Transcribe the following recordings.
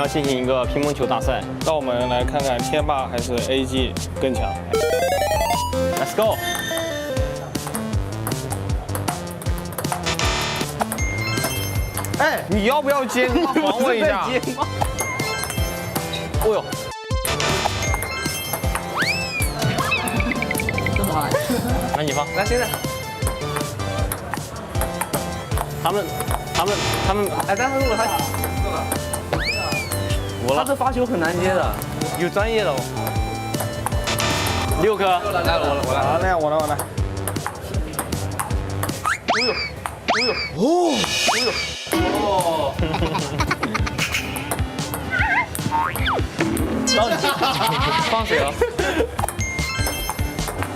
要进行一个乒乓球大赛。让我们来看看天霸还是 AG 更强。Let's go！ 哎，你要不要接？你还我一下。哦呦！这么好，来你放。来现在。他们，哎，但是如果他，他这发球很难接的，有专业的哦。6颗。来了，我来。好，那我来。放水了。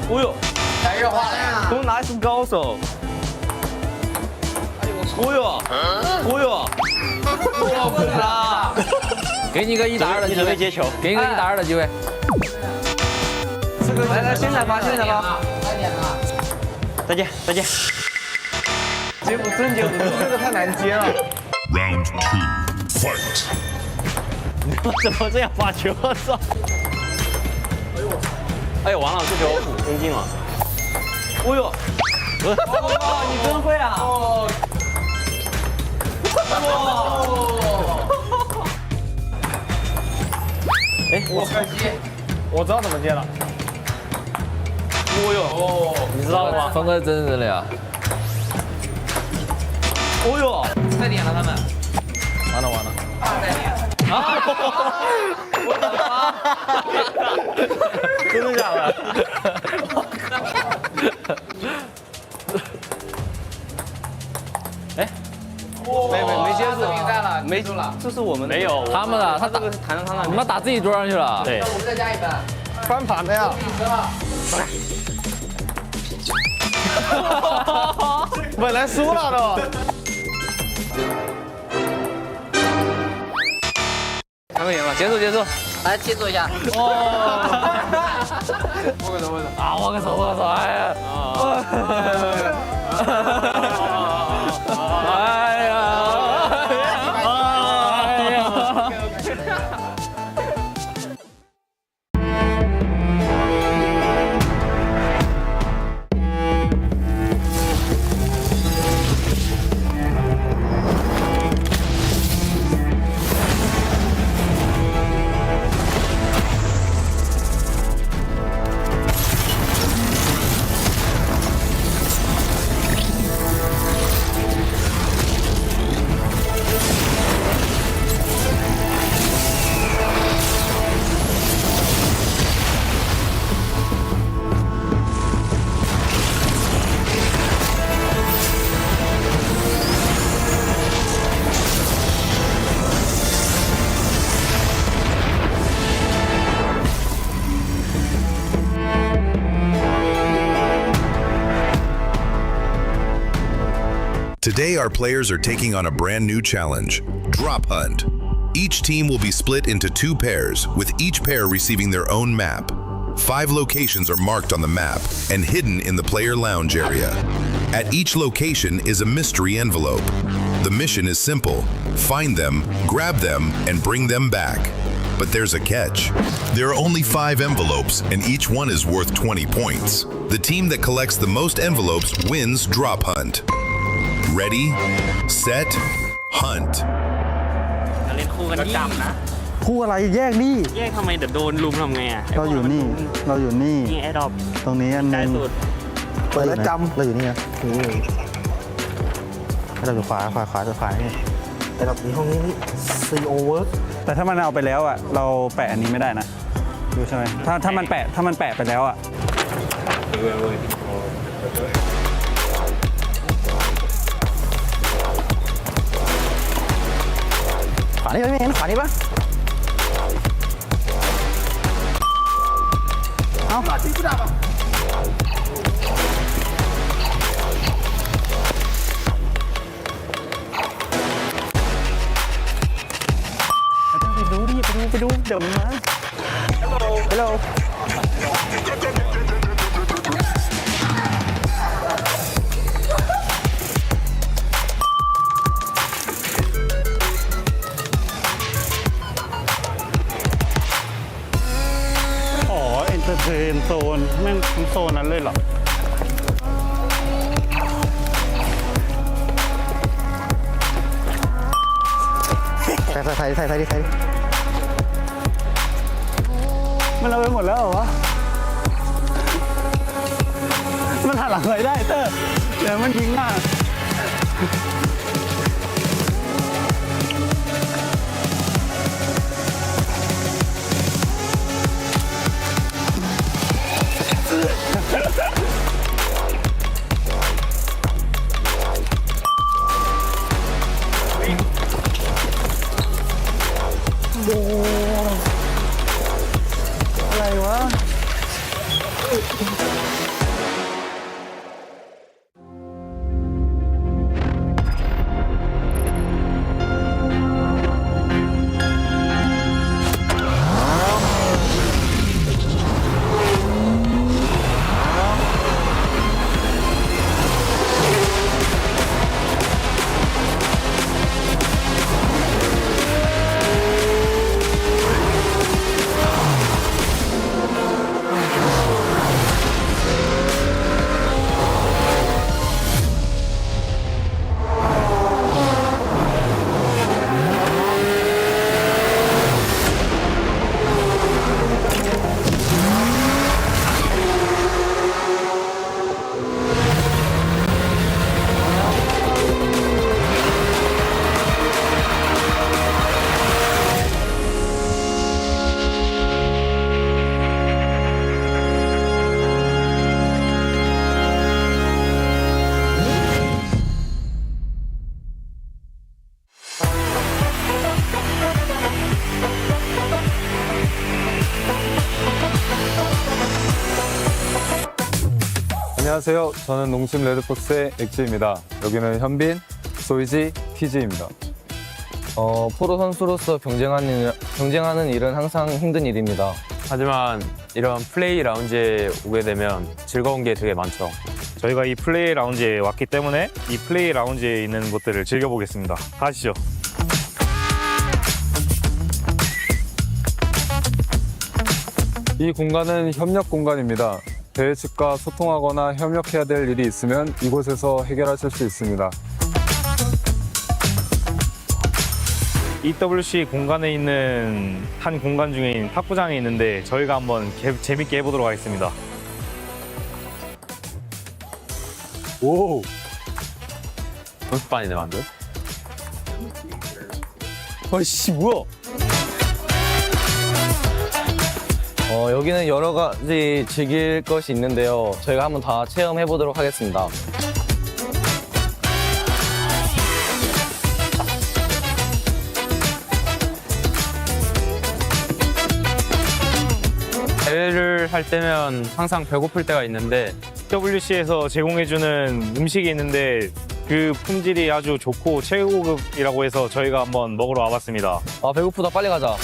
哦呦，来个花呀！我们哪里是高手？哦呦，我困了。给你个1打2的机会，接球，给你个1打2的机会。来，现在发。再见。接不住，这个太难接了。Round 2, fight. 你们怎么这样发球？我操！哎呦，完了，这球攻进了。哦呦，你真会啊！哎，我知道怎么接了。你知道吗？方哥真的呀！哦呦，太点了他们。完了。真的假的？哎，没接住，比赛了，没住了，这是我们没有他们的，他这个是弹到他那，你们打自己桌上去了。对，我们再加一分，翻盘的呀！本来输了都。他们赢了，结束，来庆祝一下。握个手，啊，握个手，哎呀，哎呀。Today, our players are taking on a brand new challenge, Drop Hunt. Each team will be split into 2 pairs, with each pair receiving their own map. 5 locations are marked on the map and hidden in the player lounge area. At each location is a mystery envelope. The mission is simple: find them, grab them, and bring them back. But there's a catch. There are only 5 envelopes, and each one is worth 20 points. The team that collects the most envelopes wins Drop Hunt. Ready, set, hunt. เล่นคู่กันจับนะ คู่อะไรแยกนี่ แยกทำไมเดี๋ยวโดนลุมทำไงอ่ะ เราอยู่นี่ นี่แอร์ดรอป ตรงนี้อัน ใกล้ นึง สุด เปิดแล้วจำเราอยู่นี่นะเราอยู่ขวานี่แต่แบบนี้ห้องนี้ซีโอเวิร์กแต่ถ้ามันเอาไปแล้วอ่ะเราแปะอันนี้ไม่ได้นะดูใช่ไหมถ้ามันแปะไปแล้วอ่ะขวานี่ไม่เห็นขวานี่ปะเอาขวาที่กูดับอ่ะไปดูเดี๋ยวมันมา Hello เ จะเทิร์นโซนแม่งโซนนั้นเลยเหรอใส่มันเอาไปหมดแล้วเหรอวะมันหันหลังอะไรได้เตอร์เดี๋ยวมันยิงอ่ะโอ้อะไรวะ 안녕하세요. 저는 농심 레드폭스의 엑지입니다. 여기는 현빈, 소이지, TG입니다. 프로 선수로서 경쟁하는 일은 항상 힘든 일입니다. 하지만 이런 플레이 라운지에 오게 되면 즐거운 게 되게 많죠. 저희가 이 플레이 라운지에 왔기 때문에 이 플레이 라운지에 있는 것들을 즐겨보겠습니다. 가시죠. 이 공간은 협력 공간입니다. 대회 측과 소통하거나 협력해야 될 일이 있으면 이곳에서 해결하실 수 있습니다. EWC 공간에 있는 한 공간 중인 탁구장이 있는데 저희가 한번 재밌게 해보도록 하겠습니다. 오! 연습반이네 완전. 어이씨 뭐야? 여기는 여러 가지 즐길 것이 있는데요. 저희가 한번 다 체험해 보도록 하겠습니다. 대회를 할 때면 항상 배고플 때가 있는데 EWC에서 제공해주는 음식이 있는데 그 품질이 아주 좋고 최고급이라고 해서 저희가 한번 먹으러 와봤습니다. 아, 배고프다. 빨리 가자.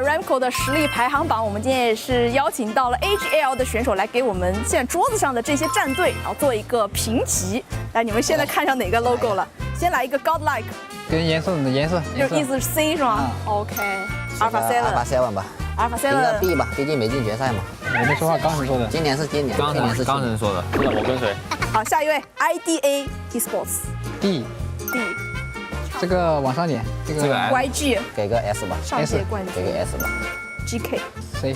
Aramco 的实力排行榜，我们今天也是邀请到了 AGL 的选手来给我们现在桌子上的这些战队，然后做一个评级。来，你们现在看上哪个 logo 了？先来一个 Godlike， 跟颜色，就意思是 C 是吗？OK。Alpha Seven 吧。Alpha 一个 Seven。 B 吧，毕竟没进决赛嘛。我没说话，刚才说的。今年是今年，刚去年是刚才说的。那我跟谁？好，下一位 IDA Esports D， D 这个往上点，这个 YG 给个 S 吧，上届冠军给个 S 吧。 GK。 C，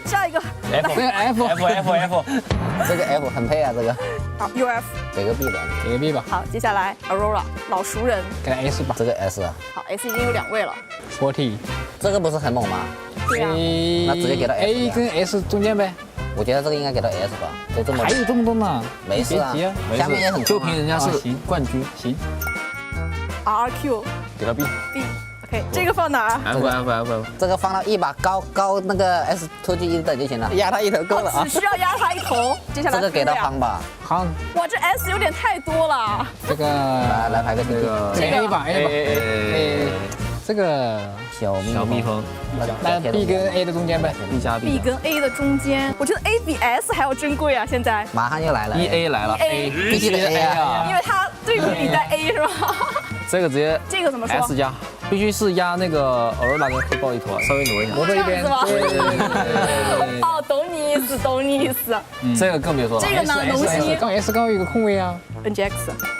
下一个 这个 F， 这个 F 很配啊，这个。好 UF。 给个 B 吧，给个 B 吧，好，接下来 Aurora 老熟人。给个 S 吧，这个 S 啊。好 S 已经有2位了。 40，这个不是很猛吗？对啊。那直接给到 F。 A 跟 S 中间呗。我觉得这个应该给到 S 吧，都这么。还有这么多呢，没事啊，下面也很就凭人家是冠军。行。 RQ 给他 B。 B。OK， 这个放哪儿？F。这个放到一把高那个 S 突击1等就行了，压他一头够了啊。只需要压他一头。接下来这个给到夯吧。夯。哇，这 S 有点太多了。这个来排个第一。这个 A 吧 A， 这个小蜜蜂。那 B 跟 A 的中间呗 ，B 加 B 跟 A 的中间，我觉得 A 比 S 还要珍贵啊！现在马上就来了 ，EA 来了 ，A 必须得 A 啊，因为它对比你带 A 是吧？这个直接这个怎么说 S 加，必须是压那个Aurora跟黑豹一头，稍微挪一下。挪到一边。哦，懂你意思，懂你意思。这个更别说了。这个呢，龙息刚 S 刚有一个空位啊。 NGX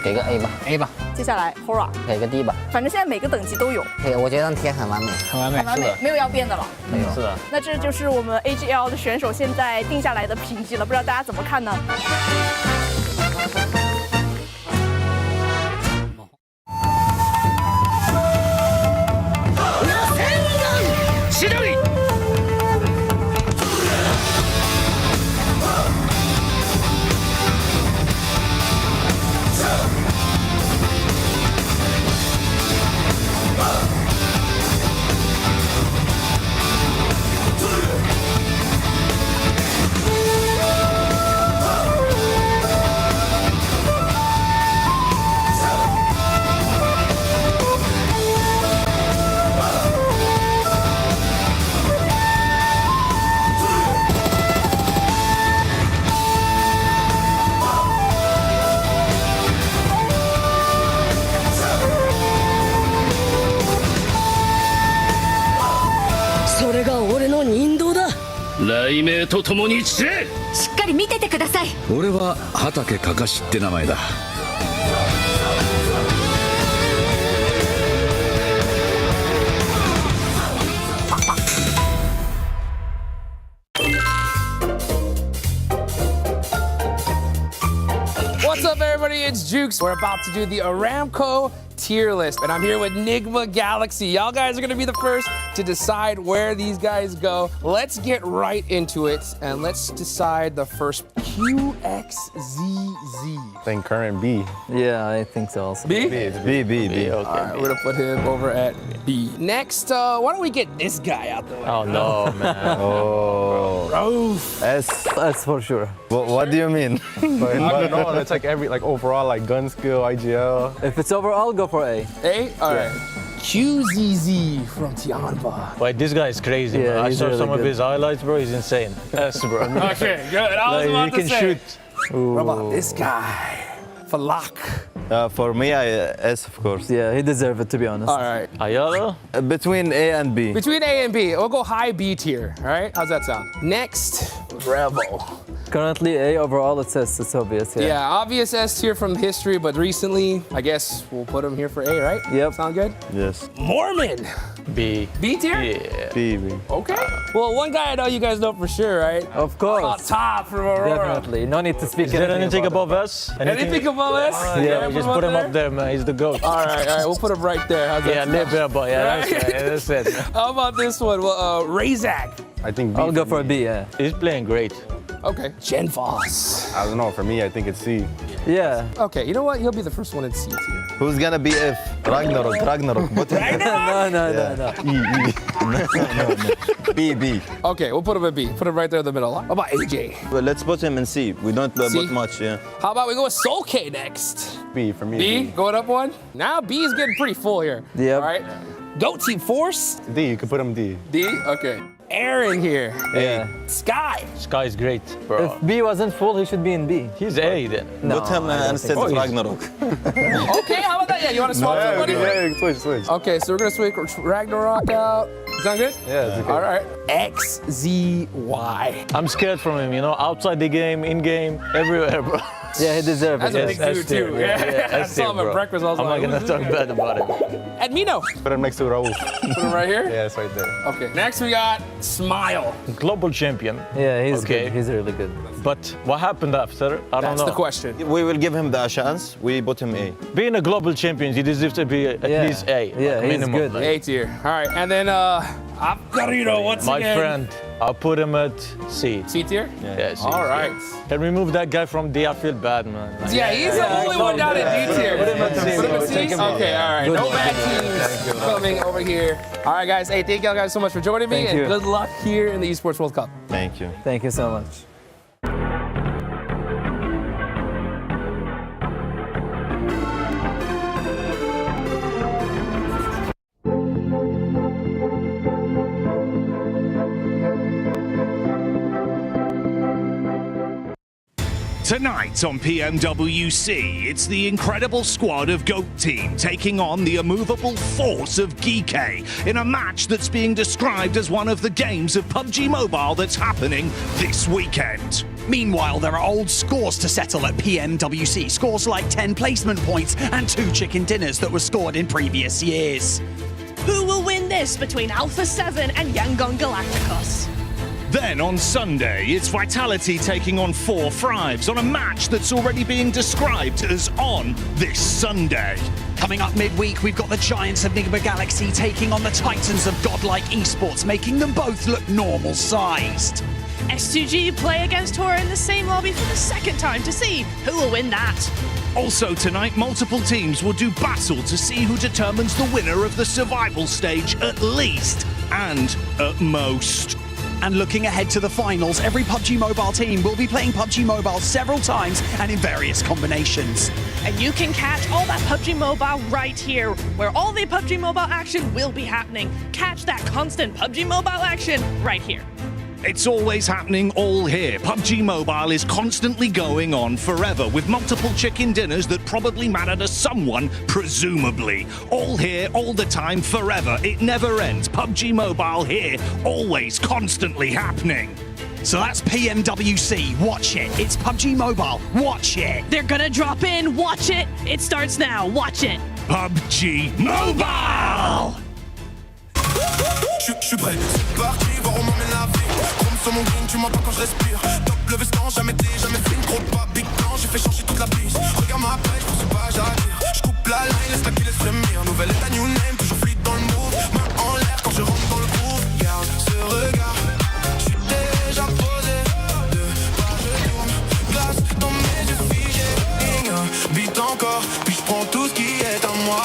给个 A 吧 ，A 吧。接下来 Hora 给个 D 吧。反正现在每个等级都有。对，我觉得贴很完美，很完美，很完美，没有要变的了。没有。是的。那这就是我们 AGL 的选手现在定下来的评级了，不知道大家怎么看呢？雷鳴とともに散れ。しっかり見ててください。俺は畑かかしって名前だ。What's up, everybody? It's Jukes. We're about to do the Aramco tier list, and I'm here with Nigma Galaxy. Y'all guys are gonna be the first to decide where these guys go. Let's get right into it, and let's decide the first QXZZ. I think current B. Yeah, I think so also. B? B. Okay. All right, we're gonna put him over at B. Next, why don't we get this guy out the way? Oh no, man. Oh. Roof. That's for sure. What do you mean? I don't know. It's like overall like gun skill, IGL. If it's overall, go for A. A? All right. QZZ from Tianba. Wait, this guy is crazy, Yeah, bro. I he's saw really some of good. his highlights, bro. He's insane. S, bro. Okay, good. I was about He to can say. shoot. What about this guy? Falak. For me, S, of course. Yeah, he deserves it, to be honest. All right. Ayala? Between A and B. Between A and B, we'll go high B tier. All right, how's that sound? Next, Rebel. Currently A overall, it says it's obvious. Yeah, obvious S tier from history, but recently, I guess we'll put him here for A, right? Yep. Sound good? Yes. Mormon. B. B tier? Yeah. B. Okay. Well, one guy I know you guys know for sure, right? Of course. On top from Aurora. Definitely. No need to speak Is there anything about above us? Anything above us? Yeah, we just put him there? up there, man. He's the GOAT. All right, we'll put him right there. How's that Yeah, sound? live there, but yeah, that's it. How about this one? Well, Razak. I think B. I'll go for a B, yeah. He's playing great. Okay. Gen Foss. I don't know. For me, I think it's C. Yeah. Okay, you know what? He'll be the first one in C tier. Who's gonna be if Ragnarok? Put him No. B. Okay, we'll put him at B. Put him right there in the middle. How about AJ? Well, let's put him in C. We don't put much, yeah. How about we go with Soul K next? B for me. B, going up one. Now B is getting pretty full here. Yep. All right. Goat Team Force. D, you can put him D. D, okay. Aaron here. Yeah. Sky. Sky is great, bro. If B wasn't full, he should be in B. He's A then. No, Put him instead of Ragnarok. Okay, how about that? Yeah, you want to swap somebody? Yeah, switch. Okay, so we're going to switch Ragnarok out. Sound good? Yeah, it's okay. All right. XZY. I'm scared from him, you know, outside the game, in game, everywhere, bro. Yeah, he deserves That's it. a big dude, too. Yeah. I saw him at breakfast. I was I'm like, not gonna talk bad about him. And Mino. Put him next to Raul. Put him right here? Yeah, it's right there. Okay, next we got Smile. Global champion. Yeah, he's Okay. good. He's really good. But what happened after? I don't That's know. the question. We will give him the chance. We put him A. Being a global champion, you deserve to be at least A. Yeah, like, he's minimum, good. like. A tier. All right, and then Acarino once My again. friend, I'll put him at C. C tier? Yeah, C. All right. Can remove that guy from D? I feel bad, man. Like, Yeah, he's the only one down in D tier. Put him at C. Put him at C? Take him Okay, all right. Good. No bad teams coming over here. All right, guys. Hey, thank y'all guys so much for joining me, Thank and you. good luck here in the Esports World Cup. Thank you. Thank you so much. Tonight on PMWC, it's the incredible squad of GOAT Team taking on the immovable force of Geeky in a match that's being described as one of the games of PUBG Mobile that's happening this weekend. Meanwhile, there are old scores to settle at PMWC. Scores like 10 placement points and 2 chicken dinners that were scored in previous years. Who will win this between Alpha 7 and Yangon Galacticos? Then on Sunday, it's Vitality taking on 4 Thrives on a match that's already being described as on this Sunday. Coming up midweek, we've got the Giants of Enigma Galaxy taking on the Titans of Godlike Esports, making them both look normal-sized. S2G play against Tora in the same lobby for the second time to see who will win that. Also tonight, multiple teams will do battle to see who determines the winner of the survival stage at least, and at most. And looking ahead to the finals, every PUBG Mobile team will be playing PUBG Mobile several times and in various combinations. And you can catch all that PUBG Mobile right here, where all the PUBG Mobile action will be happening. Catch that constant PUBG Mobile action right here. It's always happening all here. PUBG Mobile is constantly going on forever with multiple chicken dinners that probably matter to someone, presumably. All here, all the time, forever. It never ends. PUBG Mobile here, always, constantly happening. So that's PMWC. Watch it. It's PUBG Mobile. Watch it. They're gonna drop in. Watch it. It starts now. Watch it. PUBG Mobile! Je suis prêt, c'est parti, voir on m'emmène la vie. Chrome sur mon green, tu m'entends quand je respire. Top le veston, jamais fait trop de pas. Big plan, j'ai fait changer toute la piste. Regarde ma page, je sais pas, j'attire. Je coupe la line, laisse la qui laisse frémir. Nouvelle état, new name, toujours fluide dans le move. Main en l'air quand je rentre dans le groove. Garde ce regard, je suis déjà posé. De part je tourne, glace dans mes yeux figés. Beat encore, puis je prends tout ce qui est à moi.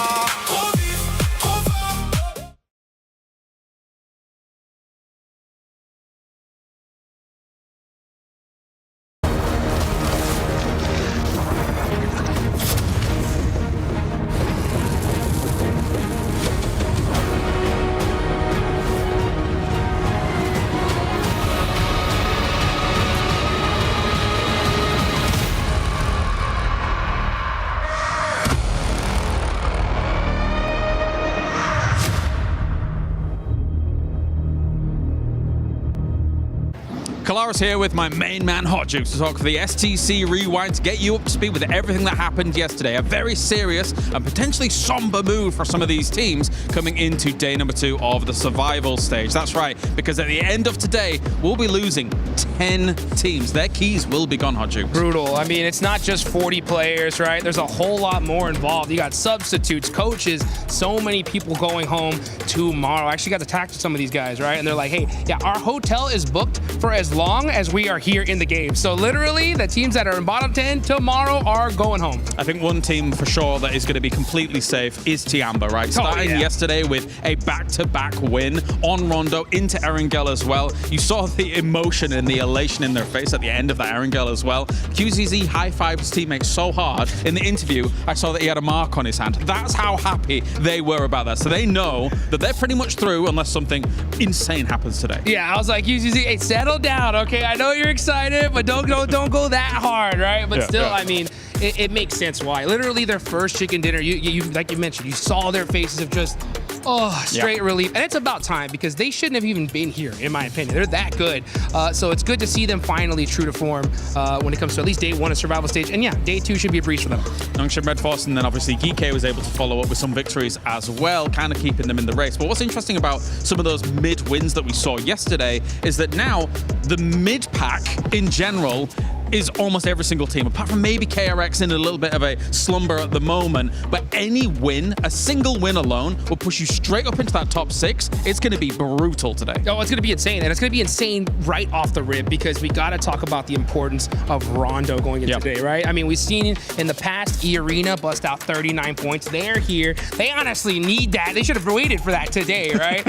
Kalaris here with my main man Hot Jukes to talk for the STC Rewind to get you up to speed with everything that happened yesterday. A very serious and potentially somber mood for some of these teams coming into day number 2 of the survival stage. That's right, because at the end of today, we'll be losing 10 teams. Their keys will be gone, Hot Jukes. Brutal. I mean, it's not just 40 players, right? There's a whole lot more involved. You got substitutes, coaches, so many people going home tomorrow. I actually got to talk to some of these guys, right? And they're like, hey, yeah, our hotel is booked for as long as we are here in the game. So literally, the teams that are in bottom 10 tomorrow are going home. I think one team for sure that is going to be completely safe is Tiamba, right? Starting yesterday with a back-to-back win on Rondo into Erangel as well. You saw the emotion and the elation in their face at the end of that Erangel as well. QZZ high-fived his teammates so hard. In the interview, I saw that he had a mark on his hand. That's how happy they were about that. So they know that they're pretty much through unless something insane happens today. Yeah, I was like, QZZ, hey, settle down, okay? I know you're excited, but don't go that hard, right? But still, I mean, it makes sense why. Literally, their first chicken dinner, you like you mentioned, you saw their faces of just, straight relief. And it's about time because they shouldn't have even been here, in my opinion. They're that good. So it's good to see them finally true to form when it comes to at least day 1 of survival stage. And yeah, day 2 should be a breeze for them. Nongshim Red Force, and then obviously Geekay was able to follow up with some victories as well, kind of keeping them in the race. But what's interesting about some of those mid wins that we saw yesterday is that now the mid pack in general is almost every single team, apart from maybe KRX in a little bit of a slumber at the moment. But any win, a single win alone, will push you straight up into that top 6. It's going to be brutal today. Oh, it's going to be insane. And it's going to be insane right off the rip because we got to talk about the importance of Rondo going into today, right? I mean, we've seen in the past E-Arena bust out 39 points. They're here. They honestly need that. They should have waited for that today, right?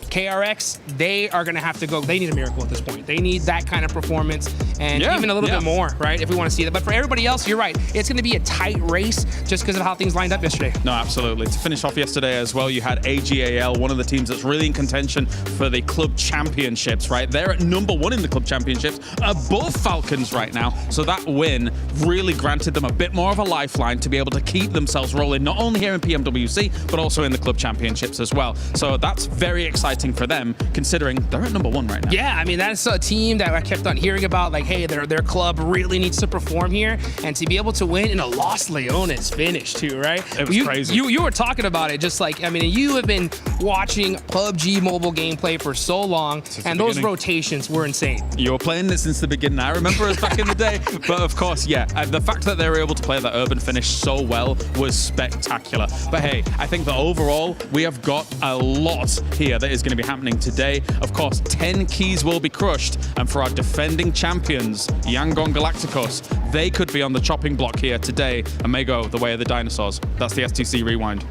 KRX, they are going to have to go. They need a miracle at this point. They need that kind of performance and even a little bit more, right? If we want to see that. But for everybody else, you're right. It's going to be a tight race just because of how things lined up yesterday. No, absolutely. To finish off yesterday as well, you had AGAL, one of the teams that's really in contention for the club championships, right? They're at #1 in the club championships, above Falcons right now. So that win really granted them a bit more of a lifeline to be able to keep themselves rolling, not only here in PMWC, but also in the club championships as well. So that's very exciting for them, considering they're at #1 right now. Yeah, I mean, that's a team that I kept on hearing about, like, hey, their club really needs to perform here, and to be able to win in a Los Leones finish too, right? It was crazy. You were talking about it, just like, I mean, you have been watching PUBG mobile gameplay for so long, and those rotations were insane. You were playing this since the beginning. I remember us back in the day, but of course, the fact that they were able to play that urban finish so well was spectacular. But hey, I think that overall, we have got a lot here that is going to be happening today. Of course, 10 keys will be crushed, and for our defending champions, Yangon Galacticos, they could be on the chopping block here today and may go the way of the dinosaurs. That's the STC Rewind.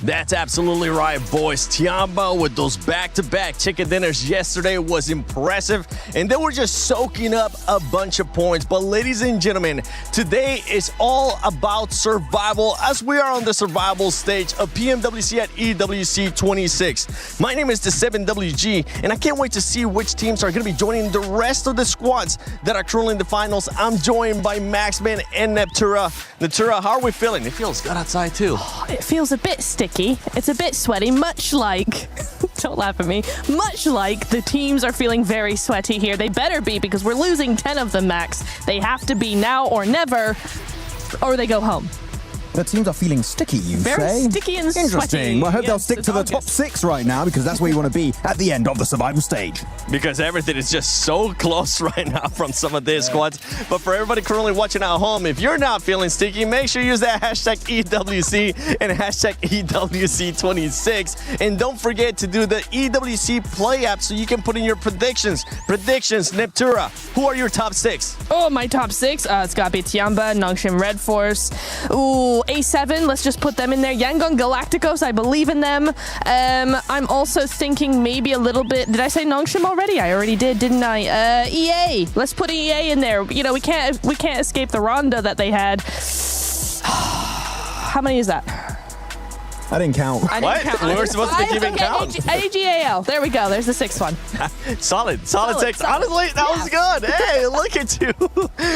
That's absolutely right, boys. Tiamba with those back-to-back chicken dinners yesterday was impressive, and they were just soaking up a bunch of points. But ladies and gentlemen, today is all about survival as we are on the survival stage of PMWC at EWC 26. My name is the 7WG, and I can't wait to see which teams are going to be joining the rest of the squads that are currently in the finals. I'm joined by Maxman and Neptura. Neptura, how are we feeling? It feels good outside too. It feels a bit sticky. It's a bit sweaty, much like, don't laugh at me, much like the teams are feeling very sweaty here. They better be because we're losing 10 of them, Max. They have to be now or never, or they go home. The teams are feeling sticky, you say? Very sticky and sweaty. Interesting. Well, I hope they'll Yes, stick it's to the August. top 6 right now because that's where you want to be at the end of the survival stage. Because everything is just so close right now from some of these squads. But for everybody currently watching at home, if you're not feeling sticky, make sure you use that hashtag EWC and hashtag EWC26. And don't forget to do the EWC play app so you can put in your predictions. Predictions, Neptura, who are your top 6? Oh, my top 6. It's got to be Tiamba, Nongshim Red Force. Ooh, A7, let's just put them in there. Yangon Galacticos, I believe in them. I'm also thinking maybe a little bit, did I say Nongshim already? I already did, didn't I? EA, let's put EA in there. You know, we can't escape the Ronda that they had. How many is that? I didn't count. We were supposed to keep count. AGAL. There we go. There's the 6th one. Solid 6. Honestly, that was good. Hey, look at you.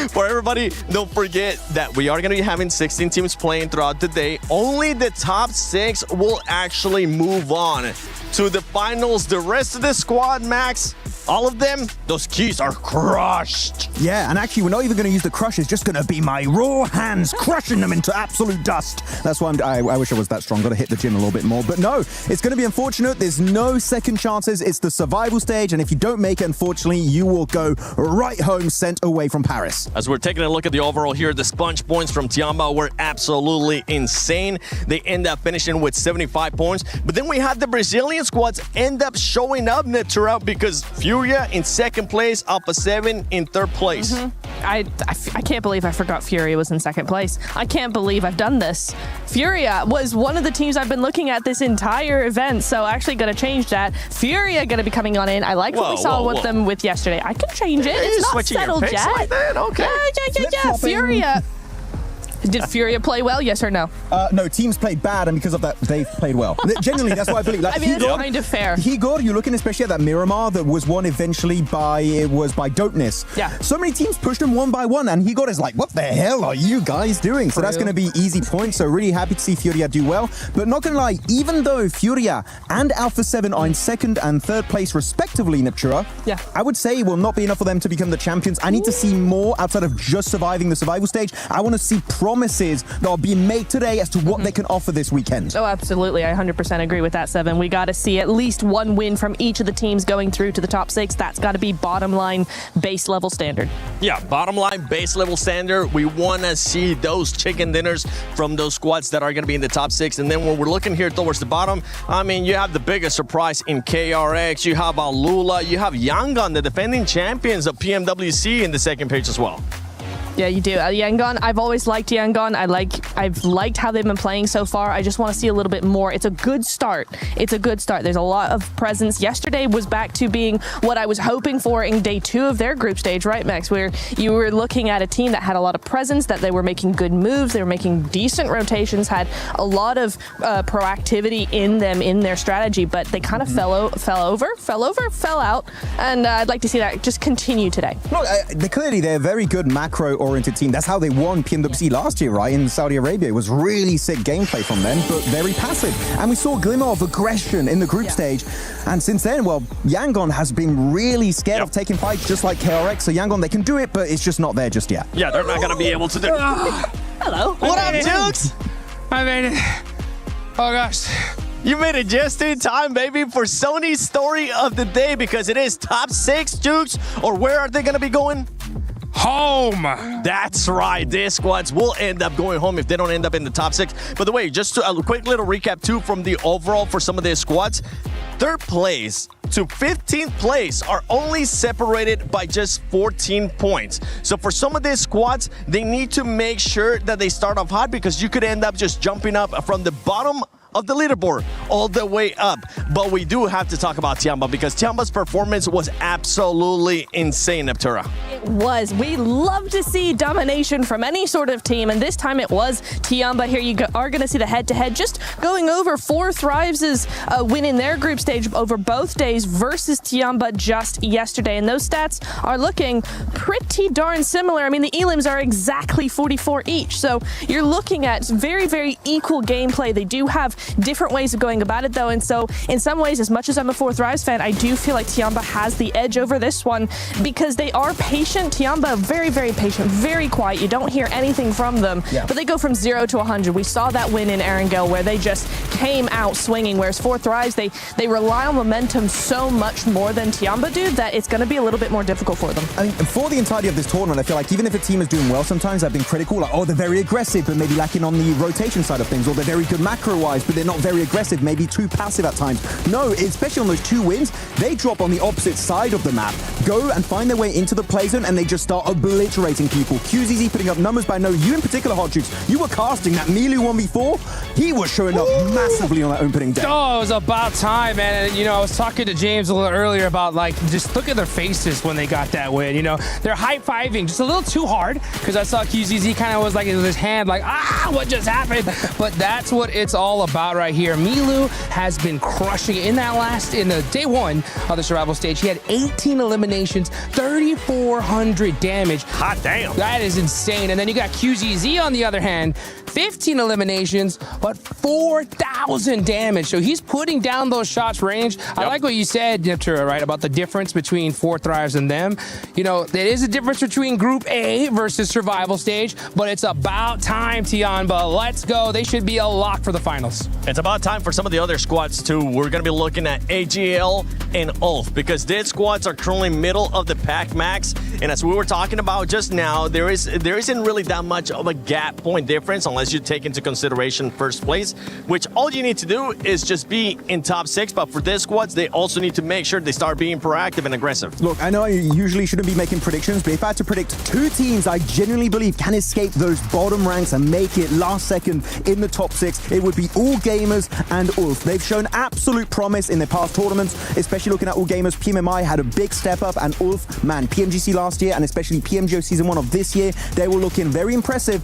For everybody, don't forget that we are going to be having 16 teams playing throughout the day. Only the top 6 will actually move on to the finals. The rest of the squad, Max, all of them, those keys are crushed. Yeah, and actually, we're not even going to use the crush. It's just going to be my raw hands crushing them into absolute dust. That's why I wish I was that strong. Got to hit the gym a little bit more. But no, it's going to be unfortunate. There's no second chances. It's the survival stage. And if you don't make it, unfortunately, you will go right home, sent away from Paris. As we're taking a look at the overall here, the sponge points from Tiamba were absolutely insane. They end up finishing with 75 points. But then we had the Brazilian squads end up showing up, Natura, because Furia in second place, Alpha 7 in third place. I can't believe I forgot Furia was in second place. I can't believe I've done this. Furia was one of the teams I've been looking at this entire event, so actually going to change that. Furia going to be coming on in. I like what we saw with them with yesterday. I can change it. It's not settled yet. Like that? Okay. Yeah. Furia. Did Furia play well, yes or no? No, teams played bad, and because of that, they've played well. Genuinely, that's what I believe. Like, I mean, that's kind of fair. Higor, you're looking especially at that Miramar that was won eventually by Dopeness. Yeah. So many teams pushed him one by one, and Higor is like, what the hell are you guys doing? So that's going to be easy points. So really happy to see Furia do well. But not going to lie, even though Furia and Alpha 7 are in second and third place respectively, Neptura, I would say it will not be enough for them to become the champions. I need to see more outside of just surviving the survival stage. I want to see promises that are being made today as to what they can offer this weekend. Oh, absolutely. I 100% agree with that, Seven. We got to see at least one win from each of the teams going through to the top 6. That's got to be bottom line base level standard. Yeah, bottom line base level standard. We want to see those chicken dinners from those squads that are going to be in the top 6. And then when we're looking here towards the bottom, I mean, you have the biggest surprise in KRX. You have Alula. You have Yangon, the defending champions of PMWC, in the second page as well. Yeah, you do. Yangon, I've always liked Yangon. I've liked how they've been playing so far. I just want to see a little bit more. It's a good start. It's a good start. There's a lot of presence. Yesterday was back to being what I was hoping for in day 2 of their group stage, right, Max? Where you were looking at a team that had a lot of presence, that they were making good moves, they were making decent rotations, had a lot of proactivity in them, in their strategy, but they kind of fell out. And I'd like to see that just continue today. Look, they're a very good macro-oriented team. That's how they won PMWC last year, right? In Saudi Arabia. It was really sick gameplay from them, but very passive. And we saw a glimmer of aggression in the group stage. And since then, well, Yangon has been really scared of taking fights, just like KRX. So Yangon, they can do it, but it's just not there just yet. Yeah, they're not going to be able to do it. Hello. What up, Dukes? I made it. Oh, gosh. You made it just in time, baby, for Sony's story of the day, because it is top 6, Dukes. Or where are they going to be going? Home. That's right. These squads will end up going home if they don't end up in the top 6. By the way, just a quick little recap, too, from the overall for some of these squads. 3rd place to 15th place are only separated by just 14 points. So for some of these squads, they need to make sure that they start off hot, because you could end up just jumping up from the bottom of the leaderboard all the way up. But we do have to talk about Tiamba, because Tiamba's performance was absolutely insane, Neptura. It was. We love to see domination from any sort of team, and this time it was Tiamba. Here you are going to see the head-to-head, just going over 4 Thrives' win in their group stage over both days versus Tiamba just yesterday, and those stats are looking pretty darn similar. I mean, the elims are exactly 44 each, so you're looking at very, very equal gameplay. They do have different ways of going about it, though, and so in some ways, as much as I'm a 4 Thrives fan, I do feel like Tiamba has the edge over this one, because they are patient. Tiamba, very, very patient, very quiet. You don't hear anything from them, but they go from 0 to 100. We saw that win in Erangel, where they just came out swinging, whereas 4 Thrives, they rely on momentum so much more than Tiamba do that it's going to be a little bit more difficult for them. I mean, for the entirety of this tournament, I feel like even if a team is doing well, sometimes I've been critical, like, oh, they're very aggressive, but maybe lacking on the rotation side of things, or they're very good macro-wise, but they're not very aggressive, maybe too passive at times. No, especially on those 2 wins, they drop on the opposite side of the map, go and find their way into the play zone, and they just start obliterating people. QZZ putting up numbers, but I know you in particular, Hot Jukes, you were casting that Melee 1v4. He was showing up massively on that opening day. Oh, it was about time, man. And, you know, I was talking to James a little earlier about, like, just look at their faces when they got that win. You know, they're high-fiving just a little too hard, because I saw QZZ kind of was like in his hand, like, what just happened? But that's what it's all about right here. Milu has been crushing in the day 1 of the survival stage. He had 18 eliminations, 3,400 damage. Hot damn. That is insane. And then you got QZZ on the other hand, 15 eliminations, but 4,000 damage. So he's putting down those shots range. I like what you said, Niptura, right, about the difference between Four Thrives and them. You know, there is a difference between Group A versus Survival Stage, but it's about time, Tianba. Let's go. They should be a lock for the finals. It's about time for some of the other squads too. We're going to be looking at AGL and ULF because these squads are currently middle of the pack max. And as we were talking about just now, there isn't really that much of a gap point difference unless you take into consideration first place, which all you need to do is just be in top 6. But for these squads, they also need to make sure they start being proactive and aggressive. Look, I know I usually shouldn't be making predictions, but if I had to predict 2 teams I genuinely believe can escape those bottom ranks and make it last second in the top 6, it would be All Gamers and ULF. They've shown absolute promise in their past tournaments, especially looking at All Gamers. PMMI had a big step up, and ULF, man, PMGC last year and especially PMGO Season 1 of this year, they were looking very impressive.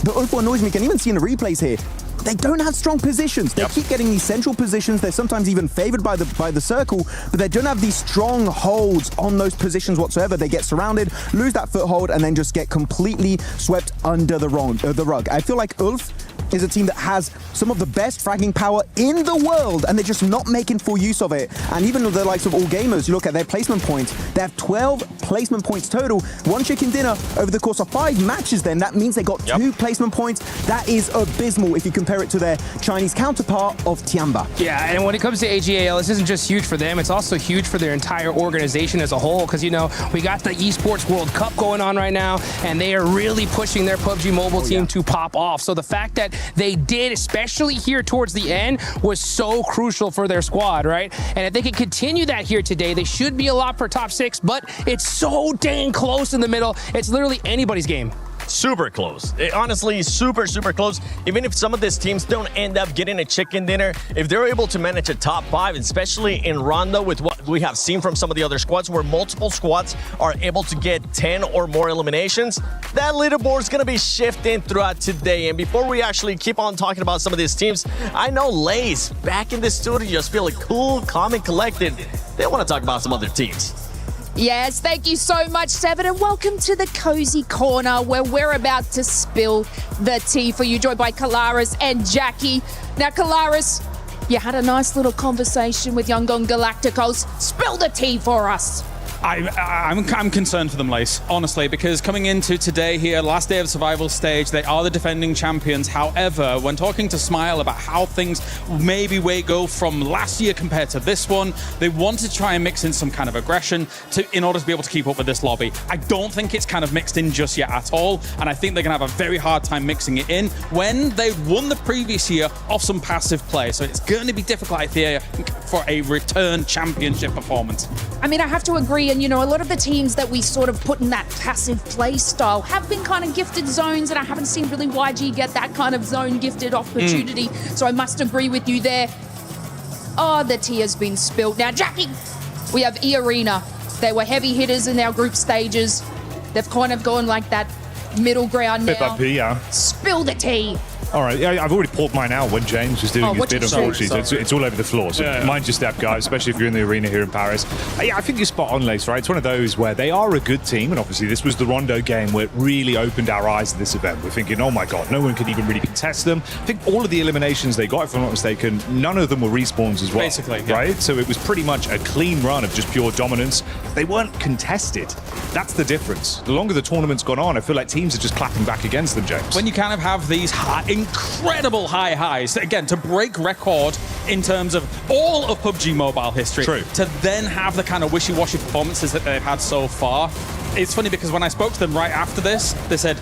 But ULF, what annoys me, you can even see in the replays here, they don't have strong positions. They keep getting these central positions. They're sometimes even favored by the circle, but they don't have these strong holds on those positions whatsoever. They get surrounded, lose that foothold, and then just get completely swept under the rug. I feel like ULF is a team that has some of the best fragging power in the world, and they're just not making full use of it. And even with the likes of All Gamers, you look at their placement points, they have 12 placement points total. 1 chicken dinner over the course of 5 matches then. That means they got 2 placement points. That is abysmal if you compare it to their Chinese counterpart of Tianba. Yeah, and when it comes to AGAL, this isn't just huge for them, it's also huge for their entire organization as a whole, because, you know, we got the ESPORTS World Cup going on right now, and they are really pushing their PUBG Mobile team to pop off. So the fact that they did, especially here towards the end, was so crucial for their squad, right? And if they can continue that here today, they should be a lot for top 6, but it's so dang close in the middle. It's literally anybody's game. Super close. Honestly, super close. Even if some of these teams don't end up getting a chicken dinner, if they're able to manage a top 5, especially in Rondo with what we have seen from some of the other squads where multiple squads are able to get 10 or more eliminations, that leaderboard is going to be shifting throughout today. And before we actually keep on talking about some of these teams, I know Lace back in the studio just feeling cool, calm, and collected. They want to talk about some other teams. Yes, thank you so much, Seven, and welcome to the Cozy Corner, where we're about to spill the tea for you, joined by Kalaris and Jackie. Now, Kalaris, you had a nice little conversation with Yangon Galacticos. Spill the tea for us. I'm concerned for them, Lace, honestly, because coming into today here, last day of survival stage, they are the defending champions. However, when talking to Smile about how things maybe go from last year compared to this one, they want to try and mix in some kind of aggression in order to be able to keep up with this lobby. I don't think it's kind of mixed in just yet at all, and I think they're going to have a very hard time mixing it in when they won the previous year off some passive play. So it's going to be difficult, I think, for a return championship performance. I mean, I have to agree. And, you know, a lot of the teams that we sort of put in that passive play style have been kind of gifted zones, and I haven't seen really YG get that kind of zone gifted opportunity. So I must agree with you there. Oh, the tea has been spilled. Now, Jackie, we have E-Arena. They were heavy hitters in our group stages. They've kind of gone like that middle ground now. Bit by bit, yeah. Spill the tea. All right, yeah, I've already poured mine out when James was doing his bit, unfortunately. It's all over the floor, so mind your step, guys, especially if you're in the arena here in Paris. Yeah, I think you're spot on, Lace, right? It's one of those where they are a good team, and obviously this was the Rondo game where it really opened our eyes to this event. We're thinking, oh my God, no one could even really contest them. I think all of the eliminations they got, if I'm not mistaken, none of them were respawns as well. Basically, yeah. Right? So it was pretty much a clean run of just pure dominance. They weren't contested. That's the difference. The longer the tournament's gone on, I feel like teams are just clapping back against them, James. When you kind of have these incredible high highs, again, to break record in terms of all of PUBG Mobile history, to then have the kind of wishy-washy performances that they've had so far. It's funny because when I spoke to them right after this, they said,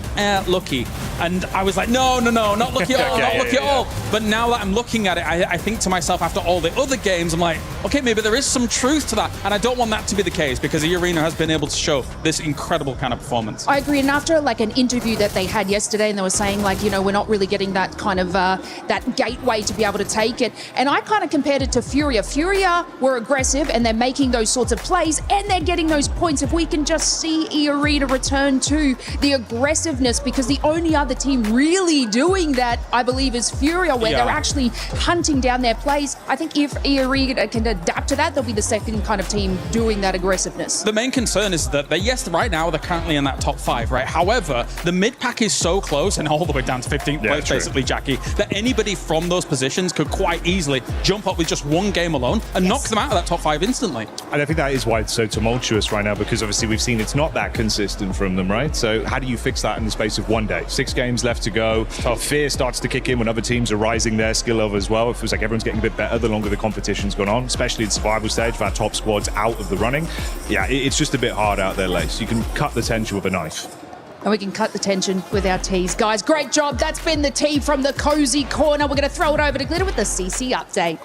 lucky. And I was like, no, not lucky at all, not lucky at all. But now that I'm looking at it, I think to myself after all the other games, I'm like, okay, maybe there is some truth to that. And I don't want that to be the case because the arena has been able to show this incredible kind of performance. I agree. And after like an interview that they had yesterday, and they were saying like, you know, we're not really getting that kind of, that gateway to be able to take it. And I kind of compared it to Furia. Furia were aggressive and they're making those sorts of plays and they're getting those points. If we can just see E-Arena return to the aggressiveness, because the only other team really doing that, I believe, is Furia, where they're actually hunting down their plays. I think if E-Arena can adapt to that, they'll be the second kind of team doing that aggressiveness. The main concern is that right now they're currently in that top 5, right? However, the mid pack is so close and all the way down to 15th place, basically, Jackie, that anybody from those positions could quite easily jump up with just one game alone and knock them out of that top 5 instantly. And I think that is why it's so tumultuous right now, because obviously we've seen it's not that consistent from them, right? So how do you fix that in the space of one day? 6 games left to go. Fear starts to kick in when other teams are rising their skill level as well. It feels like everyone's getting a bit better the longer the competition's gone on, especially in survival stage, with our top squads out of the running. Yeah, it's just a bit hard out there, Lace. You can cut the tension with a knife. And we can cut the tension with our teas. Guys, great job. That's been the tea from the Cozy Corner. We're going to throw it over to Glitter with the CC update.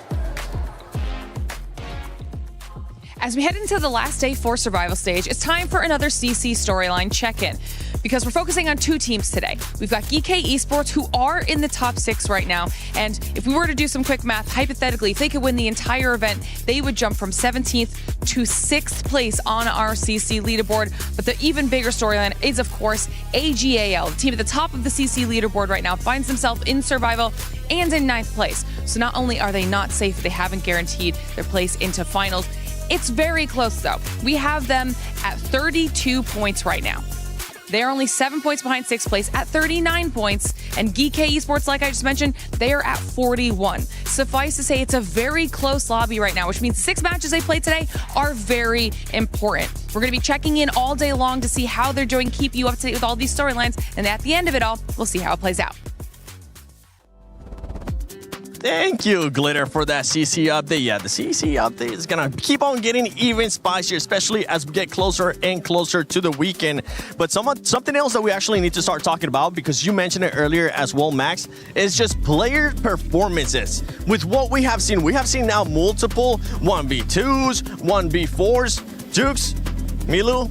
As we head into the last day for survival stage, it's time for another CC storyline check-in, because we're focusing on 2 teams today. We've got GK Esports, who are in the top 6 right now, and if we were to do some quick math, hypothetically, if they could win the entire event, they would jump from 17th to 6th place on our CC leaderboard. But the even bigger storyline is, of course, AGAL. The team at the top of the CC leaderboard right now finds themselves in survival and in 9th place. So not only are they not safe, they haven't guaranteed their place into finals. It's very close, though. We have them at 32 points right now. They're only 7 points behind 6th place at 39 points. And GK Esports, like I just mentioned, they are at 41. Suffice to say, it's a very close lobby right now, which means the 6 matches they played today are very important. We're going to be checking in all day long to see how they're doing, keep you up to date with all these storylines. And at the end of it all, we'll see how it plays out. Thank you, Glitter, for that CC update. Yeah, the CC update is going to keep on getting even spicier, especially as we get closer and closer to the weekend. But something else that we actually need to start talking about, because you mentioned it earlier as well, Max, is just player performances. With what we have seen now multiple 1v2s, 1v4s. Jukes, Milu,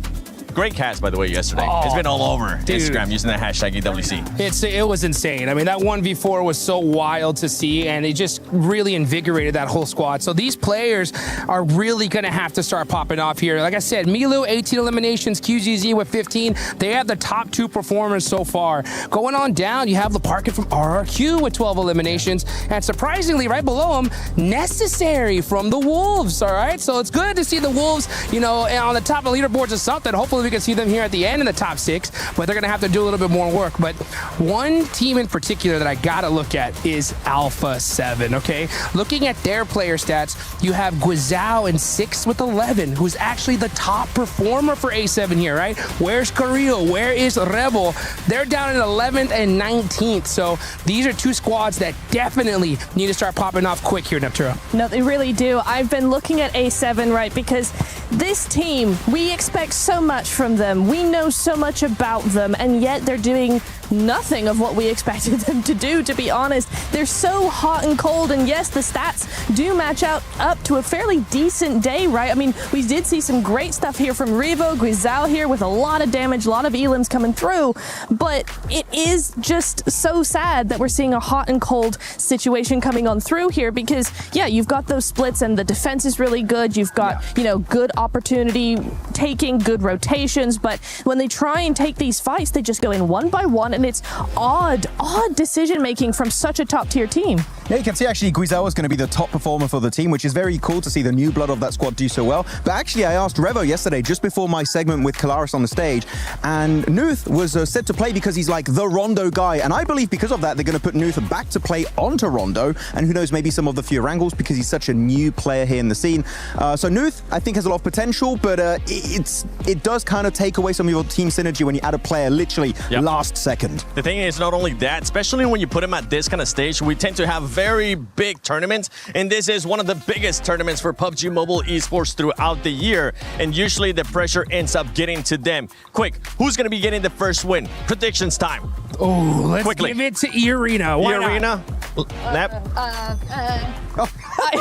great cast, by the way, yesterday. It's been all over Instagram using the hashtag EWC. It was insane. I mean, that 1v4 was so wild to see, and it just really invigorated that whole squad. So these players are really going to have to start popping off here. Like I said, Milu, 18 eliminations, QZZ with 15. They have the top 2 performers so far. Going on down, you have Leparkin from RRQ with 12 eliminations. And surprisingly, right below him, Necessary from the Wolves, all right? So it's good to see the Wolves, you know, on the top of the leaderboards or something. Hopefully we can see them here at the end in the top 6, but they're going to have to do a little bit more work. But one team in particular that I got to look at is Alpha 7, okay? Looking at their player stats, you have Guizhou in 6th with 11, who's actually the top performer for A7 here, right? Where's Carrillo? Where is Rebel? They're down in 11th and 19th, so these are 2 squads that definitely need to start popping off quick here, Neptura. No, they really do. I've been looking at A7, right, because this team, we expect so much from them. We know so much about them, and yet they're doing nothing of what we expected them to do, to be honest. They're so hot and cold, and yes, the stats do match up to a fairly decent day, right? I mean, we did see some great stuff here from Revo, Guizhou here with a lot of damage, a lot of elims coming through, but it is just so sad that we're seeing a hot and cold situation coming on through here, because yeah, you've got those splits and the defense is really good. You've got, you know, good opportunity taking, good rotations, but when they try and take these fights, they just go in one by one, and it's odd decision making from such a top tier team. Yeah, you can see actually Guizhou is going to be the top performer for the team, which is very cool to see the new blood of that squad do so well. But actually, I asked Revo yesterday, just before my segment with Kalaris on the stage, and Nuth was said to play because he's like the Rondo guy, and I believe because of that, they're going to put Nuth back to play onto Rondo, and who knows, maybe some of the few wrangles because he's such a new player here in the scene. So Nuth, I think, has a lot of potential, but it does kind of take away some of your team synergy when you add a player literally last second. The thing is, not only that, especially when you put him at this kind of stage, we tend to have very big tournaments, and this is one of the biggest tournaments for PUBG Mobile Esports throughout the year, and usually the pressure ends up getting to them. Quick, who's going to be getting the first win? Predictions time. Oh, let's give it to E-Arena. Why E-Arena? I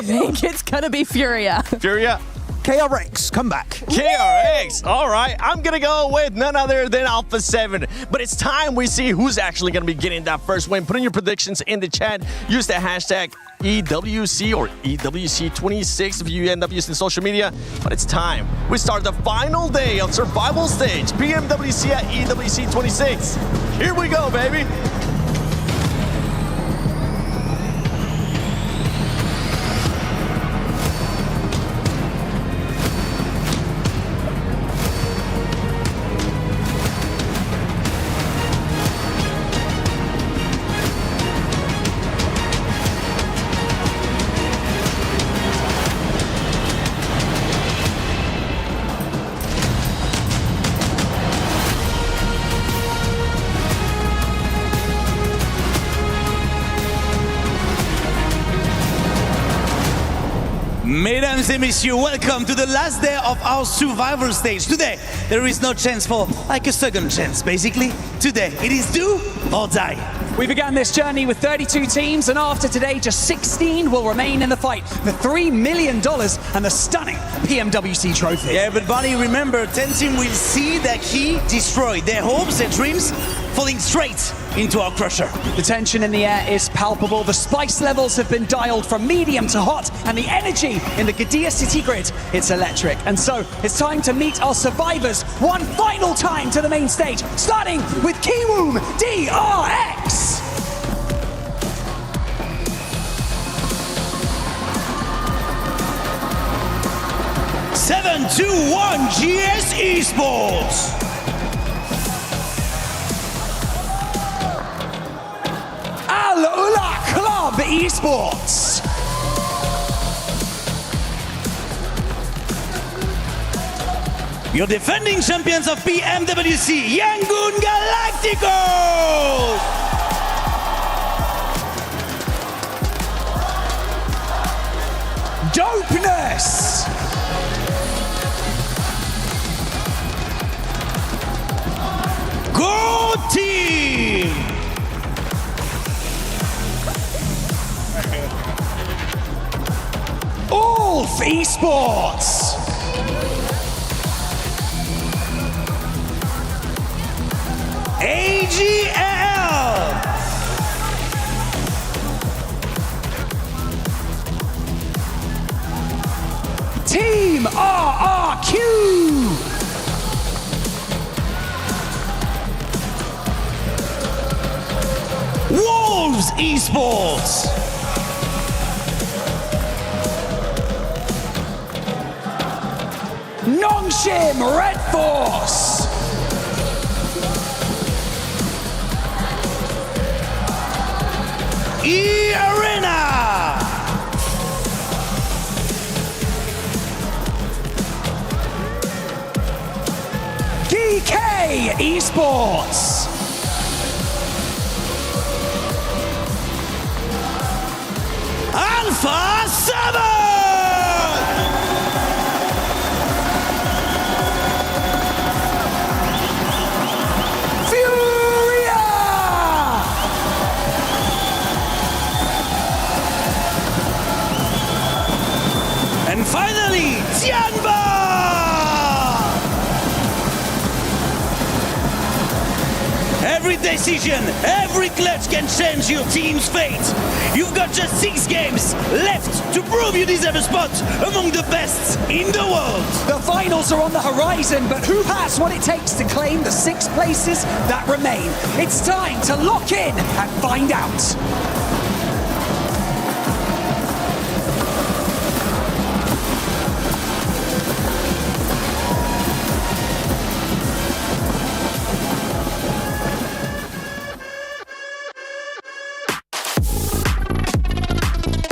think it's gonna be Furia. Furia? KRX, come back. KRX, all right. I'm going to go with none other than Alpha 7. But it's time we see who's actually going to be getting that first win. Put in your predictions in the chat. Use the hashtag EWC or EWC26 if you end up using social media. But it's time. We start the final day of Survival Stage, PMWC at EWC26. Here we go, baby. Mesdames et messieurs, welcome to the last day of our survival stage. Today, there is no chance for like a second chance, basically. Today, it is do or die. We began this journey with 32 teams, and after today, just 16 will remain in the fight for $3 million and the stunning PMWC trophy. Yeah, but Barney, remember, 10 teams will see that he destroyed their hopes, their dreams, falling straight into our crusher. The tension in the air is palpable. The spice levels have been dialed from medium to hot, and the energy in the Gadia city grid, it's electric. And so it's time to meet our survivors one final time to the main stage, starting with Kiwoom DRX. Seven, 2, 1, GS Esports. Al Ula Club Esports. Your defending champions of PMWC, Yangon Galacticos! Dopeness! Go team! Ulf Esports! AGL! Team RRQ! Wolves Esports! Nongshim Red Force! E-Arena! GK Esports! Alpha 7! And finally, Tianba! Every decision, every clutch can change your team's fate. You've got just 6 games left to prove you deserve a spot among the best in the world. The finals are on the horizon, but who has what it takes to claim the 6 places that remain? It's time to lock in and find out.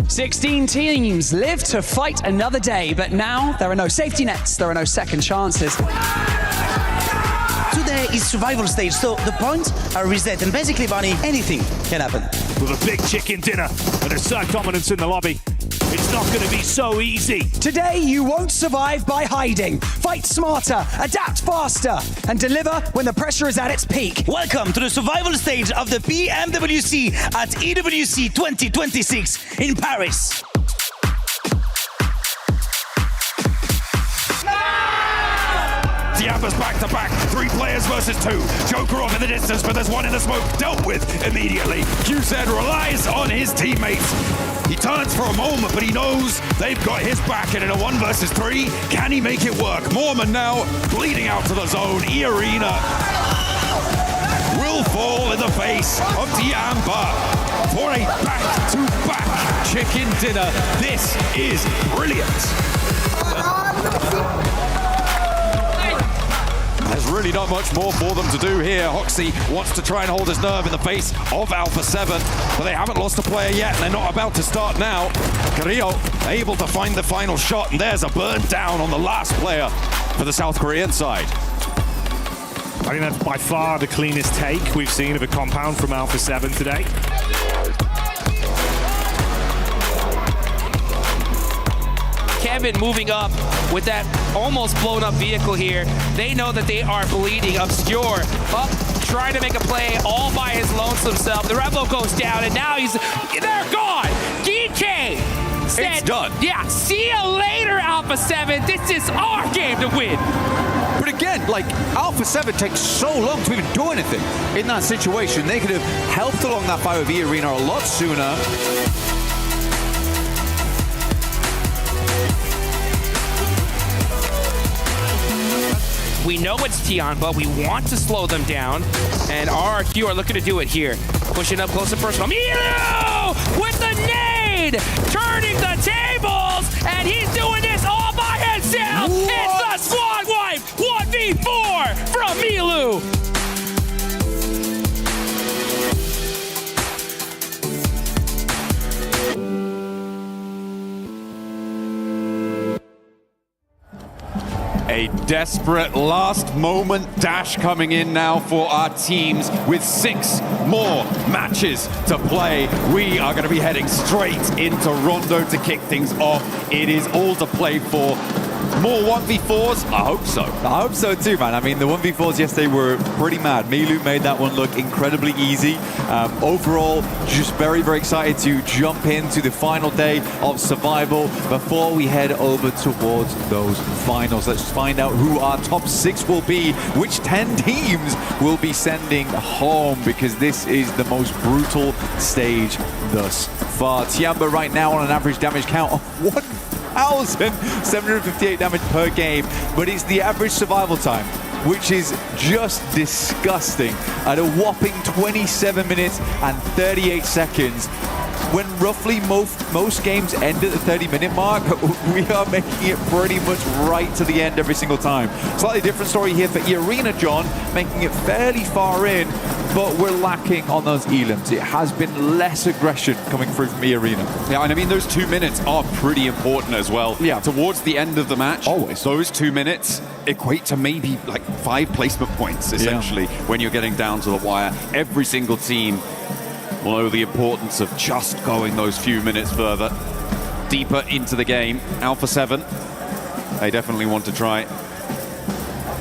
16 teams live to fight another day, but now there are no safety nets, there are no second chances. Today is survival stage, so the points are reset, and basically, Barney, anything can happen. With a big chicken dinner and a side dominance in the lobby, it's not going to be so easy. Today, you won't survive by hiding. Fight smarter, adapt faster, and deliver when the pressure is at its peak. Welcome to the survival stage of the PMWC at EWC 2026 in Paris. Tiamba's back-to-back, 3 players versus 2. Joker off in the distance, but there's one in the smoke, dealt with immediately. QZ relies on his teammates. He turns for a moment, but he knows they've got his back, and in a 1 versus 3, can he make it work? Mormon now bleeding out to the zone. E-Arena will fall in the face of Tiamba for a back-to-back chicken dinner. This is brilliant. There's really not much more for them to do here. Hoxie wants to try and hold his nerve in the face of Alpha 7, but they haven't lost a player yet, and they're not about to start now. Carrillo able to find the final shot, and there's a burn down on the last player for the South Korean side. I think that's by far the cleanest take we've seen of a compound from Alpha 7 today. 7 moving up with that almost blown up vehicle here. They know that they are bleeding. Obscure up, trying to make a play all by his lonesome self. The Revo goes down, and now they're gone. DK said, it's done. Yeah, see you later, Alpha 7. This is our game to win. But again, like, Alpha 7 takes so long to even do anything in that situation. They could have helped along that fight with E Arena a lot sooner. We know it's Tianba. We want to slow them down. And RRQ are looking to do it here. Pushing up close and personal. Milu with the nade! Turning the tables! And he's doing this all by himself! What? It's the squad wipe! 1v4 from Milu! A desperate last-moment dash coming in now for our teams with 6 more matches to play. We are going to be heading straight into Rondo to kick things off. It is all to play for. More 1v4s? I hope so. I hope so too, man. I mean, the 1v4s yesterday were pretty mad. Milu made that one look incredibly easy. Overall, just very, very excited to jump into the final day of survival before we head over towards those finals. Let's find out who our top 6 will be, which 10 teams will be sending home, because this is the most brutal stage thus far. Tianba right now on an average damage count of 1,758 damage per game, but it's the average survival time, which is just disgusting, at a whopping 27 minutes and 38 seconds. When roughly most games end at the 30-minute mark, we are making it pretty much right to the end every single time. Slightly different story here for E Arena, John, making it fairly far in, but we're lacking on those elims. It has been less aggression coming through from E Arena. Yeah, and I mean, those 2 minutes are pretty important as well. Yeah. Towards the end of the match, always those 2 minutes equate to maybe like 5 placement points, essentially, when you're getting down to the wire. Every single team will know the importance of just going those few minutes further, deeper into the game. Alpha 7, they definitely want to try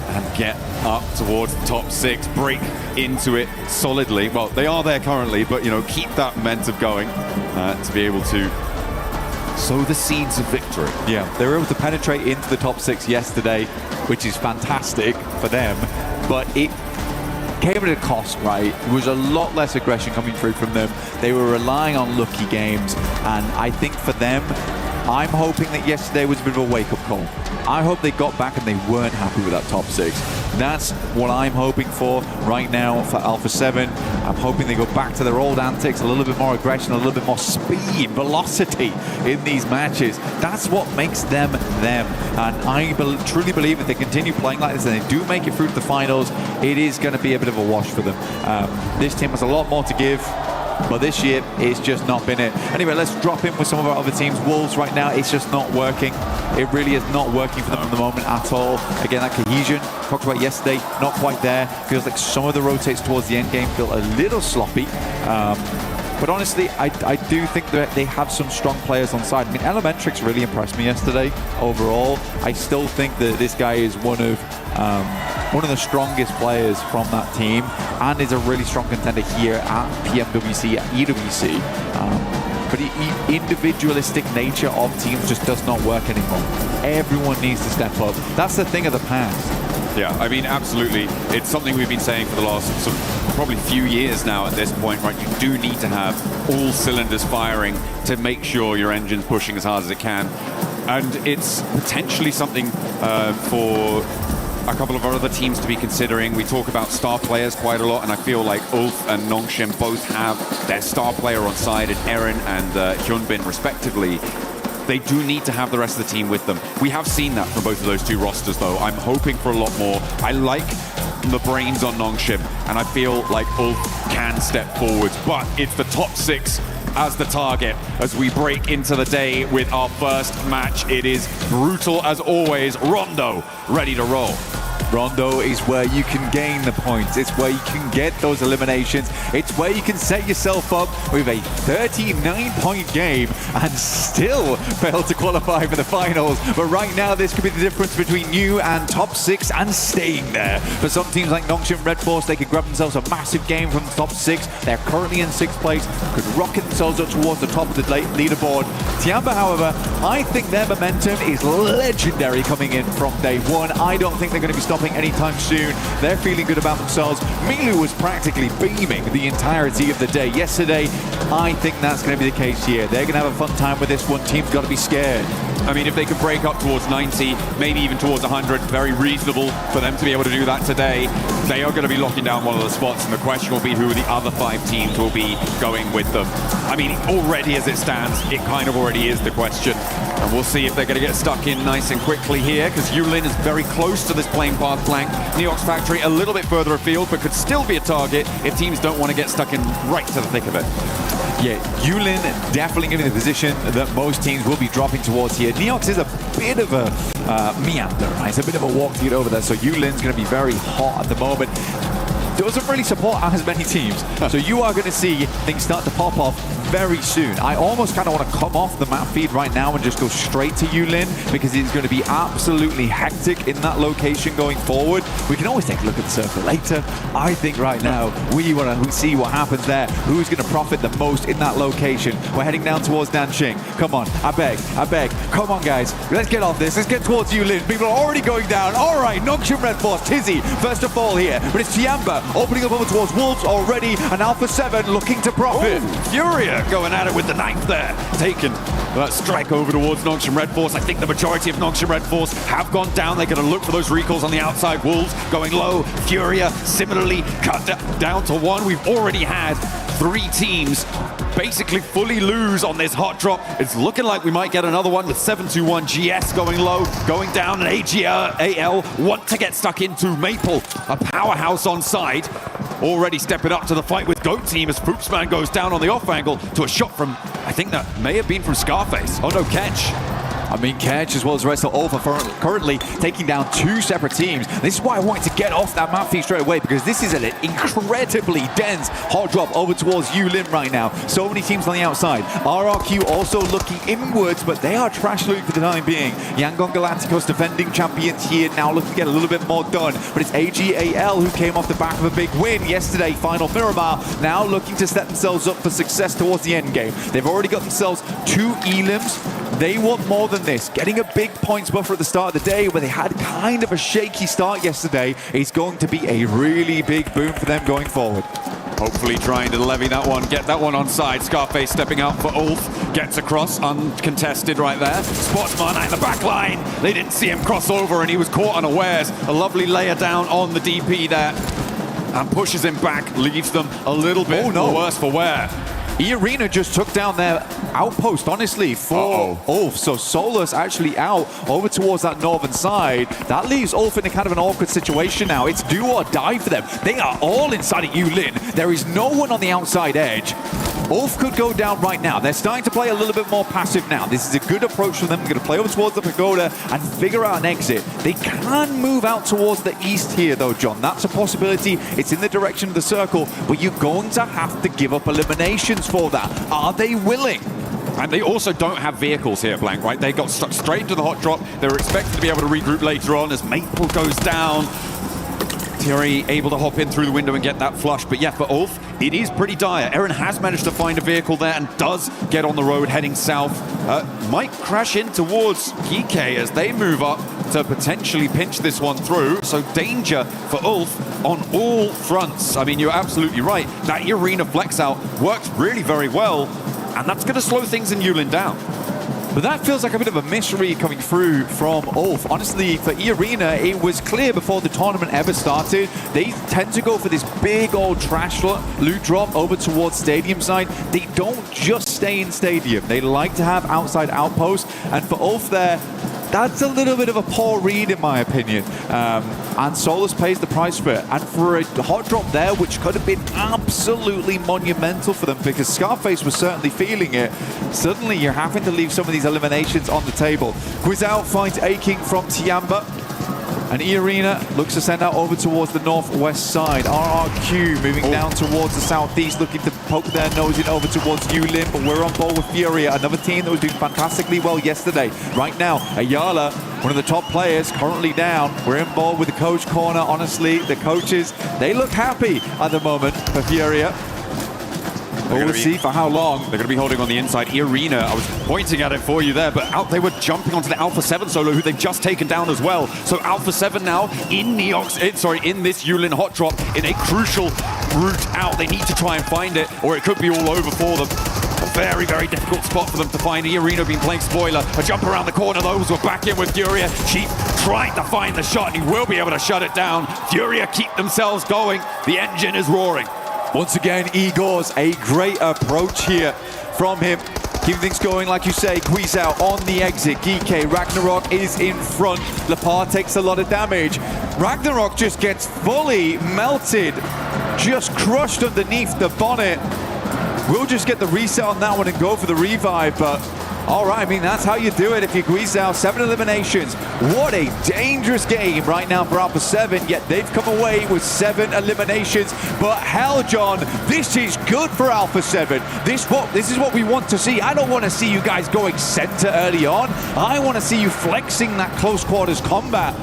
and get up towards the top 6, break into it solidly. Well, they are there currently, but, you know, keep that momentum going to be able to sow the seeds of victory. Yeah, they were able to penetrate into the top 6 yesterday, which is fantastic for them, but it came at a cost, right? There was a lot less aggression coming through from them. They were relying on lucky games, and I think for them, I'm hoping that yesterday was a bit of a wake-up call. I hope they got back and they weren't happy with that top 6. That's what I'm hoping for right now for Alpha 7. I'm hoping they go back to their old antics, a little bit more aggression, a little bit more speed, velocity in these matches. That's what makes them them. And I truly believe if they continue playing like this and they do make it through to the finals, it is going to be a bit of a wash for them. This team has a lot more to give, but this year it's just not been it. Anyway, let's drop in with some of our other teams. Wolves right now, it's just not working. It really is not working for them at the moment at all. Again, that cohesion talked about yesterday, not quite there. Feels like some of the rotates towards the end game feel a little sloppy. But honestly, I do think that they have some strong players on side. I mean, Elementrix really impressed me yesterday overall. I still think that this guy is one of the strongest players from that team and is a really strong contender here at PMWC, at EWC. But the individualistic nature of teams just does not work anymore. Everyone needs to step up. That's the thing of the past. Yeah, I mean, absolutely. It's something we've been saying for the last sort of probably few years now at this point, right? You do need to have all cylinders firing to make sure your engine's pushing as hard as it can. And it's potentially something for a couple of our other teams to be considering. We talk about star players quite a lot, and I feel like Ulf and Nongshim both have their star player on side, and Eren and Hyunbin respectively. They do need to have the rest of the team with them. We have seen that from both of those two rosters, though. I'm hoping for a lot more. I like the brains on Nongshim, and I feel like Ulf can step forward, but it's the top 6 as the target as we break into the day with our first match. It is brutal as always. Rondo ready to roll. Rondo is where you can gain the points. It's where you can get those eliminations. It's where you can set yourself up with a 39-point game and still fail to qualify for the finals. But right now, this could be the difference between you and top 6 and staying there. For some teams like Nongshim Red Force, they could grab themselves a massive game from the top 6. They're currently in 6th place, could rocket themselves up towards the top of the leaderboard. Tiamba, however, I think their momentum is legendary coming in from day one. I don't think they're going to be stopping anytime soon. They're feeling good about themselves. Milu was practically beaming the entirety of the day yesterday. I think that's going to be the case here. They're going to have a fun time with this one. Team's got to be scared. I mean, if they could break up towards 90, maybe even towards 100, very reasonable for them to be able to do that today. They are going to be locking down one of the spots, and the question will be who the other 5 teams will be going with them. I mean, already as it stands, it kind of already is the question. And we'll see if they're going to get stuck in nice and quickly here, because Yulin is very close to this plane path flank. Neox Factory a little bit further afield, but could still be a target if teams don't want to get stuck in right to the thick of it. Yeah, Yulin definitely in the position that most teams will be dropping towards here. Neox is a bit of a meander, right? It's a bit of a walk to get over there, so Yulin's going to be very hot at the moment. Doesn't really support as many teams. So you are going to see things start to pop off very soon. I almost kind of want to come off the map feed right now and just go straight to Yulin, because it's going to be absolutely hectic in that location going forward. We can always take a look at the circle later. I think right now we want to see what happens there. Who's going to profit the most in that location? We're heading down towards Nanjing. Come on, I beg. Come on, guys. Let's get off this. Let's get towards Yulin. People are already going down. All right, Nongshim Red Force, Tizzy, first of all here. But it's Tiamba opening up over towards Wolves already, and Alpha 7 looking to profit. Furia going at it with the 9th there. Taken that strike over towards Nongshim Red Force. I think the majority of Nongshim Red Force have gone down. They're going to look for those recalls on the outside. Wolves going low. Furia similarly cut down to 1. We've already had 3 teams basically fully lose on this hot drop. It's looking like we might get another one with 721 GS going low, going down, and AL want to get stuck into Maple, a powerhouse on side. Already stepping up to the fight with Goat Team as Poopsman goes down on the off angle to a shot from, I think that may have been from Scarface. Oh no, Catch. I mean, Kedge as well as the rest of Alpha currently taking down 2 separate teams. This is why I wanted to get off that map feed straight away, because this is an incredibly dense hot drop over towards Yulin right now. So many teams on the outside. RRQ also looking inwards, but they are trash looting for the time being. Yangon Galacticos defending champions here, now looking to get a little bit more done. But it's AGAL who came off the back of a big win yesterday, final Miramar, now looking to set themselves up for success towards the end game. They've already got themselves 2 elims. They want more than this. Getting a big points buffer at the start of the day, where they had kind of a shaky start yesterday, is going to be a really big boom for them going forward. Hopefully trying to levy that one, get that one on side. Scarface stepping out for Ulf, gets across, uncontested right there. Sportsman at the back line. They didn't see him cross over and he was caught unawares. A lovely layer down on the DP there. And pushes him back, leaves them a little bit worse for wear. E-Arena just took down their outpost, honestly, for Ulf. So Solus actually out over towards that northern side. That leaves Ulf in a kind of an awkward situation now. It's do or die for them. They are all inside of Yulin. There is no one on the outside edge. Ulf could go down right now. They're starting to play a little bit more passive now. This is a good approach for them. They're going to play over towards the pagoda and figure out an exit. They can move out towards the east here, though, John. That's a possibility. It's in the direction of the circle, but you're going to have to give up eliminations for that. Are they willing? And they also don't have vehicles here, Blank, right? They got stuck straight into the hot drop. They were expected to be able to regroup later on as Maple goes down. Thierry able to hop in through the window and get that flush. But yeah, for Ulf, it is pretty dire. Aaron has managed to find a vehicle there and does get on the road heading south. Might crash in towards Kike as they move up to potentially pinch this one through. So danger for Ulf on all fronts. I mean, you're absolutely right. That arena flex out works really very well, and that's going to slow things in Yulin down. But that feels like a bit of a misread coming through from Ulf. Honestly, for E-Arena, it was clear before the tournament ever started. They tend to go for this big old trash loot drop over towards stadium side. They don't just stay in stadium. They like to have outside outposts. And for Ulf there, that's a little bit of a poor read, in my opinion. And Solus pays the price for it. And for a hot drop there, which could have been absolutely monumental for them, because Scarface was certainly feeling it, suddenly you're having to leave some of these eliminations on the table. Quizzout finds A-King from Tiamba. And E-Arena looks to send out over towards the northwest side. RRQ moving down towards the southeast, looking to poke their nose in over towards Yulin, but we're on board with Furia, another team that was doing fantastically well yesterday. Right now, Ayala, one of the top players, currently down. We're in ball with the coach corner. Honestly, the coaches, they look happy at the moment for Furia. We'll see for how long. They're going to be holding on the inside. E-Arena, I was pointing at it for you there, but out they were jumping onto the Alpha 7 solo, who they've just taken down as well. So Alpha 7 now in in this Yulin hot drop, in a crucial route out. They need to try and find it, or it could be all over for them. A very, very difficult spot for them to find. E-Arena been playing spoiler. A jump around the corner, those were back in with Furia. Chief trying to find the shot, and he will be able to shut it down. Furia keep themselves going. The engine is roaring. Once again, Igor's a great approach here from him. Keeping things going, like you say. Guizao on the exit. GK, Ragnarok is in front. Lepar takes a lot of damage. Ragnarok just gets fully melted, just crushed underneath the bonnet. We'll just get the reset on that one and go for the revive, but all right, I mean, that's how you do it if you're Guizao. 7 eliminations. What a dangerous game right now for Alpha 7, yet they've come away with 7 eliminations. But hell, John, this is good for Alpha 7. This is what we want to see. I don't want to see you guys going center early on. I want to see you flexing that close quarters combat.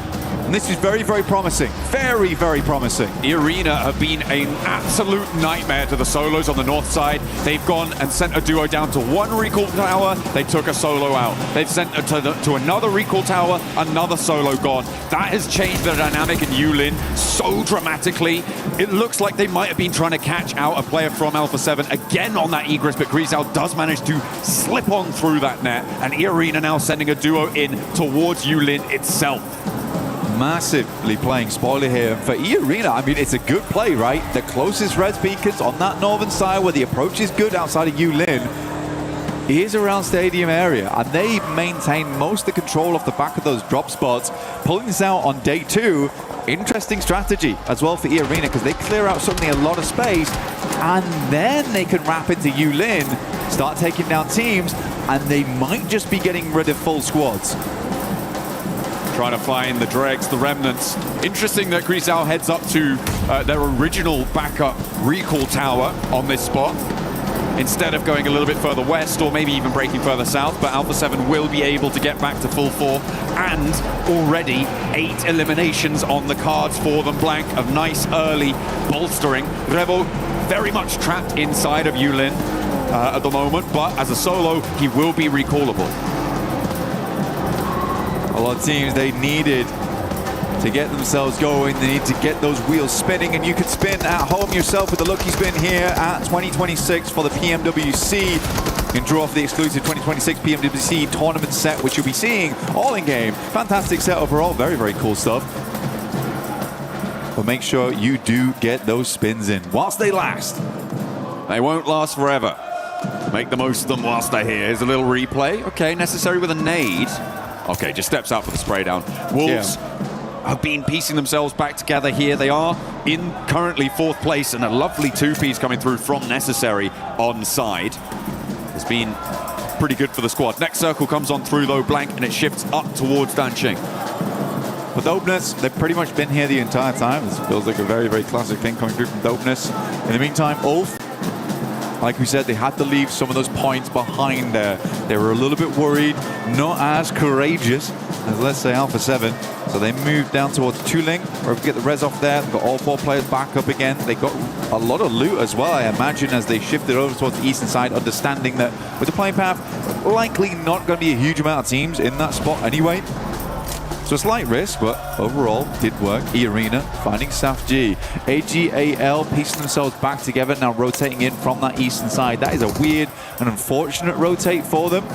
And this is very, very promising. Very, very promising. E-Arena have been an absolute nightmare to the solos on the north side. They've gone and sent a duo down to 1 recall tower. They took a solo out. They've sent it to another recall tower, another solo gone. That has changed the dynamic in Yulin so dramatically. It looks like they might have been trying to catch out a player from Alpha 7 again on that egress, but Guizao does manage to slip on through that net. And E-Arena now sending a duo in towards Yulin itself. Massively playing spoiler here for E-Arena. I mean, it's a good play, right? The closest res beacons on that northern side where the approach is good outside of Yulin is around stadium area, and they maintain most of the control off the back of those drop spots. Pulling this out on day 2, interesting strategy as well for E-Arena, because they clear out suddenly a lot of space, and then they can wrap into Yulin, start taking down teams, and they might just be getting rid of full squads. Trying to find the dregs, the remnants. Interesting that Guizao heads up to their original backup recall tower on this spot, instead of going a little bit further west or maybe even breaking further south. But Alpha 7 will be able to get back to full 4, and already 8 eliminations on the cards for them. Blank of nice early bolstering. Revo very much trapped inside of Yulin at the moment, but as a solo, he will be recallable. A lot of teams, they needed to get themselves going. They need to get those wheels spinning, and you can spin at home yourself with the Lucky Spin here at 2026 for the PMWC. You can draw off the exclusive 2026 PMWC tournament set, which you'll be seeing all in game. Fantastic set overall. Very, very cool stuff. But make sure you do get those spins in whilst they last. They won't last forever. Make the most of them whilst they're here. Here's a little replay. Okay, necessary with a nade. Okay, just steps out for the spray down. Wolves have been piecing themselves back together here. They are in currently 4th place, and a lovely 2-piece coming through from Necessary on side. It's been pretty good for the squad. Next circle comes on through though, Blank, and it shifts up towards Danqing. For Dopeness, they've pretty much been here the entire time. This feels like a very, very classic thing coming through from Dopeness. In the meantime, Ulf, like we said, they had to leave some of those points behind there. They were a little bit worried, not as courageous as, let's say, Alpha 7. So they moved down towards Tuling, where we get the res off there. They've got all 4 players back up again. They got a lot of loot as well, I imagine, as they shifted over towards the eastern side, understanding that with the playing path, likely not going to be a huge amount of teams in that spot anyway. So a slight risk, but overall did work. E-Arena finding Saf G. AGAL piecing themselves back together, now rotating in from that eastern side. That is a weird and unfortunate rotate for them.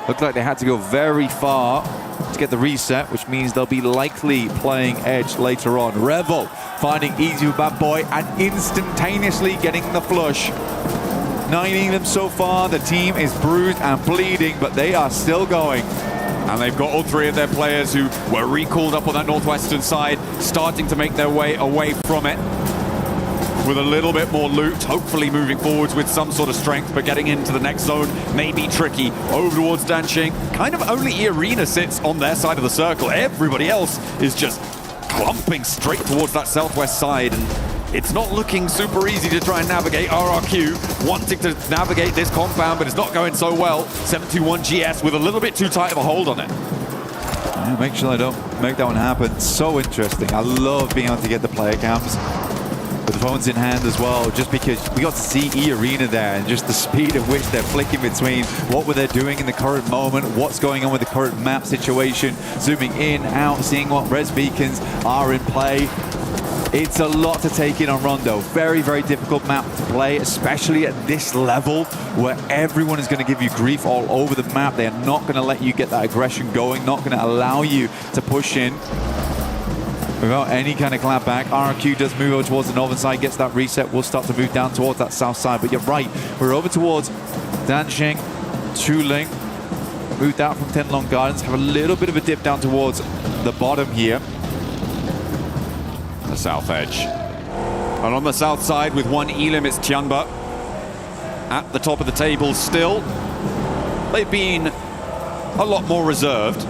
Looked like they had to go very far to get the reset, which means they'll be likely playing edge later on. Revo finding Easy with Bad Boy and instantaneously getting the flush. 9ing them so far. The team is bruised and bleeding, but they are still going. And they've got all 3 of their players who were recalled up on that northwestern side, starting to make their way away from it with a little bit more loot, hopefully moving forwards with some sort of strength, but getting into the next zone may be tricky. Over towards Danqing, kind of only E-Arena sits on their side of the circle. Everybody else is just clumping straight towards that southwest side, and it's not looking super easy to try and navigate. RRQ wanting to navigate this compound, but it's not going so well. 721 GS with a little bit too tight of a hold on it. Yeah, make sure they don't make that one happen. So interesting. I love being able to get the player cams with the phones in hand as well, just because we got to see E-Arena there and just the speed at which they're flicking between what were they doing in the current moment, what's going on with the current map situation, zooming in, out, seeing what res beacons are in play. It's a lot to take in on Rondo. Very, very difficult map to play, especially at this level where everyone is going to give you grief all over the map. They are not going to let you get that aggression going, not going to allow you to push in without any kind of clap back. RRQ does move over towards the northern side, gets that reset. We'll start to move down towards that south side. But you're right, we're over towards Dansheng, Chuling. Moved out from Tenlong Gardens, have a little bit of a dip down towards the bottom here. The south edge. And on the south side with one Elim, it's Tianba at the top of the table still. They've been a lot more reserved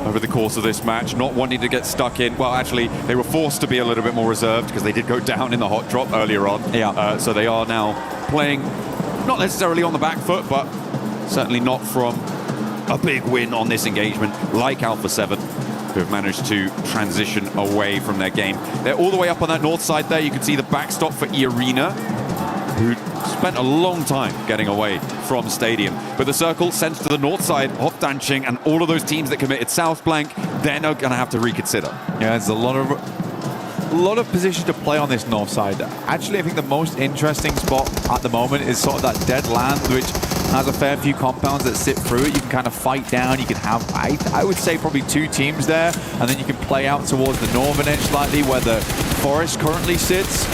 over the course of this match, not wanting to get stuck in. Well, actually, they were forced to be a little bit more reserved because they did go down in the hot drop earlier on. Yeah. So they are now playing, not necessarily on the back foot, but certainly not from a big win on this engagement, like Alpha 7, who have managed to transition away from their game. They're all the way up on that north side there. You can see the backstop for E-Arena, who spent a long time getting away from Stadium. But the circle sends to the north side of Dansheng, and all of those teams that committed south flank, they're now going to have to reconsider. Yeah, there's a lot of position to play on this north side. Actually, I think the most interesting spot at the moment is sort of that dead land, which has a fair few compounds that sit through it. You can kind of fight down. You can have, I would say, probably 2 teams there, and then you can play out towards the northern edge slightly, where the forest currently sits.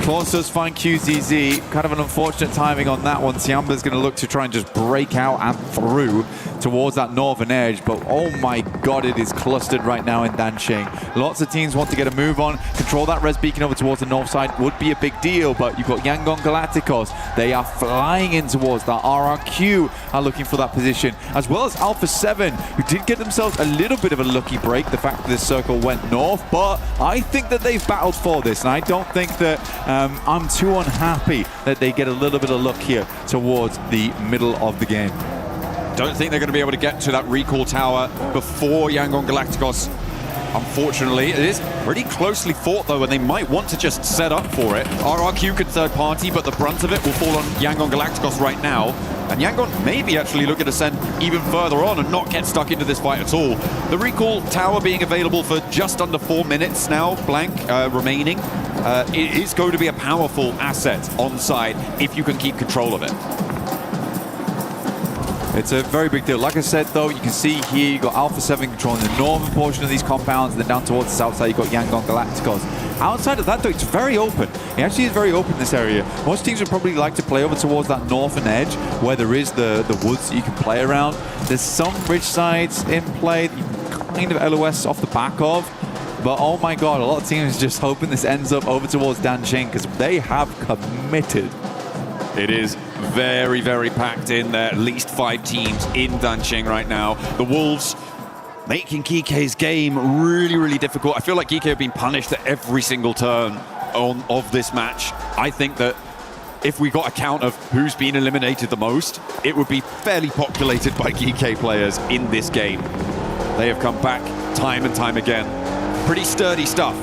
Claus does find QZZ. Kind of an unfortunate timing on that one. Tiamba's going to look to try and just break out and through towards that northern edge. But oh my god, it is clustered right now in Dansheng. Lots of teams want to get a move on. Control that res beacon over towards the north side would be a big deal. But you've got Yangon Galacticos. They are flying in towards that. RRQ are looking for that position. As well as Alpha 7, who did get themselves a little bit of a lucky break. The fact that this circle went north. But I think that they've battled for this. And I don't think that I'm too unhappy that they get a little bit of luck here towards the middle of the game. Don't think they're going to be able to get to that recall tower before Yangon Galacticos. Unfortunately, it is pretty closely fought though, and they might want to just set up for it. RRQ could third party, but the brunt of it will fall on Yangon Galacticos right now. And Yangon may be actually looking to send even further on and not get stuck into this fight at all. The recall tower being available for just under 4 minutes now, blank remaining. It is going to be a powerful asset on side if you can keep control of it. It's a very big deal. Like I said, though, you can see here you've got Alpha 7 controlling the northern portion of these compounds, and then down towards the south side you've got Yangon Galacticos. Outside of that, though, it's very open. It actually is very open, this area. Most teams would probably like to play over towards that northern edge, where there is the woods that you can play around. There's some ridge sides in play that you can kind of LOS off the back of. But oh my god, a lot of teams just hoping this ends up over towards Dansheng, because they have committed. It is very, very packed in there. At least 5 teams in Dansheng right now. The Wolves making GK's game really, really difficult. I feel like GK have been punished at every single turn of this match. I think that if we got a count of who's been eliminated the most, it would be fairly populated by GK players in this game. They have come back time and time again. Pretty sturdy stuff.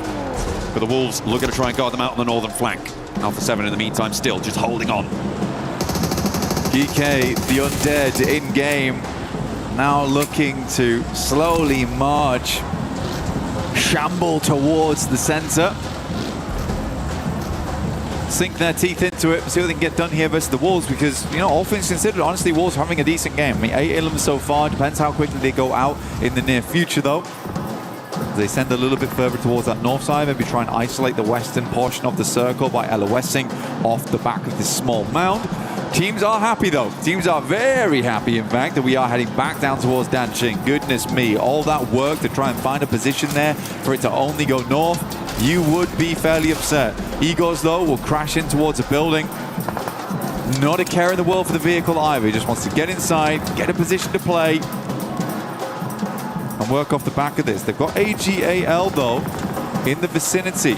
But the Wolves looking to try and guard them out on the northern flank. Alpha 7 in the meantime still just holding on. GK, the undead in game, now looking to slowly march, shamble towards the center. Sink their teeth into it, see what they can get done here versus the Wolves, because, you know, all things considered, honestly, Wolves are having a decent game. I mean, 8 Ilms so far, depends how quickly they go out in the near future, though. They send a little bit further towards that north side, maybe try and isolate the western portion of the circle by LOSing off the back of this small mound. Teams are happy, though. Teams are very happy, in fact, that we are heading back down towards Dansheng. Goodness me, all that work to try and find a position there for it to only go north, you would be fairly upset. Egos, though, will crash in towards a building. Not a care in the world for the vehicle either. He just wants to get inside, get a position to play. and work off the back of this. They've got AGAL, though, in the vicinity.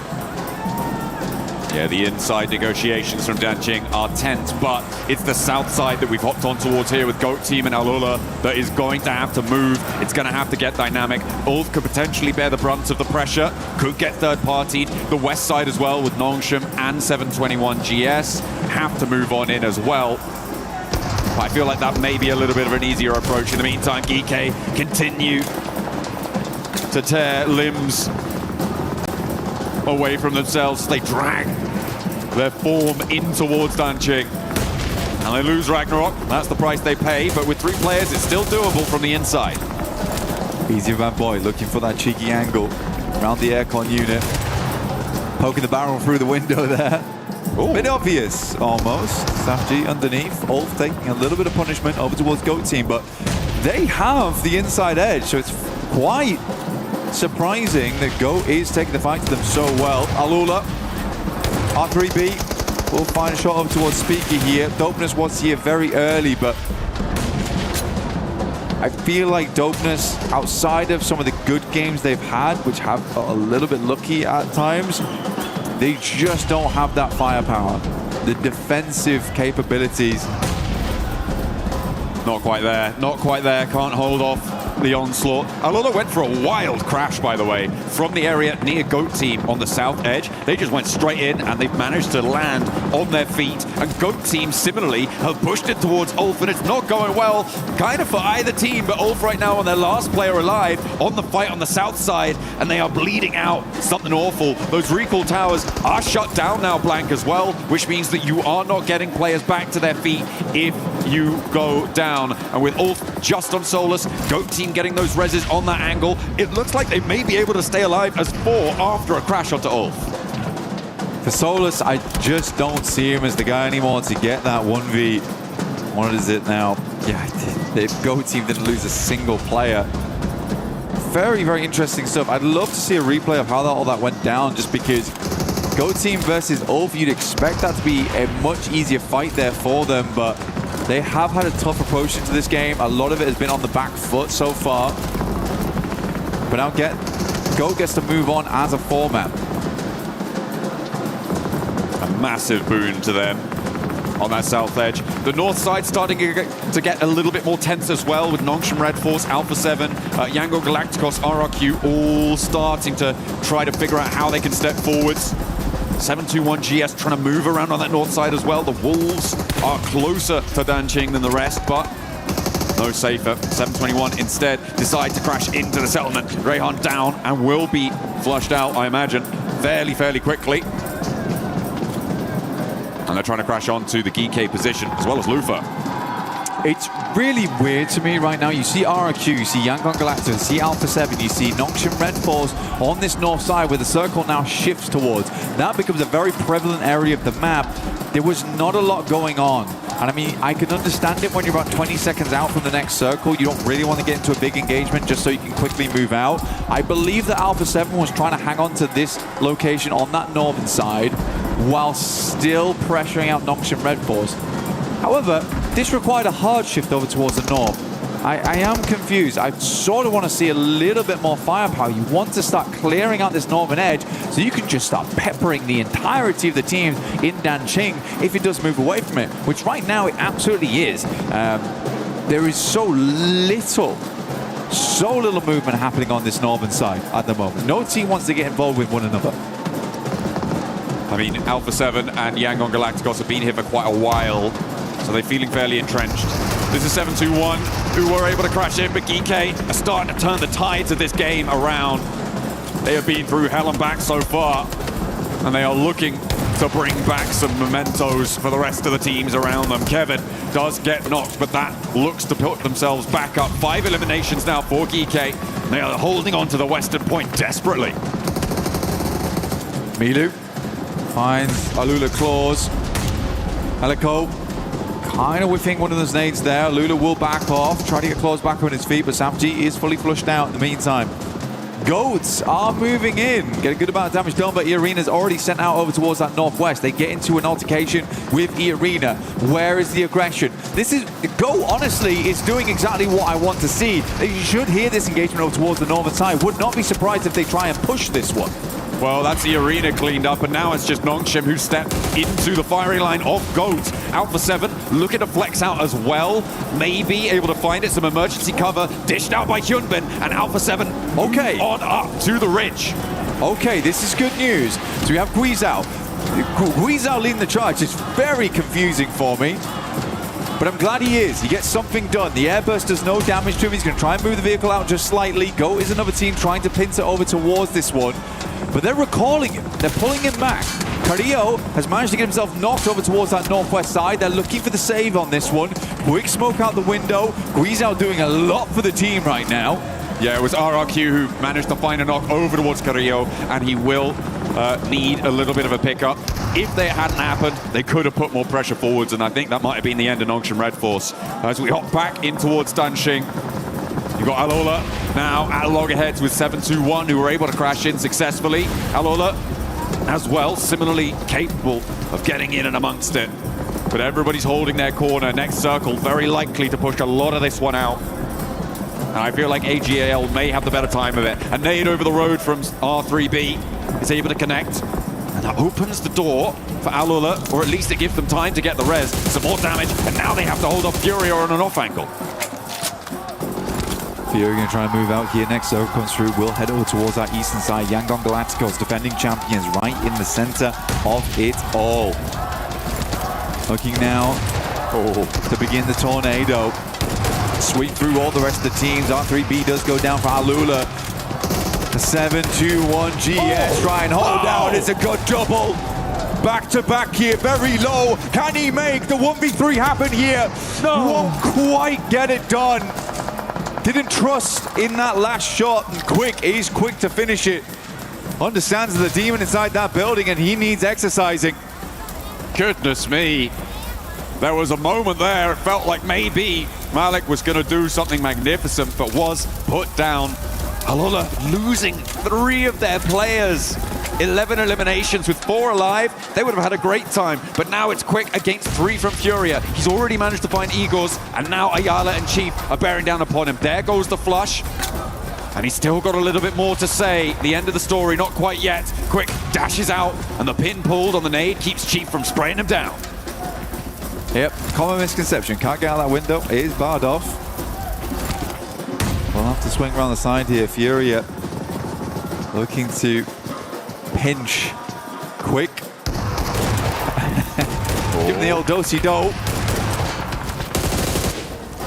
Yeah, the inside negotiations from Danqing are tense, but it's the south side that we've hopped on towards here with Goat Team and Alula that is going to have to move. It's going to have to get dynamic. Ulf could potentially bear the brunt of the pressure, could get third-partied. The west side as well with Nongshim and 721 GS have to move on in as well. But I feel like that may be a little bit of an easier approach. In the meantime, GK continue to tear limbs away from themselves. They drag their form in towards Danqing. And they lose Ragnarok. That's the price they pay. But with 3 players, it's still doable from the inside. Easy Van Boy looking for that cheeky angle around the aircon unit. Poking the barrel through the window there. Ooh. Bit obvious, almost. Safji underneath. Ulf taking a little bit of punishment over towards Goat Team. But they have the inside edge. So it's quite surprising that Goat is taking the fight to them so well. Alula, R3B will find a shot over towards Speaker here. Dopeness was here very early, but I feel like Dopeness, outside of some of the good games they've had, which have got a little bit lucky at times, they just don't have that firepower. The defensive capabilities. Not quite there. Not quite there. Can't hold off the onslaught. Alula went for a wild crash, by the way, from the area near Goat Team on the south edge. They just went straight in and they've managed to land on their feet. And Goat Team similarly have pushed it towards Ulf, and it's not going well kind of for either team, but Ulf right now on their last player alive on the fight on the south side, and they are bleeding out. Something awful. Those recall towers are shut down now, Blank, as well, which means that you are not getting players back to their feet if you go down. And with Ulf just on Solus, Goat Team getting those reses on that angle, it looks like they may be able to stay alive as 4 after a crash onto Ulf. For Solus, I just don't see him as the guy anymore to get that 1v. What is it now? Yeah, the Goat Team didn't lose a single player. Very, very interesting stuff. I'd love to see a replay of how all that went down, just because Goat Team versus Ulf, you'd expect that to be a much easier fight there for them, but they have had a tough approach into this game. A lot of it has been on the back foot so far. But now Goat gets to move on as a 4-man. A massive boon to them on that south edge. The north side starting to get a little bit more tense as well, with Nongshim Red Force, Alpha 7, Yango Galacticos, RRQ all starting to try to figure out how they can step forwards. 721 GS trying to move around on that north side as well. The Wolves are closer to Danqing than the rest, but no safer. 721 instead decide to crash into the settlement. Rayhan down and will be flushed out, I imagine, fairly quickly. And they're trying to crash onto the GK position, as well as Lufa. It's really weird to me right now. You see RRQ, you see Yangon Galactus, you see Alpha 7, you see Nongshim Red Force on this north side where the circle now shifts towards. That becomes a very prevalent area of the map. There was not a lot going on. And I mean, I can understand it when you're about 20 seconds out from the next circle. You don't really want to get into a big engagement just so you can quickly move out. I believe that Alpha 7 was trying to hang on to this location on that northern side while still pressuring out Nongshim Red Force. However, this required a hard shift over towards the north. I am confused. I sort of want to see a little bit more firepower. You want to start clearing out this northern edge so you can just start peppering the entirety of the teams in Danqing if it does move away from it, which right now it absolutely is. There is so little movement happening on this northern side at the moment. No team wants to get involved with one another. I mean, Alpha 7 and Yangon Galacticos have been here for quite a while, so they're feeling fairly entrenched. This is 721, who were able to crash in, but GK are starting to turn the tides of this game around. They have been through hell and back so far, and they are looking to bring back some mementos for the rest of the teams around them. Kevin does get knocked, but that looks to put themselves back up. 5 eliminations now for GK. They are holding on to the western point desperately. Milu finds Alula Claws. Helico kind of whiffing one of those nades there. Alula will back off, try to get Claws back on his feet, but Safji is fully flushed out in the meantime. Goats are moving in. Get a good amount of damage done, but E-Arena's already sent out over towards that northwest. They get into an altercation with E-Arena. Where is the aggression? This is... Goat, honestly, is doing exactly what I want to see. They should hear this engagement over towards the northern side. Would not be surprised if they try and push this one. Well, that's the arena cleaned up, and now it's just Nongshim who stepped into the firing line of Goat. Alpha 7 looking to flex out as well. Maybe able to find it. Some emergency cover dished out by Hyunbin, and Alpha 7 okay on up to the ridge. Okay, this is good news. So we have Guizhao. Guizhao leading the charge. It's very confusing for me. But I'm glad he is. He gets something done. The airburst does no damage to him. He's going to try and move the vehicle out just slightly. Goat is another team trying to pincer over towards this one. But they're recalling him. They're pulling him back. Carrillo has managed to get himself knocked over towards that northwest side. They're looking for the save on this one. Quick smoke out the window. Guizhao doing a lot for the team right now. Yeah, it was RRQ who managed to find a knock over towards Carrillo, and he will need a little bit of a pickup. If they hadn't happened, they could have put more pressure forwards, and I think that might have been the end of Nongshim Red Force. As we hop back in towards Danxing, you've got Alola now at loggerheads with 7-2-1, who were able to crash in successfully. Alola, as well, similarly capable of getting in and amongst it. But everybody's holding their corner. Next circle, very likely to push a lot of this one out. And I feel like AGAL may have the better time of it. A nade over the road from R3B is able to connect. And that opens the door for Alola, or at least it gives them time to get the res. Some more damage, and now they have to hold off Furia on an off angle. Fury going to try and move out here. Next circle comes through. We'll head over towards that eastern side. Yangon Galacticos, defending champions, right in the center of it all. Looking now to begin the tornado. Sweep through all the rest of the teams. R3B does go down for Alula. The 7-2-1 GS try and hold down. It's a good double. Back to back here, very low. Can he make the 1v3 happen here? No. Won't quite get it done. Didn't trust in that last shot, and Quick is quick to finish it. Understands the demon inside that building, and he needs exercising. Goodness me. There was a moment there, it felt like maybe Malik was going to do something magnificent, but was put down. Alola losing 3 of their players. 11 eliminations with 4 alive. They would have had a great time, but now it's Quick against 3 from Furia. He's already managed to find Igors, and now Ayala and Chief are bearing down upon him. There goes the flush, and he's still got a little bit more to say. The end of the story, not quite yet. Quick dashes out, and the pin pulled on the nade keeps Chief from spraying him down. Yep, common misconception. Can't get out that window. It is barred off. We'll have to swing around the side here. Furia looking to pinch Quick. Give him the old do-si-do.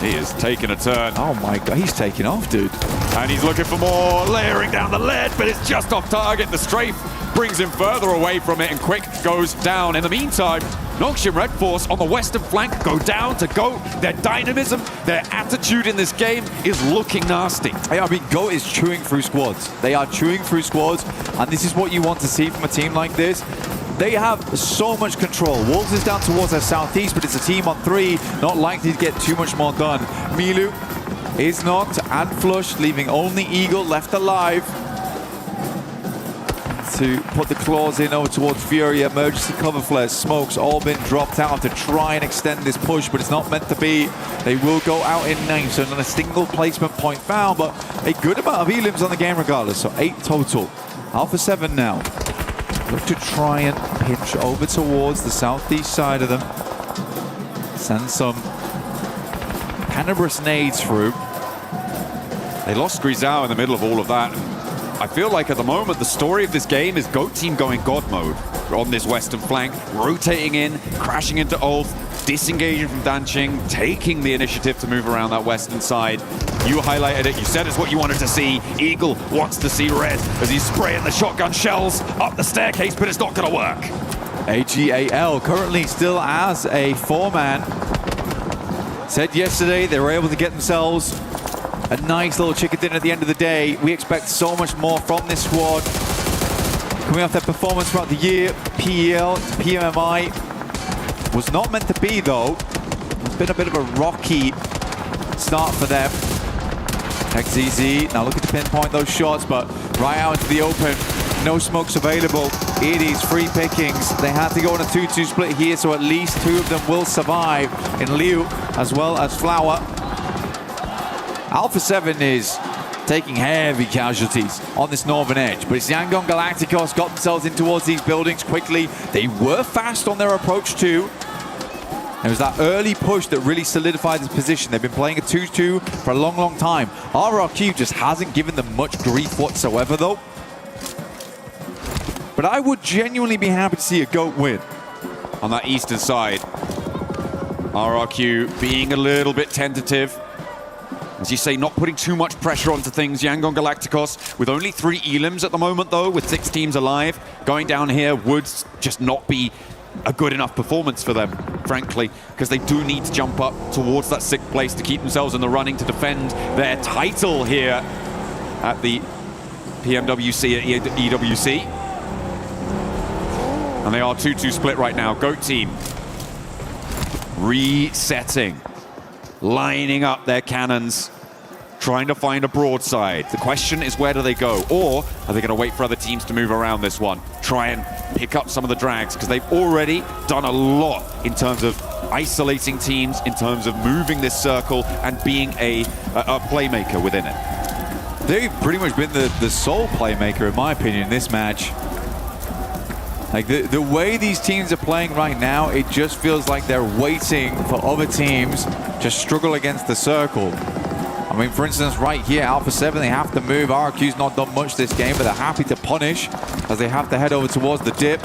He is taking a turn. Oh my god, he's taking off, dude. And he's looking for more, layering down the lead, but it's just off target. The strafe brings him further away from it, and Quick goes down. In the meantime, Nongshim Red Force on the western flank go down to Goat. Their dynamism, their attitude in this game is looking nasty. I mean, Goat is chewing through squads. They are chewing through squads, and this is what you want to see from a team like this. They have so much control. Wolves is down towards their southeast, but it's a team on 3, not likely to get too much more done. Milu is knocked and flushed, leaving only Eagle left alive to put the claws in over towards Fury. Emergency cover flares, smokes, all been dropped out to try and extend this push, but it's not meant to be. They will go out in 9, so not a single placement point found, but a good amount of elims on the game regardless, so 8 total. Alpha 7 now. Look to try and pinch over towards the southeast side of them. Send some Cannabis nades through. They lost Grisao in the middle of all of that. I feel like at the moment the story of this game is Goat Team going God mode on this western flank, rotating in, crashing into Ulf, disengaging from Danching, taking the initiative to move around that western side. You highlighted it, you said it's what you wanted to see. Eagle wants to see red as he's spraying the shotgun shells up the staircase, but it's not going to work. AGAL currently still as a 4-man. Said yesterday they were able to get themselves a nice little chicken dinner at the end of the day. We expect so much more from this squad. Coming off their performance throughout the year, PMI was not meant to be though. It's been a bit of a rocky start for them. XZZ, now looking to pinpoint those shots, but right out into the open. No smokes available. It is free pickings. They had to go on a 2-2 split here, so at least 2 of them will survive in Liu as well as Flower. Alpha 7 is taking heavy casualties on this northern edge, but it's Yangon Galacticos got themselves in towards these buildings quickly. They were fast on their approach too. It was that early push that really solidified this position. They've been playing a 2-2 for a long, long time. RRQ just hasn't given them much grief whatsoever though. But I would genuinely be happy to see a GOAT win. On that eastern side, RRQ being a little bit tentative. As you say, not putting too much pressure onto things. Yangon Galacticos with only 3 elims at the moment though, with 6 teams alive. Going down here would just not be a good enough performance for them, frankly, because they do need to jump up towards that 6th place to keep themselves in the running to defend their title here at the PMWC at EWC. And they are 2-2 split right now. GOAT team resetting, lining up their cannons, trying to find a broadside. The question is, where do they go? Or are they going to wait for other teams to move around this one? Try and pick up some of the drags, because they've already done a lot in terms of isolating teams, in terms of moving this circle and being a playmaker within it. They've pretty much been the sole playmaker, in my opinion, in this match. Like the way these teams are playing right now, it just feels like they're waiting for other teams to struggle against the circle. I mean, for instance, right here, Alpha 7, they have to move. RQ's not done much this game, but they're happy to punish as they have to head over towards the dip.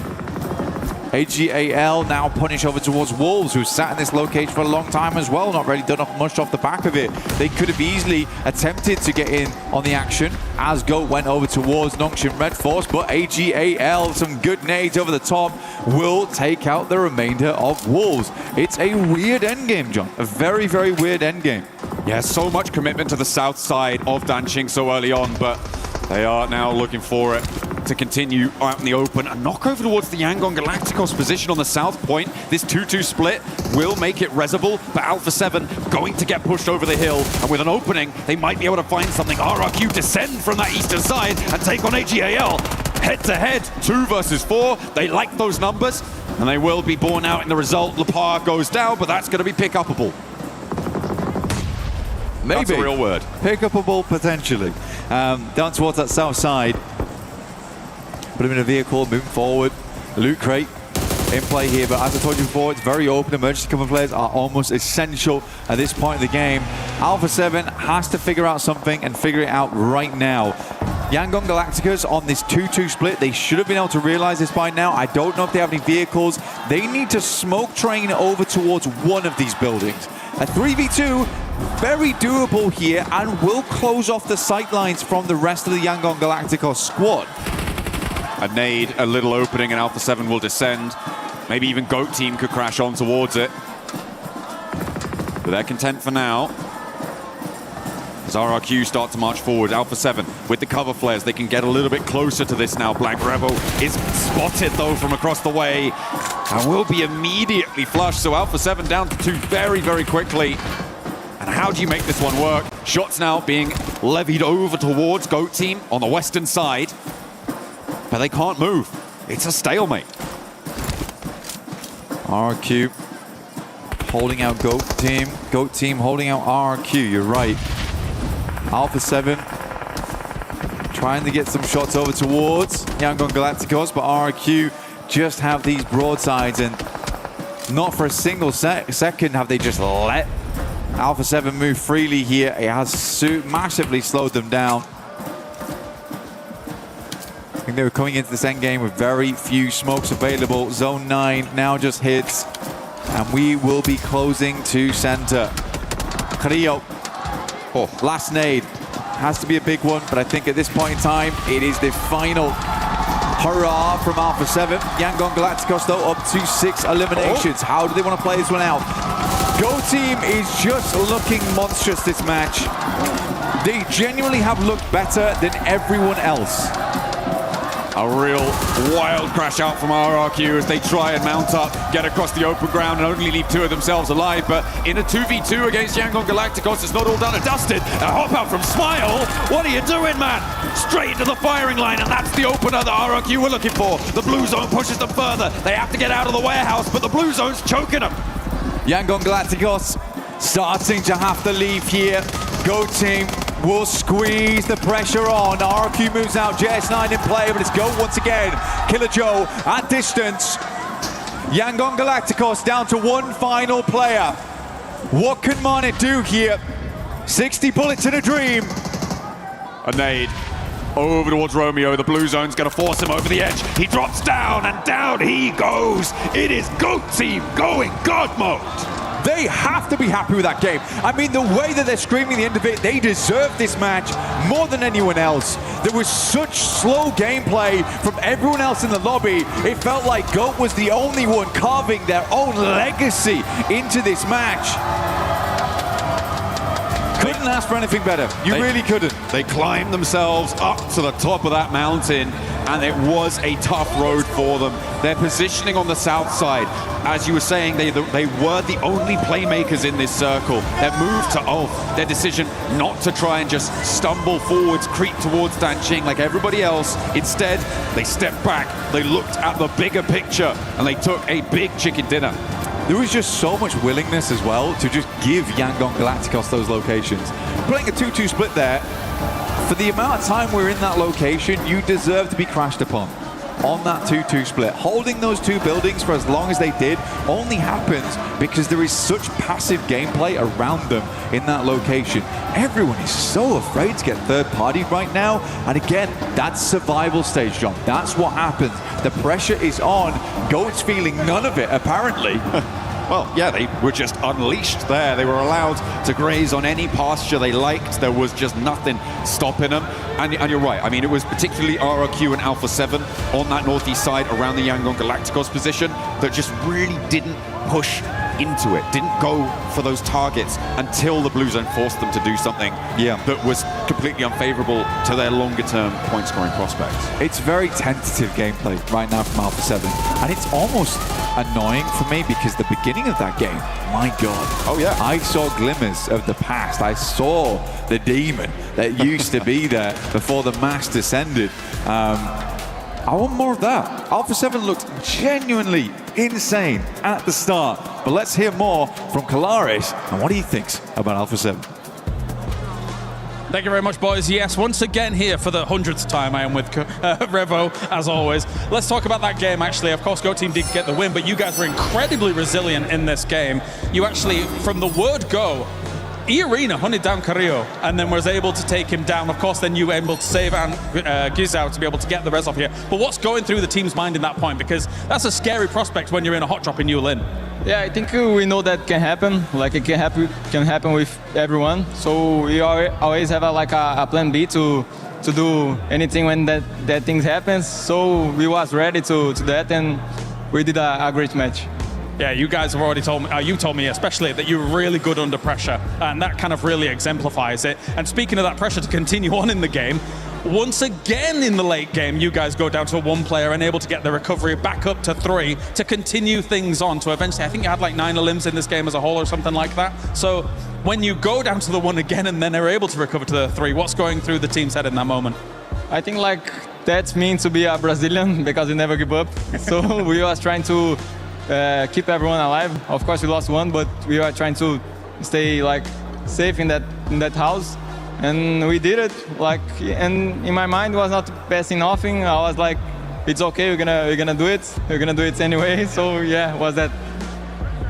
AGAL now punish over towards Wolves, who sat in this location for a long time as well, not really done much off the back of it. They could have easily attempted to get in on the action as GOAT went over towards Nongshim Red Force, but AGAL, some good nades over the top, will take out the remainder of Wolves. It's a weird endgame, John. A very, very weird endgame. Yeah, so much commitment to the south side of Danqing so early on, but they are now looking for it to continue out in the open and knock over towards the Yangon Galacticos position on the south point. This 2-2 split will make it reasonable, but Alpha 7 going to get pushed over the hill, and with an opening, they might be able to find something. RRQ descend from that eastern side and take on AGAL. Head-to-head, 2 versus 4. They like those numbers, and they will be borne out in the result. Lepar goes down, but that's going to be pick-upable. Maybe. That's a real word. Pick-upable, potentially. Down towards that south side. Put him in a vehicle, moving forward. Loot crate in play here, but as I told you before, it's very open. Emergency cover players are almost essential at this point in the game. Alpha 7 has to figure out something and figure it out right now. Yangon Galacticos on this 2-2 split, they should have been able to realize this by now. I don't know if they have any vehicles. They need to smoke train over towards one of these buildings. A 3v2, very doable here, and will close off the sightlines from the rest of the Yangon Galacticos squad. A nade, a little opening, and Alpha 7 will descend. Maybe even GOAT team could crash on towards it. But they're content for now. As RRQ start to march forward, Alpha 7 with the cover flares, they can get a little bit closer to this now. Black Revo is spotted though from across the way and will be immediately flushed. So Alpha 7 down to 2 very, very quickly. And how do you make this one work? Shots now being levied over towards GOAT team on the western side. But they can't move. It's a stalemate. RRQ holding out GOAT team. GOAT team holding out RRQ, you're right. Alpha 7 trying to get some shots over towards Yangon Galacticos, but RRQ just have these broadsides, and not for a single second have they just let Alpha 7 move freely here. It has massively slowed them down. I think they were coming into this endgame with very few smokes available. Zone 9 now just hits, and we will be closing to center. Carrillo, last nade. Has to be a big one, but I think at this point in time, it is the final hurrah from Alpha 7. Yangon Galacticos, though, up to 6 eliminations. How do they want to play this one out? GOAT team is just looking monstrous this match. They genuinely have looked better than everyone else. A real wild crash out from RRQ as they try and mount up, get across the open ground and only leave 2 of themselves alive. But in a 2v2 against Yangon Galacticos, it's not all done and dusted. A hop out from Smile. What are you doing, man? Straight into the firing line, and that's the opener that RRQ were looking for. The blue zone pushes them further. They have to get out of the warehouse, but the blue zone's choking them. Yangon Galacticos starting to have to leave here. Go team will squeeze the pressure on. RRQ moves out, JS9 in play, but it's Go once again. Killer Joe at distance. Yangon Galacticos down to 1 final player. What can Marnet do here? 60 bullets in a dream. A nade over towards Romeo. The blue zone's going to force him over the edge. He drops down, and down he goes. It is GOAT team going God mode. They have to be happy with that game. I mean, the way that they're screaming the end of it, they deserve this match more than anyone else. There was such slow gameplay from everyone else in the lobby. It felt like GOAT was the only one carving their own legacy into this match. Couldn't ask for anything better. You really couldn't. They climbed themselves up to the top of that mountain, and it was a tough road for them. Their positioning on the south side, as you were saying, they were the only playmakers in this circle. Their move to Ulf, their decision not to try and just stumble forwards, creep towards Danqing like everybody else. Instead, they stepped back, they looked at the bigger picture, and they took a big chicken dinner. There was just so much willingness as well to just give Yangon Galacticos those locations. Playing a 2-2 split there, for the amount of time we're in that location, you deserve to be crashed upon on that 2-2 split. Holding those 2 buildings for as long as they did only happens because there is such passive gameplay around them in that location. Everyone is so afraid to get third party right now, and again, that's survival stage, John. That's what happens. The pressure is on. GOAT's feeling none of it, apparently. Well, yeah, they were just unleashed there. They were allowed to graze on any pasture they liked. There was just nothing stopping them. And you're right. I mean, it was particularly RRQ and Alpha 7 on that northeast side around the Yangon Galacticos position that just really didn't push into it, didn't go for those targets until the blue zone forced them to do something that was completely unfavorable to their longer-term point-scoring prospects. It's very tentative gameplay right now from Alpha 7, and it's almost annoying for me because the beginning of that game, my God. Oh yeah. I saw glimmers of the past. I saw the demon that used to be there before the mass descended. I want more of that. Alpha 7 looked genuinely insane at the start, but let's hear more from Kalaris and what he thinks about Alpha 7. Thank you very much, boys. Yes, once again here for the 100th time I am with Revo, as always. Let's talk about that game, actually. Of course, Go Team did get the win, but you guys were incredibly resilient in this game. You actually, from the word go, E-Arena hunted down Carrillo and then was able to take him down. Of course, then you were able to save Gizao to be able to get the res off here. But what's going through the team's mind in that point? Because that's a scary prospect when you're in a hot drop in Yulin. Yeah, I think we know that can happen. Like, it can happen with everyone. So we always have a plan B to do anything when that things happens. So we was ready to that, and we did a great match. Yeah, you guys have already told me, you told me especially, that you're really good under pressure, and that kind of really exemplifies it. And speaking of that pressure to continue on in the game, once again in the late game, you guys go down to 1 player and able to get the recovery back up to 3 to continue things on to eventually, I think you had like 9 elims in this game as a whole or something like that. So when you go down to the 1 again and then are able to recover to the 3, what's going through the team's head in that moment? I think like that means to be a Brazilian because we never give up. So we was trying to keep everyone alive. Of course, we lost 1, but we are trying to stay like safe in that house, and we did it. Like, and in my mind, it was not passing nothing. I was like, it's okay. We're gonna do it. We're gonna do it anyway. So yeah, was that.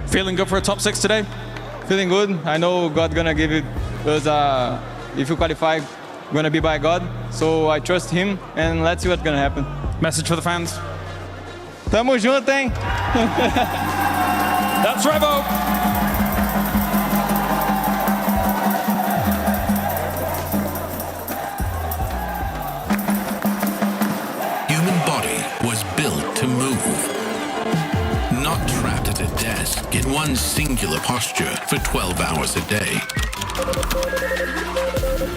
Feeling good for a top 6 today? Feeling good. I know God gonna give it us. If you qualify, gonna be by God. So I trust Him, and let's see what's gonna happen. Message for the fans. Tamo junto, hein? That's Revo. Human body was built to move. Not trapped at a desk in one singular posture for 12 hours a day.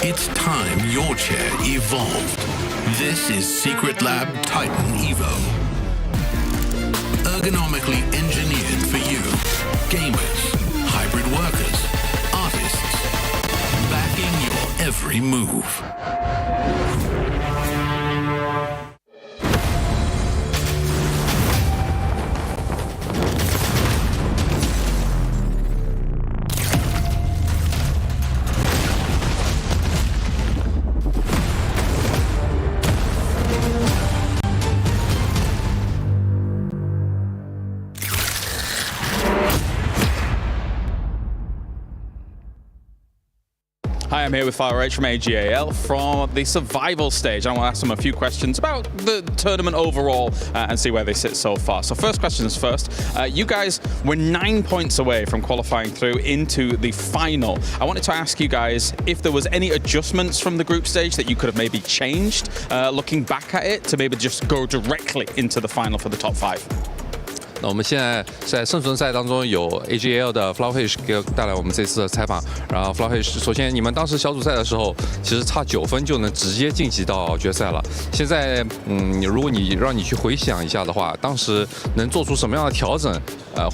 It's time your chair evolved. This is Secret Lab Titan Evo. Ergonomically engineered for you, gamers, hybrid workers, artists, backing your every move. Hi, I'm here with FireH from AGAL from the survival stage. I want to ask them a few questions about the tournament overall and see where they sit so far. So first question is first. You guys were 9 points away from qualifying through into the final. I wanted to ask you guys if there was any adjustments from the group stage that you could have maybe changed looking back at it to maybe just go directly into the final for the top 5. 那我们现在在生存赛当中有 AGL 的 Flowfish 给带来我们这次的采访。然后 Flowfish， 首先你们当时小组赛的时候，其实差9分就能直接晋级到决赛了。现在，如果让你去回想一下的话，当时能做出什么样的调整，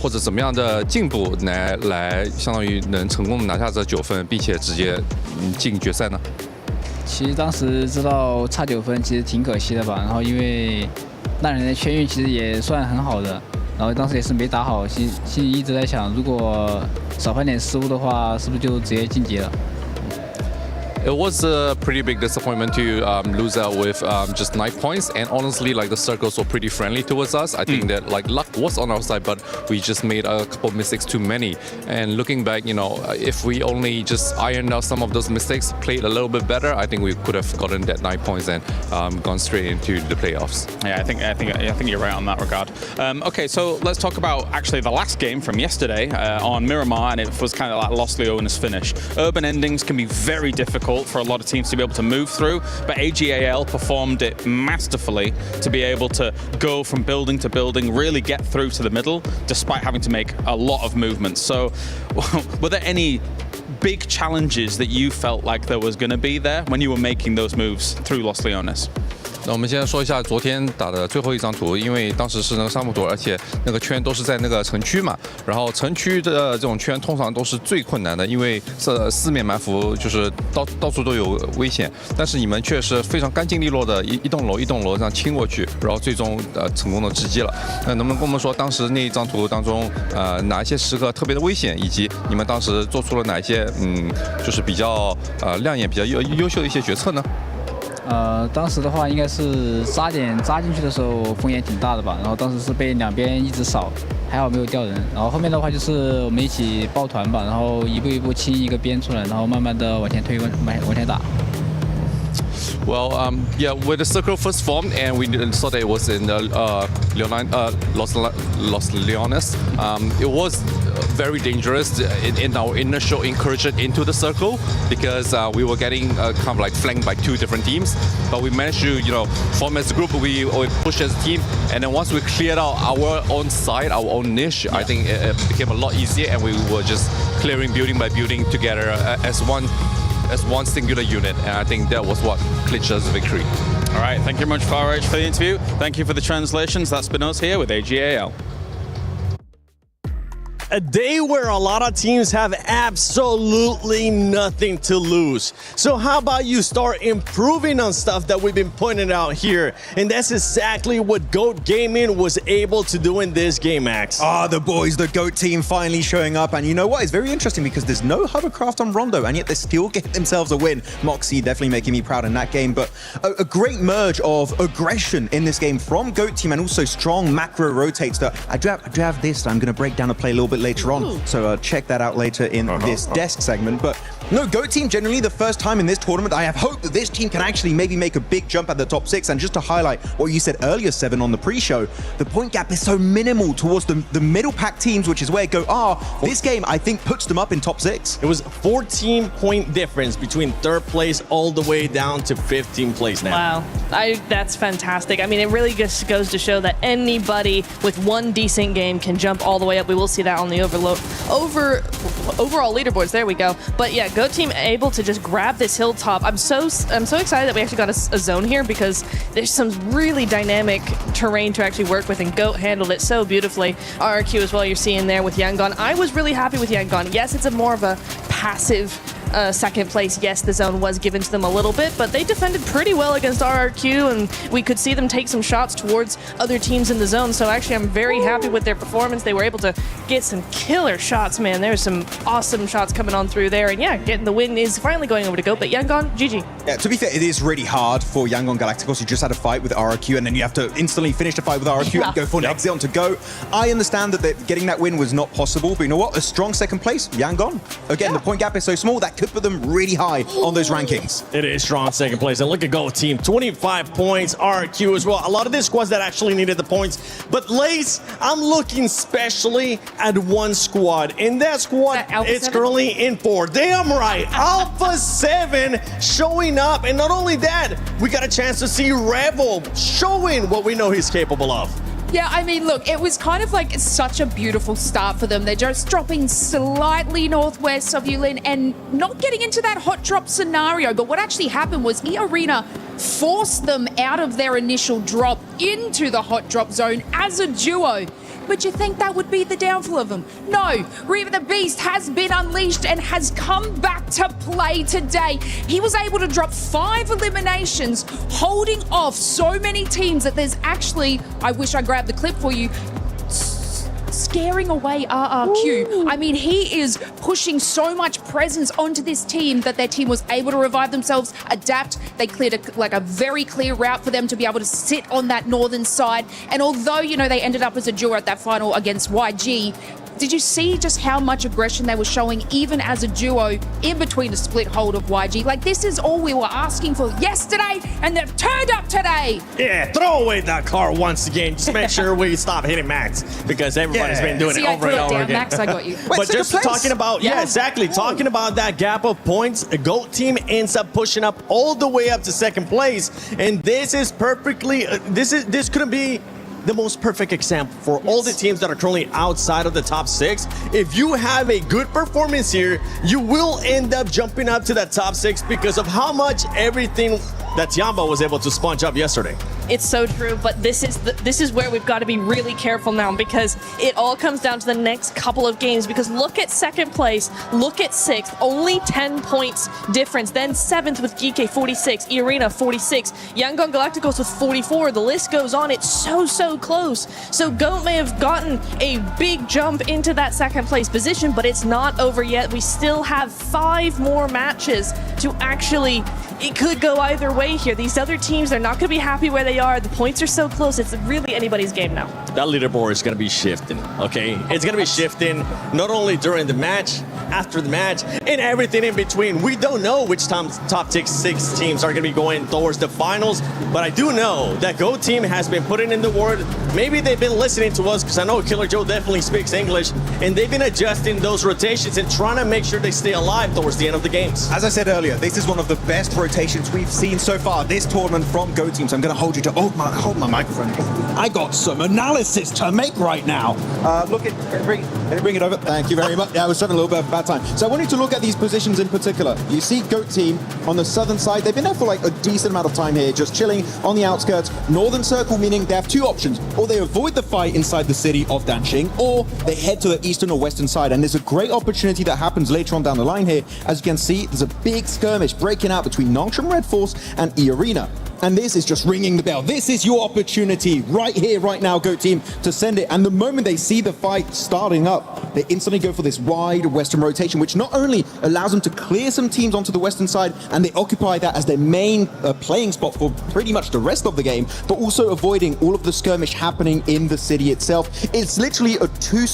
或者怎么样的进步来相当于能成功的拿下这9分，并且直接进决赛呢？其实当时知道差9分，其实挺可惜的吧。然后因为那人的圈运其实也算很好的。 然后当时也是没打好，心里一直在想，如果少犯点失误的话，是不是就直接晋级了？ It was a pretty big disappointment to lose out with just 9 points, and honestly, like the circles were pretty friendly towards us. I think that like luck was on our side, but we just made a couple of mistakes too many. And looking back, you know, if we only just ironed out some of those mistakes, played a little bit better, I think we could have gotten that 9 points and gone straight into the playoffs. Yeah, I think you're right on that regard. Okay, so let's talk about actually the last game from yesterday on Miramar, and it was kind of like Los Leones finish. Urban endings can be very difficult for a lot of teams to be able to move through, but AGAL performed it masterfully to be able to go from building to building, really get through to the middle, despite having to make a lot of movements. So, were there any big challenges that you felt like there was going to be there when you were making those moves through Los Leones? 那我们先说一下昨天打的最后一张图，因为当时是那个沙漠图，而且那个圈都是在那个城区嘛。然后城区的这种圈通常都是最困难的，因为四面埋伏，就是到处都有危险。但是你们却是非常干净利落的一栋楼一栋楼这样清过去，然后最终成功的直击了。那能不能跟我们说，当时那一张图当中，哪一些时刻特别的危险，以及你们当时做出了哪一些就是比较亮眼、比较优秀的一些决策呢？ 当时的话应该是扎进去的时候风险挺大的吧，然后当时是被两边一直扫，还好没有掉人。然后后面的话就是我们一起抱团吧，然后一步一步清一个边出来，然后慢慢的往前推，往前打。 Well, yeah, when the circle first formed and we saw that it was in Los Leones, it was very dangerous in our initial incursion into the circle because we were getting kind of like flanked by 2 different teams. But we managed to, you know, form as a group. We pushed as a team, and then once we cleared out our own side, our own niche, I think it became a lot easier, and we were just clearing building by building together as one singular unit, and I think that was what clinched us the victory. All right, thank you very much, FireH, for the interview. Thank you for the translations. That's been us here with AGAL. A day where a lot of teams have absolutely nothing to lose. So how about you start improving on stuff that we've been pointing out here? And that's exactly what GOAT Gaming was able to do in this game, Max. Ah, the boys, the GOAT team finally showing up. And you know what? It's very interesting because there's no hovercraft on Rondo, and yet they still get themselves a win. Moxie definitely making me proud in that game. But a great merge of aggression in this game from GOAT team, and also strong macro rotates that I do have this that I'm going to break down the play a little bit later on. So check that out later in this desk segment. But no, GOAT team generally the first time in this tournament. I have hope that this team can actually maybe make a big jump at the top 6. And just to highlight what you said earlier, Seven, on the pre-show, the point gap is so minimal towards the middle pack teams, which is where GOAT are. This game, I think, puts them up in top 6. It was 14-point difference between 3rd place all the way down to 15th place now. Wow, that's fantastic. I mean, it really just goes to show that anybody with one decent game can jump all the way up. We will see that on the overall leaderboards. There we go. But yeah, Goat Team able to just grab this hilltop. I'm so excited that we actually got a zone here because there's some really dynamic terrain to actually work with, and Goat handled it so beautifully. RRQ as well, you're seeing there with Yangon. I was really happy with Yangon. Yes, it's a more of a passive second place. Yes, the zone was given to them a little bit, but they defended pretty well against RRQ, and we could see them take some shots towards other teams in the zone. So actually, I'm very happy with their performance. They were able to get some killer shots, man. There's some awesome shots coming on through there, and yeah, getting the win is finally going over to Goat. But Yangon, GG. Yeah, to be fair, it is really hard for Yangon Galacticos. You just had a fight with RRQ, and then you have to instantly finish the fight with RRQ and go for an exit onto Goat. I understand that getting that win was not possible, but you know what? A strong second place, Yangon. Again, the point gap is so small that could put them really high on those rankings. It is strong second place. And look at Goat Team, 25 points, RQ as well. A lot of the squads that actually needed the points. But Lace, I'm looking especially at one squad. And that squad, it's currently in 4. Damn right, Alpha 7 showing up. And not only that, we got a chance to see Rebel showing what we know he's capable of. Yeah, I mean, look, it was kind of like such a beautiful start for them. They're just dropping slightly northwest of Yulin and not getting into that hot drop scenario. But what actually happened was E-Arena forced them out of their initial drop into the hot drop zone as a duo. But you think that would be the downfall of them? No, Reaver the Beast has been unleashed and has come back to play today. He was able to drop 5 eliminations, holding off so many teams that there's actually, I wish I grabbed the clip for you, scaring away RRQ. Ooh. I mean, he is pushing so much presence onto this team that their team was able to revive themselves, adapt. They cleared a very clear route for them to be able to sit on that northern side. And although, you know, they ended up as a duo at that final against YG, did you see just how much aggression they were showing even as a duo in between a split hold of YG? Like, this is all we were asking for yesterday, and they've turned up today. Yeah, throw away that car once again. Just make sure we stop hitting Max, because everybody's been doing it over and over again. Max, I got you. But just talking about, exactly. Talking about that gap of points, a Goat Team ends up pushing up all the way up to second place. And this is perfectly, this couldn't be the most perfect example for all the teams that are currently outside of the top 6. If you have a good performance here, you will end up jumping up to that top 6 because of how much everything that Tiamba was able to sponge up yesterday. It's so true, but this is where we've got to be really careful now, because it all comes down to the next couple of games. Because look at second place, look at 6th, only 10 points difference. Then 7th with GK 46, E-Arena 46, Yangon Galacticos with 44. The list goes on. It's so close. So Goat may have gotten a big jump into that second place position, but it's not over yet. We still have 5 more matches to actually. It could go either way here. These other teams, they're not going to be happy where they are. The points are so close. It's really anybody's game now. That leaderboard is going to be shifting, okay? It's going to be shifting not only during the match, after the match, and everything in between. We don't know which top 6 teams are going to be going towards the finals, but I do know that Goat Team has been putting in the word. Maybe they've been listening to us, because I know Killer Joe definitely speaks English, and they've been adjusting those rotations and trying to make sure they stay alive towards the end of the games. As I said earlier, this is one of the best rotations we've seen so far this tournament from Goat Team. So I'm going to hold you to hold my microphone. I got some analysis to make right now. Look at bring it over. Thank you very much. Yeah, I was having a little bit of a bad time. So I want you to look at these positions in particular. You see Goat Team on the southern side. They've been there for like a decent amount of time here, just chilling on the outskirts. Northern circle, meaning they have 2 options: or they avoid the fight inside the city of Danxing, or they head to the eastern or western side. And there's a great opportunity that happens later on down the line here. As you can see, there's a big skirmish breaking out between Nongshim Red Force and E-Arena. And this is just ringing the bell. This is your opportunity right here, right now, Goat Team, to send it. And the moment they see the fight starting up, they instantly go for this wide western rotation, which not only allows them to clear some teams onto the western side, and they occupy that as their main playing spot for pretty much the rest of the game, but also avoiding all of the skirmish happening in the city itself. It's literally a two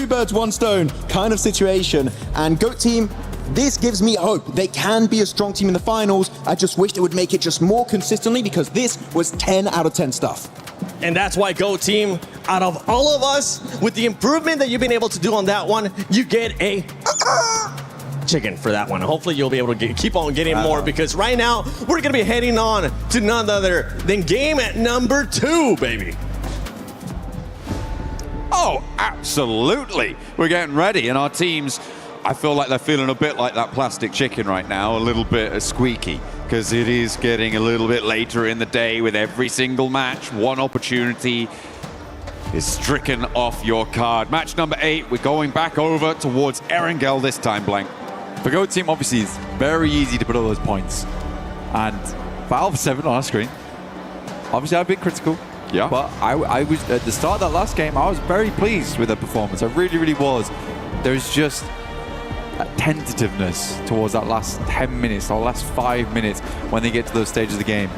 birds, one stone kind of situation. And Goat Team, this gives me hope. They can be a strong team in the finals. I just wish they would make it just more consistently, because this was 10 out of 10 stuff. And that's why Goat Team, out of all of us, with the improvement that you've been able to do on that one, you get a chicken for that one. Hopefully you'll be able to keep on getting more, because right now we're going to be heading on to none other than game at number 2, baby. Oh, absolutely. We're getting ready, and our teams, I feel like they're feeling a bit like that plastic chicken right now, a little bit squeaky, because it is getting a little bit later in the day with every single match. One opportunity is stricken off your card. Match number 8, we're going back over towards Erangel this time, Blank. For Go Team, obviously, it's very easy to put all those points. And for Alpha 7 on our screen, obviously I've been critical. Yeah. But I was, at the start of that last game, I was very pleased with their performance. I really, really was. There's just a tentativeness towards that last 10 minutes or last 5 minutes when they get to those stages of the game,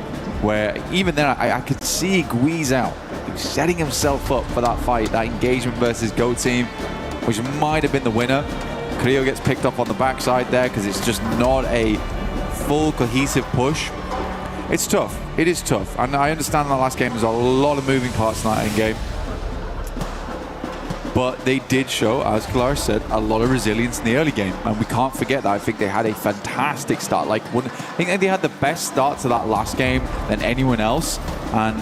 where even then I could see Guiz out, setting himself up for that fight, that engagement versus Go Team, which might have been the winner. Creo gets picked up on the backside there because it's just not a full cohesive push. It's tough. It is tough. And I understand that last game there's a lot of moving parts in that end game. But they did show, as Kalaris said, a lot of resilience in the early game. And we can't forget that. I think they had a fantastic start. I think they had the best start to that last game than anyone else. And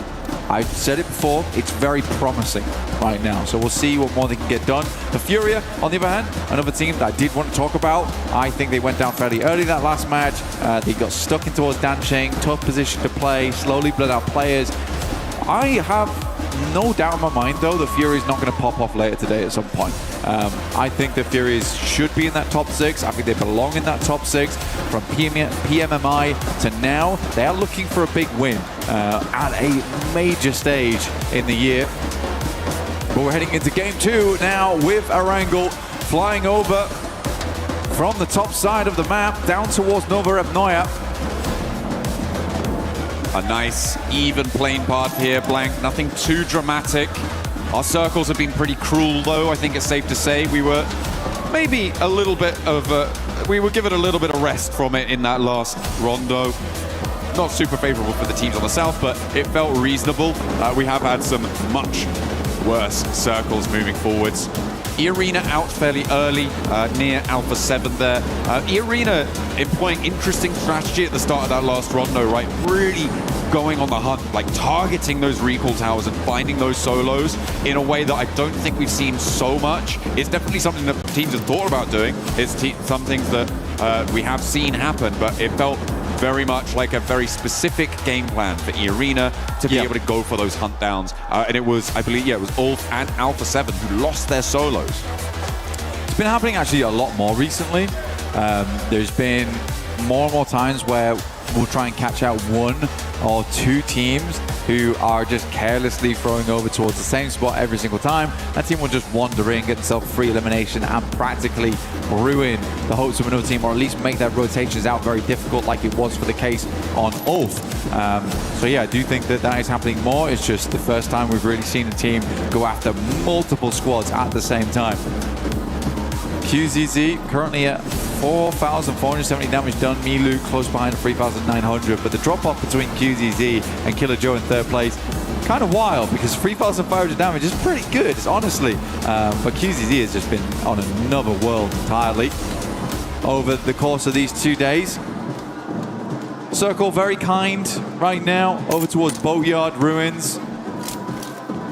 I've said it before, it's very promising right now. So we'll see what more they can get done. The Furia, on the other hand, another team that I did want to talk about. I think they went down fairly early that last match. They got stuck in towards Dancheng, tough position to play, slowly bled out players. I have no doubt in my mind, though, the Fury's not going to pop off later today at some point. I think the Furies should be in that top 6. I think they belong in that top 6. From PMMI to now, they are looking for a big win at a major stage in the year. But we're heading into game 2 now with Erangel flying over from the top side of the map down towards Nova Repnoya. A nice, even playing path here, Blank. Nothing too dramatic. Our circles have been pretty cruel, though, I think it's safe to say. We were maybe a little bit of we were given a little bit of rest from it in that last rondo. Not super favorable for the teams on the south, but it felt reasonable. We have had some much worse circles moving forwards. E-Arena out fairly early, near Alpha 7 there. E-Arena employing interesting strategy at the start of that last rondo, right? Really going on the hunt, like targeting those recall towers and finding those solos in a way that I don't think we've seen so much. It's definitely something that teams have thought about doing. It's some things that we have seen happen, but it felt very much like a very specific game plan for E-Arena to be able to go for those hunt downs. And it was, I believe, it was Ulf and Alpha 7 who lost their solos. It's been happening actually a lot more recently. There's been more and more times where we'll try and catch out 1 or 2 teams who are just carelessly throwing over towards the same spot every single time. That team will just wander in, get themselves free elimination, and practically ruin the hopes of another team, or at least make their rotations out very difficult, like it was for the case on Ulf. So yeah, I do think that that is happening more. It's just the first time we've really seen a team go after multiple squads at the same time. QZZ currently at 4,470 damage done. Milu close behind 3,900, but the drop off between QZZ and Killer Joe in 3rd place, kind of wild, because 3,500 damage is pretty good, honestly. But QZZ has just been on another world entirely over the course of these 2 days. Circle very kind right now over towards Boatyard Ruins.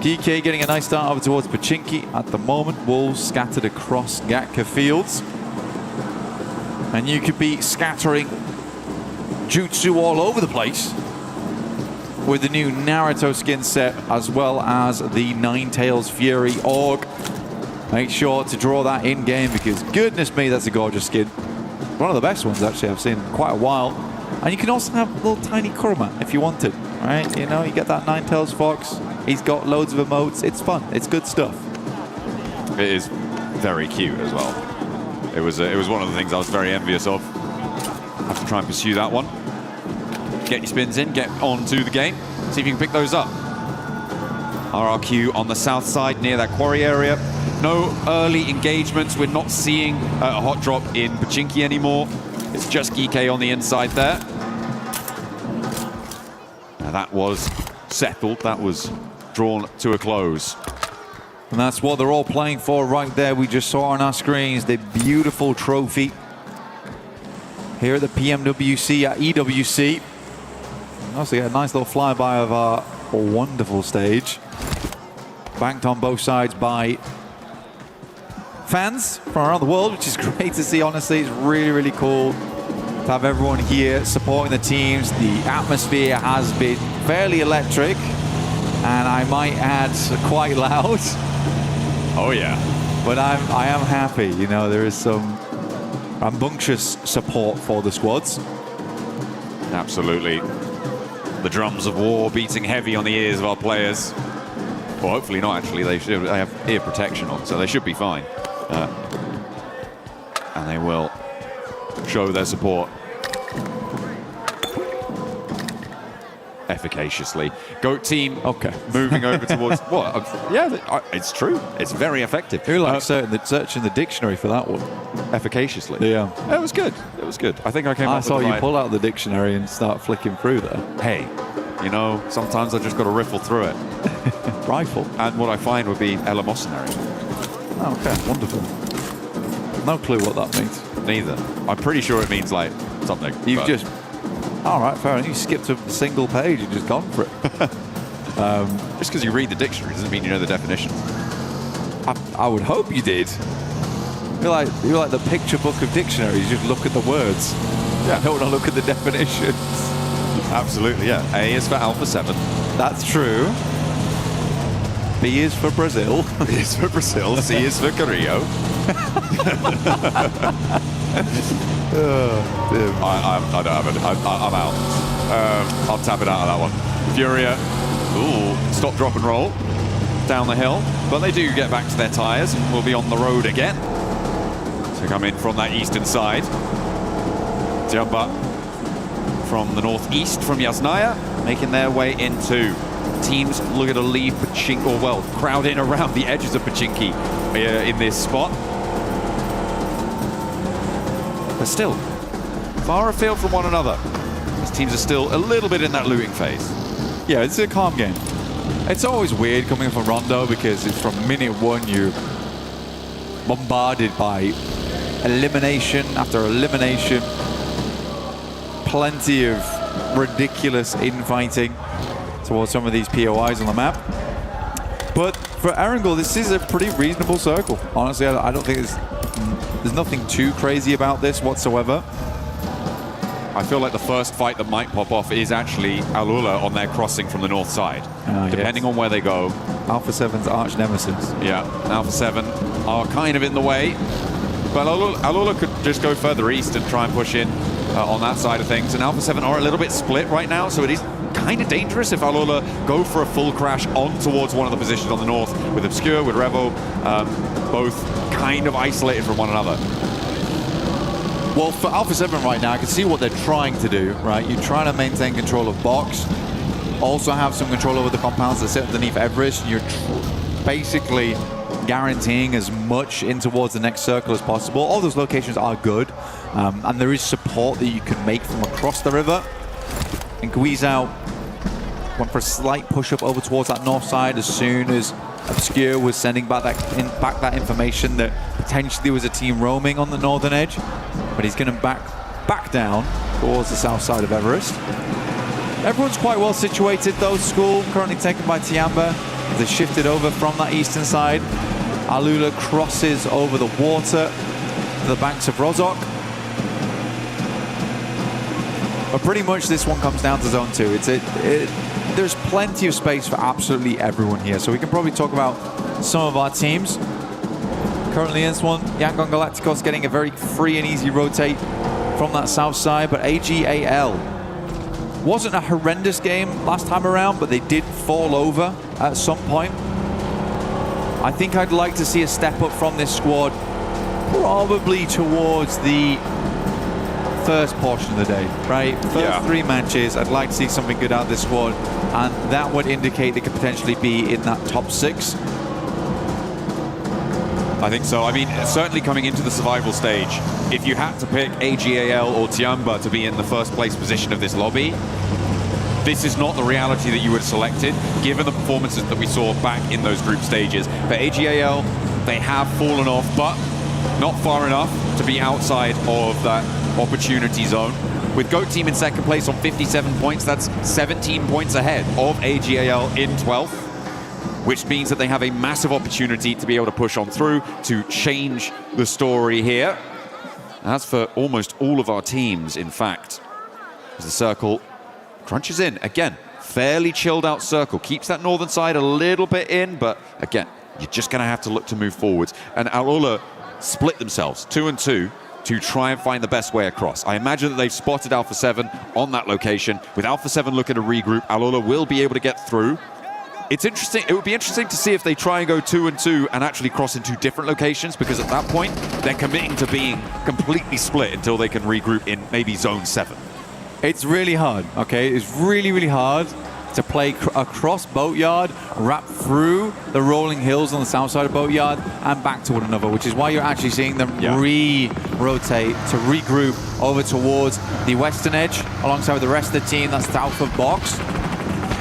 GK getting a nice start over towards Pachinki at the moment. Wolves scattered across Gatka Fields. And you could be scattering Jutsu all over the place with the new Naruto skin set, as well as the Ninetales Fury Org. Make sure to draw that in-game, because goodness me, that's a gorgeous skin. One of the best ones, actually, I've seen in quite a while. And you can also have a little tiny Kurama if you wanted, right? You know, you get that Ninetales Fox. He's got loads of emotes. It's fun. It's good stuff. It is very cute as well. It was one of the things I was very envious of. Have to try and pursue that one. Get your spins in, get on to the game. See if you can pick those up. RRQ on the south side near that quarry area. No early engagements. We're not seeing a hot drop in Pachinki anymore. It's just Geekay on the inside there. Now that was settled. That was drawn to a close. And that's what they're all playing for right there. We just saw on our screens the beautiful trophy here at the PMWC at EWC. And also get a nice little flyby of our wonderful stage. banked on both sides by fans from around the world, which is great to see, honestly. It's really, really cool to have everyone here supporting the teams. The atmosphere has been fairly electric, and I might add quite loud. Oh yeah. But I am happy, you know, there is some rambunctious support for the squads. Absolutely. The drums of war beating heavy on the ears of our players. Well, hopefully not, actually. They have ear protection on, so they should be fine. And they will show their support efficaciously. GOAT team, okay, moving over towards what? Yeah, it's true. It's very effective. Who likes searching the dictionary for that one? Efficaciously. Yeah. It was good. It was good. I think I came up with saw the you right... pull out the dictionary and start flicking through there. Hey, you know, sometimes I just got to riffle through it. Rifle. And what I find would be eleemosynary. Oh, okay, wonderful. No clue what that means. Neither. I'm pretty sure it means like something. You've just... All right, fair enough. You skipped a single page and just gone for it. Just because you read the dictionary doesn't mean you know the definition. I would hope you did. You're like the picture book of dictionaries. You just look at the words. Yeah. You don't want to look at the definitions. Absolutely, yeah. A is for Alpha 7. That's true. B is for Brazil. B is for Brazil. C is for Carrillo. I don't have it. I'm out. I'll tap it out of that one. Furia. Ooh, stop, drop, and roll down the hill. But they do get back to their tyres and will be on the road again. So come in from that eastern side. Jumba from the northeast from Yasnaya, making their way into teams looking to leave Pachinki, or well, crowd in around the edges of Pachinki in this spot. But still, far afield from one another. These teams are still a little bit in that looting phase. Yeah, it's a calm game. It's always weird coming from Rondo because it's from minute one you're bombarded by elimination after elimination. Plenty of ridiculous infighting towards some of these POIs on the map. But for Erangel, this is a pretty reasonable circle. Honestly, I don't think there's nothing too crazy about this whatsoever. I feel like the first fight that might pop off is actually Alula on their crossing from the north side. Depending on where they go. Alpha 7's arch nemesis. Yeah, Alpha 7 are kind of in the way. But Alula could just go further east and try and push in on that side of things. And Alpha 7 are a little bit split right now, so it is kind of dangerous if Alula go for a full crash on towards one of the positions on the north with Obscure, with Revo, both kind of isolated from one another. Well, for Alpha 7 right now, I can see what they're trying to do, right? You're trying to maintain control of box, also have some control over the compounds that sit underneath Everest, and you're basically guaranteeing as much in towards the next circle as possible. All those locations are good, and there is support that you can make from across the river. And Guizhou went for a slight push-up over towards that north side as soon as Obscure was sending back that information that potentially there was a team roaming on the northern edge. But he's going to back down towards the south side of Everest. Everyone's quite well situated though. School currently taken by Tiamba. They shifted over from that eastern side. Alula crosses over the water to the banks of Rozok. But pretty much this one comes down to zone 2. There's plenty of space for absolutely everyone here. So we can probably talk about some of our teams. Currently in this one, Yangon Galacticos getting a very free and easy rotate from that south side. But AGAL wasn't a horrendous game last time around, but they did fall over at some point. I think I'd like to see a step up from this squad, probably towards the first portion of the day, right? First 3 matches, I'd like to see something good out of this squad, and that would indicate they could potentially be in that top 6. I think so. I mean, certainly coming into the survival stage, if you had to pick AGAL or Tiamba to be in the first place position of this lobby, this is not the reality that you would have selected, given the performances that we saw back in those group stages. For AGAL, they have fallen off, but not far enough to be outside of that opportunity zone. With GOAT Team in second place on 57 points, that's 17 points ahead of AGAL in 12th. which means that they have a massive opportunity to be able to push on through, to change the story here. As for almost all of our teams, in fact, as the circle crunches in, again, fairly chilled out circle, keeps that northern side a little bit in, but again, you're just going to have to look to move forwards. And Alula split themselves 2 and 2 to try and find the best way across. I imagine that they've spotted Alpha 7 on that location. With Alpha 7 looking to regroup, Alula will be able to get through. It's interesting. It would be interesting to see if they try and go 2 and 2 and actually cross into different locations, because at that point, they're committing to being completely split until they can regroup in maybe zone 7. It's really hard, okay? It's really, really hard to play across Boatyard, wrap through the rolling hills on the south side of Boatyard and back to one another, which is why you're actually seeing them re-rotate to regroup over towards the western edge alongside with the rest of the team that's south of box.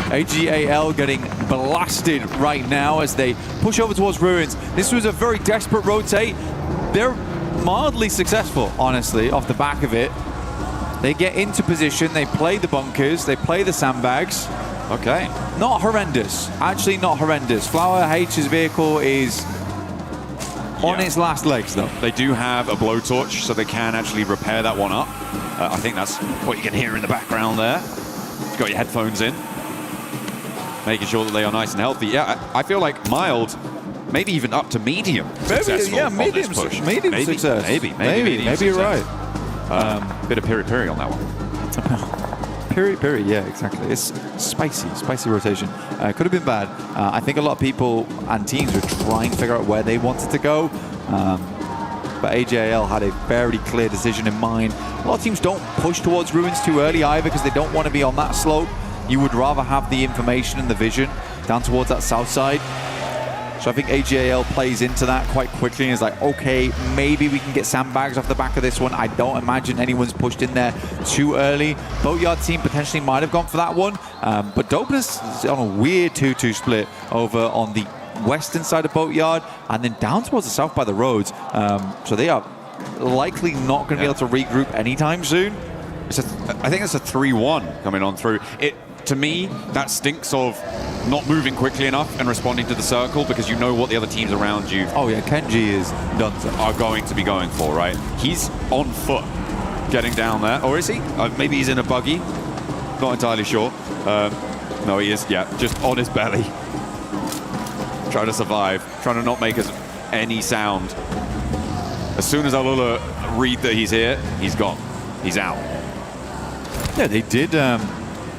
AGAL getting blasted right now as they push over towards ruins. This was a very desperate rotate. They're mildly successful, honestly, off the back of it. They get into position, they play the bunkers, they play the sandbags. Okay. Not horrendous. Actually not horrendous. Flower H's vehicle is on its last legs, though. They do have a blowtorch, so they can actually repair that one up. I think that's what you can hear in the background there. You've got your headphones in, making sure that they are nice and healthy. Yeah, I feel like mild, maybe even up to medium successful. Yeah, on medium, this push. medium success. Maybe you're right. Bit of piri-piri on that one. Piri, yeah, exactly. It's spicy rotation. Could have been bad. I think a lot of people and teams were trying to figure out where they wanted to go. But AJL had a very clear decision in mind. A lot of teams don't push towards ruins too early either because they don't want to be on that slope. You would rather have the information and the vision down towards that south side. So I think AGAL plays into that quite quickly and is like, okay, maybe we can get sandbags off the back of this one. I don't imagine anyone's pushed in there too early. Boatyard team potentially might have gone for that one, but Dopeness is on a weird 2-2 split over on the western side of Boatyard and then down towards the south by the roads. So they are likely not going to be able to regroup anytime soon. I think it's a 3-1 coming on through. To me, that stinks of not moving quickly enough and responding to the circle, because you know what the other teams around you Kenji is done are going to be going for, right? He's on foot getting down there, or is he? Maybe he's in a buggy, not entirely sure. No, he is, just on his belly, trying to survive, trying to not make any sound. As soon as Alula read that he's here, he's gone, he's out. Yeah, they did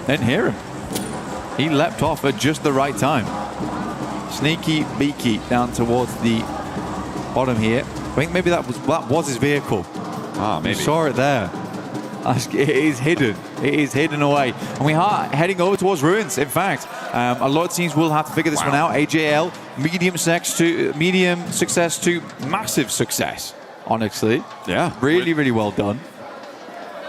didn't hear him. He leapt off at just the right time. Sneaky beaky down towards the bottom here. I think maybe that was his vehicle. Maybe. You saw it there. It is hidden. It is hidden away. And we are heading over towards ruins, in fact. A lot of teams will have to figure this one out. AJL, medium success to massive success, honestly. Yeah. Really, really well done.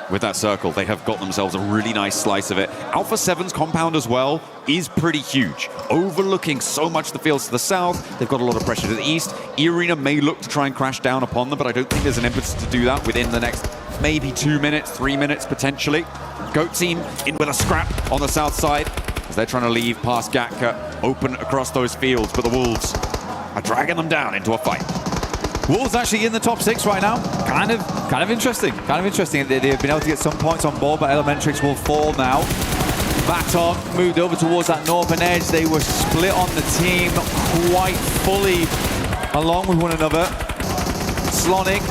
With that circle, they have got themselves a really nice slice of it. Alpha 7's compound as well is pretty huge, overlooking so much of the fields to the south. They've got a lot of pressure to the east. E-Arena may look to try and crash down upon them, but I don't think there's an impetus to do that within the next maybe 2 minutes, 3 minutes potentially. Goat team in with a scrap on the south side as they're trying to leave past Gatka open across those fields, but the Wolves are dragging them down into a fight. Wolves actually in the top 6 right now. Kind of interesting. They've been able to get some points on board, but Elementrix will fall now. Baton moved over towards that northern edge. They were split on the team quite fully along with one another. Slonic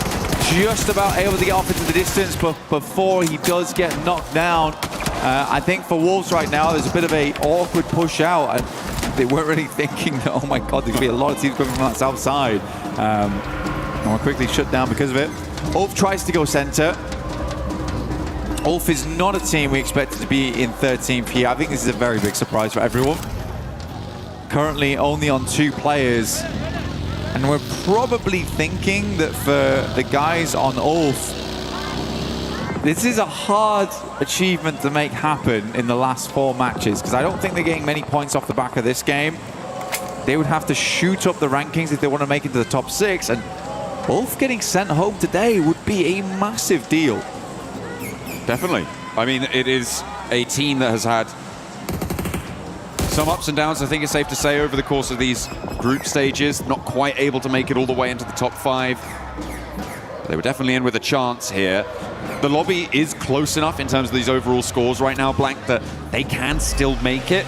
just about able to get off into the distance, but before he does get knocked down, I think for Wolves right now, there's a bit of a awkward push out. And they weren't really thinking that, oh my God, there's going to be a lot of teams coming from that south side. And we're quickly shut down because of it. Ulf tries to go center. Ulf is not a team we expected to be in 13th here. I think this is a very big surprise for everyone. Currently only on 2 players. And we're probably thinking that for the guys on Ulf, this is a hard achievement to make happen in the last 4 matches, because I don't think they're getting many points off the back of this game. They would have to shoot up the rankings if they want to make it to the top 6, and Ulf getting sent home today would be a massive deal. Definitely. I mean, it is a team that has had Some ups and downs, I think it's safe to say, over the course of these group stages. Not quite able to make it all the way into the top 5. They were definitely in with a chance here. The lobby is close enough in terms of these overall scores right now, Blank, that they can still make it.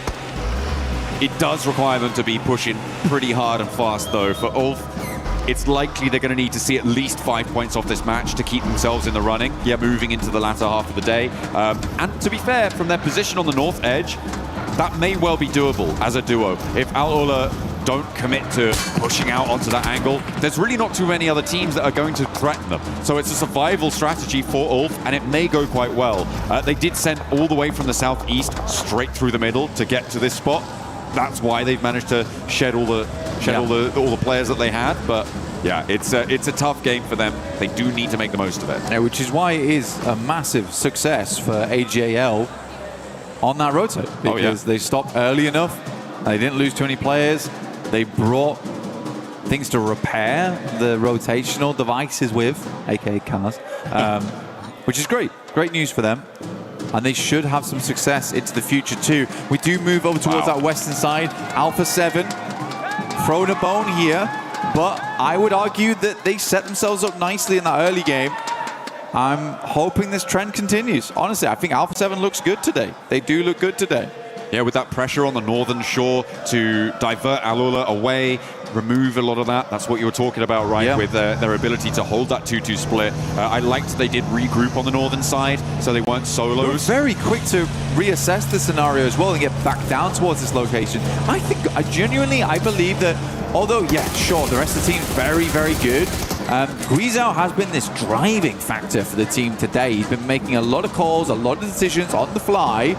It does require them to be pushing pretty hard and fast, though. For Ulf, it's likely they're going to need to see at least 5 points off this match to keep themselves in the running, moving into the latter half of the day. And to be fair, from their position on the north edge, that may well be doable as a duo. If Al-Ula don't commit to pushing out onto that angle, there's really not too many other teams that are going to threaten them. So it's a survival strategy for Ulf, and it may go quite well. They did send all the way from the southeast straight through the middle to get to this spot. That's why they've managed to shed all the players that they had. But yeah, it's a tough game for them. They do need to make the most of it. Yeah, which is why it is a massive success for AGAL on that rotate, because they stopped early enough. They didn't lose too many players. They brought things to repair the rotational devices with, aka cars, which is great. Great news for them. And they should have some success into the future too. We do move over towards that western side. Alpha 7 throwing a bone here, but I would argue that they set themselves up nicely in that early game. I'm hoping this trend continues. Honestly, I think Alpha 7 looks good today. They do look good today. Yeah, with that pressure on the northern shore to divert Al-Ula away, remove a lot of that. That's what you were talking about, right? With their ability to hold that 2-2 split. I liked they did regroup on the northern side, so they weren't solos. They were very quick to reassess the scenario as well and get back down towards this location. I believe that, although, sure, the rest of the team is very, very good, Guizhou has been this driving factor for the team today. He's been making a lot of calls, a lot of decisions on the fly.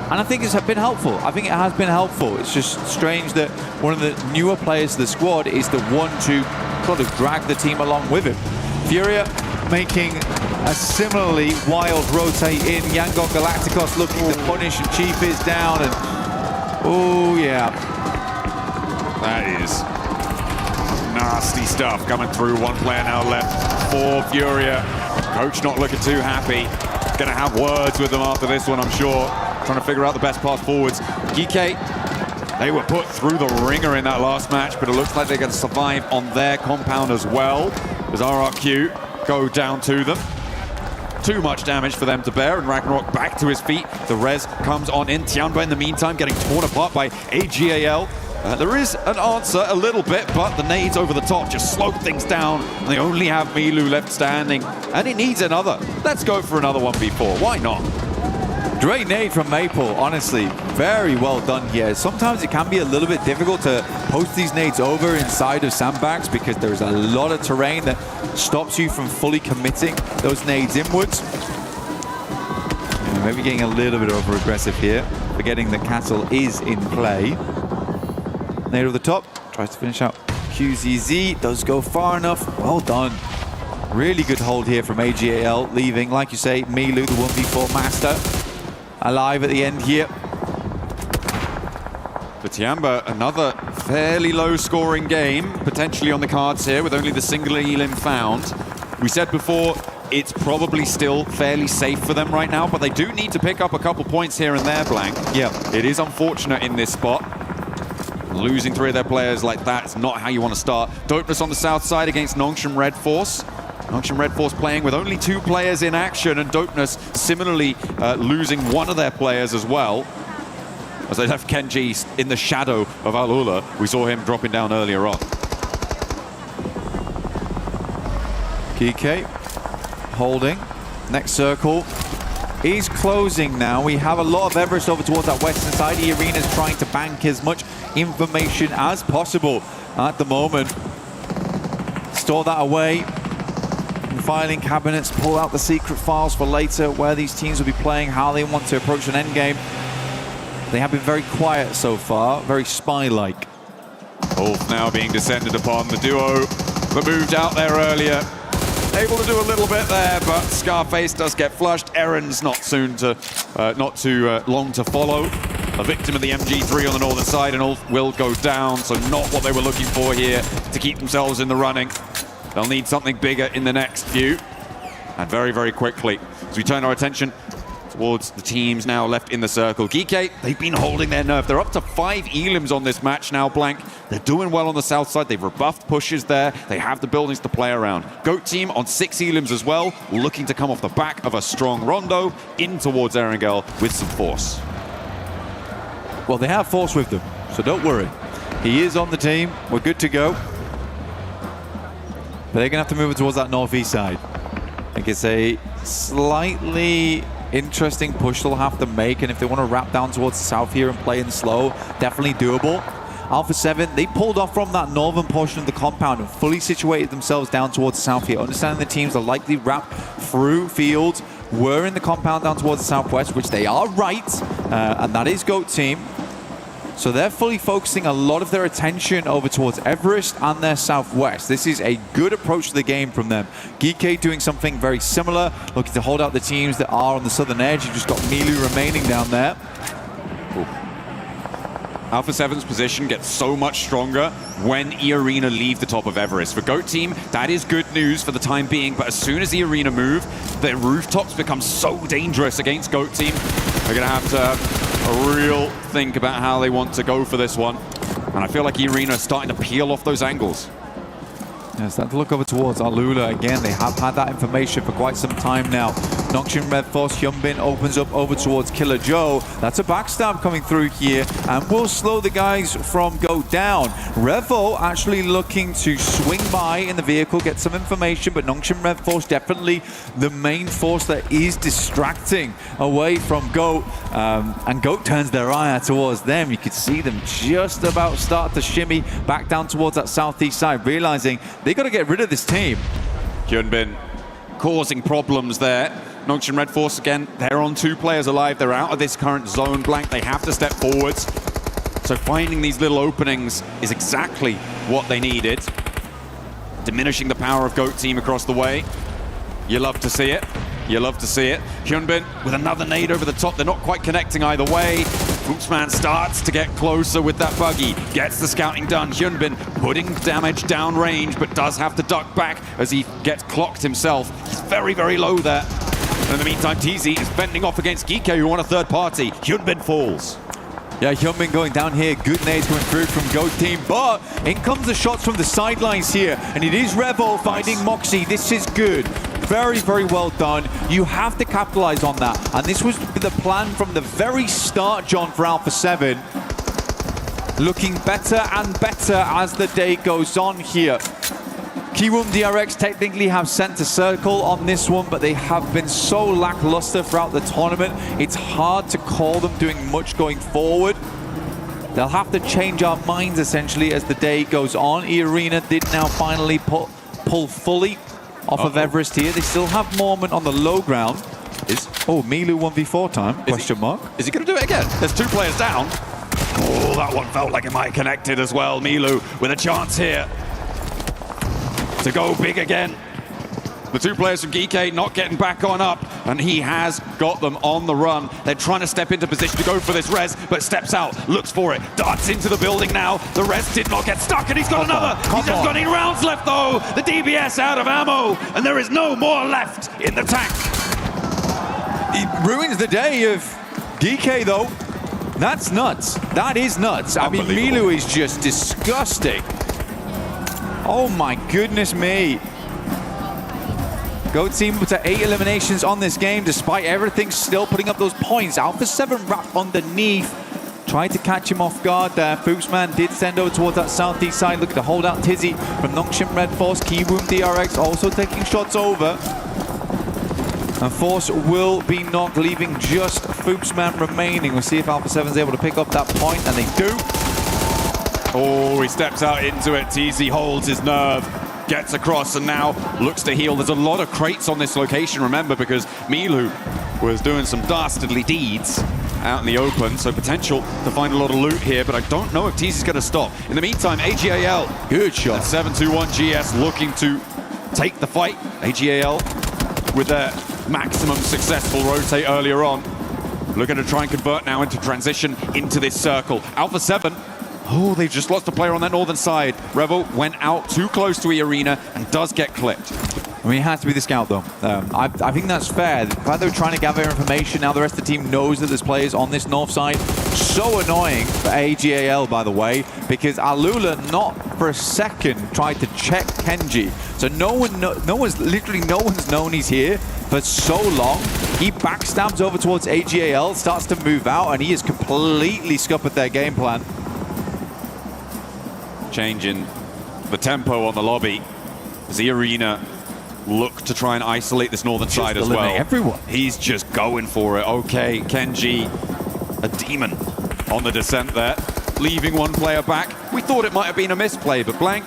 And I think it's been helpful. I think it has been helpful. It's just strange that one of the newer players of the squad is the one to sort of drag the team along with him. Furia making a similarly wild rotate in. Yangon Galacticos looking to punish, and Chief is down. And oh yeah, that is nasty stuff coming through. One player now left for Furia. Coach not looking too happy. Gonna have words with them after this one, I'm sure. Trying to figure out the best path forwards. GK, they were put through the ringer in that last match, but it looks like they're going to survive on their compound as well. As RRQ go down to them. Too much damage for them to bear, and Ragnarok back to his feet. The res comes on in. Tianba in the meantime getting torn apart by AGAL. There is an answer a little bit, but the nades over the top just slow things down. And they only have Milu left standing, and it needs another. Let's go for another 1v4. Why not? Great nade from Maple, honestly. Very well done here. Sometimes it can be a little bit difficult to post these nades over inside of sandbags because there's a lot of terrain that stops you from fully committing those nades inwards. Maybe getting a little bit over-aggressive here, forgetting that Castle is in play. Nade over the top, tries to finish out QZZ, does go far enough. Well done. Really good hold here from AGAL, leaving, like you say, Milu, the 1v4 master, alive at the end here. For Tianba, another fairly low-scoring game, potentially on the cards here, with only the single elim found. We said before, it's probably still fairly safe for them right now, but they do need to pick up a couple points here and there, Blank. Yeah. It is unfortunate in this spot. Losing 3 of their players like that is not how you want to start. Dopeness on the south side against Nongshim Red Force. Nongshim Red Force playing with only 2 players in action, and Dopeness similarly losing 1 of their players as well. As they left Kenji in the shadow of Al-Ula. We saw him dropping down earlier on. GK holding. Next circle is closing now. We have a lot of Everest over towards that western side. The arena's trying to bank as much information as possible at the moment. Store that away. Filing cabinets, pull out the secret files for later, where these teams will be playing, how they want to approach an endgame. They have been very quiet so far, very spy-like. Ulf now being descended upon. The duo that moved out there earlier, able to do a little bit there, but Scarface does get flushed. Aaron's not too long to follow. A victim of the MG3 on the northern side, and Ulf will go down, so not what they were looking for here to keep themselves in the running. They'll need something bigger in the next few. And very, very quickly, as we turn our attention towards the teams now left in the circle. Geek, they've been holding their nerve. They're up to 5 elims on this match now, Blank. They're doing well on the south side. They've rebuffed pushes there. They have the buildings to play around. Goat team on 6 elims as well, looking to come off the back of a strong rondo in towards Erangel with some force. Well, they have force with them, so don't worry. He is on the team. We're good to go. But they're going to have to move it towards that northeast side. I think it's a slightly interesting push they'll have to make, and if they want to wrap down towards the south here and play in slow, definitely doable. Alpha 7, they pulled off from that northern portion of the compound and fully situated themselves down towards the south here, understanding the teams are likely wrapped through fields, were in the compound down towards the southwest, which they are right, and that is Goat team. So they're fully focusing a lot of their attention over towards Everest and their southwest. This is a good approach to the game from them. Geek doing something very similar, looking to hold out the teams that are on the southern edge. You just got Milu remaining down there. Ooh. Alpha 7's position gets so much stronger when E-Arena leave the top of Everest. For Goat team, that is good news for the time being, but as soon as E-Arena move, their rooftops become so dangerous against Goat team. They're going to have to a real think about how they want to go for this one. And I feel like E-Arena is starting to peel off those angles. Yeah, start to look over towards Alula again. They have had that information for quite some time now. Noxian Red Force, Hyunbin opens up over towards Killer Joe. That's a backstab coming through here and will slow the guys from Go down. Revo actually looking to swing by in the vehicle, get some information, but Noxian Red Force definitely the main force that is distracting away from Goat. And Goat turns their eye towards them. You could see them just about start to shimmy back down towards that southeast side, realizing they got to get rid of this team. Hyunbin causing problems there. Noxian Red Force again, they're on 2 players alive. They're out of this current zone, Blank. They have to step forwards. So finding these little openings is exactly what they needed. Diminishing the power of Goat team across the way. You love to see it. You love to see it. Hyunbin with another nade over the top. They're not quite connecting either way. Fuchsman starts to get closer with that buggy. Gets the scouting done. Hyunbin putting damage down range, but does have to duck back as he gets clocked himself. He's very, very low there. And in the meantime, TZ is fending off against Geek, who won a third party. Hyunbin falls. Yeah, Hyunbin going down here. Good nades coming through from Goat team, but in comes the shots from the sidelines here, and it is Revo finding Moxie. This is good. Very, very well done. You have to capitalize on that, and this was the plan from the very start, John, for Alpha 7. Looking better and better as the day goes on here. Kiwoom DRX technically have center circle on this one, but they have been so lackluster throughout the tournament. It's hard to call them doing much going forward. They'll have to change our minds essentially as the day goes on. E-Arena did now finally pull fully off of Everest here. They still have Mormon on the low ground. Milu 1v4 time, question mark. Is he going to do it again? There's 2 players down. Oh, that one felt like it might have connected as well. Milu with a chance here to go big again. The 2 players from Geek not getting back on up, and he has got them on the run. They're trying to step into position to go for this res, but steps out, looks for it, darts into the building now. The res did not get stuck, and he's got another. He's just got 8 rounds left, though. The DBS out of ammo, and there is no more left in the tank. It ruins the day of Geek, though. That's nuts. That is nuts. I mean, Milu is just disgusting. Oh my goodness me. Goat team up to 8 eliminations on this game, despite everything still putting up those points. Alpha 7 wrapped underneath. Tried to catch him off guard there. Fuchsman did send over towards that southeast side, looking to hold out Tizzy from Noxian Red Force. Kiwoom DRX also taking shots over. And Force will be knocked, leaving just Fuchsman remaining. We'll see if Alpha 7 is able to pick up that point, and they do. Oh, he steps out into it. TZ holds his nerve, gets across, and now looks to heal. There's a lot of crates on this location, remember, because Milu was doing some dastardly deeds out in the open, so potential to find a lot of loot here, but I don't know if TZ's going to stop. In the meantime, AGAL, good shot. 721 GS looking to take the fight. AGAL with their maximum successful rotate earlier on. Looking to try and convert now into transition into this circle. Alpha 7, oh, they've just lost a player on that northern side. Revo went out too close to E-Arena and does get clipped. I mean, it has to be the scout, though. I think that's fair. The fact they're trying to gather information, now the rest of the team knows that there's players on this north side. So annoying for AGAL, by the way, because Alula not for a second tried to check Kenji. So no one's known he's here for so long. He backstabs over towards AGAL, starts to move out, and he has completely scuppered their game plan. Changing the tempo on the lobby as the Arena look to try and isolate this northern side as well. Everyone. He's just going for it. Okay, Kenji, a demon on the descent there, leaving one player back. We thought it might have been a misplay, but Blank,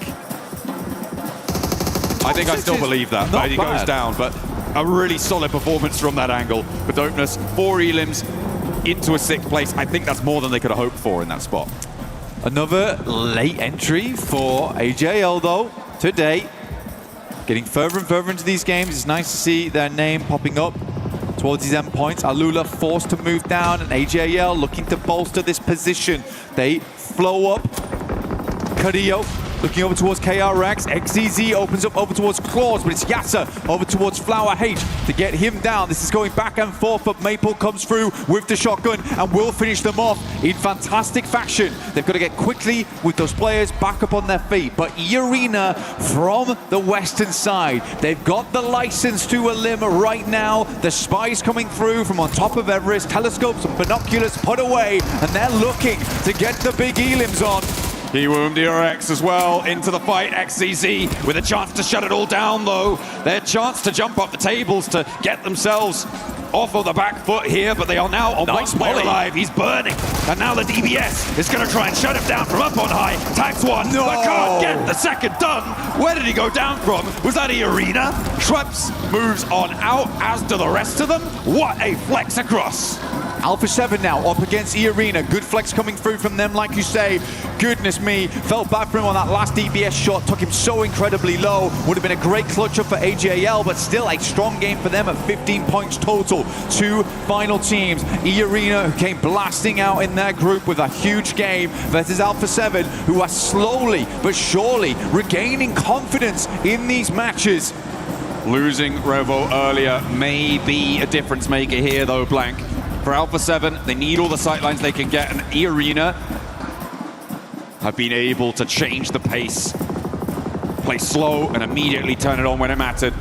I think I still believe that. But he goes down, but a really solid performance from that angle. But Dopeness, 4 elims into a 6th place. I think that's more than they could have hoped for in that spot. Another late entry for AJL, though, today. Getting further and further into these games. It's nice to see their name popping up towards these endpoints. Alula forced to move down, and AJL looking to bolster this position. They flow up. Carrillo looking over towards KRX. XZZ opens up over towards Claws, but it's Yasa over towards Flower H to get him down. This is going back and forth, but Maple comes through with the shotgun and will finish them off in fantastic fashion. They've got to get quickly with those players back up on their feet. But E-Arena from the western side, they've got the license to elim right now. The spies coming through from on top of Everest. Telescopes and binoculars put away, and they're looking to get the big elims on. He wound DRX as well into the fight. XCZ with a chance to shut it all down, though. Their chance to jump up the tables to get themselves off of the back foot here, but they are now on one player alive. He's burning, and now the DBS is going to try and shut him down from up on high. Tags one, but can't get the second done. Where did he go down from? Was that E-Arena? Schweppes moves on out, as do the rest of them. What a flex across. Alpha 7 now up against E-Arena. Good flex coming through from them, like you say. Goodness me, felt bad for him on that last DBS shot. Took him so incredibly low. Would have been a great clutch up for AJL, but still a strong game for them at 15 points total. 2 final teams. E-Arena, who came blasting out in their group with a huge game, versus Alpha 7, who are slowly but surely regaining confidence in these matches. Losing Revo earlier may be a difference maker here, though, Blank. For Alpha 7, they need all the sightlines they can get, and E-Arena have been able to change the pace. Play slow and immediately turn it on when it mattered.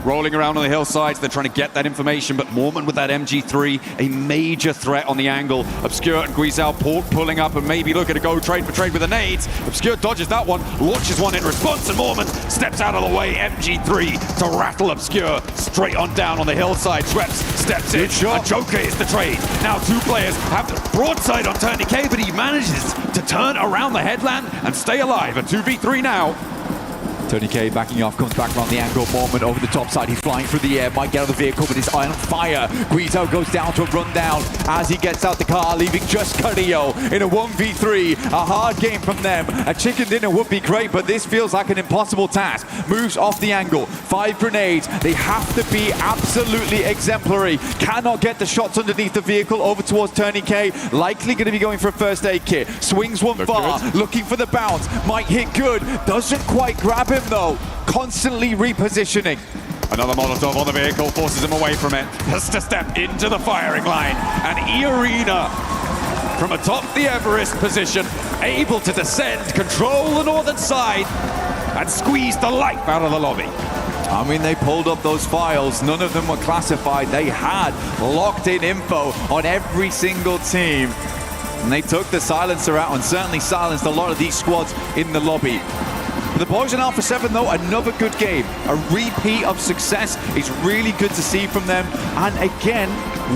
Rolling around on the hillsides, they're trying to get that information, but Mormon with that MG3, a major threat on the angle. Obscure and Guizal pulling up and maybe looking to go trade for trade with the nades. Obscure dodges that one, launches one in response, and Mormon steps out of the way. MG3 to rattle Obscure straight on down on the hillside. Schweppes steps in, and Joker is the trade. Now 2 players have the broadside on Tourniquet, but he manages to turn around the headland and stay alive. A 2v3 now. Tourniquet backing off, comes back around the angle. Moment over the top side, he's flying through the air, might get out of the vehicle, but his eye on fire. Guido goes down to a rundown as he gets out the car, leaving just Carrillo in a 1v3. A hard game from them. A chicken dinner would be great, but this feels like an impossible task. Moves off the angle, 5 grenades. They have to be absolutely exemplary. Cannot get the shots underneath the vehicle over towards Tourniquet. Likely going to be going for a first aid kit. Swings one far, looking for the bounce. Might hit good, doesn't quite grab him though, constantly repositioning. Another Molotov on the vehicle forces him away from it. Just to step into the firing line. And E-Arena, from atop the Everest position, able to descend, control the northern side, and squeeze the life out of the lobby. I mean, they pulled up those files. None of them were classified. They had locked-in info on every single team. And they took the silencer out and certainly silenced a lot of these squads in the lobby. The boys in Alpha 7, though, another good game. A repeat of success. It's really good to see from them. And again,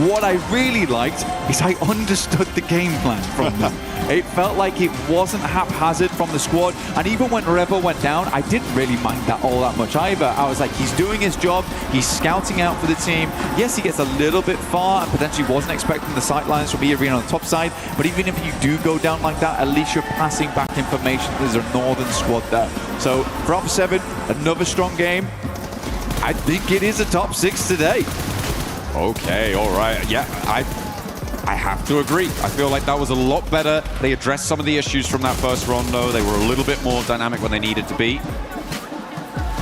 what I really liked is I understood the game plan from them. It felt like it wasn't haphazard from the squad. And even when Revo went down, I didn't really mind that all that much either. I was like, he's doing his job. He's scouting out for the team. Yes, he gets a little bit far and potentially wasn't expecting the sightlines from E-Arena on the top side. But even if you do go down like that, at least you're passing back information. There's a northern squad there. So for Alpha 7, another strong game. I think it is a top 6 today. Okay, all right. Yeah, I have to agree. I feel like that was a lot better. They addressed some of the issues from that first round, though. They were a little bit more dynamic when they needed to be.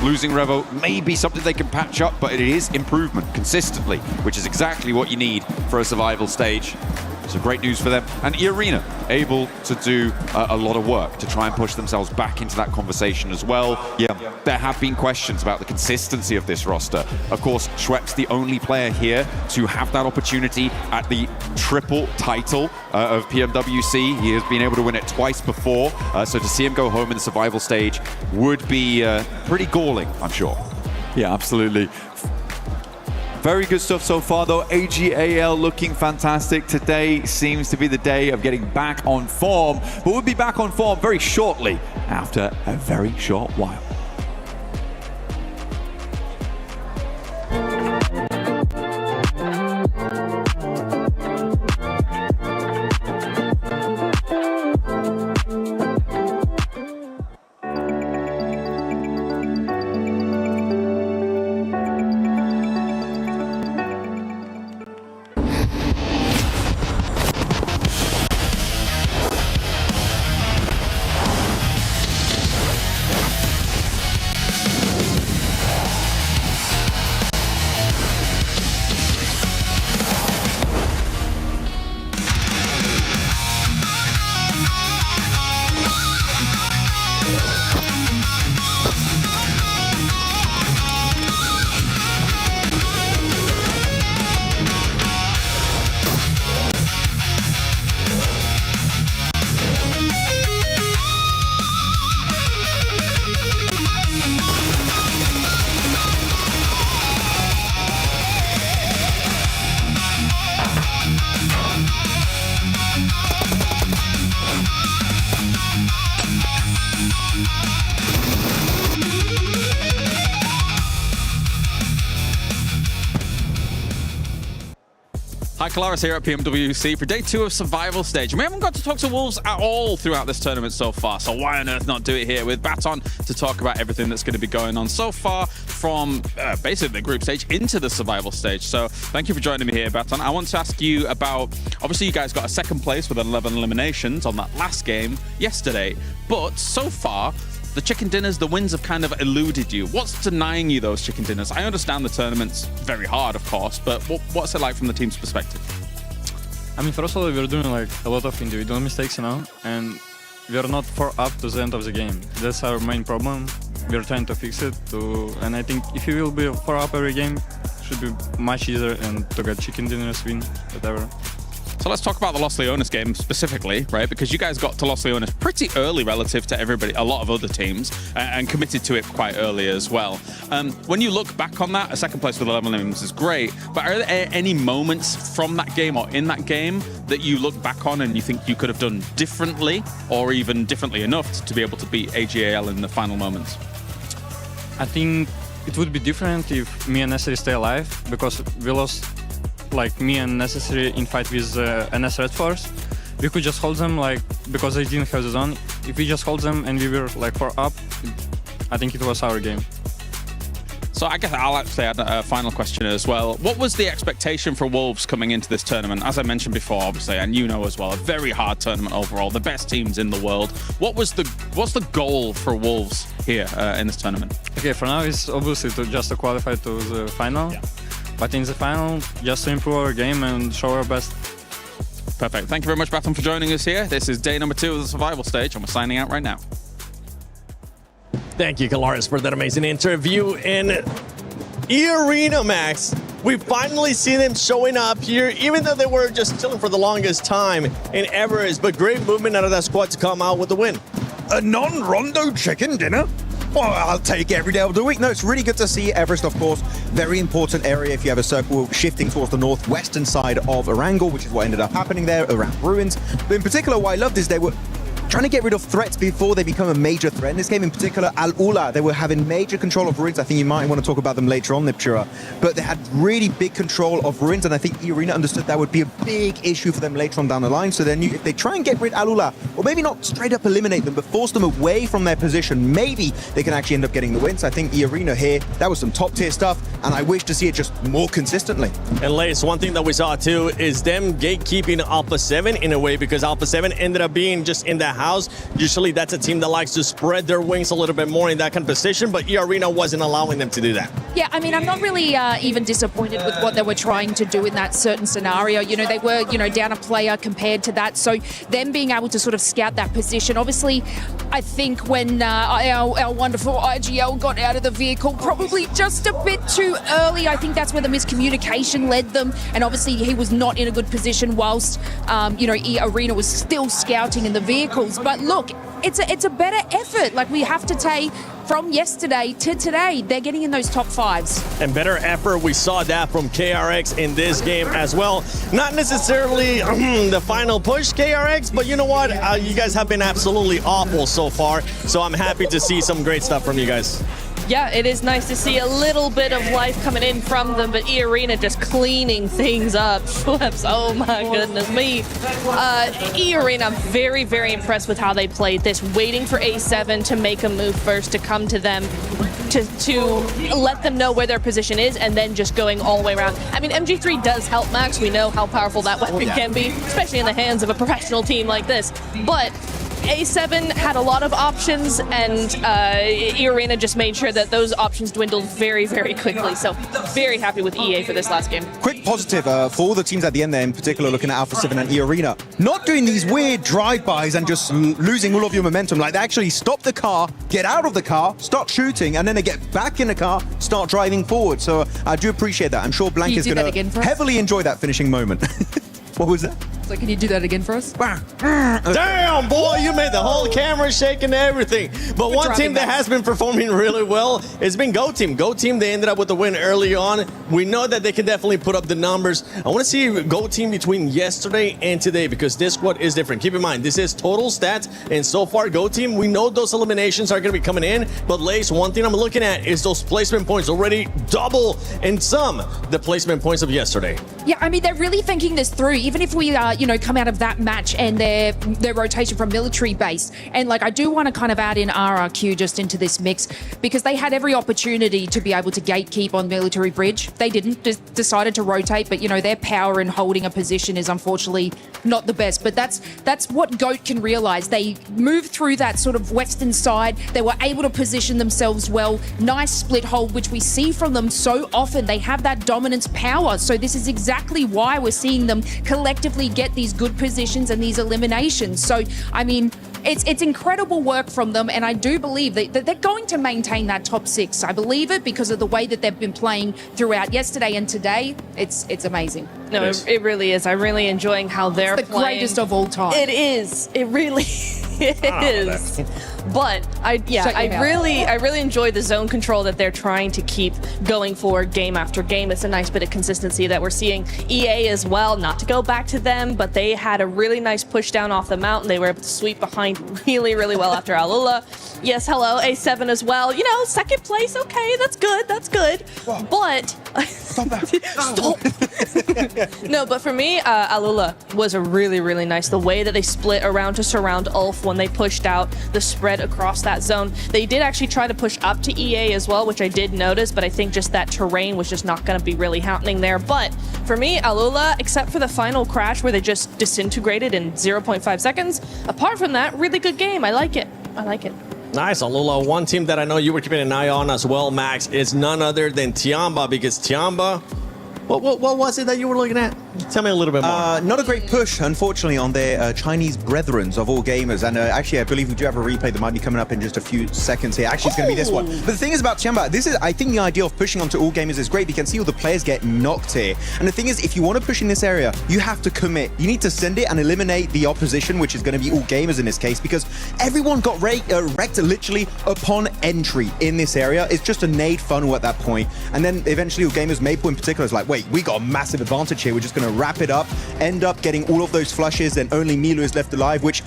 Losing Revo may be something they can patch up, but it is improvement consistently, which is exactly what you need for a survival stage. So great news for them. And E-Arena able to do a lot of work to try and push themselves back into that conversation as well. Yeah, there have been questions about the consistency of this roster. Of course, Schwepp's the only player here to have that opportunity at the triple title of PMWC. He has been able to win it twice before. So to see him go home in the survival stage would be pretty galling, I'm sure. Yeah, absolutely. Very good stuff so far, though. AGAL looking fantastic. Today seems to be the day of getting back on form, but we'll be back on form very shortly after a very short while. Hi, Kalaris here at PMWC for day 2 of Survival Stage. And we haven't got to talk to Wolves at all throughout this tournament so far, so why on earth not do it here with Baton to talk about everything that's going to be going on so far from basically the group stage into the Survival Stage. So thank you for joining me here, Baton. I want to ask you about, obviously you guys got a second place with 11 eliminations on that last game yesterday, but so far, the chicken dinners, the wins have kind of eluded you. What's denying you those chicken dinners? I understand the tournament's very hard, of course, but what's it like from the team's perspective? I mean, first of all, we're doing like a lot of individual mistakes, you know, and we're not far up to the end of the game. That's our main problem. We're trying to fix it, and I think if you will be far up every game, it should be much easier and to get chicken dinners, win, whatever. So let's talk about the Los Leones game specifically, right? Because you guys got to Los Leones pretty early relative to everybody, a lot of other teams, and committed to it quite early as well. When you look back on that, a second place with 11 eliminations is great, but are there any moments from that game or in that game that you look back on and you think you could have done differently, or even differently enough to be able to beat AGAL in the final moments? I think it would be different if me and Necessary stay alive, because we lost like me and Necessary in fight with NS Red Force. We could just hold them, like, because they didn't have the zone. If we just hold them and we were like 4 up, I think it was our game. So I guess I'll actually add a final question as well. What was the expectation for Wolves coming into this tournament? As I mentioned before, obviously, and you know as well, a very hard tournament overall, the best teams in the world. What's the goal for Wolves here in this tournament? Okay, for now it's obviously to qualify to the final. Yeah. But in the final, just to improve our game and show our best. Perfect. Thank you very much, Batham, for joining us here. This is day number 2 of the survival stage, and we're signing out right now. Thank you, Kalaris, for that amazing interview. And E-Arena, Max, we've finally seen them showing up here, even though they were just chilling for the longest time in Everest. But great movement out of that squad to come out with the win. A non-rondo chicken dinner? Well, I'll take it every day of the week. No, it's really good to see Everest, of course. Very important area if you have a circle shifting towards the northwestern side of Erangel, which is what ended up happening there around Ruins. But in particular, what I loved is they were trying to get rid of threats before they become a major threat. In this game in particular, Al-Ula, they were having major control of Ruins. I think you might want to talk about them later on, Nipchura. But they had really big control of Ruins, and I think E-Arena understood that would be a big issue for them later on down the line. So they knew if they try and get rid of Al-Ula, or maybe not straight up eliminate them, but force them away from their position, maybe they can actually end up getting the win. So I think E-Arena here, that was some top tier stuff, and I wish to see it just more consistently. And Lace, one thing that we saw too is them gatekeeping Alpha 7 in a way, because Alpha 7 ended up being just in that house. Usually that's a team that likes to spread their wings a little bit more in that kind of position, but E-Arena wasn't allowing them to do that. Yeah, I mean, I'm not really even disappointed with what they were trying to do in that certain scenario. You know, they were, down a player compared to that. So them being able to sort of scout that position, obviously, I think when our wonderful IGL got out of the vehicle, probably just a bit too early. I think that's where the miscommunication led them. And obviously, he was not in a good position whilst, E-Arena was still scouting in the vehicles. But look, it's a better effort. Like, we have to take from yesterday to today, they're getting in those top fives. And better effort, we saw that from KRX in this game as well. Not necessarily the final push, KRX, but you know what? You guys have been absolutely awful so far, so I'm happy to see some great stuff from you guys. Yeah, it is nice to see a little bit of life coming in from them, but E-Arena just cleaning things up. Schweppes, oh my goodness me. E-Arena, I'm very, very impressed with how they played this, waiting for A7 to make a move first, to come to them, to let them know where their position is, and then just going all the way around. I mean, MG3 does help Max. We know how powerful that weapon can be, especially in the hands of a professional team like this. But A7 had a lot of options, and E-Arena just made sure that those options dwindled very, very quickly. So very happy with EA for this last game. Quick positive for all the teams at the end there, in particular looking at Alpha 7 and E-Arena. Not doing these weird drive-bys and just losing all of your momentum. Like, they actually stop the car, get out of the car, start shooting, and then they get back in the car, start driving forward. So I do appreciate that. I'm sure Blank is going to heavily enjoy that finishing moment. What was that? So can you do that again for us? Damn, boy, you made the whole camera shake and everything. But one team that has been performing really well has been Go Team. Go Team, they ended up with the win early on. We know that they can definitely put up the numbers. I want to see Go Team between yesterday and today, because this squad is different. Keep in mind, this is total stats, and so far, Go Team, we know those eliminations are going to be coming in, but Lace, one thing I'm looking at is those placement points already double in some the placement points of yesterday. Yeah, I mean, they're really thinking this through. Even if we, come out of that match and their rotation from military base. And, like, I do want to kind of add in RRQ just into this mix, because they had every opportunity to be able to gatekeep on military bridge. They didn't, just decided to rotate, but, their power in holding a position is unfortunately not the best. But that's what GOAT can realize. They moved through that sort of western side. They were able to position themselves well. Nice split hold, which we see from them so often. They have that dominance power. So this is exactly why we're seeing them collectively get these good positions and these eliminations. So, I mean, it's incredible work from them, and I do believe that they're going to maintain that top six. I believe it because of the way that they've been playing throughout yesterday and today. It's amazing. No, it really is. I'm really enjoying how they're playing. It's the greatest of all time. It is. It really is. But I really enjoy the zone control that they're trying to keep going forward game after game. It's a nice bit of consistency that we're seeing. EA as well, not to go back to them, but they had a really nice push down off the mountain. They were able to sweep behind really, really well after Alula. Yes, hello, A7 as well. Second place, okay, that's good, that's good. Whoa. But stop that. Stop. No, but for me, Alula was a really, really nice. The way that they split around to surround Ulf when they pushed out the spread across that zone. They did actually try to push up to EA as well, which I did notice, but I think just that terrain was just not going to be really happening there. But for me, Alula, except for the final crash where they just disintegrated in 0.5 seconds, apart from that, really good game. I like it. I like it. Nice, Alula. One team that I know you were keeping an eye on as well, Max, is none other than Tiamba, because Tiamba, what was it that you were looking at? Tell me a little bit more. Not a great push, unfortunately, on their Chinese brethrens of all gamers. And actually, I believe we do have a replay that might be coming up in just a few seconds here. Actually, it's going to be this one. But the thing is about Tiamba, I think the idea of pushing onto all gamers is great. You can see all the players get knocked here. And the thing is, if you want to push in this area, you have to commit. You need to send it and eliminate the opposition, which is going to be all gamers in this case, because everyone got wrecked literally upon entry in this area. It's just a nade funnel at that point. And then eventually, all gamers, Maple in particular, is like, wait, we got a massive advantage here. We're just going to wrap it up, end up getting all of those flushes, and only Milu is left alive, which,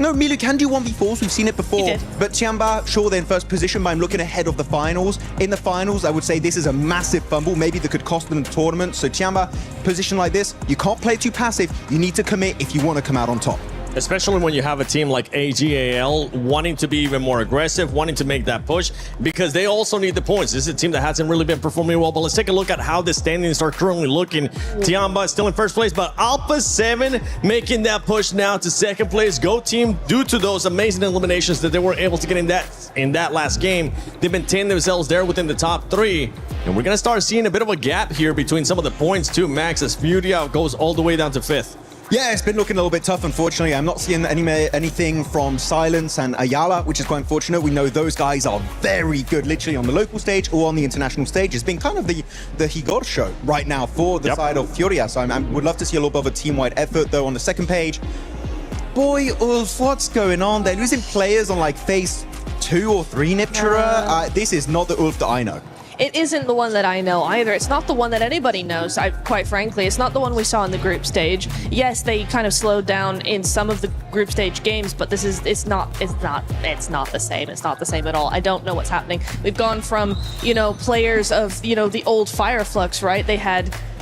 no, Milu can do 1v4s, we've seen it before. But Tiamba, sure, they're in first position, but I'm looking ahead of the finals. In the finals, I would say this is a massive fumble, maybe that could cost them the tournament. So Tiamba, position like this, you can't play too passive, you need to commit if you want to come out on top. especially when you have a team like AGAL wanting to be even more aggressive, wanting to make that push, because they also need the points. This is a team that hasn't really been performing well, but let's take a look at how the standings are currently looking. Tiamba is still in first place, but Alpha 7 making that push now to second place. Go team, due to those amazing eliminations that they were able to get in that last game, they've maintained themselves there within the top 3. And we're going to start seeing a bit of a gap here between some of the points too, Max, as Furia goes all the way down to 5th. Yeah, it's been looking a little bit tough, unfortunately. I'm not seeing anything from Silence and Ayala, which is quite unfortunate. We know those guys are very good, literally on the local stage or on the international stage. It's been kind of the Higor show right now for the side of Furia. So I would love to see a little bit of a team-wide effort, though, on the second page. Boy, Ulf, what's going on? They're losing players on like phase 2 or 3 Niptura. This is not the Ulf that I know. It isn't the one that I know either. It's not the one that anybody knows, quite frankly. It's not the one we saw in the group stage. Yes, they kind of slowed down in some of the group stage games, but it's not the same. It's not the same at all. I don't know what's happening. We've gone from, players of, the old Fireflux, right?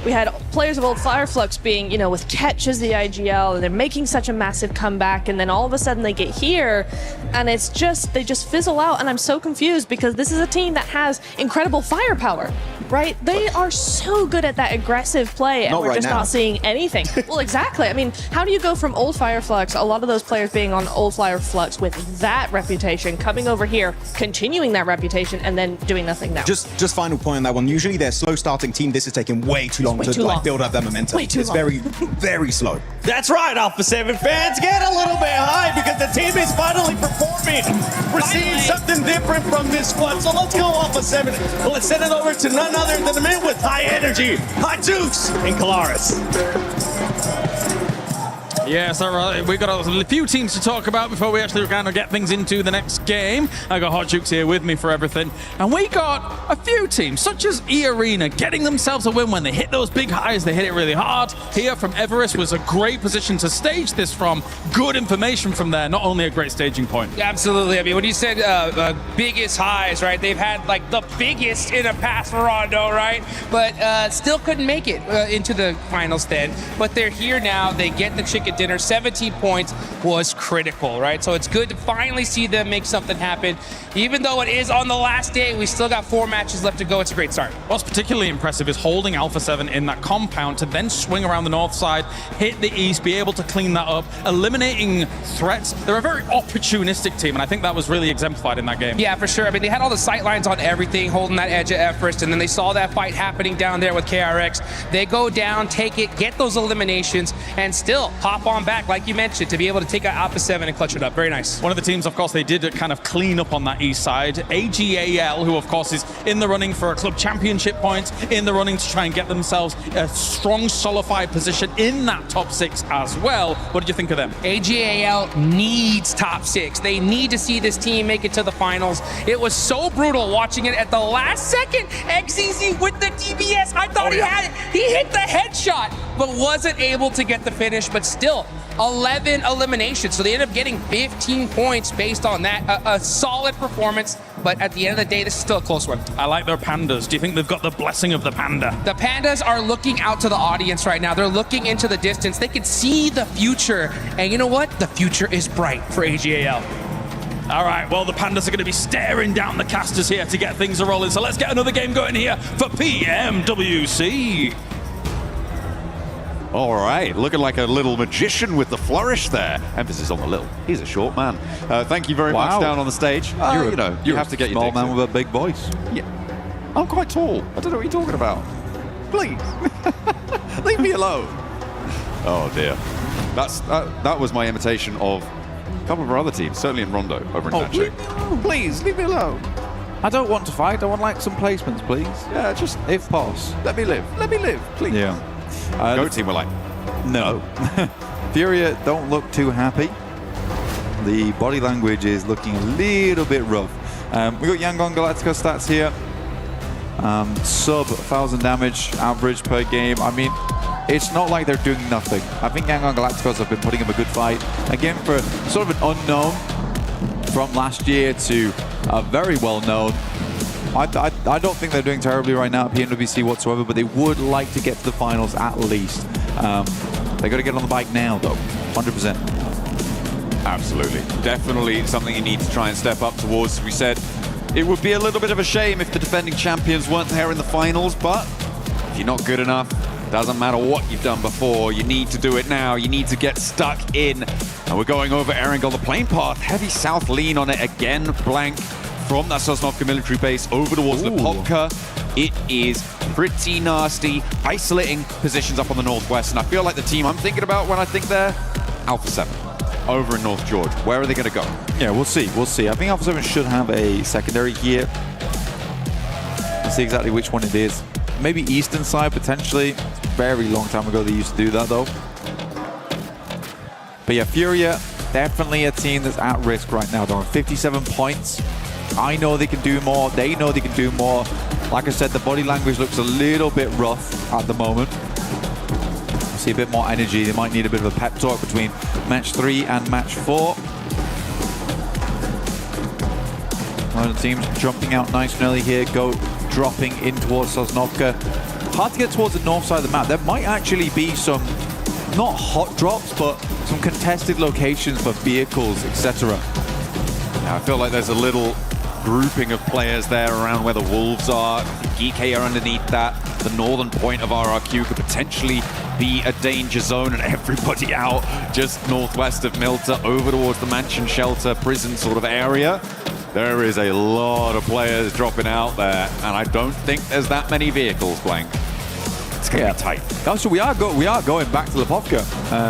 We had players of old Fireflux being, with Ketch as the IGL, and they're making such a massive comeback, and then all of a sudden they get here, and they just fizzle out, and I'm so confused because this is a team that has incredible firepower, right? They are so good at that aggressive play, and we're just not seeing anything. Well, exactly. I mean, how do you go from old Fireflux, a lot of those players being on old Fireflux with that reputation, coming over here, continuing that reputation, and then doing nothing now? Just final point on that one. Usually they're slow starting team. This is taking way too long to build up that momentum. It's very, very slow. That's right, Alpha 7 fans. Get a little bit high because the team is finally performing. We're seeing something different from this squad. So let's go, Alpha 7. Let's send it over to none other than the man with high energy, Hot Jukes, and Kalaris. Yes, all right. We've got a few teams to talk about before we actually kind of get things into the next game. I got Hot Jukes here with me for everything. And we got a few teams, such as E-Arena, getting themselves a win when they hit those big highs. They hit it really hard. Here from Everest was a great position to stage this from. Good information from there, not only a great staging point. Absolutely. I mean, when you said biggest highs, right, they've had like the biggest in a past Rondo, right? But still couldn't make it into the final stand. But they're here now. They get the chicken dinner. 17 points was critical, right? So it's good to finally see them make something happen. Even though it is on the last day, we still got 4 matches left to go. It's a great start. What's particularly impressive is holding Alpha 7 in that compound to then swing around the north side, hit the east, be able to clean that up, eliminating threats. They're a very opportunistic team, and I think that was really exemplified in that game. Yeah, for sure. I mean, they had all the sight lines on everything, holding that edge at first, and then they saw that fight happening down there with KRX. They go down, take it, get those eliminations, and still hop on back, like you mentioned, to be able to take out Alpha 7 and clutch it up. Very nice. One of the teams, of course, they did kind of clean up on that east side. AGAL, who, of course, is in the running for a club championship point, in the running to try and get themselves a strong, solidified position in that top 6 as well. What did you think of them? AGAL needs top 6. They need to see this team make it to the finals. It was so brutal watching it at the last second. XZZ with the DBS. I thought he had it. He hit the headshot, but wasn't able to get the finish, but still 11 eliminations. So they ended up getting 15 points based on that. A solid performance, but at the end of the day, this is still a close one. I like their pandas. Do you think they've got the blessing of the panda? The pandas are looking out to the audience right now. They're looking into the distance. They can see the future. And you know what? The future is bright for AGAL. All right, well, the pandas are going to be staring down the casters here to get things rolling. So let's get another game going here for PMWC. All right, looking like a little magician with the flourish there. Emphasis on the little. He's a short man. Thank you very much down on the stage. You have to get your small man with a big voice. Yeah, I'm quite tall. I don't know what you're talking about. Please, leave me alone. Oh dear, that was my imitation of a couple of our other teams, certainly in Rondo over in Natchi. Please, leave me alone. I don't want to fight. I want like some placements, please. Yeah, just if possible. Let me live. Let me live, please. Yeah. Go team were like, no. Furia don't look too happy. The body language is looking a little bit rough. We got Yangon Galactica stats here. Sub 1,000 damage average per game. I mean, it's not like they're doing nothing. I think Yangon Galacticos have been putting up a good fight. Again, for sort of an unknown from last year to a very well-known. I don't think they're doing terribly right now at PMWC whatsoever, but they would like to get to the finals at least. They got to get on the bike now, though, 100%. Absolutely. Definitely something you need to try and step up towards. We said it would be a little bit of a shame if the defending champions weren't there in the finals, but if you're not good enough, doesn't matter what you've done before, you need to do it now. You need to get stuck in. And we're going over Erangel, the plane path. Heavy south lean on it again, blank from that Sosnovka military base over towards Lipovka. It is pretty nasty, isolating positions up on the northwest. And I feel like the team I'm thinking about when I think they're Alpha 7 over in North George. Where are they going to go? Yeah, we'll see. We'll see. I think Alpha 7 should have a secondary here. We'll see exactly which one it is. Maybe eastern side, potentially. It's a very long time ago they used to do that, though. But yeah, Furia, definitely a team that's at risk right now. They're on 57 points. I know they can do more. They know they can do more. Like I said, the body language looks a little bit rough at the moment. I see a bit more energy. They might need a bit of a pep talk between match 3 and match 4. One of the teams jumping out nice and early here. Go dropping in towards Sosnovka. Hard to get towards the north side of the map. There might actually be some, not hot drops, but some contested locations for vehicles, etc. Yeah, I feel like there's a little grouping of players there around where the Wolves are. GK are underneath that. The northern point of RRQ could potentially be a danger zone, and everybody out just northwest of Milta over towards the mansion shelter prison sort of area. There is a lot of players dropping out there, and I don't think there's that many vehicles, Blank. It's going to be tight. Also, we are going back to Lipovka.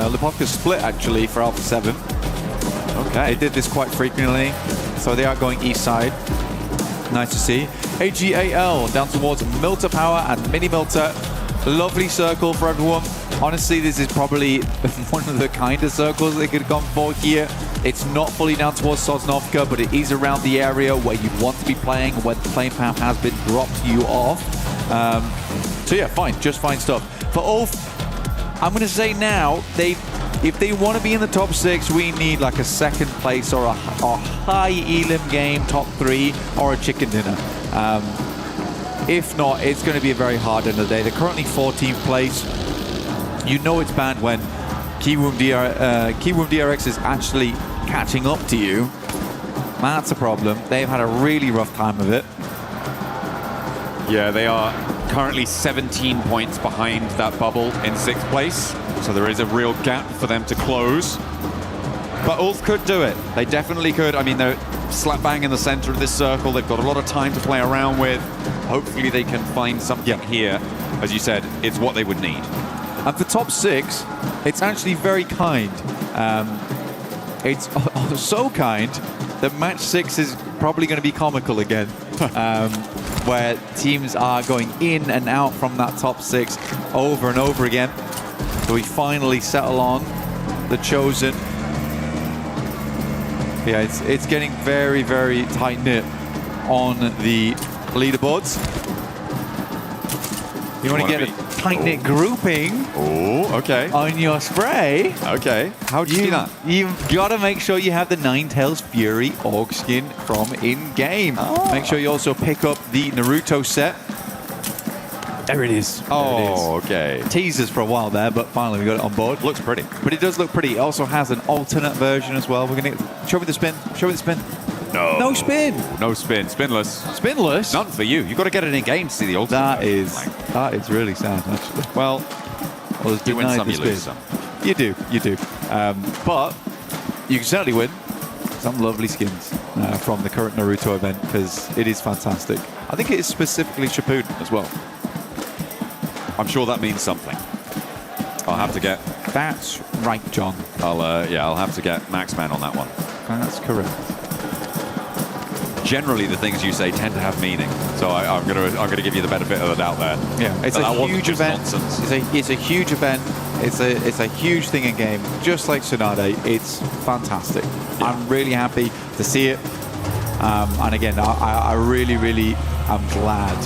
Lipovka split, actually, for Alpha 7. Okay. They did this quite frequently, so they are going east side. Nice to see. AGAL down towards Milta Power and Mini Milta. Lovely circle for everyone. Honestly, this is probably one of the kinder circles they could have gone for here. It's not fully down towards Sosnovka, but it is around the area where you want to be playing, where the plane path has been dropped to you off. So yeah, fine, just fine stuff. For Ulf, I'm going to say now, if they want to be in the top 6, we need like a second place or a high elim game, top 3, or a chicken dinner. If not, it's going to be a very hard end of the day. They're currently 14th place. You know it's bad when Kiwoom DRX is actually catching up to you. That's a problem. They've had a really rough time of it. Yeah, they are currently 17 points behind that bubble in 6th place. So there is a real gap for them to close. But Ulf could do it. They definitely could. I mean, they're slap bang in the center of this circle. They've got a lot of time to play around with. Hopefully they can find something here. As you said, it's what they would need. And for top 6, it's actually very kind. It's so kind that match 6 is probably going to be comical again, where teams are going in and out from that top 6 over and over again. So we finally settle on the Chosen. Yeah, it's getting very, very tight-knit on the leaderboards. You want to get a tight-knit grouping. Oh, okay. On your spray. Okay. How do you do that? You've got to make sure you have the Ninetales Fury Orc skin from in-game. Oh. Make sure you also pick up the Naruto set. There it is. Oh, okay. Teasers for a while there, but finally we got it on board. Looks pretty. But it does look pretty. It also has an alternate version as well. We're going to show me the spin. Show me the spin. No. No spin. No spin. Spinless. Spinless? None for you. You've got to get it in game to see the alternate. That is really sad, actually. Well, you win some, you lose some. You do. But you can certainly win some lovely skins from the current Naruto event, because it is fantastic. I think it is specifically Shippuden as well. I'm sure that means something. I'll have to get... That's right, John. I'll have to get Maxman on that one. That's correct. Generally, the things you say tend to have meaning, so I'm gonna give you the benefit of the doubt there. Yeah, it's a huge event. Nonsense. It's a huge event. It's a huge thing in game, just like Tsunade. It's fantastic. Yeah. I'm really happy to see it. And again, I really, really am glad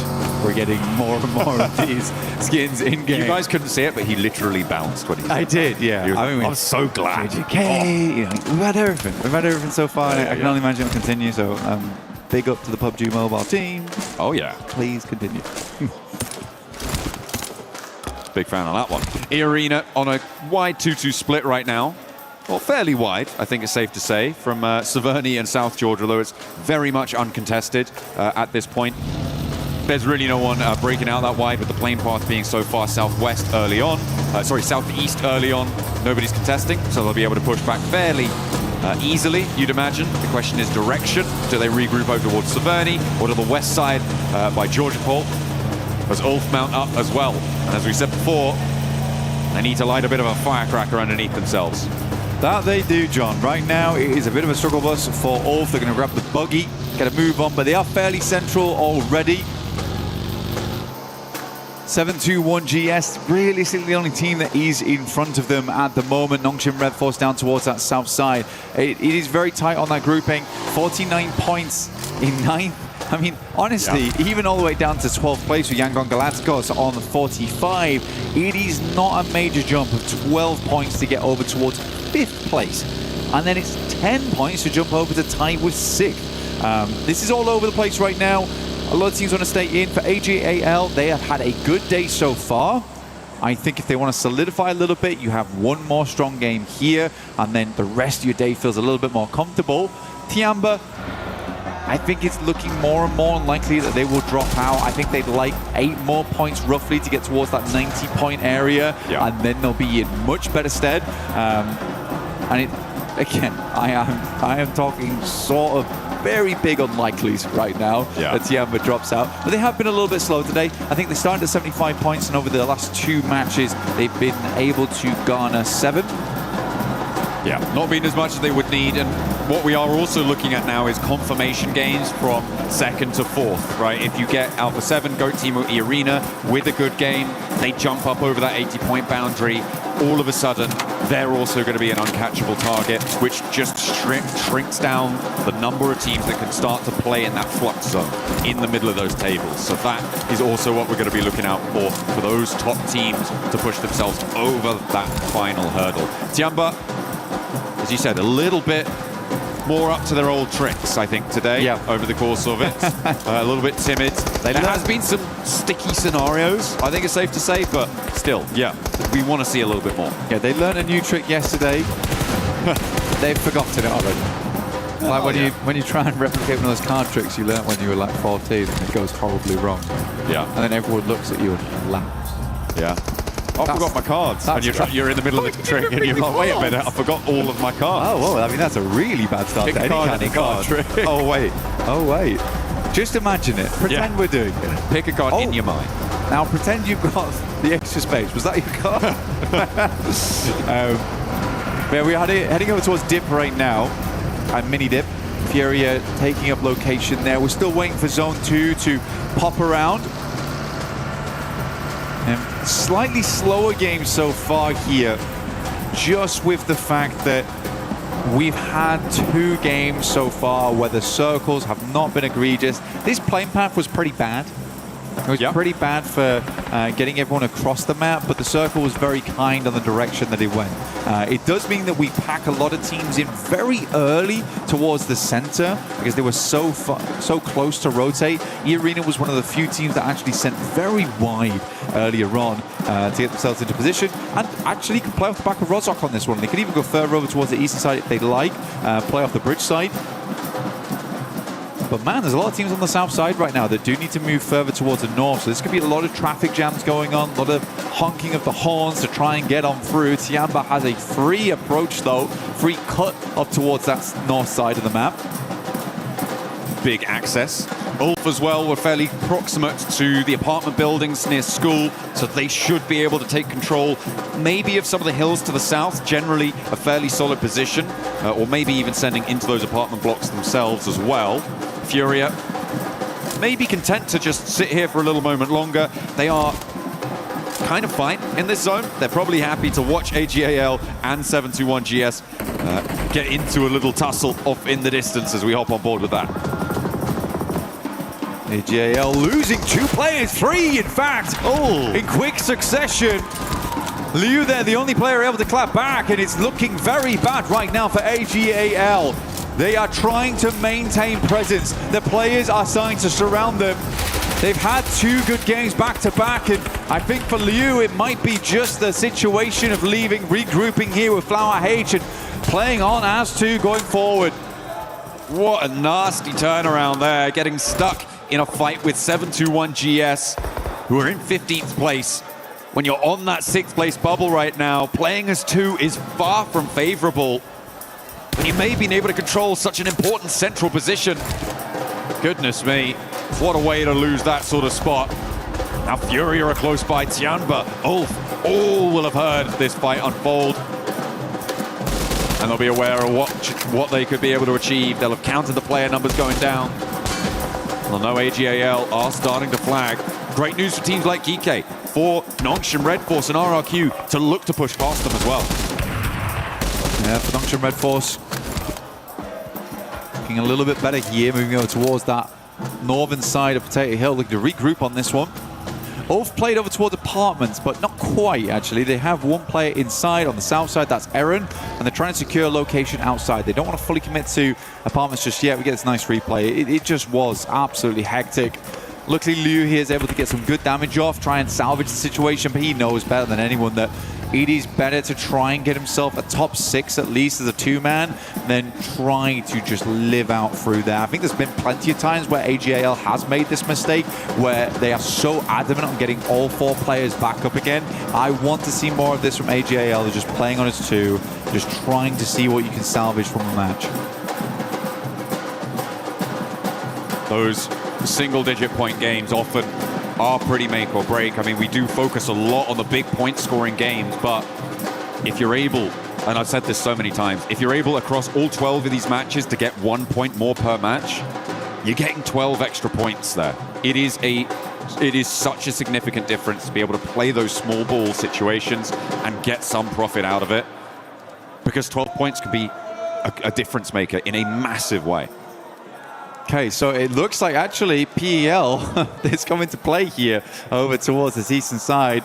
we're getting more and more of these skins in game. You guys couldn't see it, but he literally bounced when he said I did, yeah. I'm so glad. JJK, you know, we've had everything. We've had everything so far. I can only imagine it'll continue. So big up to the PUBG Mobile team. Oh yeah. Please continue. Big fan of that one. E-Arena on a wide 2-2 split right now. well, fairly wide, I think it's safe to say, from Severny and South Georgia, although it's very much uncontested at this point. There's really no one breaking out that wide, with the plane path being so far southwest early on. Southeast early on. Nobody's contesting, so they'll be able to push back fairly easily, you'd imagine. The question is direction. Do they regroup over towards Severny or to the west side by Georgia Paul? As Ulf mount up as well. And as we said before, they need to light a bit of a firecracker underneath themselves. That they do, John. Right now, it is a bit of a struggle bus for Ulf. They're going to grab the buggy, get a move on, but they are fairly central already. 721 GS, realistically the only team that is in front of them at the moment. Nongshim Red Force down towards that south side. It is very tight on that grouping. 49 points in 9th. I mean, honestly, even all the way down to 12th place with Yangon Galacticos on 45, it is not a major jump of 12 points to get over towards 5th place. And then it's 10 points to jump over to tie with 6th. This is all over the place right now. A lot of teams want to stay in. For AGAL, they have had a good day so far. I think if they want to solidify a little bit, you have one more strong game here, and then the rest of your day feels a little bit more comfortable. Tiamba, I think it's looking more and more unlikely that they will drop out. I think they'd like 8 more points roughly to get towards that 90-point area, and then they'll be in much better stead. Again, I am talking sort of very big unlikelies right now that Tiamba drops out. But they have been a little bit slow today. I think they started at 75 points, and over the last 2 matches, they've been able to garner 7. Yeah, not been as much as they would need. And what we are also looking at now is confirmation games from 2nd to 4th, right? If you get Alpha 7, Goat Team E Arena with a good game, they jump up over that 80-point boundary. All of a sudden, they're also going to be an uncatchable target, which just shrinks down the number of teams that can start to play in that flux zone in the middle of those tables. So that is also what we're going to be looking out for those top teams to push themselves over that final hurdle. Tiamba, as you said, a little bit more up to their old tricks, I think, today over the course of it. A little bit timid. There has been some sticky scenarios, I think it's safe to say, but still, we want to see a little bit more. Yeah, they learned a new trick yesterday. They've forgotten it already. Like when you try and replicate one of those card tricks you learned when you were like 14 and it goes horribly wrong. Yeah. And then everyone looks at you and laughs. Yeah. I forgot my cards. And you're in the middle of the trick and you're like, wait a minute, I forgot all of my cards. Oh, well, I mean, that's a really bad start to any kind of card trick. Oh, wait. Oh, wait. Just imagine it. Pretend we're doing it. Pick a card in your mind. Now, pretend you've got the extra space. Was that your card? Yeah, we're heading over towards Dip right now. Mini Dip. Furia taking up location there. We're still waiting for Zone 2 to pop around. Slightly slower game so far here, just with the fact that we've had 2 games so far where the circles have not been egregious. This plane path was pretty bad. It was pretty bad for getting everyone across the map, but the circle was very kind on the direction that it went. It does mean that we pack a lot of teams in very early towards the center because they were so close to rotate. E-Arena was one of the few teams that actually sent very wide earlier on to get themselves into position and actually could play off the back of Rozok on this one. They could even go further over towards the eastern side if they'd like, play off the bridge side. But man, there's a lot of teams on the south side right now that do need to move further towards the north. So this could be a lot of traffic jams going on, a lot of honking of the horns to try and get on through. Tiamba has a free approach though, free cut up towards that north side of the map. Big access. Ulf as well were fairly proximate to the apartment buildings near school, so they should be able to take control maybe of some of the hills to the south, generally a fairly solid position, or maybe even sending into those apartment blocks themselves as well. Furia may be content to just sit here for a little moment longer. They are kind of fine in this zone. They're probably happy to watch AGAL and 721 GS get into a little tussle off in the distance as we hop on board with that. AGAL losing 2 players, 3 in fact, in quick succession. Liu there, the only player able to clap back, and it's looking very bad right now for AGAL. They are trying to maintain presence. The players are starting to surround them. They've had 2 good games back to back, and I think for Liu, it might be just the situation of leaving, regrouping here with Flower H and playing on as two going forward. What a nasty turnaround there, getting stuck in a fight with 721 GS, who are in 15th place. When you're on that 6th place bubble right now, playing as two is far from favorable. When you may have been able to control such an important central position. Goodness me, what a way to lose that sort of spot. Now Fury are close by, Tianba, Ulf, all will have heard this fight unfold. And they'll be aware of what they could be able to achieve. They'll have counted the player numbers going down. They'll know AGAL are starting to flag. Great news for teams like GK, for Nongshim Red Force and RRQ to look to push past them as well. Yeah, for Nongshim Red Force, looking a little bit better here, moving over towards that northern side of Potato Hill, looking to regroup on this one. Ulf played over towards apartments, but not quite, actually. They have one player inside on the south side, that's Eren, and they're trying to secure a location outside. They don't want to fully commit to apartments just yet. We get this nice replay. It just was absolutely hectic. Luckily, Liu here is able to get some good damage off, try and salvage the situation, but he knows better than anyone that it is better to try and get himself a top 6 at least as a two-man than trying to just live out through there. I think there's been plenty of times where AGAL has made this mistake, where they are so adamant on getting all 4 players back up again. I want to see more of this from AGAL. They're just playing on as two, just trying to see what you can salvage from the match. Those single-digit point games often are pretty make or break. I mean, we do focus a lot on the big point-scoring games, but if you're able, and I've said this so many times, if you're able across all 12 of these matches to get 1 point more per match, you're getting 12 extra points there. It is such a significant difference to be able to play those small ball situations and get some profit out of it, because 12 points could be a difference maker in a massive way. Okay, so it looks like actually PEL is coming to play here over towards this eastern side.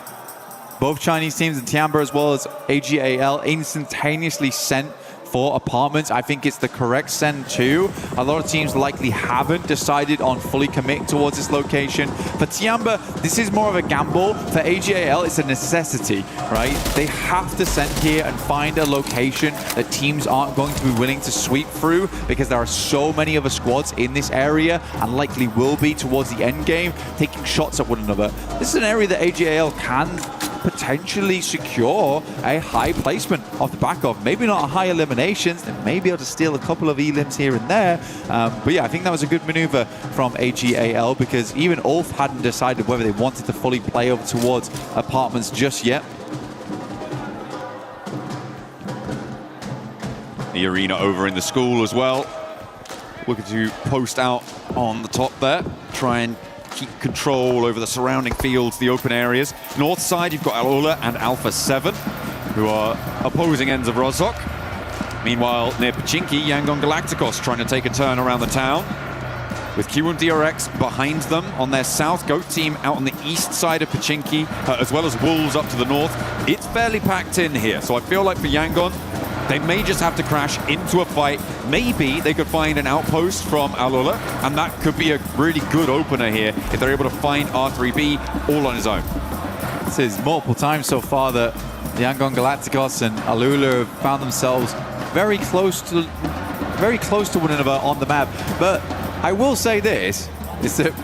Both Chinese teams in Tianba as well as AGAL instantaneously sent for apartments. I think it's the correct send too. A lot of teams likely haven't decided on fully committing towards this location. For Tianba, this is more of a gamble. For AGAL, it's a necessity, right? They have to send here and find a location that teams aren't going to be willing to sweep through, because there are so many other squads in this area and likely will be towards the end game, taking shots at one another. This is an area that AGAL can potentially secure a high placement off the back of. Maybe not a high eliminations, they may be able to steal a couple of elims here and there. But yeah, I think that was a good maneuver from AGAL, because even Ulf hadn't decided whether they wanted to fully play over towards apartments just yet. The arena over in the school as well. Looking to post out on the top there, try and keep control over the surrounding fields, the open areas. North side, you've got Alula and Alpha 7, who are opposing ends of Rozhok. Meanwhile, near Pachinki, Yangon Galacticos trying to take a turn around the town, with Q1 DRX behind them on their south. Goat team out on the east side of Pachinki, as well as Wolves up to the north. It's fairly packed in here, so I feel like for Yangon, they may just have to crash into a fight. Maybe they could find an outpost from Alula, and that could be a really good opener here if they're able to find R3B all on his own. This is multiple times so far that Yangon Galacticos and Alula have found themselves very close to one another on the map. But I will say this, is that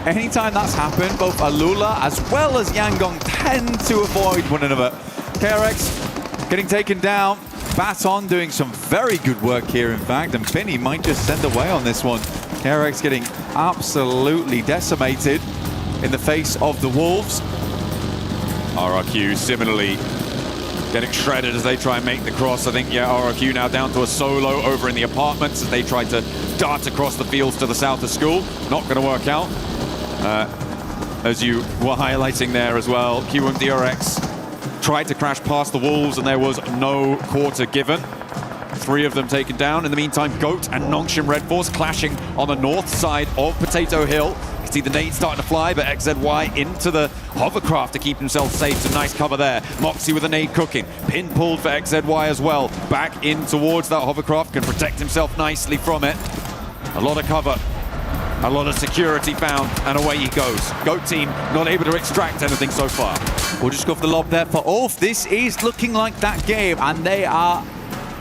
anytime that's happened, both Alula as well as Yangon tend to avoid one another. KRX getting taken down. Baton doing some very good work here, in fact, and Finny might just send away on this one. KRX getting absolutely decimated in the face of the Wolves. RRQ similarly getting shredded as they try and make the cross. I think, yeah, RRQ now down to a solo over in the apartments as they try to dart across the fields to the south of school. Not going to work out. As you were highlighting there as well, Q1 DRX tried to crash past the Wolves and there was no quarter given. 3 of them taken down. In the meantime, Goat and Nongshim Red Force clashing on the north side of Potato Hill. You can see the nades starting to fly, but XZY into the hovercraft to keep himself safe. Some nice cover there. Moxie with a nade cooking. Pin pulled for XZY as well. Back in towards that hovercraft. Can protect himself nicely from it. A lot of cover A lot of security found, and away he goes. GOAT team not able to extract anything so far. We'll just go for the lob there for Ulf. This is looking like that game, and they are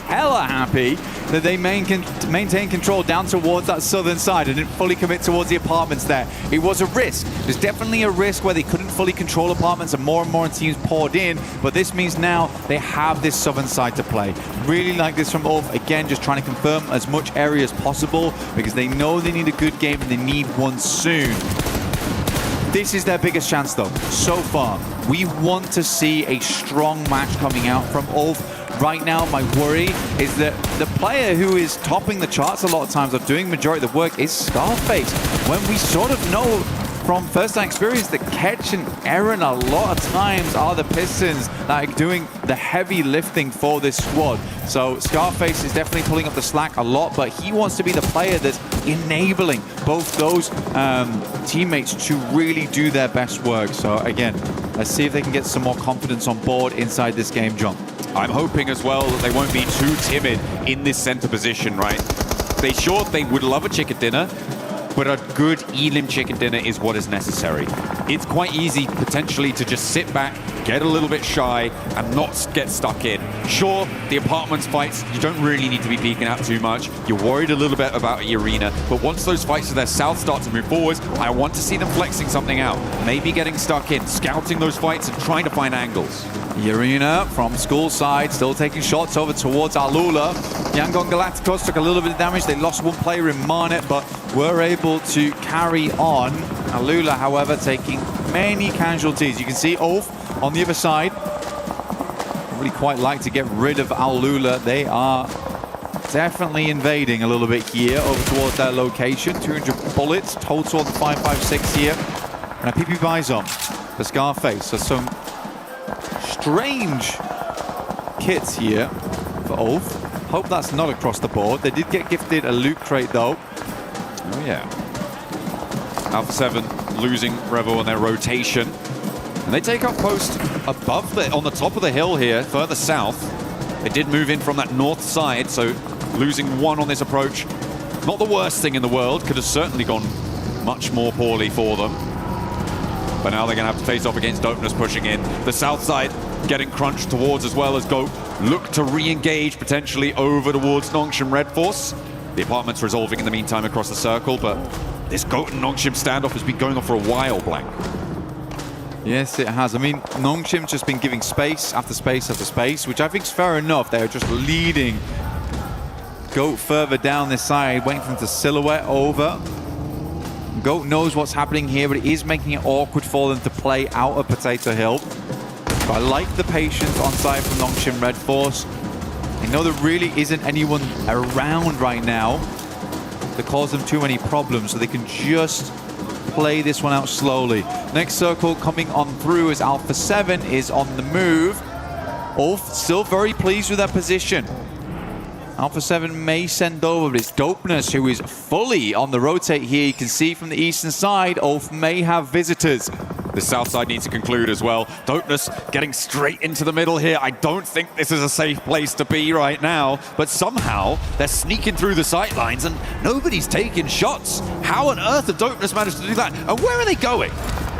hella happy that they maintain control down towards that southern side and didn't fully commit towards the apartments there. It was a risk. There's definitely a risk where they couldn't fully control apartments and more teams poured in, but this means now they have this southern side to play. Really like this from Ulf. Again, just trying to confirm as much area as possible because they know they need a good game and they need one soon. This is their biggest chance though, so far. We want to see a strong match coming out from Ulf. Right now, my worry is that the player who is topping the charts a lot of times or doing majority of the work is Scarface. When we sort of know from first-hand experience that Ketch and Aaron a lot of times are the Pistons that are doing the heavy lifting for this squad. So Scarface is definitely pulling up the slack a lot, but he wants to be the player that's enabling both those teammates to really do their best work. So again, let's see if they can get some more confidence on board inside this game, John. I'm hoping as well that they won't be too timid in this center position, right? They would love a chicken dinner, but a good Elim chicken dinner is what is necessary. It's quite easy potentially to just sit back, get a little bit shy, and not get stuck in. Sure, the apartments fights, you don't really need to be peeking out too much. You're worried a little bit about the arena, but once those fights to their south start to move forwards, I want to see them flexing something out. Maybe getting stuck in, scouting those fights and trying to find angles. The arena from school side, still taking shots over towards Alula. Yangon Galacticos took a little bit of damage. They lost one player in Marnet, but were able to carry on. Alula, however, taking many casualties. You can see Ulf on the other side. Really quite like to get rid of Alula. They are definitely invading a little bit here over towards their location. 200 bullets total on 556 here. And a PP buys on the Scarface. So some strange kits here for Ulf. Hope that's not across the board. They did get gifted a loot crate though. Oh yeah. Alpha 7 losing Revel on their rotation. And they take up post above on the top of the hill here, further south. They did move in from that north side, so losing one on this approach. Not the worst thing in the world. Could have certainly gone much more poorly for them. But now they're going to have to face off against Dopeness pushing in. The south side getting crunched towards as well as GOAT look to re-engage potentially over towards Nongshim Red Force. The apartment's resolving in the meantime across the circle, but this GOAT and Nongshim standoff has been going on for a while, Blank. Yes, it has. I mean, Nongshim's just been giving space after space after space, which I think is fair enough. They're just leading GOAT further down this side, waiting for them to silhouette over. GOAT knows what's happening here, but it is making it awkward for them to play out of Potato Hill. But I like the patience on side from Nongshim Red Force. I know there really isn't anyone around right now to cause them too many problems, so they can just play this one out slowly. Next circle coming on through as Alpha 7 is on the move. Ulf still very pleased with their position. Alpha 7 may send over, but it's Dopeness who is fully on the rotate here. You can see from the eastern side, Ulf may have visitors. The south side needs to conclude as well. Dopeness getting straight into the middle here. I don't think this is a safe place to be right now, but somehow they're sneaking through the sight lines and nobody's taking shots. How on earth have Dopeness managed to do that? And where are they going?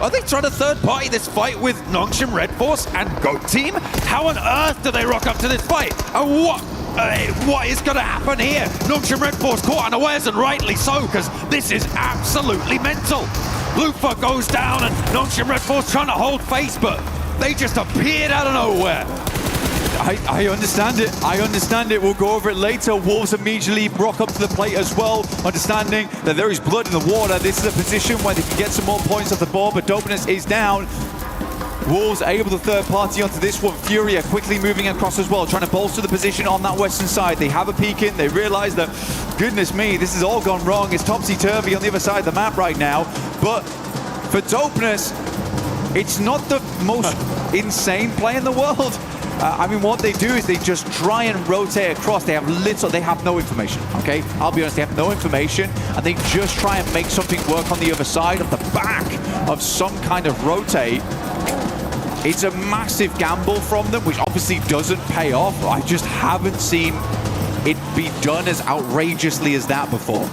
Are they trying to third-party this fight with Nongshim Red Force and GOAT team? How on earth do they rock up to this fight? And what is going to happen here? Nongshim Red Force caught unawares, and rightly so, because this is absolutely mental. Lufa goes down and Nongshim Red Force trying to hold face, but they just appeared out of nowhere. I understand it. I understand it. We'll go over it later. Wolves immediately rock up to the plate as well, understanding that there is blood in the water. This is a position where they can get some more points off the board, but Dopeness is down. Wolves able to third party onto this one. Furia quickly moving across as well, trying to bolster the position on that western side. They have a peek in. They realize that, goodness me, this has all gone wrong. It's topsy-turvy on the other side of the map right now. But for Dopeness, it's not the most insane play in the world. I mean, what they do is they just try and rotate across. They have no information, okay? I'll be honest, they have no information, and they just try and make something work on the other side of the back of some kind of rotate. It's a massive gamble from them, which obviously doesn't pay off. I just haven't seen it be done as outrageously as that before.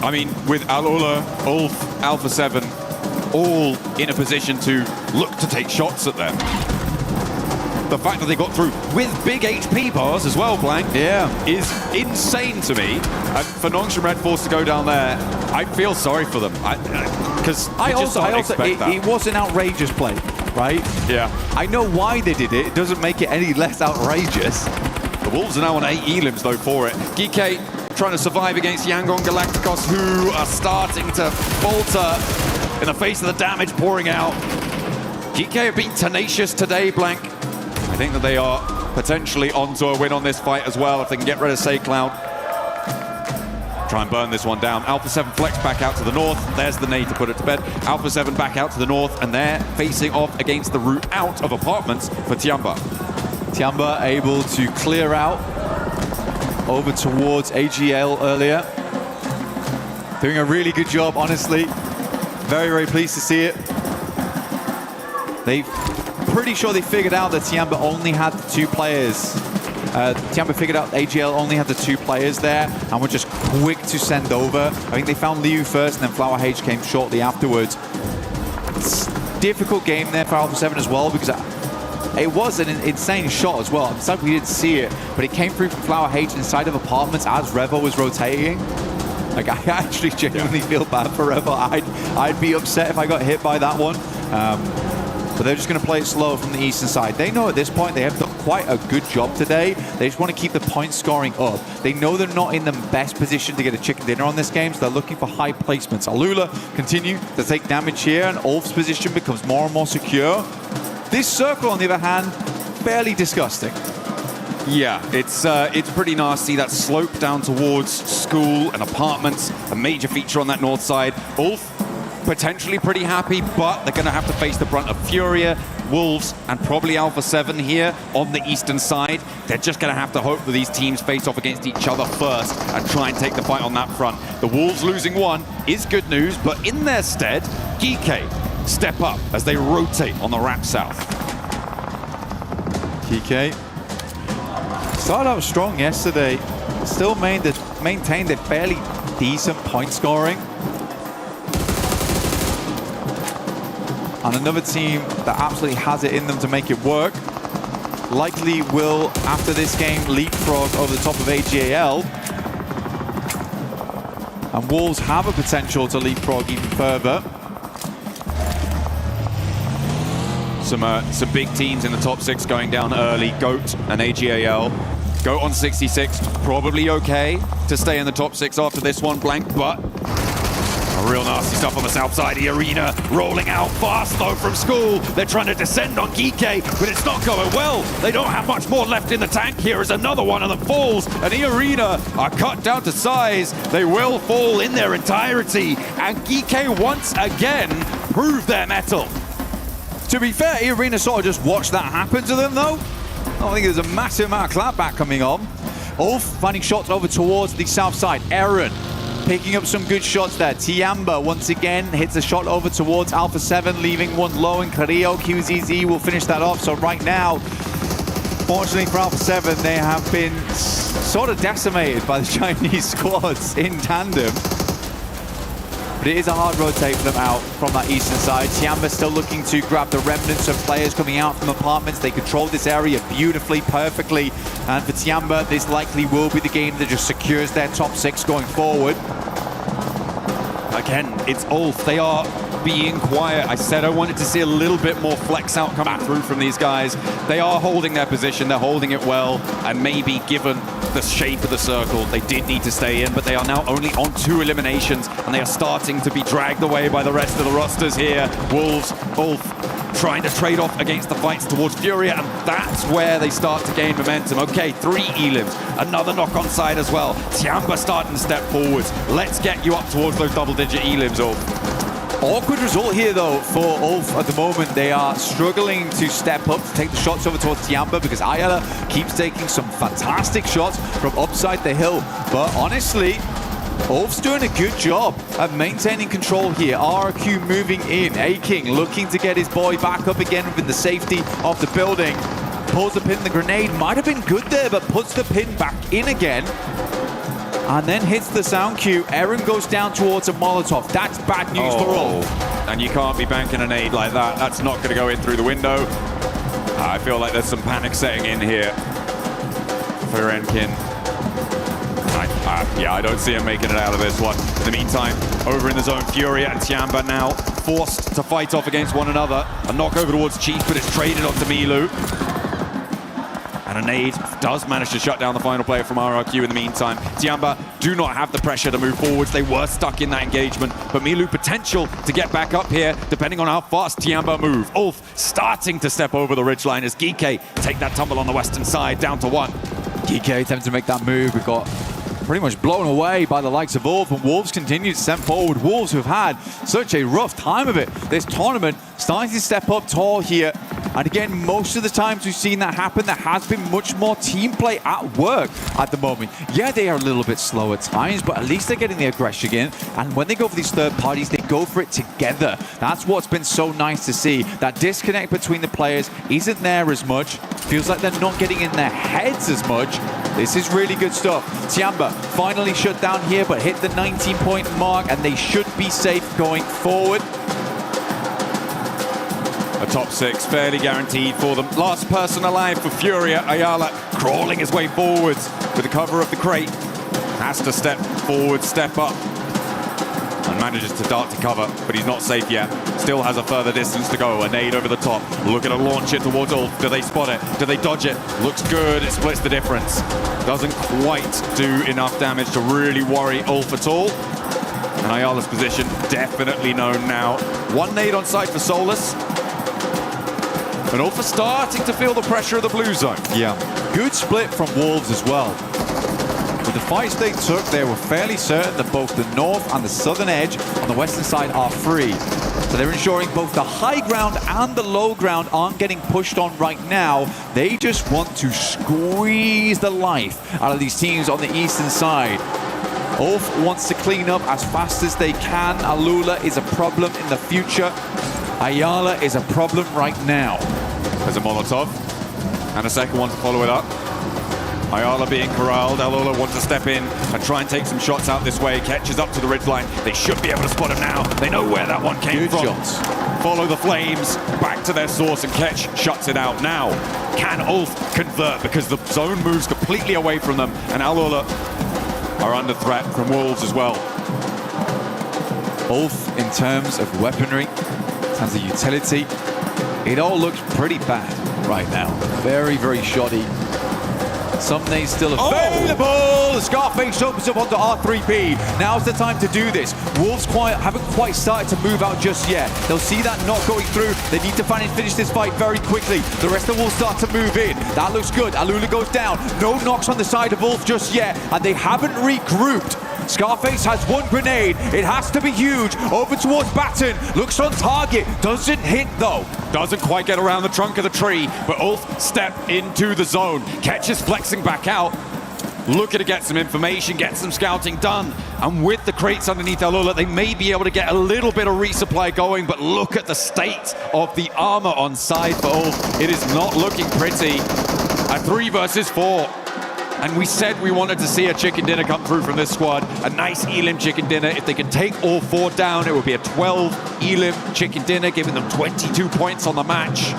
I mean, with Alula, Ulf, Alpha 7, all in a position to look to take shots at them. The fact that they got through with big HP bars as well, Blank, is insane to me. And for Nongshim Red Force to go down there, I feel sorry for them. Because I also expect that. It was an outrageous play, right? Yeah. I know why they did it. It doesn't make it any less outrageous. The Wolves are now on 8 elims, though, for it. Geekay trying to survive against Yangon Galacticos, who are starting to falter in the face of the damage pouring out. Geekay have been tenacious today, Blank. I think that they are potentially onto a win on this fight as well if they can get rid of Saycloud. Try and burn this one down. Alpha 7 flex back out to the north. There's the nade to put it to bed. Alpha 7 back out to the north, and they're facing off against the route out of apartments for Tiamba. Tiamba able to clear out over towards AGL earlier. Doing a really good job, honestly. Very, very pleased to see it. Pretty sure they figured out that Tiamba only had the 2 players. Tiamba figured out AGL only had the 2 players there and were just quick to send over. I think they found Liu first and then Flower H came shortly afterwards. It's a difficult game there for Alpha 7 as well because it was an insane shot as well. I'm sad we didn't see it, but it came through from Flower H inside of apartments as Revo was rotating. Like, I actually genuinely feel bad for Revo. I'd be upset if I got hit by that one. But they're just going to play it slow from the eastern side. They know at this point they have done quite a good job today. They just want to keep the point scoring up. They know they're not in the best position to get a chicken dinner on this game, so they're looking for high placements. Alula continue to take damage here, and Ulf's position becomes more and more secure. This circle, on the other hand, fairly disgusting. Yeah, it's pretty nasty. That slope down towards school and apartments, a major feature on that north side. Ulf potentially pretty happy, but they're going to have to face the brunt of Furia, Wolves, and probably Alpha 7 here on the eastern side. They're just going to have to hope that these teams face off against each other first and try and take the fight on that front. The Wolves losing one is good news, but in their stead, Geekay step up as they rotate on the Rap South. Geekay started out strong yesterday, still maintained a fairly decent point scoring. And another team that absolutely has it in them to make it work. Likely will, after this game, leapfrog over the top of AGAL. And Wolves have a potential to leapfrog even further. Some big teams in the top 6 going down early. GOAT and AGAL. GOAT on 66, probably okay to stay in the top 6 after this one, Blank, but real nasty stuff on the south side. The Arena rolling out fast though from school. They're trying to descend on Geekay, but it's not going well. They don't have much more left in the tank. Here is another one of them falls, and the Arena are cut down to size. They will fall in their entirety, and Geekay once again prove their mettle. To be fair, Arena sort of just watched that happen to them though. I don't think there's a massive amount of clapback coming on. Ulf finding shots over towards the south side. Aaron picking up some good shots there. Tiamba once again hits a shot over towards Alpha 7, leaving one low, and Carrillo QZZ will finish that off. So right now, fortunately for Alpha 7, they have been sort of decimated by the Chinese squads in tandem. But it is a hard rotate for them out from that eastern side. Tiamba still looking to grab the remnants of players coming out from apartments. They control this area beautifully, perfectly. And for Tiamba, this likely will be the game that just secures their top 6 going forward. Again, it's Ulf. They are being quiet. I said I wanted to see a little bit more flex out come through from these guys. They are holding their position. They're holding it well. And maybe given the shape of the circle, they did need to stay in, but they are now only on 2 eliminations, and they are starting to be dragged away by the rest of the rosters here. Wolves, Ulf, trying to trade off against the fights towards Furia, and that's where they start to gain momentum. Okay, 3 elims, another knock on side as well. Tiamba starting to step forwards. Let's get you up towards those double-digit elims, Ulf. Awkward result here though for Ulf at the moment. They are struggling to step up to take the shots over towards Tiamba because Ayala keeps taking some fantastic shots from upside the hill. But honestly, Ulf's doing a good job of maintaining control here. RQ moving in. A-King looking to get his boy back up again within the safety of the building. Pulls the pin, the grenade might have been good there, but puts the pin back in again. and then hits the sound cue. Aaron goes down towards a Molotov. That's bad news for Ulf. And you can't be banking an aid like that. That's not going to go in through the window. I feel like there's some panic setting in here for Enkin. Yeah, I don't see him making it out of this one. In the meantime, over in the zone, Furia and Tiamba now forced to fight off against one another. A knock over towards Chief, but it's traded onto Milu. And a nade does manage to shut down the final player from RRQ in the meantime. Tiamba do not have the pressure to move forwards. They were stuck in that engagement, but Milu potential to get back up here, depending on how fast Tiamba move. Ulf starting to step over the ridgeline as Geeke take that tumble on the western side, down to 1. Geeke attempting to make that move. We got pretty much blown away by the likes of Ulf, and Wolves continue to step forward. Wolves who've had such a rough time of it this tournament, starting to step up tall here. And again, most of the times we've seen that happen, there has been much more team play at work at the moment. Yeah, they are a little bit slow at times, but at least they're getting the aggression in. And when they go for these third parties, they go for it together. That's what's been so nice to see. That disconnect between the players isn't there as much. Feels like they're not getting in their heads as much. This is really good stuff. Tiamba finally shut down here, but hit the 19-point mark, and they should be safe going forward. A top 6 fairly guaranteed for them. Last person alive for Furia. Ayala crawling his way forwards with the cover of the crate. Has to step forward, step up, and manages to dart to cover, but he's not safe yet. Still has a further distance to go. A nade over the top. Looking to launch it towards Ulf. Do they spot it? Do they dodge it? Looks good. It splits the difference. Doesn't quite do enough damage to really worry Ulf at all. And Ayala's position definitely known now. 1 nade on site for Solus. And Ulf are starting to feel the pressure of the blue zone. Yeah, good split from Wolves as well. With the fights they took, they were fairly certain that both the north and the southern edge on the western side are free. So they're ensuring both the high ground and the low ground aren't getting pushed on right now. They just want to squeeze the life out of these teams on the eastern side. Ulf wants to clean up as fast as they can. Alula is a problem in the future. Ayala is a problem right now. There's a Molotov, and a second one to follow it up. Ayala being corralled. Alula wants to step in and try and take some shots out this way. Catches up to the ridgeline. They should be able to spot him now. They know where that one came from. Shots. Follow the flames back to their source, and Ketch shuts it out. Now, can Ulf convert? Because the zone moves completely away from them, and Alula are under threat from Wolves as well. Ulf, in terms of weaponry, in terms of utility, it all looks pretty bad right now. Very, very shoddy. Some nades still available. Scarface opens up onto R3B. Now's the time to do this. Wolves haven't quite started to move out just yet. They'll see that not going through. They need to find and finish this fight very quickly. The rest of Wolves start to move in. That looks good. Alula goes down. No knocks on the side of Wolf just yet, and they haven't regrouped. Scarface has 1 grenade. It has to be huge. Over towards Batten. Looks on target. Doesn't hit though. Doesn't quite get around the trunk of the tree, but Ulf step into the zone. Ketch is flexing back out. Looking to get some information, get some scouting done. And with the crates underneath Alula, they may be able to get a little bit of resupply going, but look at the state of the armor on side for Ulf. It is not looking pretty. A 3 versus 4. And we said we wanted to see a chicken dinner come through from this squad. A nice Elim chicken dinner. If they can take all 4 down, it would be a 12 Elim chicken dinner, giving them 22 points on the match.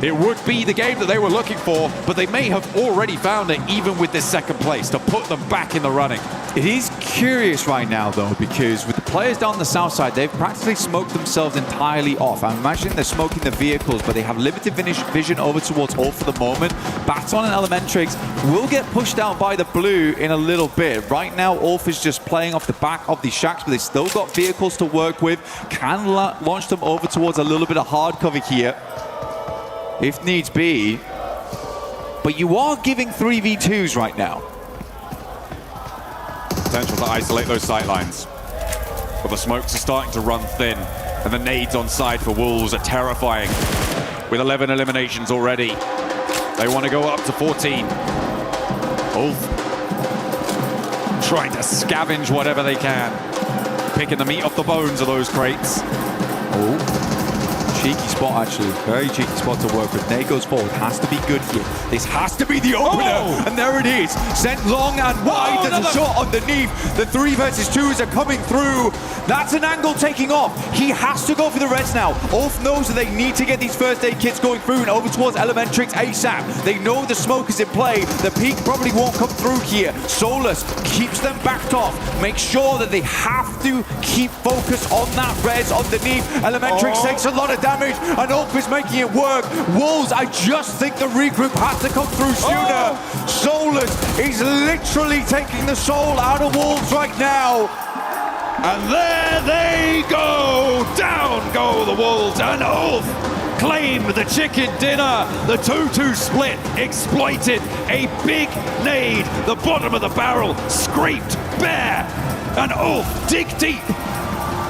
It would be the game that they were looking for, but they may have already found it even with this second place to put them back in the running. It is curious right now, though, because with the players down the south side, they've practically smoked themselves entirely off. I'm imagining they're smoking the vehicles, but they have limited vision over towards Ulf for the moment. Baton and Elementrix will get pushed out by the blue in a little bit. Right now, Ulf is just playing off the back of these shacks, but they've still got vehicles to work with. Can launch them over towards a little bit of hard cover here, if needs be. But you are giving 3v2s right now. Potential to isolate those sight lines. But the smokes are starting to run thin, and the nades on side for Wolves are terrifying. With 11 eliminations already, they want to go up to 14. Ulf trying to scavenge whatever they can. Picking the meat off the bones of those crates. Oh, cheeky spot, actually. Very cheeky spot to work with. Nate goes forward. Has to be good here. This has to be the opener. And there it is. Sent long and wide. There's a shot underneath. The 3 versus 2s are coming through. That's an angle taking off. He has to go for the reds now. Ulf knows that they need to get these first aid kits going through and over towards Elementrix ASAP. They know the smoke is in play. The peak probably won't come through here. Solus keeps them backed off. Make sure that they have to keep focus on that res underneath. Elementrix takes a lot of damage and Ulf is making it work. Wolves, I just think the regroup has to come through sooner. Solus is literally taking the soul out of Wolves right now. And there they go! Down go the Wolves, and Ulf claimed the chicken dinner. The 2-2 split exploited a big nade. The bottom of the barrel scraped bare, and Ulf dig deep.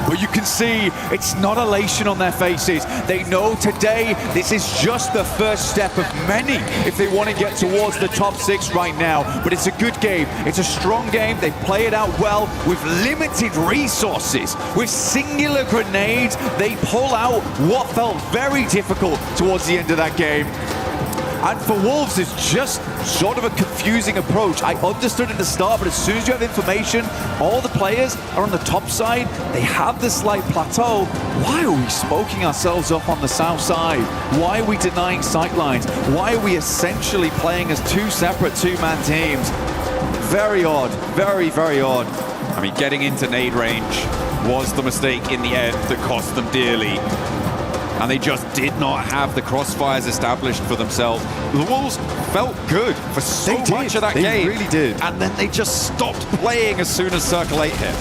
But you can see it's not elation on their faces. They know today this is just the first step of many if they want to get towards the top 6 right now. But it's a good game. It's a strong game. They play it out well with limited resources. With singular grenades, they pull out what felt very difficult towards the end of that game. And for Wolves, it's just sort of a confusing approach. I understood at the start, but as soon as you have information, all the players are on the top side. They have this slight plateau. Why are we smoking ourselves up on the south side? Why are we denying sightlines? Why are we essentially playing as 2 separate 2-man teams? Very odd. Very, very odd. I mean, getting into nade range was the mistake in the end that cost them dearly. And they just did not have the crossfires established for themselves. The Wolves felt good for so much of that game. They really did. And then they just stopped playing as soon as Circle 8 hit.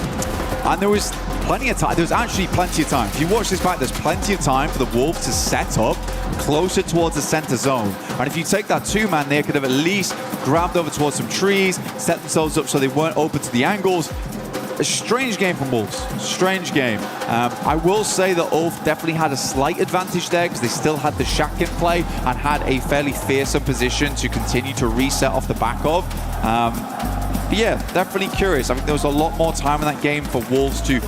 And there was plenty of time. There was actually plenty of time. If you watch this back, there's plenty of time for the Wolves to set up closer towards the center zone. And if you take that 2-man, they could have at least grabbed over towards some trees, set themselves up so they weren't open to the angles. A strange game from Wolves. Strange game. I will say that Ulf definitely had a slight advantage there because they still had the Shack in play and had a fairly fearsome position to continue to reset off the back of. But yeah, definitely curious. I think there was a lot more time in that game for Wolves to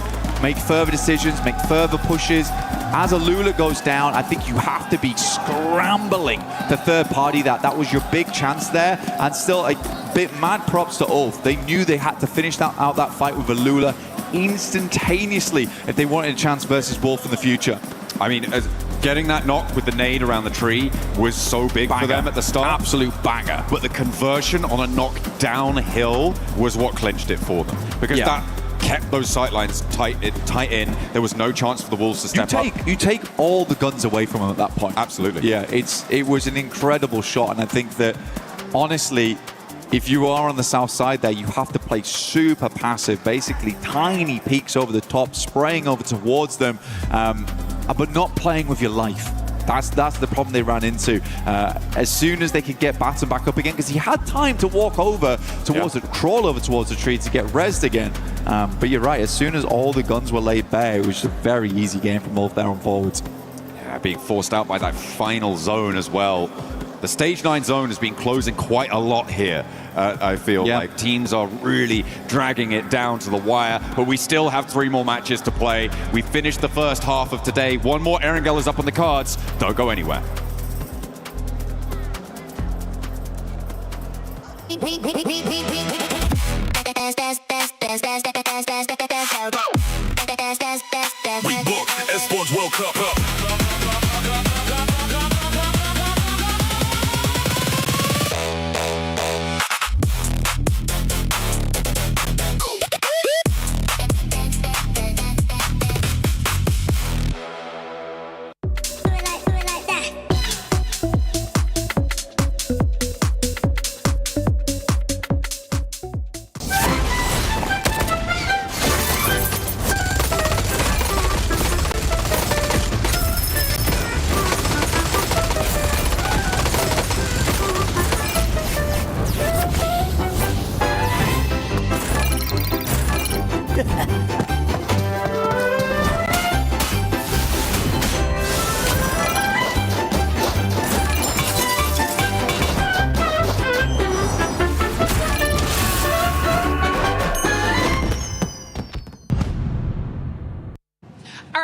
make further decisions, make further pushes. As Alula goes down, I think you have to be scrambling to third party that. That was your big chance there. And still a bit mad props to Ulf. They knew they had to finish out that fight with Alula instantaneously if they wanted a chance versus Wolf in the future. I mean, getting that knock with the nade around the tree was so big for them at the start. Absolute banger. But the conversion on a knock downhill was what clinched it for them. Because that kept those sightlines tight in. There was no chance for the Wolves to step up. You take all the guns away from them at that point. Absolutely. Yeah, it was an incredible shot, and I think that, honestly, if you are on the south side there, you have to play super passive, basically tiny peaks over the top, spraying over towards them, but not playing with your life. That's the problem they ran into. As soon as they could get Batten back up again, because he had time to walk over towards crawl over towards the tree to get rezzed again. But you're right, as soon as all the guns were laid bare, it was just a very easy game from Wolf there on forwards. Yeah, being forced out by that final zone as well. The stage 9 zone has been closing quite a lot here. I feel like teams are really dragging it down to the wire, but we still have 3 more matches to play. We finished the first half of today. 1 more Erangel is up on the cards. Don't go anywhere. We book ESPORTS World Cup.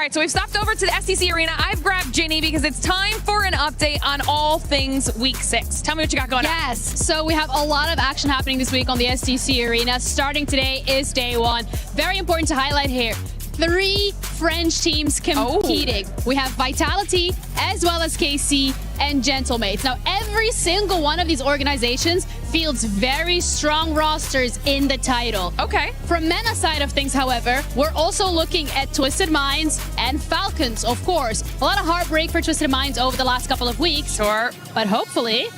right, so we've stopped over to the STC Arena. I've grabbed Ginny because it's time for an update on all things Week 6. Tell me what you got going on. Yes, so we have a lot of action happening this week on the STC Arena. Starting today is day 1. Very important to highlight here. 3 French teams competing. We have Vitality, as well as KC and Gentlemates. Now, every single one of these organizations fields very strong rosters in the title. Okay. From MENA side of things, however, we're also looking at Twisted Minds and Falcons, of course. A lot of heartbreak for Twisted Minds over the last couple of weeks. Sure. But hopefully,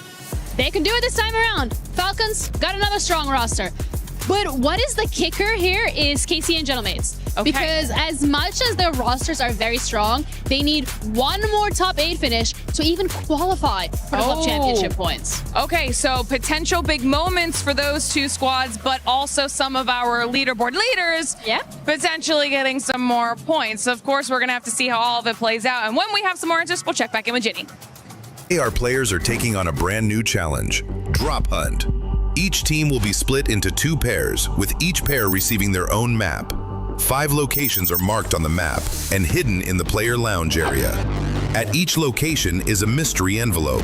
they can do it this time around. Falcons got another strong roster. But what is the kicker here is KC and Gentlemates. Okay. Because as much as their rosters are very strong, they need one more top 8 finish to even qualify for the club championship points. Okay, so potential big moments for those 2 squads, but also some of our leaderboard leaders potentially getting some more points. Of course, we're going to have to see how all of it plays out. And when we have some more answers, we'll check back in with Ginny. Our players are taking on a brand new challenge, Drop Hunt. Each team will be split into 2 pairs, with each pair receiving their own map. 5 locations are marked on the map and hidden in the player lounge area. At each location is a mystery envelope.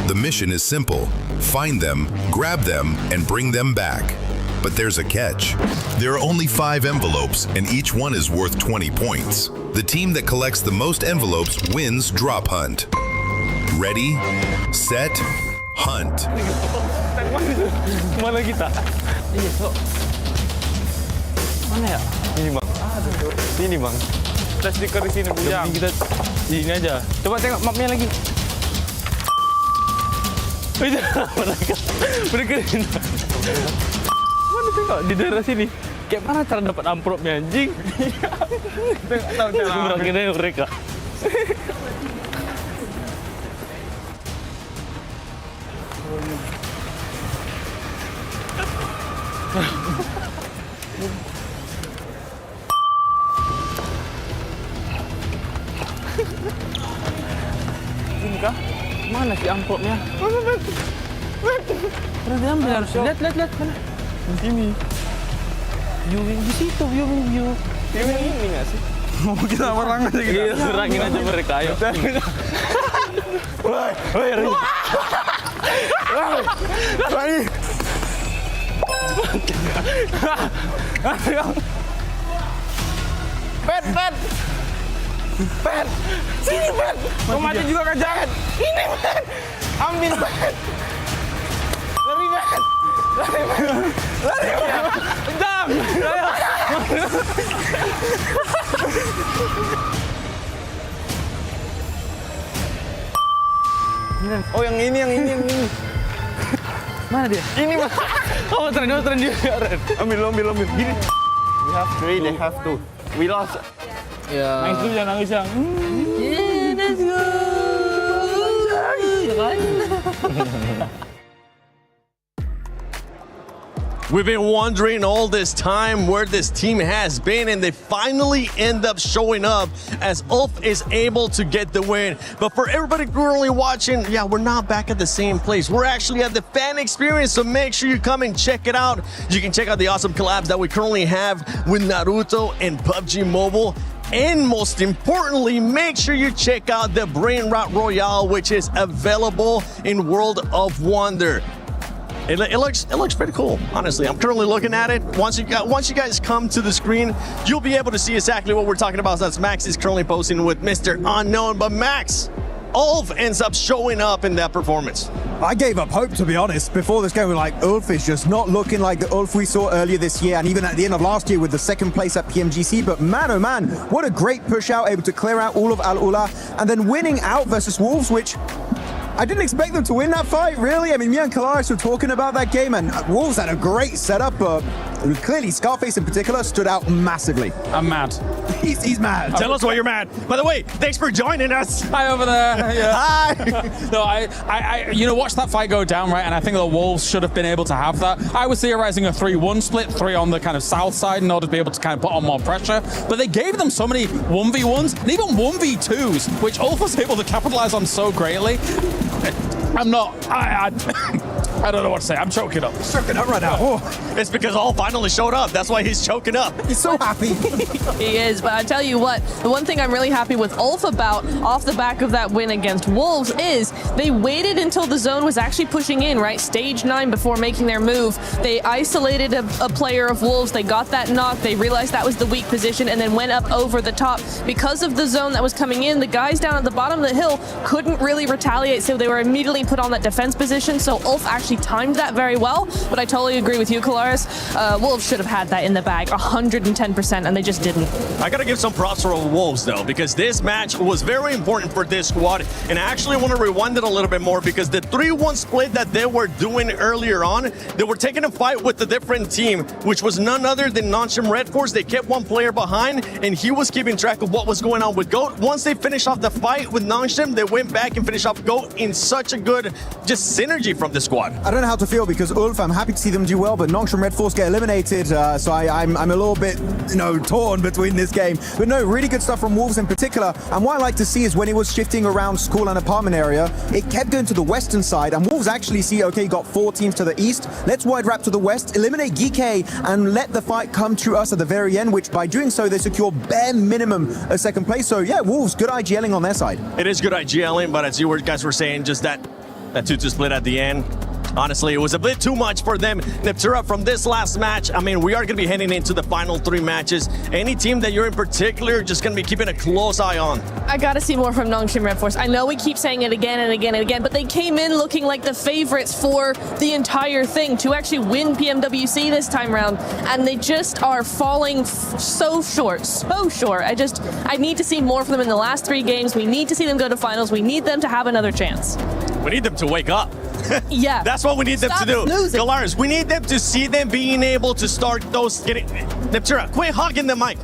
The mission is simple: find them, grab them, and bring them back. But there's a catch. There are only 5 envelopes, and each one is worth 20 points. The team that collects the most envelopes wins Drop Hunt. Ready, set, hunt. Mana kita? Iya, so. Mana ya? Ini bang. Sini bang. Kita stiker di sini bujang. Kita di sini aja. Coba tengok mapnya lagi. Mereka ini. Mana tengok di daerah sini? Kayak mana cara dapat amplopnya anjing? Tengok tahu cara. Mereka mereka. Sini kah? Mana si amplopnya? Pernah diambil harus. Lihat mana? Di sini. Viewing di situ, viewing. Viewing ini nggak sih? Mau kita orang aja gitu. Iya, serangin aja mereka, ayo. Woi, Rani. Pet. Sini, Pet. Mau mati juga kan jangan. Ini, Pet. Ambil, Pet. Lari, Pet. Lari, Pet. Jam. Oh, yang ini. Mana dia? Ini, Mas. Oh, tren dia. Ambil. Gini. We have 3, they have 2. We lost. Ya. Nangis dulu jangan nangis yang. Let's go. We've been wondering all this time where this team has been, and they finally end up showing up as Ulf is able to get the win. But for everybody currently watching, yeah, we're not back at the same place. We're actually at the fan experience, so make sure you come and check it out. You can check out the awesome collabs that we currently have with Naruto and PUBG Mobile. And most importantly, make sure you check out the Brain Rot Royale, which is available in World of Wonder. It looks pretty cool, honestly. I'm currently looking at it. Once you guys come to the screen, you'll be able to see exactly what we're talking about. So that's Max is currently posting with Mr. Unknown. But Max, Ulf ends up showing up in that performance. I gave up hope, to be honest. Before this game, we were like, Ulf is just not looking like the Ulf we saw earlier this year, and even at the end of last year with the 2nd place at PMGC. But man, oh man, what a great push out, able to clear out all of Al-Ula, and then winning out versus Wolves, which I didn't expect them to win that fight, really. I mean, me and Kalaris were talking about that game, and Wolves had a great setup, but clearly Scarface in particular stood out massively. I'm mad. He's mad. Tell us why you're mad. By the way, thanks for joining us. Hi over there. Yeah. Hi. No, I watched that fight go down, right? And I think the Wolves should have been able to have that. I was theorizing a 3-1 split, 3 on the kind of south side in order to be able to kind of put on more pressure. But they gave them so many 1v1s and even 1v2s, which Ulf was able to capitalize on so greatly. I'm not. I don't know what to say. I'm choking up. Choking up right now. Oh. It's because All finally showed up. That's why he's choking up. He's so happy. He is, but I tell you what, the one thing I'm really happy with Ulf about off the back of that win against Wolves is they waited until the zone was actually pushing in, right? Stage 9 before making their move. They isolated a player of Wolves. They got that knock. They realized that was the weak position and then went up over the top. Because of the zone that was coming in, the guys down at the bottom of the hill couldn't really retaliate, so they were immediately put on that defense position. So Ulf actually timed that very well, but I totally agree with you, Kalaris. Wolves should have had that in the bag 110%, and they just didn't. I gotta give some props for Wolves though, because this match was very important for this squad, and I actually want to rewind it a little bit more because the 3-1 split that they were doing earlier on, they were taking a fight with a different team, which was none other than Noncham Red Force. They kept one player behind, and he was keeping track of what was going on with GOAT. Once they finished off the fight with Noncham, they went back and finished off GOAT in such a good just synergy from the squad. I don't know how to feel because Ulf, I'm happy to see them do well, but Nongsham Red Force get eliminated, so I'm a little bit, torn between this game. But no, really good stuff from Wolves in particular. And what I like to see is when it was shifting around school and apartment area, it kept going to the western side, and Wolves actually see, okay, got 4 teams to the east, let's wide wrap to the west, eliminate GK, and let the fight come to us at the very end, which by doing so, they secure bare minimum a second place. So yeah, Wolves, good IGLing on their side. It is good IGLing, but as you guys were saying, just that 2-2 split at the end, honestly, it was a bit too much for them. Neptura, from this last match, I mean, we are going to be heading into the final 3 matches. Any team that you're in particular just going to be keeping a close eye on? I got to see more from Nongshim Red Force. I know we keep saying it again and again and again, but they came in looking like the favorites for the entire thing to actually win PMWC this time around, and they just are falling so short, so short. I need to see more from them in the last 3 games. We need to see them go to finals. We need them to have another chance. We need them to wake up. Yeah. That's what we need them to do. Galaris, we need them to see them being able to start those getting... Neptura, quit hogging the mic.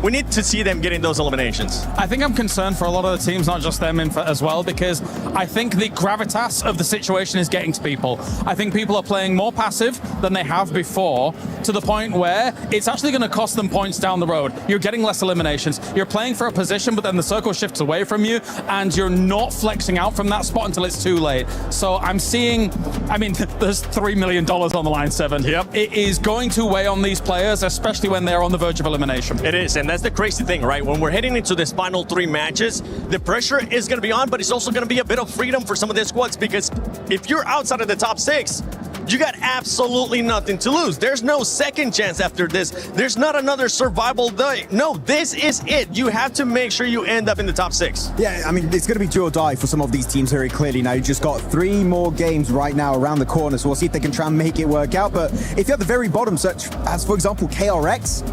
We need to see them getting those eliminations. I think I'm concerned for a lot of the teams, not just them as well, because I think the gravitas of the situation is getting to people. I think people are playing more passive than they have before, to the point where it's actually going to cost them points down the road. You're getting less eliminations. You're playing for a position, but then the circle shifts away from you, and you're not flexing out from that spot until it's too late. So I'm seeing, I mean, there's $3 million on the line, Seven. Yep. It is going to weigh on these players, especially when they're on the verge of elimination. It is, and that's the crazy thing, right? When we're heading into this final 3 matches, the pressure is going to be on, but it's also going to be a bit of freedom for some of their squads, because if you're outside of the top 6, you got absolutely nothing to lose. There's no second chance after this. There's not another survival day. No, this is it. You have to make sure you end up in the top 6. Yeah, I mean, it's going to be do or die for some of these teams very clearly. Now, you just got 3 more games right now around the corner, so we'll see if they can try and make it work out. But if you're at the very bottom, such as, for example, KRX,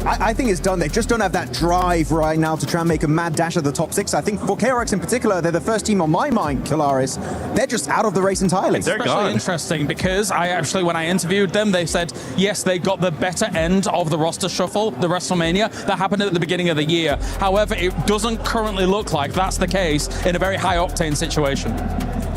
I think it's done. They just don't have that drive right now to try and make a mad dash at the top 6. I think for KRX in particular, they're the first team on my mind, Kalaris. They're just out of the race entirely. They're especially interesting because when I interviewed them, they said, yes, they got the better end of the roster shuffle, the WrestleMania, that happened at the beginning of the year. However, it doesn't currently look like that's the case in a very high-octane situation.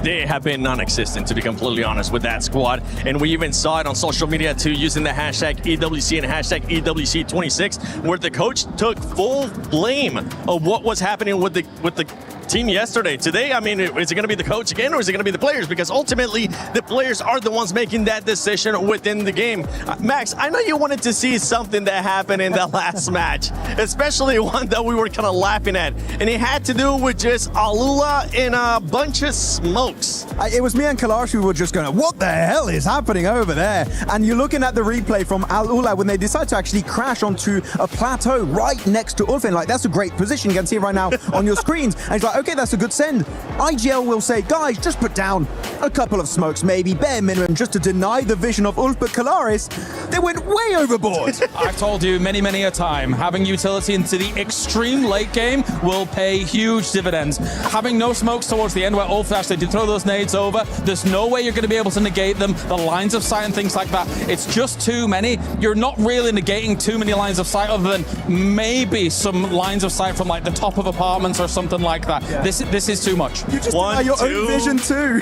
They have been non-existent, to be completely honest, with that squad. And we even saw it on social media too, using the hashtag EWC and hashtag EWC26, where the coach took full blame of what was happening with the team yesterday. Today, I mean, is it going to be the coach again, or is it going to be the players? Because ultimately, the players are the ones making that decision within the game. Max, I know you wanted to see something that happened in the last match, especially one that we were kind of laughing at, and it had to do with just Alula and a bunch of smokes. It was me and Kalash who were just going, what the hell is happening over there? And you're looking at the replay from Alula when they decide to actually crash onto a plateau right next to Ulfin. Like, that's a great position. You can see it right now on your screens. And he's like, okay, that's a good send. IGL will say, guys, just put down a couple of smokes, maybe, bare minimum, just to deny the vision of Ulf. But Kalaris, they went way overboard. I've told you many, many a time, having utility into the extreme late game will pay huge dividends. Having no smokes towards the end where Ulf actually did throw those nades over, there's no way you're going to be able to negate them. The lines of sight and things like that, it's just too many. You're not really negating too many lines of sight other than maybe some lines of sight from like the top of apartments or something like that. Yeah. This is too much. You just deny your own vision too.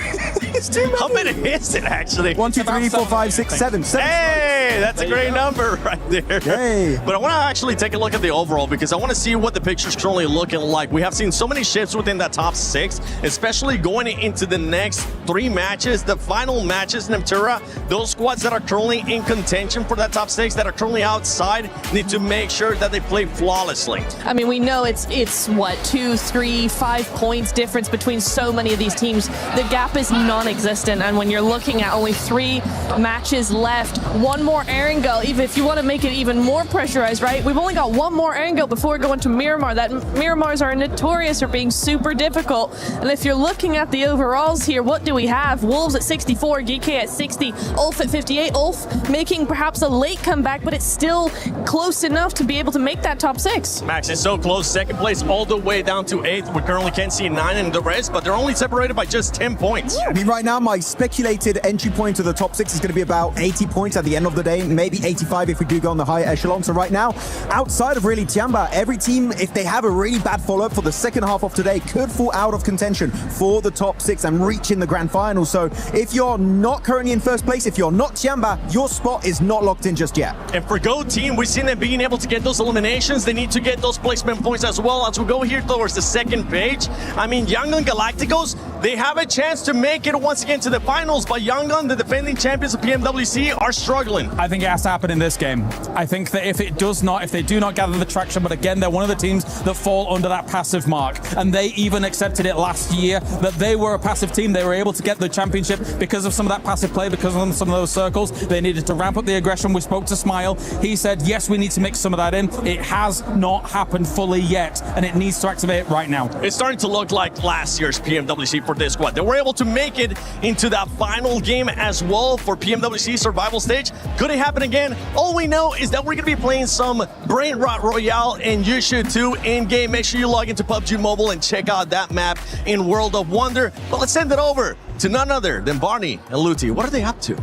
It's too many. How many is it actually? 1, 2, 3, 4, 5, 6, 7. Hey! Hey, that's a great number right there. Hey. But I want to actually take a look at the overall because I want to see what the picture's currently looking like. We have seen so many shifts within that top 6, especially going into the next 3 matches, the final matches in Natura. Those squads that are currently in contention for that top 6, that are currently outside, need to make sure that they play flawlessly. I mean, we know it's what, 2, 3, 5 points difference between so many of these teams. The gap is non-existent, and when you're looking at only 3 matches left, one more Erangel, even if you want to make it even more pressurized, right? We've only got one more Erangel before going to Miramar. That Miramars are notorious for being super difficult. And if you're looking at the overalls here, what do we have? Wolves at 64, GK at 60, Ulf at 58. Ulf making perhaps a late comeback, but it's still close enough to be able to make that top 6. Max is so close, second place all the way down to 8th. We currently can't see 9 in the rest, but they're only separated by just 10 points. I mean, right now, my speculated entry point to the top 6 is going to be about 80 points at the end of the day, maybe 85 if we do go on the higher echelon. So right now, outside of really Tiamba, every team, if they have a really bad follow-up for the second half of today, could fall out of contention for the top 6 and reach in the grand final. So if you're not currently in first place, if you're not Tiamba, your spot is not locked in just yet. And for Go Team, we've seen them being able to get those eliminations. They need to get those placement points as well. As we go here towards the second page, I mean, Yangon Galacticos, they have a chance to make it once again to the finals, but Yangon, the defending champions of PMWC, are struggling. I think it has to happen in this game. I think that if they do not gather the traction, but again, they're one of the teams that fall under that passive mark. And they even accepted it last year that they were a passive team. They were able to get the championship because of some of that passive play, because of some of those circles. They needed to ramp up the aggression. We spoke to Smile. He said, yes, we need to mix some of that in. It has not happened fully yet, and it needs to activate right now. It's starting to look like last year's PMWC for this squad. They were able to make it into that final game as well for PMWC survival stage. Could it happen again? All we know is that we're going to be playing some Brain Rot Royale, and you should too in-game. Make sure you log into PUBG Mobile and check out that map in World of Wonder. But let's send it over to none other than Barney and Luti. What are they up to?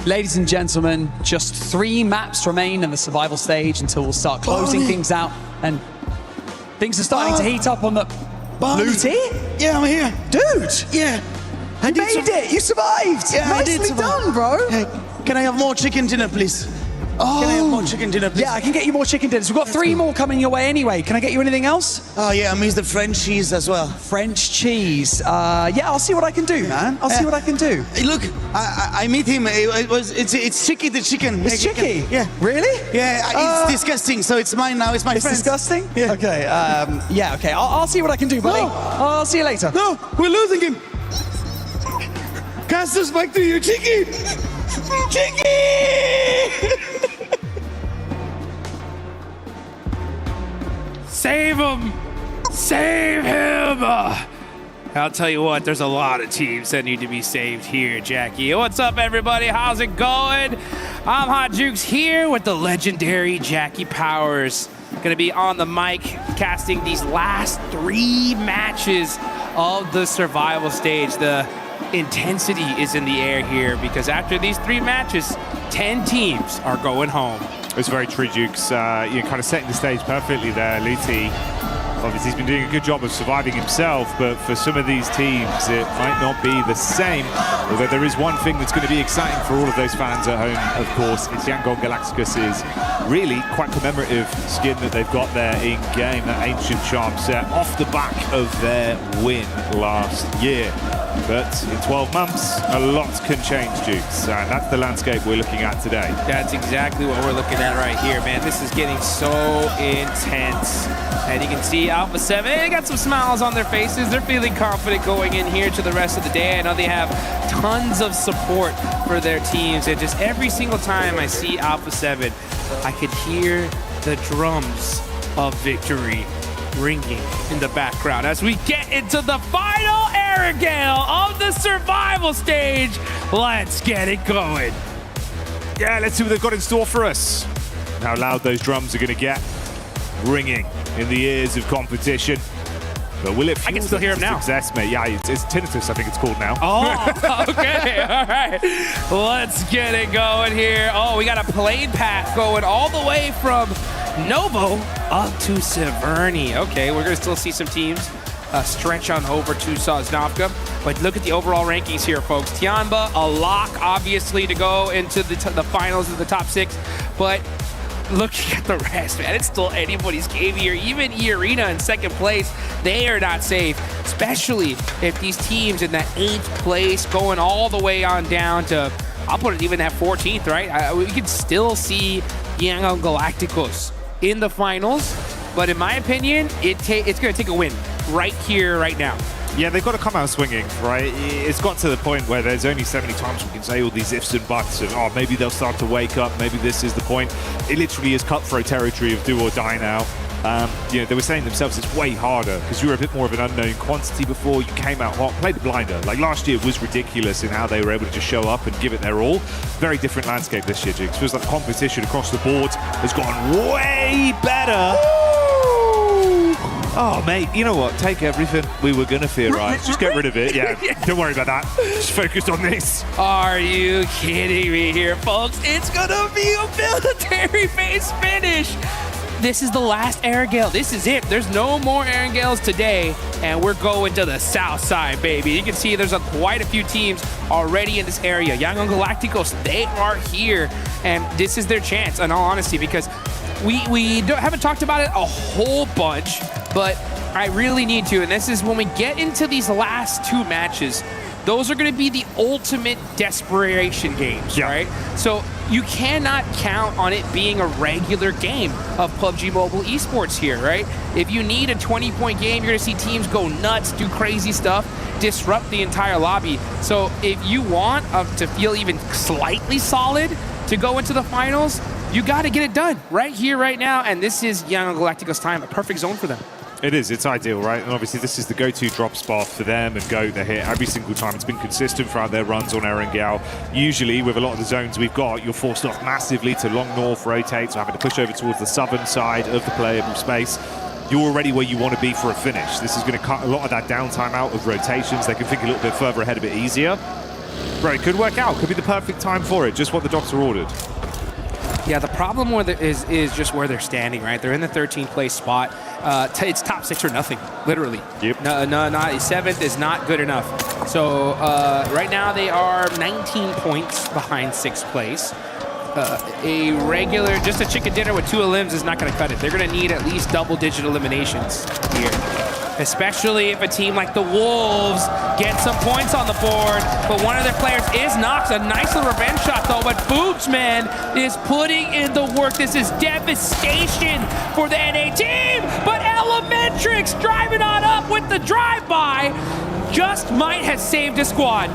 Ladies and gentlemen, just 3 maps remain in the survival stage until we'll start closing things out, and things are starting to heat up on the... Luti? Yeah, I'm here. Dude! Yeah. You made it! You survived! Yeah, I did Nicely survive. done, bro! Hey, can I have more chicken dinner, please? Oh. Can I have more chicken dinner, please? Yeah, I can get you more chicken dinners. We've got 3 more coming your way anyway. Can I get you anything else? Oh, yeah, I miss the French cheese as well. French cheese. Yeah, I'll see what I can do, man. I'll see what I can do. Hey, look, I meet him. It's Chicky the chicken. It's Chicky? Yeah. Really? Yeah, it's disgusting, so it's mine now. It's my friend. It's disgusting? Yeah. Okay, yeah, okay. I'll see what I can do, buddy. No. I'll see you later. No, we're losing him. Cast us back to you, Chicky. Chicky! Save him! Save him! I'll tell you what, there's a lot of teams that need to be saved here, Jackie. What's up, everybody? How's it going? I'm Hot Jukes here with the legendary Jackie Powers. Gonna be on the mic casting these last 3 matches of the survival stage. The intensity is in the air here because after these 3 matches, 10 teams are going home. It's very true, Jukes. You're kind of setting the stage perfectly there, Luti. Obviously, he's been doing a good job of surviving himself, but for some of these teams, it might not be the same. Although there is one thing that's going to be exciting for all of those fans at home, of course. It's Yangon Galacticos' really quite commemorative skin that they've got there in-game, that ancient charm set, off the back of their win last year. But in 12 months, a lot can change, Jukes, and that's the landscape we're looking at today. That's exactly what we're looking at right here, man. This is getting so intense. And you can see Alpha 7, they got some smiles on their faces. They're feeling confident going in here to the rest of the day. I know they have tons of support for their teams. And just every single time I see Alpha 7, I could hear the drums of victory ringing in the background as we get into the final Aerogale of the survival stage. Let's get it going. Yeah, let's see what they've got in store for us. How loud those drums are going to get, ringing in the ears of competition. But will it fuel I can still hear him now. Success, mate? Yeah, it's tinnitus, I think it's called now. Oh, okay, all right. Let's get it going here. Oh, we got a plane path going all the way from Novo up to Severny. Okay, we're gonna still see some teams stretch on over to Sosnovka. But look at the overall rankings here, folks. Tiamba, a lock, obviously, to go into the finals of the top 6. But looking at the rest, man, it's still anybody's game here. Even E-Arena in 2nd place, they are not safe, especially if these teams in that 8th place going all the way on down to, I'll put it even at 14th, right? We can still see Yangon Galacticos in the finals, but in my opinion, it's going to take a win right here, right now. Yeah, they've got to come out swinging, right? It's got to the point where there's only so many times we can say all these ifs and buts of, oh, maybe they'll start to wake up, maybe this is the point. It literally is cutthroat territory of do or die now. They were saying themselves it's way harder because you were a bit more of an unknown quantity before. You came out hot, played the blinder. Like last year was ridiculous in how they were able to just show up and give it their all. Very different landscape this year, Jigs. Feels like competition across the board has gotten way better. Oh, mate, you know what? Take everything we were going to fear, right? Just get rid of it. Yeah, don't worry about that. Just focus on this. Are you kidding me here, folks? It's going to be a military base finish. This is the last Erangel. This is it. There's no more Erangels today, and we're going to the south side, baby. You can see there's quite a few teams already in this area. Yangon Galacticos, they are here, and this is their chance, in all honesty, because we haven't talked about it a whole bunch, but I really need to, and this is when we get into these last 2 matches, those are going to be the ultimate desperation games, right? So you cannot count on it being a regular game of PUBG Mobile Esports here, right? If you need a 20-point game, you're going to see teams go nuts, do crazy stuff, disrupt the entire lobby. So if you want to feel even slightly solid to go into the finals, you got to get it done right here, right now, and this is Yangon Galacticos' time, a perfect zone for them. It is. It's ideal, right? And obviously this is the go-to drop spot for them, and Goat, they're here every single time. It's been consistent throughout their runs on Erangel. Usually, with a lot of the zones we've got, you're forced off massively to long north rotate, so having to push over towards the southern side of the playable space. You're already where you want to be for a finish. This is going to cut a lot of that downtime out of rotations. They can think a little bit further ahead a bit easier. Bro, it could work out. Could be the perfect time for it. Just what the docs are ordered. Yeah, the problem with it is just where they're standing, right? They're in the 13th place spot. It's top 6 or nothing, literally. Yep. No, not 7th is not good enough. So right now they are 19 points behind 6th place. A regular, just a chicken dinner with 2 elims is not going to cut it. They're going to need at least double-digit eliminations here. Especially if a team like the Wolves gets some points on the board. But one of their players is Nox. A nice little revenge shot, though. But Boobs, man, is putting in the work. This is devastation for the NA team. But Elementrix driving on up with the drive-by just might have saved a squad.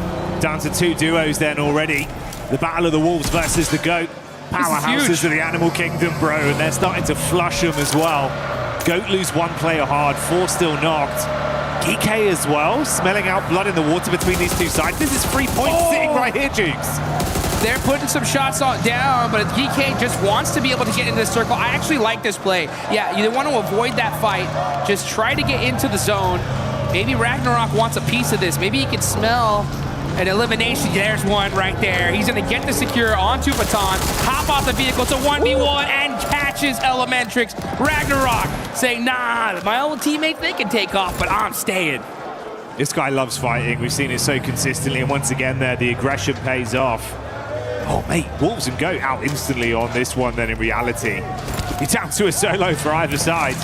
Down to 2 duos then already. The battle of the Wolves versus the Goat. Powerhouses of the Animal Kingdom, bro. And they're starting to flush them as well. Goat lose 1 player hard, 4 still knocked. GK as well, smelling out blood in the water between these 2 sides. This is 3 points sitting right here, Jukes. They're putting some shots down, but GK just wants to be able to get into the circle. I actually like this play. Yeah, you want to avoid that fight. Just try to get into the zone. Maybe Ragnarok wants a piece of this. Maybe he can smell an elimination. There's one right there. He's going to get the secure onto Baton, hop off the vehicle. It's a 1v1 and catches Elementrix. Ragnarok saying, nah, my old teammates, they can take off, but I'm staying. This guy loves fighting. We've seen it so consistently, and once again there, the aggression pays off. Oh, mate, Wolves and Goat out instantly on this one then in reality. You're down to a solo for either side.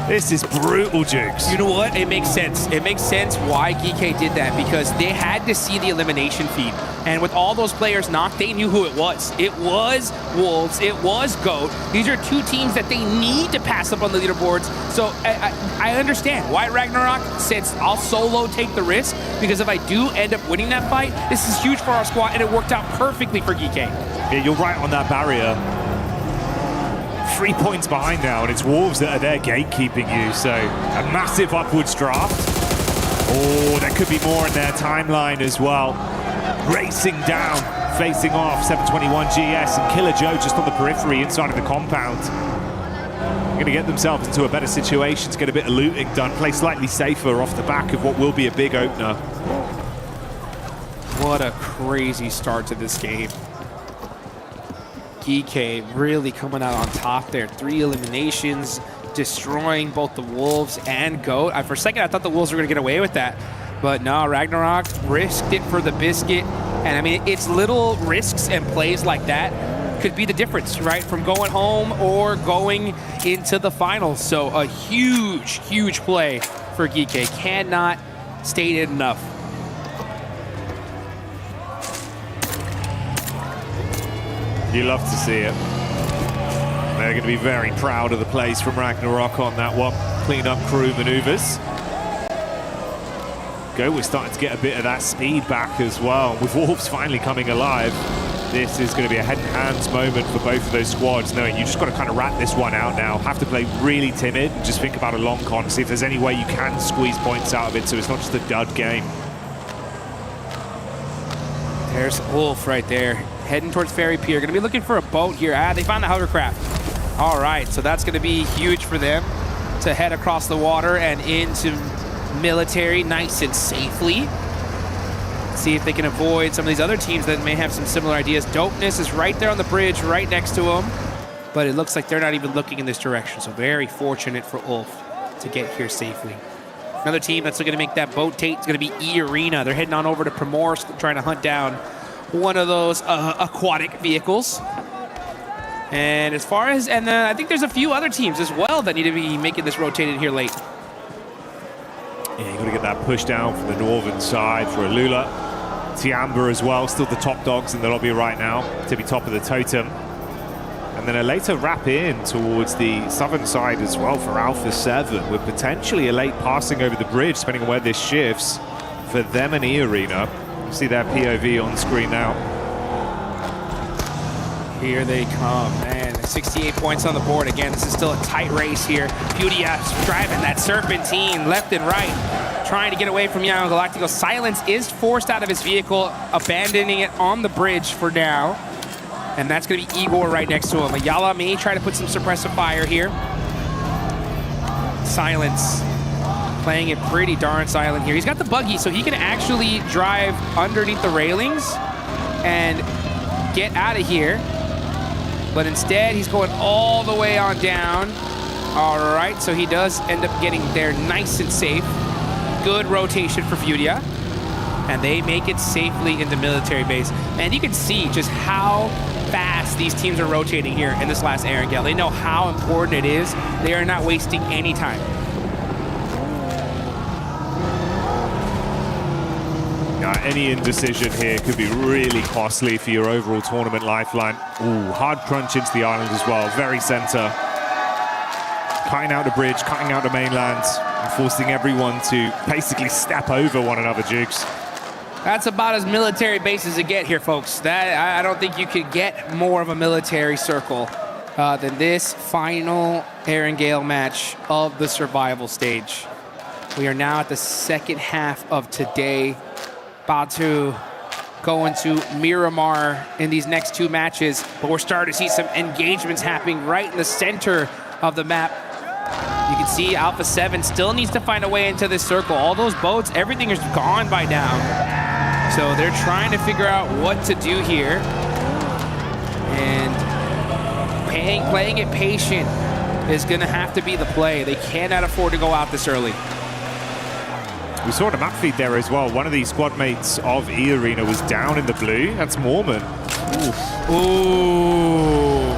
This is brutal, Jukes. You know what? It makes sense. It makes sense why GK did that, because they had to see the elimination feed. And with all those players knocked, they knew who it was. It was Wolves. It was GOAT. These are 2 teams that they need to pass up on the leaderboards. So I understand why Ragnarok says, I'll solo take the risk, because if I do end up winning that fight, this is huge for our squad, and it worked out perfectly for GK. Yeah, you're right on that barrier. 3 points behind now, and it's Wolves that are there gatekeeping you, so a massive upwards draft. Oh, there could be more in their timeline as well. Racing down, facing off 721 GS and Killer Joe just on the periphery inside of the compound. They're going to get themselves into a better situation to get a bit of looting done, play slightly safer off the back of what will be a big opener. What a crazy start to this game. GK really coming out on top there. 3 eliminations, destroying both the Wolves and GOAT. For a second, I thought the Wolves were going to get away with that. But no, Ragnarok risked it for the biscuit. And I mean, it's little risks and plays like that could be the difference, right? From going home or going into the finals. So a huge, huge play for Geeky. Cannot state it enough. You love to see it. They're going to be very proud of the plays from Ragnarok on that one. Clean up crew maneuvers. We're starting to get a bit of that speed back as well. With Wolves finally coming alive, this is going to be a head and hands moment for both of those squads, knowing you just got to kind of wrap this one out now. Have to play really timid and just think about a long con, see if there's any way you can squeeze points out of it so it's not just a dud game. There's Wolf right there, heading towards Ferry Pier. Going to be looking for a boat here. They found the hovercraft. All right, so that's going to be huge for them to head across the water and into military nice and safely. See if they can avoid some of these other teams that may have some similar ideas. Dopeness is right there on the bridge, right next to them. But it looks like they're not even looking in this direction. So very fortunate for Ulf to get here safely. Another team that's going to make that boat take is going to be E-Arena. They're heading on over to Primorsk, trying to hunt down one of those aquatic vehicles. And as far as, I think there's a few other teams as well that need to be making this rotated here late. Yeah, you got to get that push down from the northern side for Alula. Tiamba as well, still the top dogs in the lobby right now to be top of the totem. And then a later wrap in towards the southern side as well for Alpha 7, with potentially a late passing over the bridge, depending on where this shifts for them and E-Arena. You see their POV on screen now. Here they come, man. 68 points on the board. Again, this is still a tight race here. Beauty driving that Serpentine left and right, trying to get away from Young Galactico. Silence is forced out of his vehicle, abandoning it on the bridge for now. And that's going to be Igor right next to him. Ayala may try to put some suppressive fire here. Silence playing it pretty darn silent here. He's got the buggy, so he can actually drive underneath the railings and get out of here. But instead, he's going all the way on down. All right, so he does end up getting there nice and safe. Good rotation for Furia. And they make it safely into military base. And you can see just how fast these teams are rotating here in this last Erangel. They know how important it is. They are not wasting any time. Any indecision here could be really costly for your overall tournament lifeline. Ooh, hard crunch into the island as well, very center. Cutting out the bridge, cutting out the mainland, and forcing everyone to basically step over one another, Jukes. That's about as military base as it get here, folks. I don't think you could get more of a military circle than this final Erangel match of the survival stage. We are now at the second half of today. About to go into Miramar in these next two matches, but we're starting to see some engagements happening right in the center of the map. You can see Alpha 7 still needs to find a way into this circle. All those boats, everything is gone by now. So they're trying to figure out what to do here. And playing it patient is going to have to be the play. They cannot afford to go out this early. We saw the map feed there as well. One of the squad mates of E-Arena was down in the blue. That's Mormon. Ooh.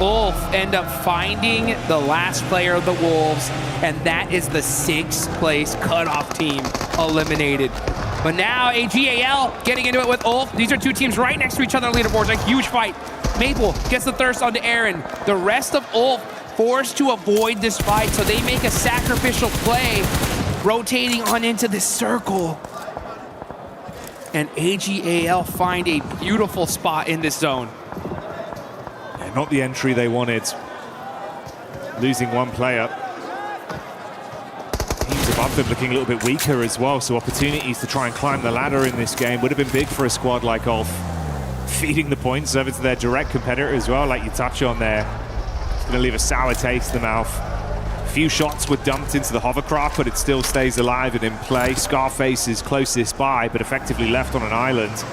Ulf end up finding the last player of the Wolves, and that is the 6th place cutoff team eliminated. But now AGAL getting into it with Ulf. These are two teams right next to each other on leaderboards. A huge fight. Maple gets the thirst onto Aaron. The rest of Ulf forced to avoid this fight, so they make a sacrificial play, rotating on into this circle. And AGAL find a beautiful spot in this zone. Yeah, not the entry they wanted. Losing one player. Teams above them looking a little bit weaker as well, so opportunities to try and climb the ladder in this game would have been big for a squad like Ulf. Feeding the points over to their direct competitor as well, like you touch on there. It's going to leave a sour taste in the mouth. A few shots were dumped into the hovercraft, but it still stays alive and in play. Scarface is closest by, but effectively left on an island.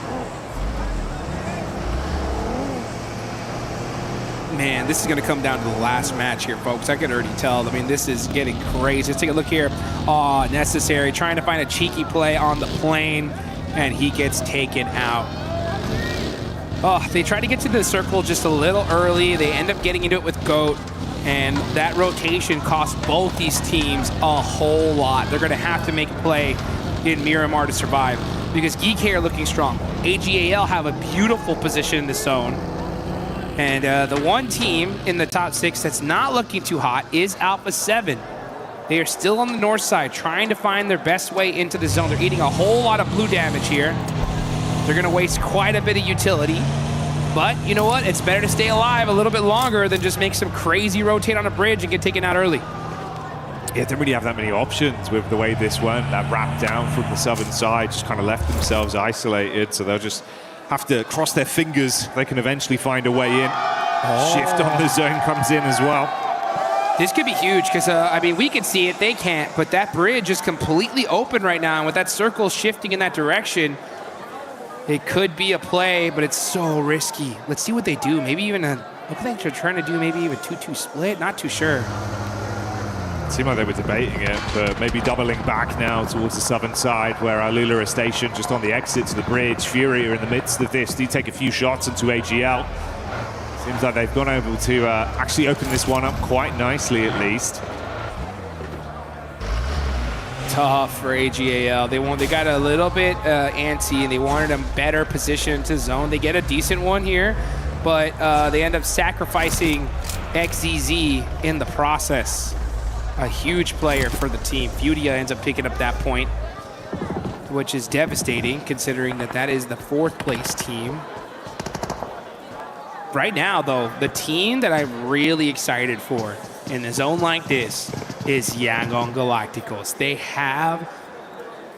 Man, this is going to come down to the last match here, folks. I can already tell. I mean, this is getting crazy. Let's take a look here. Oh, necessary. Trying to find a cheeky play on the plane, and he gets taken out. Oh, they try to get to the circle just a little early. They end up getting into it with GOAT, and that rotation costs both these teams a whole lot. They're going to have to make a play in Miramar to survive because GK are looking strong. AGAL have a beautiful position in the zone. And the one team in the top 6 that's not looking too hot is Alpha 7. They are still on the north side trying to find their best way into the zone. They're eating a whole lot of blue damage here. They're going to waste quite a bit of utility. But you know what? It's better to stay alive a little bit longer than just make some crazy rotate on a bridge and get taken out early. Yeah, they didn't really have that many options with the way this went. That wrap down from the southern side just kind of left themselves isolated. So they'll just have to cross their fingers. They can eventually find a way in. Shift on the zone comes in as well. This could be huge because, I mean, we can see it, they can't, but that bridge is completely open right now. And with that circle shifting in that direction, it could be a play, but it's so risky. Let's see what they do. Maybe even look like they're trying to do maybe even 2-2 split. Not too sure. It seemed like they were debating it, but maybe doubling back now towards the southern side where Alula are stationed just on the exit to the bridge. Fury are in the midst of this. Do take a few shots into AGL. Seems like they've gone able to actually open this one up quite nicely at least. Tough for AGAL. They got a little bit antsy and they wanted a better position to zone. They get a decent one here, but they end up sacrificing XZZ in the process. A huge player for the team. Fudia ends up picking up that point, which is devastating considering that that is the 4th place team. Right now, though, the team that I'm really excited for in a zone like this is Yangon Galacticos. They have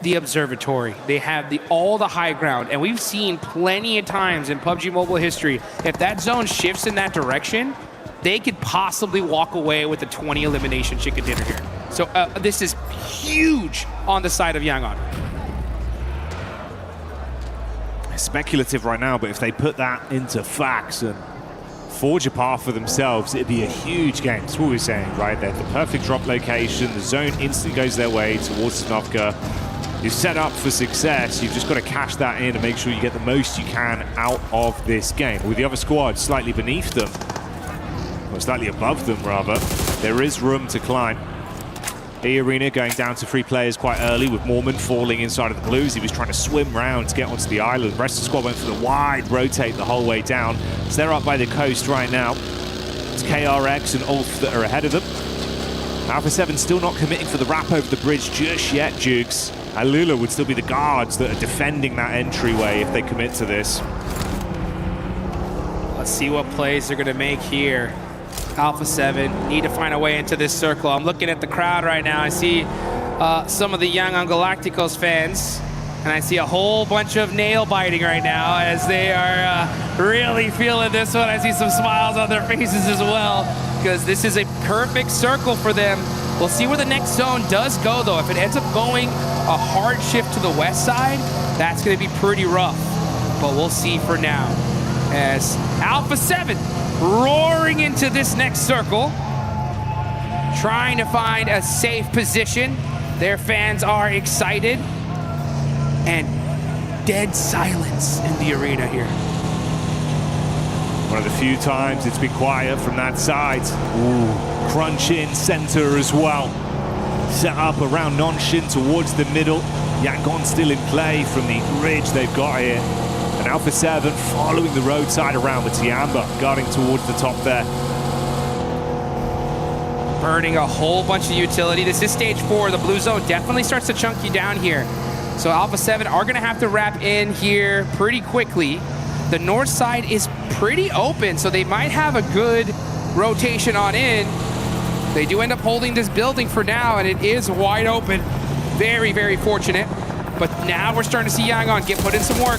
the observatory. They have all the high ground. And we've seen plenty of times in PUBG Mobile history, if that zone shifts in that direction, they could possibly walk away with a 20 elimination chicken dinner here. So this is huge on the side of Yangon. Speculative right now, but if they put that into facts and forge a path for themselves, it'd be a huge game. That's what we're saying, right? They're the perfect drop location. The zone instantly goes their way towards Snovka. You're set up for success. You've just got to cash that in and make sure you get the most you can out of this game. With the other squad slightly beneath them, or slightly above them rather, there is room to climb. E Arena going down to 3 players quite early with Mormon falling inside of the blues. He was trying to swim round to get onto the island. The rest of the squad went for the wide rotate the whole way down. So they're up by the coast right now. It's KRX and Ulf that are ahead of them. Alpha 7 still not committing for the wrap over the bridge just yet, Jukes. Alula would still be the guards that are defending that entryway if they commit to this. Let's see what plays they're going to make here. Alpha 7 need to find a way into this circle. I'm looking at the crowd right now. I see some of the Yangon Galacticos fans, and I see a whole bunch of nail biting right now as they are really feeling this one. I see some smiles on their faces as well, because this is a perfect circle for them. We'll see where the next zone does go, though. If it ends up going a hard shift to the west side, that's going to be pretty rough. But we'll see for now. As Alpha 7 roaring into this next circle, trying to find a safe position. Their fans are excited, and dead silence in the arena here. One of the few times it's been quiet from that side. Ooh, crunch in center as well. Set up around Nonshin towards the middle. Yangon still in play from the bridge they've got here. And Alpha 7 following the roadside around with Tiamba, guarding towards the top there. Burning a whole bunch of utility. This is stage 4. The blue zone definitely starts to chunk you down here. So Alpha 7 are going to have to wrap in here pretty quickly. The north side is pretty open, so they might have a good rotation on in. They do end up holding this building for now, and it is wide open. Very, very fortunate. But now we're starting to see Yangon get put in some work.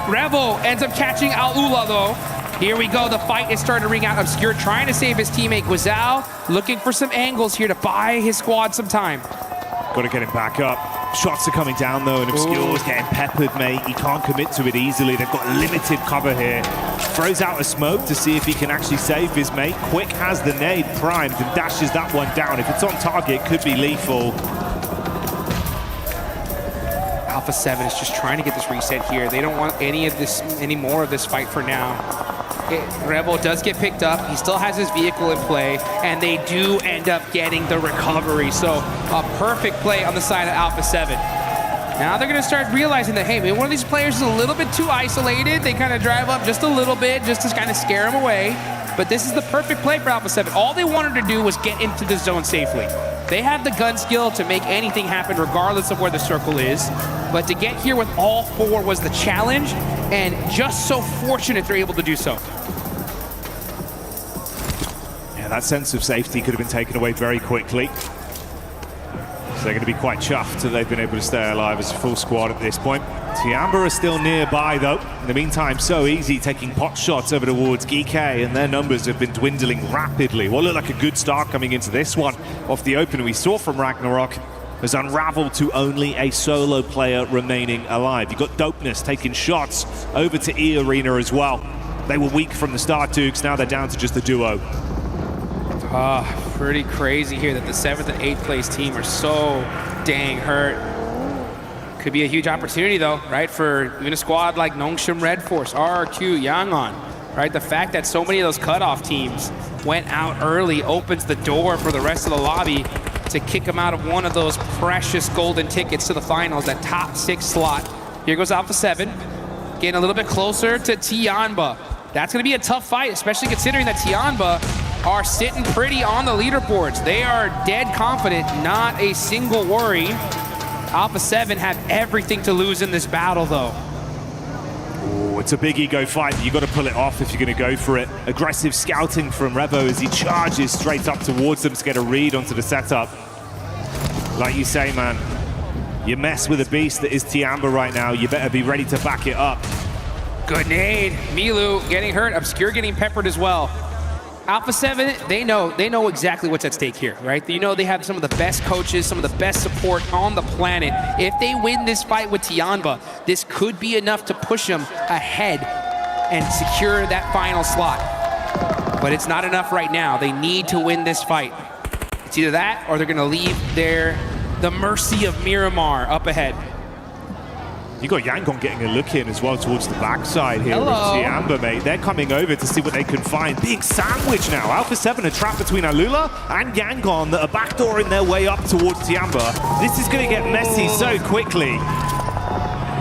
Revo ends up catching Alula, though. Here we go. The fight is starting to ring out. Obscure trying to save his teammate Guizal, looking for some angles here to buy his squad some time. Got to get him back up. Shots are coming down, though, and Obscure's getting peppered, mate. He can't commit to it easily. They've got limited cover here. Throws out a smoke to see if he can actually save his mate. Quick has the nade primed and dashes that one down. If it's on target, could be lethal. Alpha 7 is just trying to get this reset here. They don't want any more of this fight for now. Rebel does get picked up. He still has his vehicle in play, and they do end up getting the recovery. So a perfect play on the side of Alpha 7. Now they're going to start realizing that, hey, maybe one of these players is a little bit too isolated. They kind of drive up just a little bit just to kind of scare him away. But this is the perfect play for Alpha 7. All they wanted to do was get into the zone safely. They have the gun skill to make anything happen regardless of where the circle is. But to get here with all four was the challenge, and just so fortunate they're able to do so. Yeah, that sense of safety could have been taken away very quickly. So they're going to be quite chuffed that they've been able to stay alive as a full squad at this point. Tiamba are still nearby though. In the meantime, So Easy taking pot shots over towards GK, and their numbers have been dwindling rapidly. What looked like a good start coming into this one off the opener we saw from Ragnarok has unraveled to only a solo player remaining alive. You've got Dopeness taking shots over to E Arena as well. They were weak from the start, Dukes. Now they're down to just the duo. Pretty crazy here that the 7th and 8th place team are so dang hurt. Could be a huge opportunity though, right? For even a squad like Nongshim Red Force, RRQ, Yangon, right? The fact that so many of those cutoff teams went out early opens the door for the rest of the lobby to kick them out of one of those precious golden tickets to the finals, that top 6 slot. Here goes Alpha 7, getting a little bit closer to Tianba. That's gonna be a tough fight, especially considering that Tianba are sitting pretty on the leaderboards. They are dead confident, not a single worry. Alpha 7 have everything to lose in this battle though. Oh, it's a big ego fight. You've got to pull it off if you're going to go for it. Aggressive scouting from Revo as he charges straight up towards them to get a read onto the setup. Like you say, man, you mess with a beast that is Tiamba right now, you better be ready to back it up. Good nade. Milu getting hurt, Obscure getting peppered as well. Alpha 7, they know exactly what's at stake here, right? You know they have some of the best coaches, some of the best support on the planet. If they win this fight with Tianba, this could be enough to push them ahead and secure that final slot. But it's not enough right now. They need to win this fight. It's either that or they're gonna leave the mercy of Miramar up ahead. You got Yangon getting a look in as well towards the backside here with Tiamba, mate. They're coming over to see what they can find. Being sandwiched now. Alpha 7 are trapped between Alula and Yangon that are backdooring their way up towards Tiamba. This is going to get messy so quickly.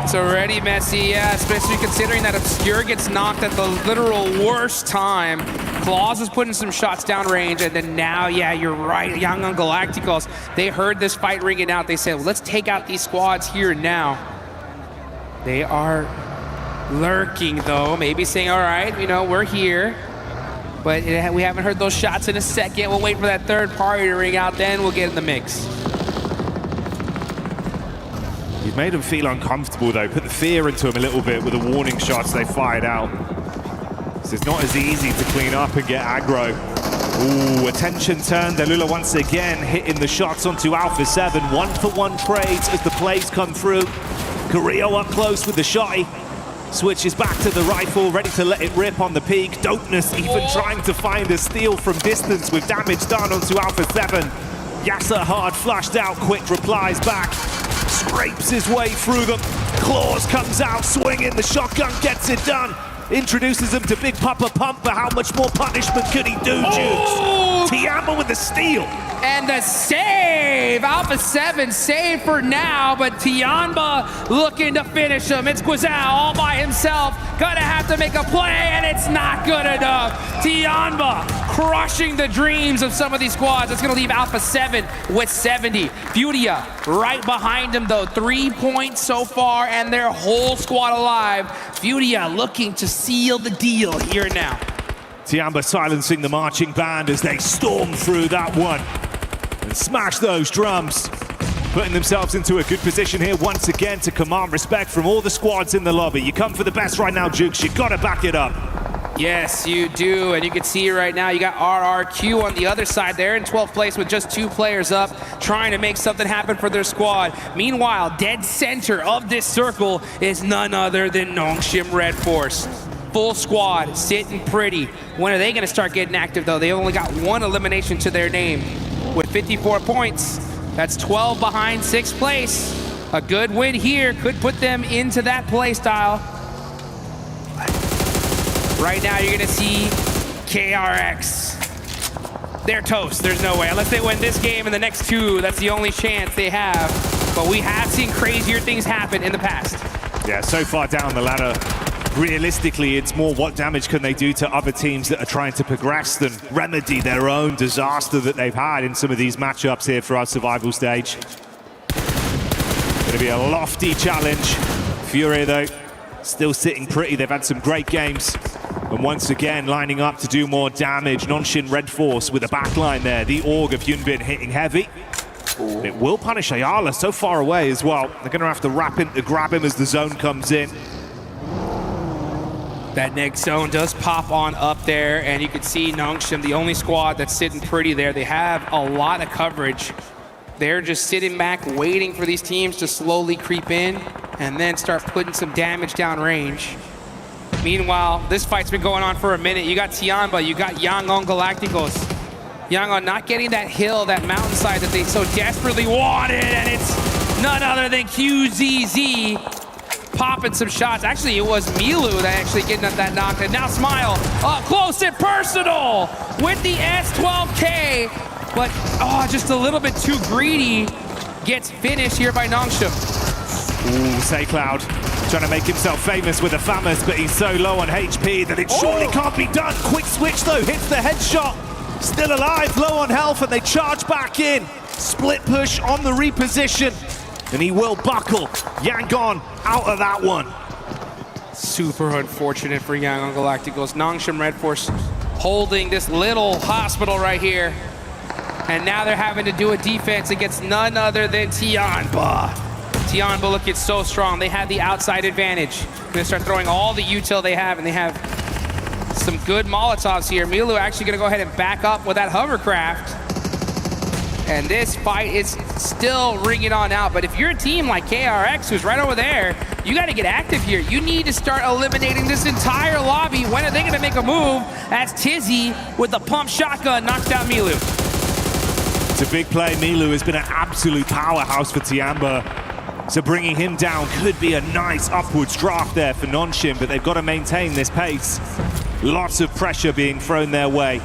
It's already messy, yeah, especially considering that Obscure gets knocked at the literal worst time. Claus is putting some shots downrange, and then now, yeah, you're right, Yangon Galacticos, they heard this fight ringing out. They said, well, let's take out these squads here and now. They are lurking though, maybe saying, all right, you know, we're here. But we haven't heard those shots in a second. We'll wait for that third party to ring out, then we'll get in the mix. You've made them feel uncomfortable though, put the fear into them a little bit with the warning shots they fired out. So it's not as easy to clean up and get aggro. Ooh, attention turned. Delula once again hitting the shots onto Alpha 7. 1-for-1 trades as the plays come through. Carrillo up close with the shotty. Switches back to the rifle, ready to let it rip on the peak. Dopeness even trying to find a steal from distance with damage done onto Alpha 7. Yasser hard flushed out, Quick replies back. Scrapes his way through them. Claws comes out swinging, the shotgun gets it done. Introduces him to Big Papa Pump, but how much more punishment could he do, Jukes? Tiamba with the steal. And the save! Alpha 7 save for now, but Tiamba looking to finish him. It's Quizal all by himself. Gonna have to make a play, and it's not good enough. Tiamba crushing the dreams of some of these squads. It's gonna leave Alpha 7 with 70. Furia right behind him though. 3 points so far, and their whole squad alive. Furia looking to seal the deal here now. Tiamba silencing the marching band as they storm through that one and smash those drums, putting themselves into a good position here once again to command respect from all the squads in the lobby. You come for the best right now, Jukes. You gotta back it up. Yes, you do, and you can see right now you got RRQ on the other side there in 12th place with just 2 players up, trying to make something happen for their squad. Meanwhile, dead center of this circle is none other than Nongshim Red Force. full squad, sitting pretty. When are they going to start getting active, though? They only got 1 elimination to their name with 54 points. That's 12 behind 6th place. A good win here could put them into that play style. Right now, you're going to see KRX. They're toast. There's no way. Unless they win this game and the next 2, that's the only chance they have. But we have seen crazier things happen in the past. Yeah, so far down the ladder, realistically, it's more what damage can they do to other teams that are trying to progress than remedy their own disaster that they've had in some of these matchups here for our survival stage. Going to be a lofty challenge. Furia, though, still sitting pretty. They've had some great games. And once again, lining up to do more damage. Nonshin Red Force with a backline there. The Org of Hyunbin hitting heavy. It will punish Ayala so far away as well. They're going to have to wrap in to grab him as the zone comes in. That next zone does pop on up there, and you can see Nongshim, the only squad that's sitting pretty there. They have a lot of coverage. They're just sitting back, waiting for these teams to slowly creep in and then start putting some damage downrange. Meanwhile, this fight's been going on for a minute. You got Tianba, you got Yangon Galacticos. Yangon not getting that hill, that mountainside that they so desperately wanted, and it's none other than QZZ popping some shots. Actually, it was Milu that actually getting that knocked, and now Smile up close and personal with the S12K, but just a little bit too greedy. Gets finished here by Nongshim. Ooh, SayCloud trying to make himself famous with a FAMAS, but he's so low on HP that it surely can't be done. Quick switch though, hits the headshot. Still alive, low on health, and they charge back in. Split push on the reposition, and he will buckle. Yangon out of that one. Super unfortunate for Yangon Galacticos. Nongshim Red Force holding this little hospital right here. And now they're having to do a defense against none other than Tianba. Tianba looking so strong. They have the outside advantage. They're gonna start throwing all the util they have, and they have some good Molotovs here. Milu actually gonna go ahead and back up with that hovercraft. And this fight is still ringing on out. But if you're a team like KRX, who's right over there, you gotta get active here. You need to start eliminating this entire lobby. When are they gonna make a move? That's Tizzy with the pump shotgun, knocks down Milu. It's a big play. Milu has been an absolute powerhouse for Tianba. So bringing him down could be a nice upwards draft there for Nongshim, but they've got to maintain this pace. Lots of pressure being thrown their way.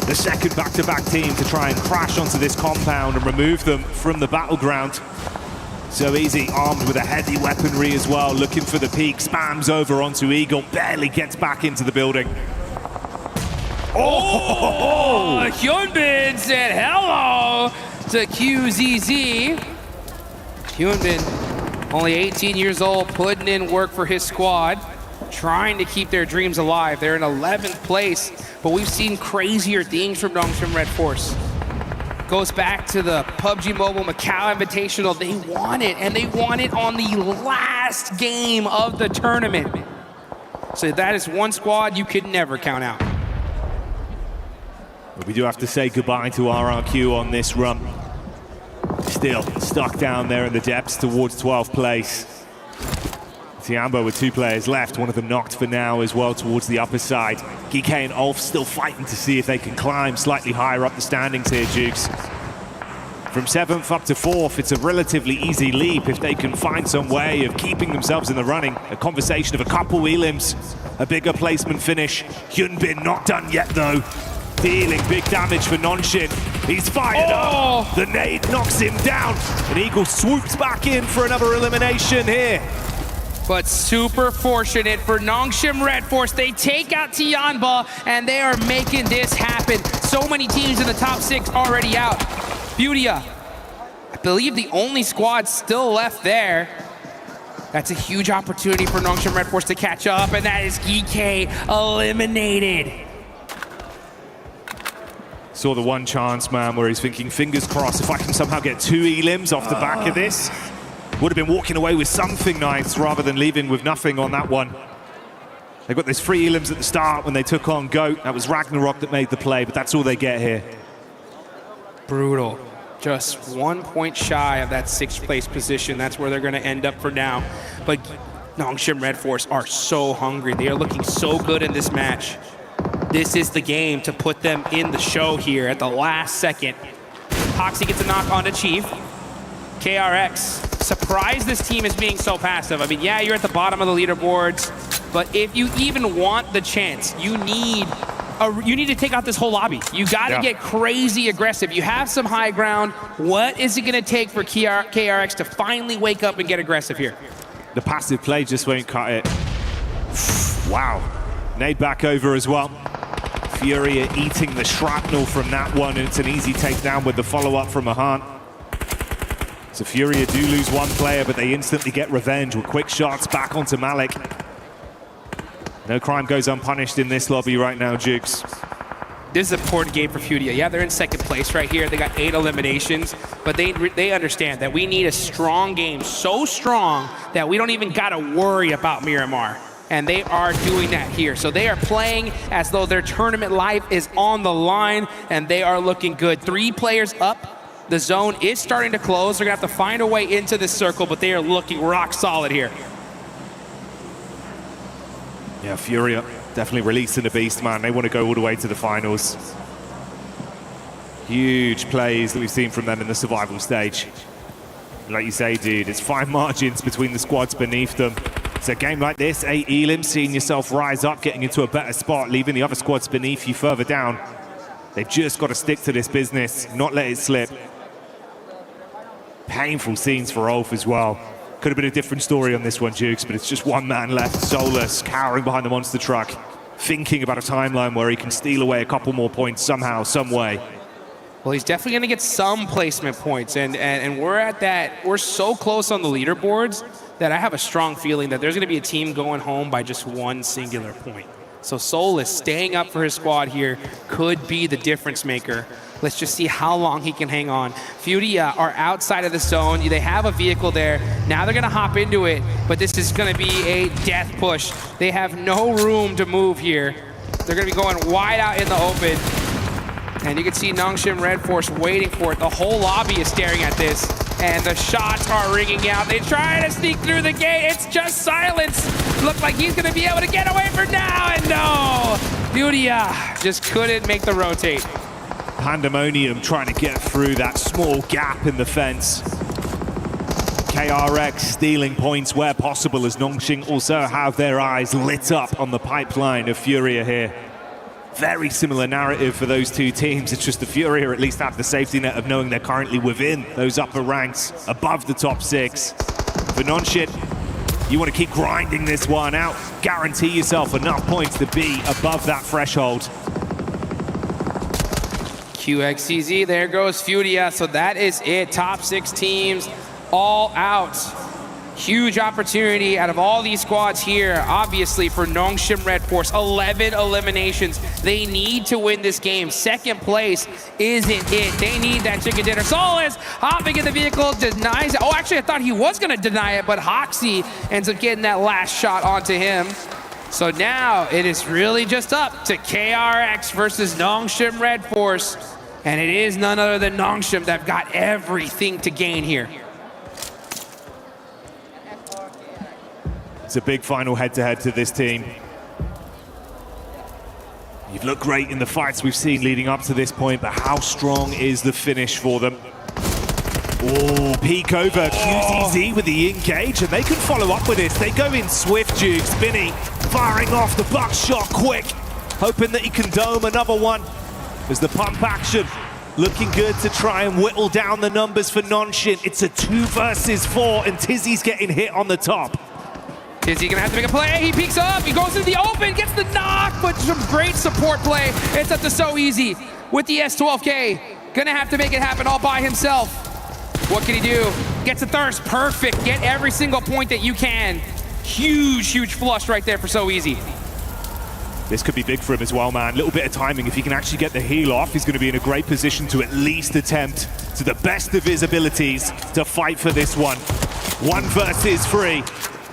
The second back-to-back team to try and crash onto this compound and remove them from the battleground. So easy, armed with a heavy weaponry as well, looking for the peak, spams over onto Eagle, barely gets back into the building. Hyunbin said hello to QZZ. Hyunbin, only 18 years old, putting in work for his squad, trying to keep their dreams alive. They're in 11th place, but we've seen crazier things from Nongshim Red Force. Goes back to the PUBG Mobile Macau Invitational. They won it, and they won it on the last game of the tournament. So that is one squad you could never count out. We do have to say goodbye to RRQ on this run. Still stuck down there in the depths towards 12th place. Tianba with 2 players left, one of them knocked for now as well towards the upper side. Geek and Ulf still fighting to see if they can climb slightly higher up the standings here, Jukes. From 7th up to 4th, it's a relatively easy leap if they can find some way of keeping themselves in the running. A conversation of a couple elims, a bigger placement finish. Hyunbin not done yet though. Dealing big damage for Nongshim. He's fired up. The nade knocks him down. And Eagle swoops back in for another elimination here. But super fortunate for Nongshim Red Force. They take out Tianba, and they are making this happen. So many teams in the top 6 already out. Beautia, I believe the only squad still left there. That's a huge opportunity for Nongshim Red Force to catch up, and that is GK eliminated. Saw the one chance, man, where he's thinking, fingers crossed, if I can somehow get 2 elims off the back of this. Would have been walking away with something nice rather than leaving with nothing on that one. They got those 3 elims at the start when they took on GOAT. That was Ragnarok that made the play, but that's all they get here. Brutal. Just 1 point shy of that 6th place position. That's where they're going to end up for now. But Nongshim Red Force are so hungry. They are looking so good in this match. This is the game to put them in the show here at the last second. Hoxie gets a knock onto Chief. KRX, surprised this team is being so passive. I mean, yeah, you're at the bottom of the leaderboards, but if you even want the chance, you need to take out this whole lobby. You got to get crazy aggressive. You have some high ground. What is it going to take for KRX to finally wake up and get aggressive here? The passive play just won't cut it. Wow. Nade back over as well. Furia eating the shrapnel from that one, and it's an easy takedown with the follow-up from Mahan. So Furia do lose one player, but they instantly get revenge with quick shots back onto Malik. No crime goes unpunished in this lobby right now, Jukes. This is an important game for Furia. Yeah, they're in second place right here. They got 8 eliminations, but they understand that we need a strong game, so strong that we don't even gotta worry about Miramar. And they are doing that here. So they are playing as though their tournament life is on the line, and they are looking good. 3 players up. The zone is starting to close. They're gonna have to find a way into this circle, but they are looking rock solid here. Yeah, Furia definitely releasing the beast, man. They want to go all the way to the finals. Huge plays that we've seen from them in the survival stage. Like you say, dude, it's fine margins between the squads beneath them. It's a game like this, 8 Elim, seeing yourself rise up, getting into a better spot, leaving the other squads beneath you further down. They've just got to stick to this business, not let it slip. Painful scenes for Ulf as well. Could have been a different story on this one, Jukes, but it's just one man left, soulless, cowering behind the monster truck, thinking about a timeline where he can steal away a couple more points somehow, some way. Well, he's definitely going to get some placement points, and we're at that. We're so close on the leaderboards that I have a strong feeling that there's going to be a team going home by just one singular point. So Soulless staying up for his squad here could be the difference maker. Let's just see how long he can hang on. Furia are outside of the zone. They have a vehicle there. Now they're going to hop into it, but this is going to be a death push. They have no room to move here. They're going to be going wide out in the open. And you can see Nongshim Red Force waiting for it. The whole lobby is staring at this, and the shots are ringing out. They try to sneak through the gate. It's just silence. Look like he's going to be able to get away for now, and no! Furia just couldn't make the rotate. Pandemonium trying to get through that small gap in the fence. KRX stealing points where possible, as Nongshim also have their eyes lit up on the pipeline of Furia here. Very similar narrative for those two teams. It's just the Furia at least have the safety net of knowing they're currently within those upper ranks, above the top 6. For Nongshim, you want to keep grinding this one out. Guarantee yourself enough points to be above that threshold. QXCZ, there goes Furia. So that is it. Top 6 teams all out. Huge opportunity out of all these squads here, obviously, for Nongshim Red Force. 11 eliminations. They need to win this game. Second place isn't it. They need that chicken dinner. Solis hopping in the vehicle, denies it. Oh, actually, I thought he was going to deny it, but Hoxie ends up getting that last shot onto him. So now it is really just up to KRX versus Nongshim Red Force. And it is none other than Nongshim that have got everything to gain here. It's a big final head-to-head to this team. You've looked great in the fights we've seen leading up to this point, but how strong is the finish for them? Oh, peek over, QZZ with the engage, and they can follow up with this. They go in swift, Duke. Spinny firing off the buckshot quick, hoping that he can dome another one. As the pump action looking good to try and whittle down the numbers for Nongshim. It's a 2 versus 4, and Tizzy's getting hit on the top. Tizzy gonna have to make a play. He peeks up, he goes into the open, gets the knock, but some great support play. It's up to So Easy with the S12K. Gonna have to make it happen all by himself. What can he do? Gets a thirst, perfect. Get every single point that you can. Huge, huge flush right there for So Easy. This could be big for him as well, man. Little bit of timing. If he can actually get the heal off, he's going to be in a great position to at least attempt, to the best of his abilities, to fight for this one. 1 versus 3.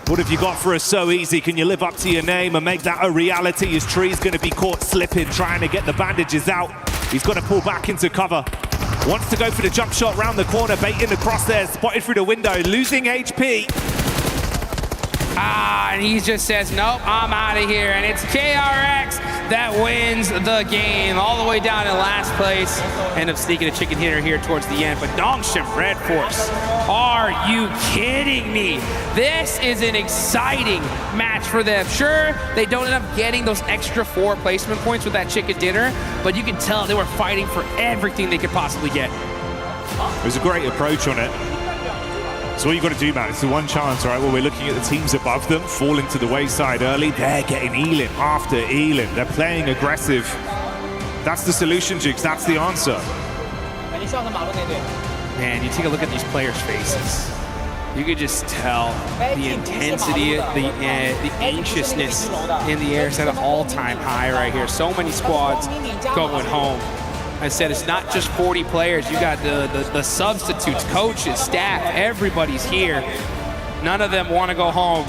What have you got for us So Easy? Can you live up to your name and make that a reality? His tree's going to be caught slipping, trying to get the bandages out. He's got to pull back into cover. Wants to go for the jump shot round the corner, baiting the cross there, spotted through the window, losing HP. And he just says, nope, I'm out of here. And it's KRX that wins the game all the way down in last place. End up sneaking a chicken hitter here towards the end. But Nongshim Red Force, are you kidding me? This is an exciting match for them. Sure, they don't end up getting those extra 4 placement points with that chicken dinner, but you can tell they were fighting for everything they could possibly get. It was a great approach on it. So what you've got to do, man, it's the one chance, right, where we're looking at the teams above them, falling to the wayside early. They're getting Elim after Elim. They're playing aggressive. That's the solution, Jukes. That's the answer. Man, you take a look at these players' faces. You could just tell the intensity, the anxiousness in the air is at an all-time high right here. So many squads going home. I said it's not just 40 players. You got the substitutes, coaches, staff, everybody's here. None of them want to go home.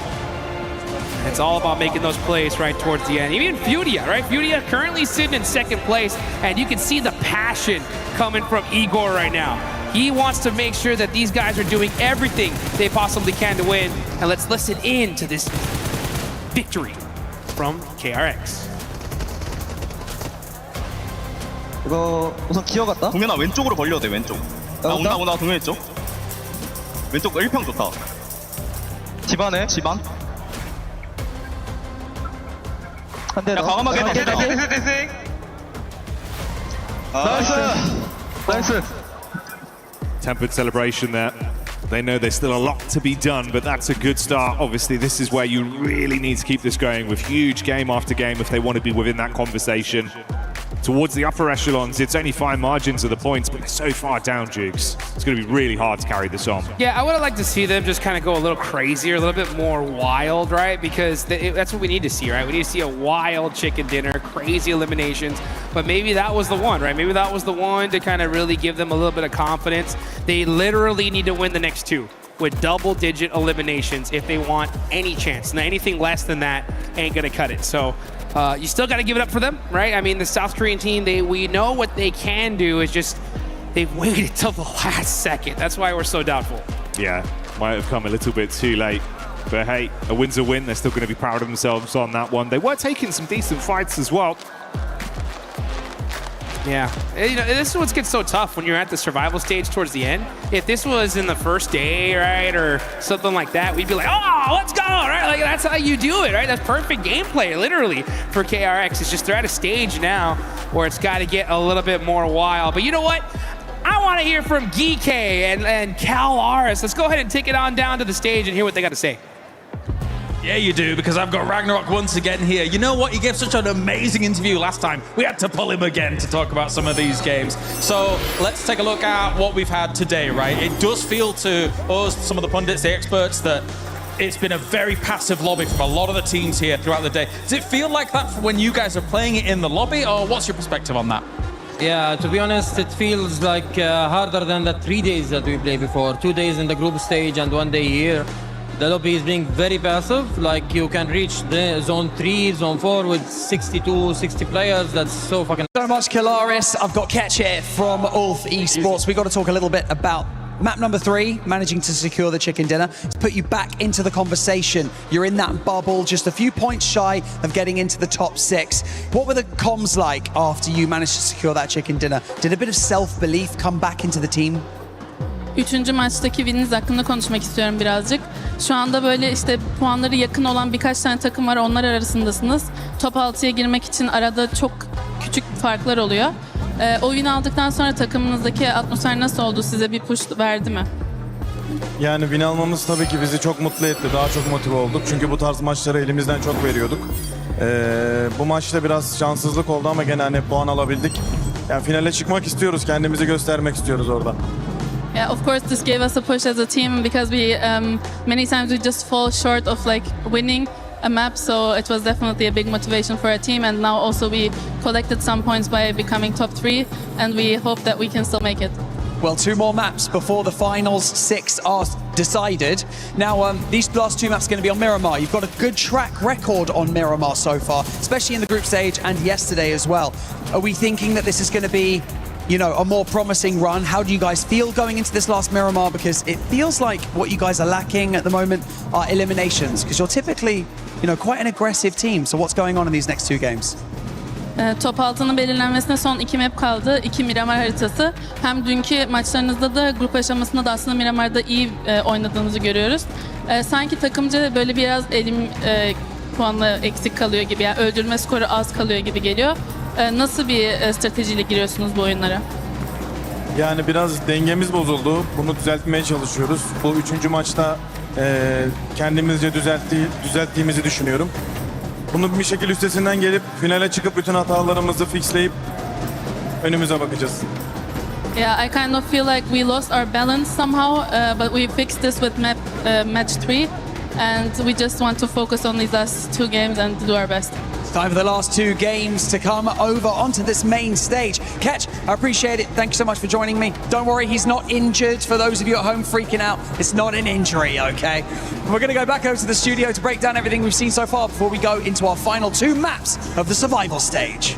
It's all about making those plays right towards the end. Even Fudia, right? Fudia currently sitting in 2nd place, and you can see the passion coming from Igor right now. He wants to make sure that these guys are doing everything they possibly can to win. And let's listen in to this victory from KRX. 이거 우선 기어갔다. 동현아 왼쪽으로 벌려도 돼. 왼쪽. 온다 동현 쪽. 왼쪽 1평 좋다. 집안에 집안. 한 대 더. 과감하게 한 대 더. 나이스. Tempered celebration there. They know there's still a lot to be done, but that's a good start. Obviously, this is where you really need to keep this going with huge game after game if they want to be within that conversation. Towards the upper echelons, it's only fine margins of the points, but they're so far down, Jukes. It's going to be really hard to carry this on. Yeah, I would have liked to see them just kind of go a little crazier, a little bit more wild, right? Because that's what we need to see, right? We need to see a wild chicken dinner, crazy eliminations. But maybe that was the one, right? Maybe that was the one to kind of really give them a little bit of confidence. They literally need to win the next 2 with double-digit eliminations if they want any chance. Now, anything less than that ain't going to cut it. So you still got to give it up for them, right? I mean, the South Korean team, we know what they can do. Is just they've waited till the last second. That's why we're so doubtful. Yeah, might have come a little bit too late. But hey, a win's a win. They're still going to be proud of themselves on that one. They were taking some decent fights as well. Yeah, you know, this is what gets so tough when you're at the survival stage towards the end. If this was in the first day, right, or something like that, we'd be like, oh, let's go, right? Like, that's how you do it, right? That's perfect gameplay, literally, for KRX. It's just they're at a stage now where it's got to get a little bit more wild. But you know what? I want to hear from Geek and Cal Aris. Let's go ahead and take it on down to the stage and hear what they got to say. Yeah, you do, because I've got Ragnarok once again here. You know what? He gave such an amazing interview last time. We had to pull him again to talk about some of these games. So let's take a look at what we've had today, right? It does feel to us, some of the pundits, the experts, that it's been a very passive lobby from a lot of the teams here throughout the day. Does it feel like that when you guys are playing it in the lobby, or what's your perspective on that? Yeah, to be honest, it feels like harder than the 3 days that we played before. 2 days in the group stage and 1 day here. The lobby is being very passive, like you can reach the zone 3, zone 4 with 62, 60 players. That's so fucking... So much, Kilaris. I've got Ketch here from Ulf Esports. We've got to talk a little bit about map number 3, managing to secure the chicken dinner. To put you back into the conversation, you're in that bubble, just a few points shy of getting into the top 6. What were the comms like after you managed to secure that chicken dinner? Did a bit of self-belief come back into the team? Üçüncü maçtaki wininiz hakkında konuşmak istiyorum birazcık. Şu anda böyle işte puanları yakın olan birkaç tane takım var, onlar arasındasınız. Top 6'ya girmek için arada çok küçük farklar oluyor. Oyun aldıktan sonra takımınızdaki atmosfer nasıl oldu? Size bir push verdi mi? Yani win almamız tabii ki bizi çok mutlu etti. Daha çok motive olduk. Çünkü bu tarz maçları elimizden çok veriyorduk. Bu maçta biraz şanssızlık oldu ama gene hani puan alabildik. Yani finale çıkmak istiyoruz. Kendimizi göstermek istiyoruz orada. Yeah, of course, this gave us a push as a team because we many times we just fall short of like winning a map. So it was definitely a big motivation for our team. And now also we collected some points by becoming top 3, and we hope that we can still make it. Well, 2 more maps before the finals 6 are decided. Now, these last 2 maps are going to be on Miramar. You've got a good track record on Miramar so far, especially in the group stage and yesterday as well. Are we thinking that this is going to be you know, a more promising run. How do you guys feel going into this last Miramar? Because it feels like what you guys are lacking at the moment are eliminations, because you're typically, you know, quite an aggressive team. So what's going on in these next 2 games? Top altının belirlenmesine son 2 map kaldı. 2 Miramar haritası. Hem dünkü maçlarınızda da grup aşamasında da aslında Miramar'da iyi oynadığımızı görüyoruz. Sanki takımca böyle biraz elim puanla eksik kalıyor gibi. Yani öldürme skoru az kalıyor gibi geliyor. Nasıl bir stratejiyle giriyorsunuz bu oyunlara? Yani biraz dengemiz bozuldu. Bunu düzeltmeye çalışıyoruz. Bu 3. maçta kendimizce düzelttiğimizi düşünüyorum. Bunu bir şekilde üstesinden gelip finale çıkıp bütün hatalarımızı fixleyip önümüze bakacağız. Yeah, I kind of feel like we lost our balance somehow, but we fixed this with match 3, and we just want to focus on these last 2 games and do our best. Time for the last 2 games to come over onto this main stage. Ketch, I appreciate it. Thank you so much for joining me. Don't worry, he's not injured. For those of you at home freaking out, it's not an injury, okay? We're going to go back over to the studio to break down everything we've seen so far before we go into our final 2 maps of the survival stage.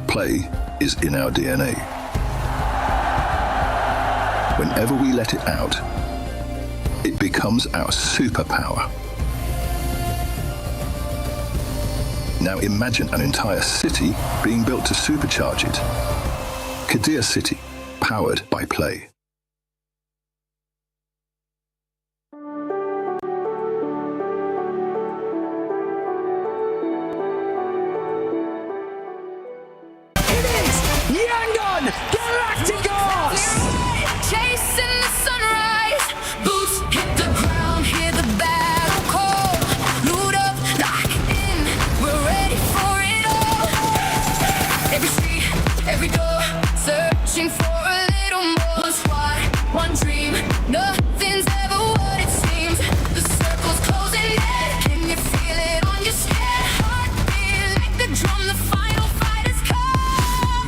Play is in our DNA. Whenever we let it out, it becomes our superpower. Now imagine an entire city being built to supercharge it. Kadir City, powered by Play. Chasing the sunrise, boots hit the ground, hear the battle call. Loot up, lock in, we're ready for it all. Every street, every door, searching for a little more. One squad, one dream, nothing's ever what it seems. The circle's closing in, can you feel it on your skin? Heartbeat like the drum, the final fight has come.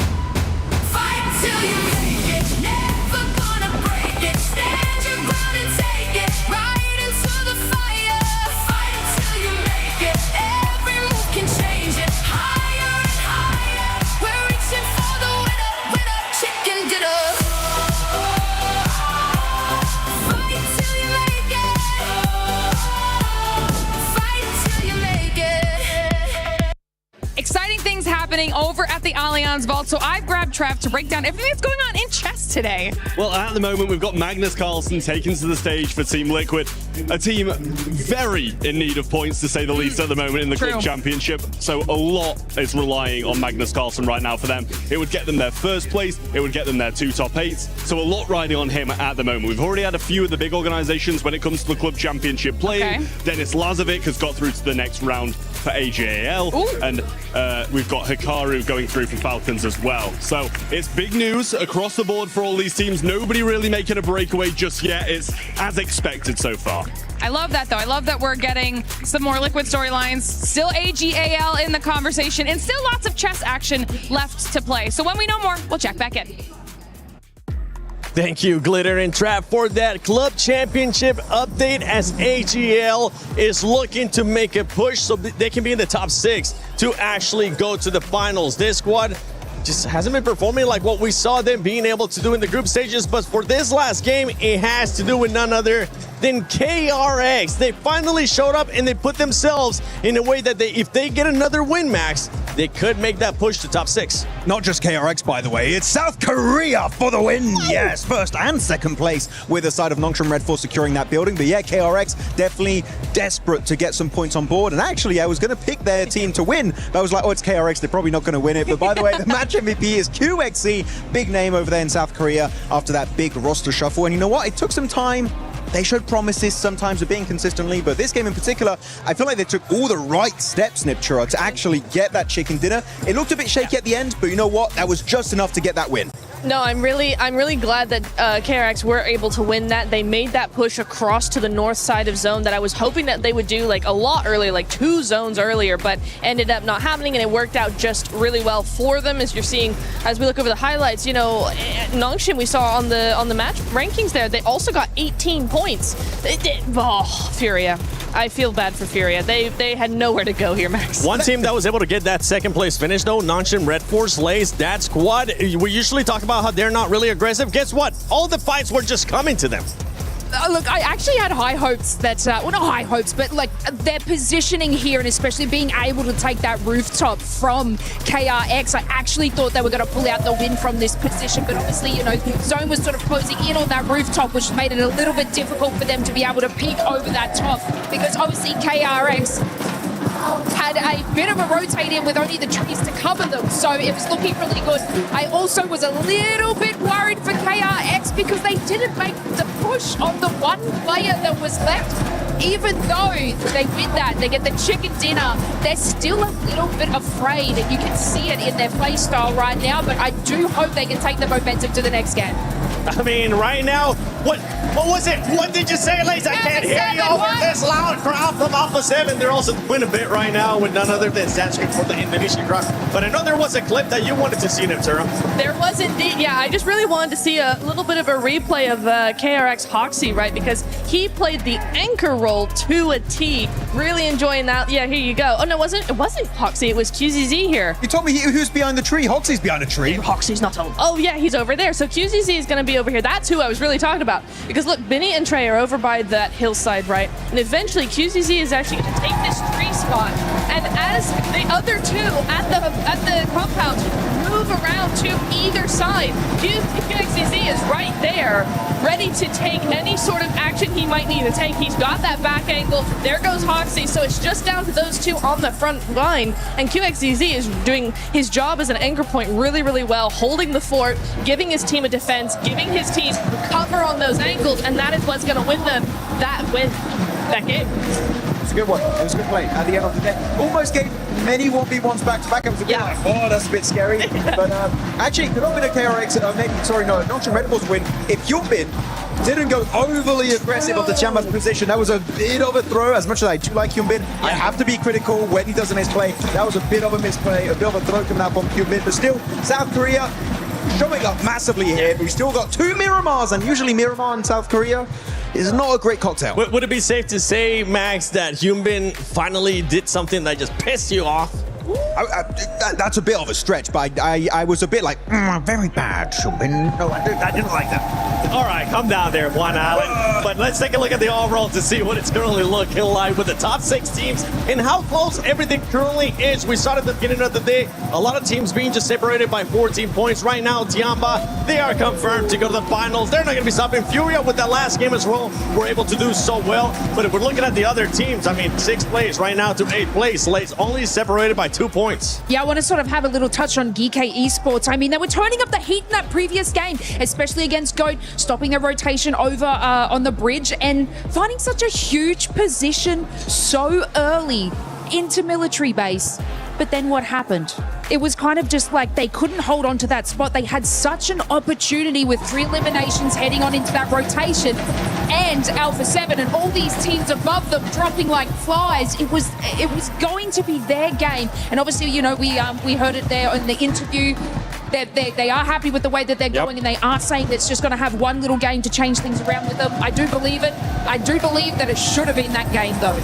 Fight till you make it, never gonna break it. Stand your ground and take it, right into the fire. Fight till you make it, every move can change it. Higher and higher, we're reaching for the winner, winner, chicken dinner. Fight till you make it, fight till you make it. Exciting things happening over at the Allianz Vault, so I've grabbed Trev to break down everything that's going on in chess today. Well, at the moment, we've got Magnus Carlsen taken to the stage for Team Liquid, a team very in need of points, to say the least, at the moment in the Club Championship. So a lot is relying on Magnus Carlsen right now for them. It would get them their first place, it would get them their 2 top 8s, so a lot riding on him at the moment. We've already had a few of the big organizations when it comes to the Club Championship playing. Okay. Denis Lazovic has got through to the next round for AJAL, and we've got Hikaru going through for Falcons as well. So it's big news across the board for all these teams. Nobody really making a breakaway just yet. It's as expected so far. I love that, though. I love that we're getting some more Liquid storylines. Still AGAL in the conversation, and still lots of chess action left to play. So when we know more, we'll check back in. Thank you, Glitter and Trap, for that Club Championship update, as AGL is looking to make a push so they can be in the top 6 to actually go to the finals. This squad just hasn't been performing like what we saw them being able to do in the group stages, but for this last game, it has to do with none other than KRX. They finally showed up and they put themselves in a way that if they get another win, Max, they could make that push to top 6. Not just KRX, by the way. It's South Korea for the win. Yes, first and second place with the side of Nongshim Red Force securing that building. But yeah, KRX definitely desperate to get some points on board. And actually, I was going to pick their team to win. But I was like, oh, it's KRX. They're probably not going to win it. But by the way, the match MVP is QXC. Big name over there in South Korea after that big roster shuffle. And you know what? It took some time. They showed promises sometimes of being consistently, but this game in particular, I feel like they took all the right steps, Nipchura, to actually get that chicken dinner. It looked a bit shaky at the end, but you know what? That was just enough to get that win. No, I'm really glad that KRX were able to win that. They made that push across to the north side of zone that I was hoping that they would do like a lot earlier, like 2 zones earlier, but ended up not happening, and it worked out just really well for them. As you're seeing, as we look over the highlights, you know, Nongshim we saw on the match rankings there, they also got 18 points. Oh, Furia. I feel bad for Furia. They had nowhere to go here, Max. One team that was able to get that second place finish, though, Nongshim Red Force lays that squad. We usually talk about how they're not really aggressive. Guess what? All the fights were just coming to them. Look, I actually had high hopes that, well, not high hopes, but like their positioning here and especially being able to take that rooftop from KRX, I actually thought they were going to pull out the win from this position, but obviously, you know, Zone was sort of closing in on that rooftop, which made it a little bit difficult for them to be able to peek over that top, because obviously KRX had a bit of a rotate in with only the trees to cover them, so it was looking really good. I also was a little bit worried for KRX because they didn't make the push on the one player that was left. Even though they win that, they get the chicken dinner, they're still a little bit afraid, and you can see it in their play style right now, but I do hope they can take the momentum to the next game. I mean, right now, what was it? What did you say, Lace? I can't hear you over this loud crowd from Alpha 7. They're also doing a bit right now with none other than Sanskrit for the Indonesian crowd. But I know there was a clip that you wanted to see, Neptura. There was indeed, yeah. I just really wanted to see a little bit of a replay of KRX Hoxie, right? Because he played the anchor role to a T. Really enjoying that. Yeah, here you go. Oh, no, it wasn't Hoxie. It was QZZ here. You told me who's behind the tree. Hoxie's behind the tree. Hoxie's not told. Oh, yeah, he's over there. So QZZ is going to be over here. That's who I was really talking about. Because look, Benny and Trey are over by that hillside, right? And eventually QZZ is actually going to take this tree spot. And as the other two at the compound move around to either side, QXZZ is right there, ready to take any sort of action he might need to take. He's got that back angle. There goes Hoxie. So it's just down to those two on the front line. And QXZZ is doing his job as an anchor point really, really well, holding the fort, giving his team a defense, giving his team cover on those angles, and that is what's going to win them that game. It's a good one. It was a good play at the end of the day. Almost gave many 1v1s back to back. It was a bit like, oh, that's a bit scary. But actually, could have been a KRX, Nongshim Red Force win. If Hyunbin didn't go overly aggressive of the Tianba's position, that was a bit of a throw. As much as I do like Hyunbin, I have to be critical when he does a misplay. That was a bit of a misplay, a bit of a throw coming out from Hyunbin. But still, South Korea showing up massively here. We've still got two Miramars, and usually Miramar in South Korea is not a great cocktail. Would it be safe to say, Max, that Hyunbin finally did something that just pissed you off? That's a bit of a stretch, but I was a bit like, very bad, Hyunbin. No, I didn't like that. All right, come down there, One Island. But let's take a look at the overall to see what it's currently looking like with the top 6 teams and how close everything currently is. We started at the beginning of the day, a lot of teams being just separated by 14 points. Right now, Tianba, they are confirmed to go to the finals. They're not going to be stopping. Furia with that last game as well were able to do so well. But if we're looking at the other teams, I mean, 6th place right now to 8th place. Lays only separated by 2 points. Yeah, I want to sort of have a little touch on GK Esports. I mean, they were turning up the heat in that previous game, especially against GOAT, stopping a rotation over on the bridge and finding such a huge position so early into military base. But then what happened? It was kind of just like they couldn't hold on to that spot. They had such an opportunity with 3 eliminations heading on into that rotation, and Alpha 7 and all these teams above them dropping like flies. It was going to be their game. And obviously, you know, we heard it there in the interview. They are happy with the way that they're going, and they are saying that it's just going to have one little game to change things around with them. I do believe it. I do believe that it should have been that game, though.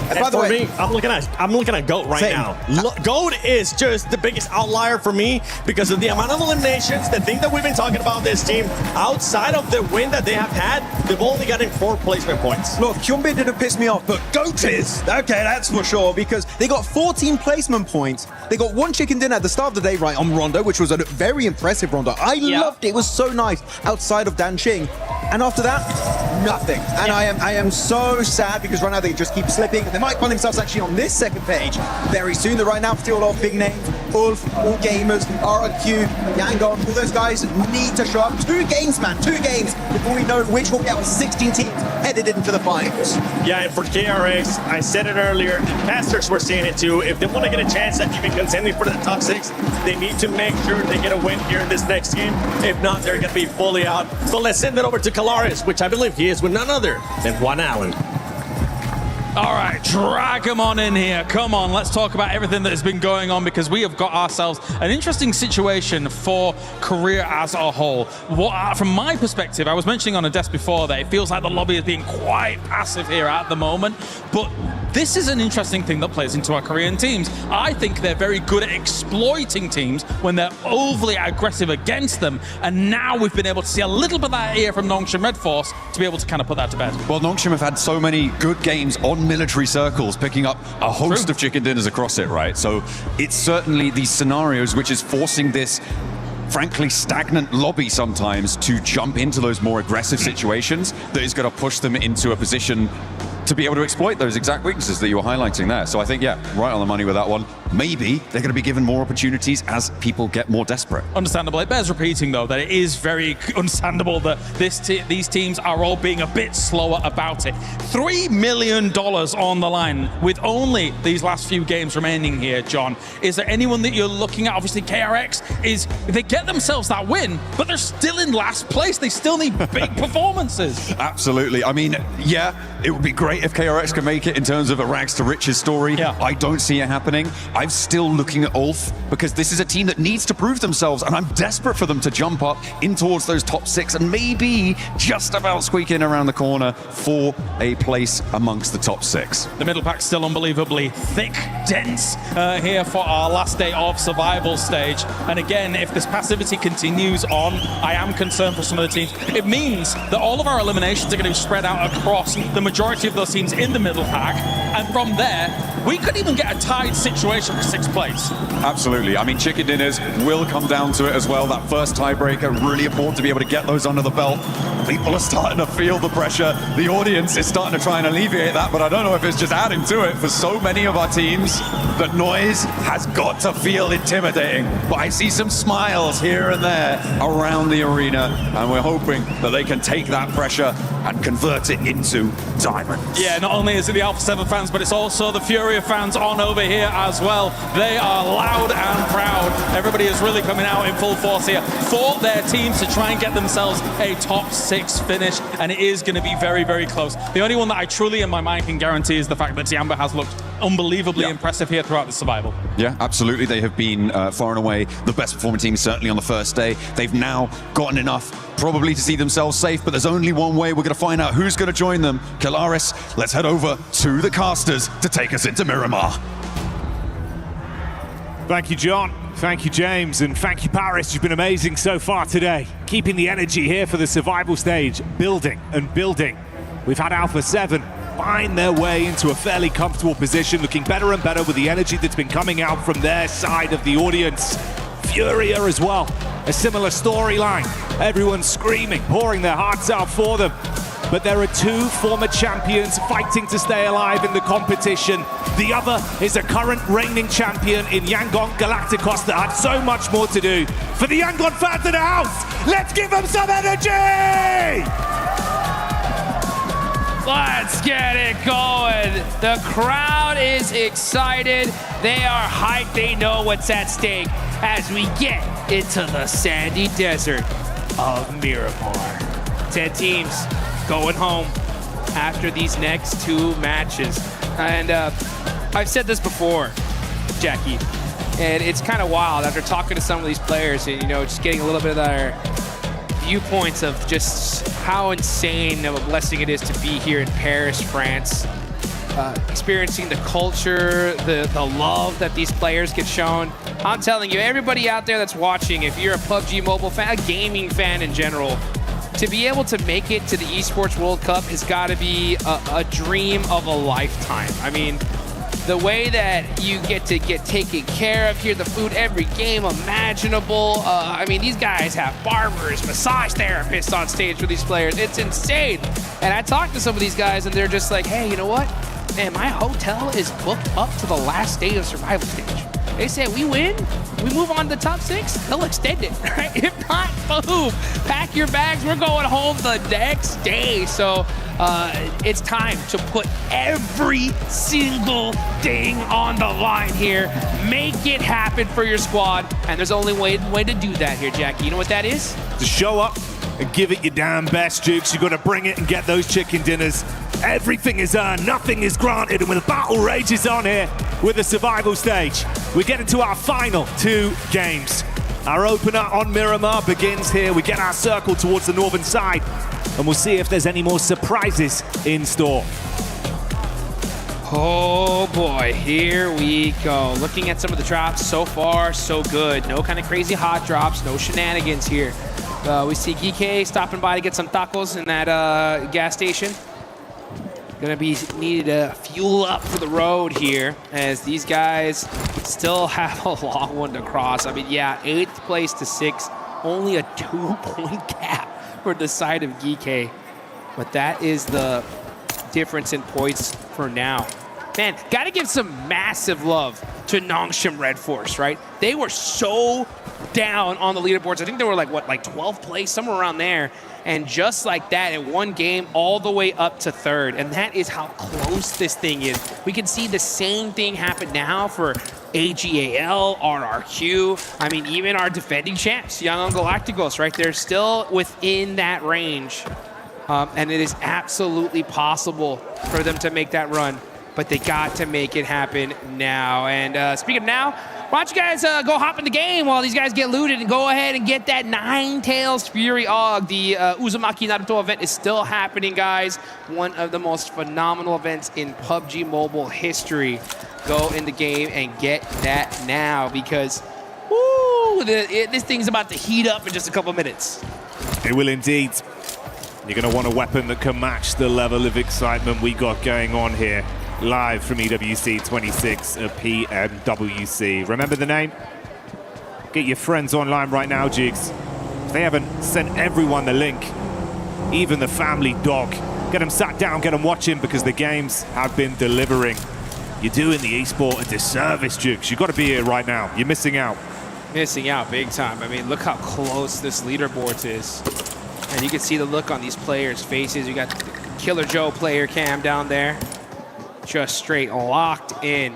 And by the way, I'm looking at GOAT right now. GOAT is just the biggest outlier for me because of the amount of eliminations. The thing that we've been talking about this team, outside of the win that they have had, they've only gotten 4 placement points. Look, Hyunbin didn't piss me off, but GOAT is. Okay, that's for sure, because they got 14 placement points. They got 1 chicken dinner at the start of the day, right, on Rondo, which was a very impressive Rondo. I loved it. It was so nice outside of Danqing. And after that, nothing. And I am so sad because right now they just keep slipping. They might find themselves actually on this second page very soon. They're right now still a lot of big names. Ulf, All Gamers, RQ, Yangon, all those guys need to show up. 2 games, man, 2 games before we know which will be out of 16 teams headed into the finals. Yeah, and for KRX, I said it earlier, the casters were saying it too. If they want to get a chance at even contending for the top 6, they need to make sure they get a win here in this next game. If not, they're going to be fully out. So let's send it over to Kalaris, which I believe he is with none other than Juan Allen. All right, drag them on in here. Come on, let's talk about everything that has been going on, because we have got ourselves an interesting situation for Korea as a whole. From my perspective, I was mentioning on a desk before that it feels like the lobby is being quite passive here at the moment, but this is an interesting thing that plays into our Korean teams. I think they're very good at exploiting teams when they're overly aggressive against them, and now we've been able to see a little bit of that here from Nongshim Red Force to be able to kind of put that to bed. Well, Nongshim have had so many good games on military circles, picking up a host of chicken dinners across it, right? So it's certainly these scenarios which is forcing this frankly stagnant lobby sometimes to jump into those more aggressive situations that is going to push them into a position to be able to exploit those exact weaknesses that you were highlighting there. So I think, yeah, right on the money with that one. Maybe they're going to be given more opportunities as people get more desperate. Understandable. It bears repeating, though, that it is very understandable that these teams are all being a bit slower about it. $3 million on the line with only these last few games remaining here, John. Is there anyone that you're looking at? Obviously, KRX is, they get themselves that win, but they're still in last place. They still need big performances. Absolutely. I mean, yeah, it would be great if KRX can make it in terms of a rags to riches story. Yeah. I don't see it happening. I'm still looking at Ulf because this is a team that needs to prove themselves, and I'm desperate for them to jump up in towards those top 6 and maybe just about squeak in around the corner for a place amongst the top 6. The middle pack still unbelievably thick, dense here for our last day of survival stage. And again, if this passivity continues on, I am concerned for some of the teams. It means that all of our eliminations are going to be spread out across the majority of those teams in the middle pack, and from there we could even get a tied situation for 6th place. Absolutely. I mean, chicken dinners will come down to it as well. That first tiebreaker, really important to be able to get those under the belt. People are starting to feel the pressure. The audience is starting to try and alleviate that, but I don't know if it's just adding to it for so many of our teams. That noise has got to feel intimidating, but I see some smiles here and there around the arena, and we're hoping that they can take that pressure and convert it into diamonds. Yeah, not only is it the Alpha 7 fans, but it's also the Furia fans on over here as well. They are loud and proud. Everybody is really coming out in full force here for their teams to try and get themselves a top 6 finish, and it is going to be very, very close. The only one that I truly in my mind can guarantee is the fact that Tiamba has looked unbelievably impressive here throughout the survival. Yeah, absolutely. They have been far and away the best performing team, certainly on the first day. They've now gotten enough probably to see themselves safe, but there's only one way we're going to find out who's going to join them. Kalaris, let's head over to the casters to take us into Miramar. Thank you, John. Thank you, James. And thank you, Paris. You've been amazing so far today. Keeping the energy here for the survival stage, building and building. We've had Alpha 7 find their way into a fairly comfortable position, looking better and better with the energy that's been coming out from their side of the audience. Furia as well, a similar storyline. Everyone's screaming, pouring their hearts out for them. But there are 2 former champions fighting to stay alive in the competition. The other is a current reigning champion in Yangon Galacticos that had so much more to do. For the Yangon fans in the house, let's give them some energy! Let's get it going. The crowd is excited. They are hyped. They know what's at stake as we get into the sandy desert of Miramar. 10 teams going home after these next 2 matches. And I've said this before, Jackie, and it's kind of wild after talking to some of these players and, you know, just getting a little bit of their viewpoints of just how insane of a blessing it is to be here in Paris, France, experiencing the culture, the love that these players get shown. I'm telling you, everybody out there that's watching, if you're a PUBG Mobile fan, a gaming fan in general, to be able to make it to the Esports World Cup has got to be a dream of a lifetime. I mean, the way that you get to get taken care of here, the food, every game imaginable. I mean, these guys have barbers, massage therapists on stage for these players. It's insane. And I talked to some of these guys and they're just like, hey, you know what? Man, my hotel is booked up to the last day of survival stage. They say we win, we move on to the top 6, they'll extend it, right? If not, boom, pack your bags, we're going home the next day. So it's time to put every single thing on the line here. Make it happen for your squad. And there's only one way to do that here, Jackie. You know what that is? To show up and give it your damn best, Jukes. You got to bring it and get those chicken dinners. Everything is earned, nothing is granted, and when the battle rages on here with the survival stage, we get into our final 2 games. Our opener on Miramar begins here. We get our circle towards the northern side, and we'll see if there's any more surprises in store. Oh boy, here we go. Looking at some of the drops, so far, so good. No kind of crazy hot drops, no shenanigans here. We see GK stopping by to get some tacos in that gas station. Gonna be needed to fuel up for the road here, as these guys still have a long one to cross. I mean, yeah, 8th place to 6th, only a 2-point gap for the side of GK. But that is the difference in points for now. Man, gotta give some massive love to Nongshim Red Force, right? They were so down on the leaderboards. I think they were like 12th place, somewhere around there. And just like that, in one game, all the way up to 3rd. And that is how close this thing is. We can see the same thing happen now for AGAL, RRQ. I mean, even our defending champs, Young Galacticos, right? They're still within that range. And it is absolutely possible for them to make that run, but they got to make it happen now. And speaking of now, why don't you guys go hop in the game while these guys get looted and go ahead and get that Ninetales Fury AUG. The Uzumaki Naruto event is still happening, guys. One of the most phenomenal events in PUBG Mobile history. Go in the game and get that now, because woo, this thing's about to heat up in just a couple minutes. It will indeed. You're going to want a weapon that can match the level of excitement we got going on here. Live from EWC 26 at PMWC. Remember the name? Get your friends online right now, Jigs. If they haven't sent everyone the link, even the family dog, get them sat down, get them watching, because the games have been delivering. You're doing the esport a disservice, Jigs. You've got to be here right now. You're missing out. Missing out big time. I mean, look how close this leaderboard is. And you can see the look on these players' faces. You got Killer Joe player cam down there. Just straight locked in.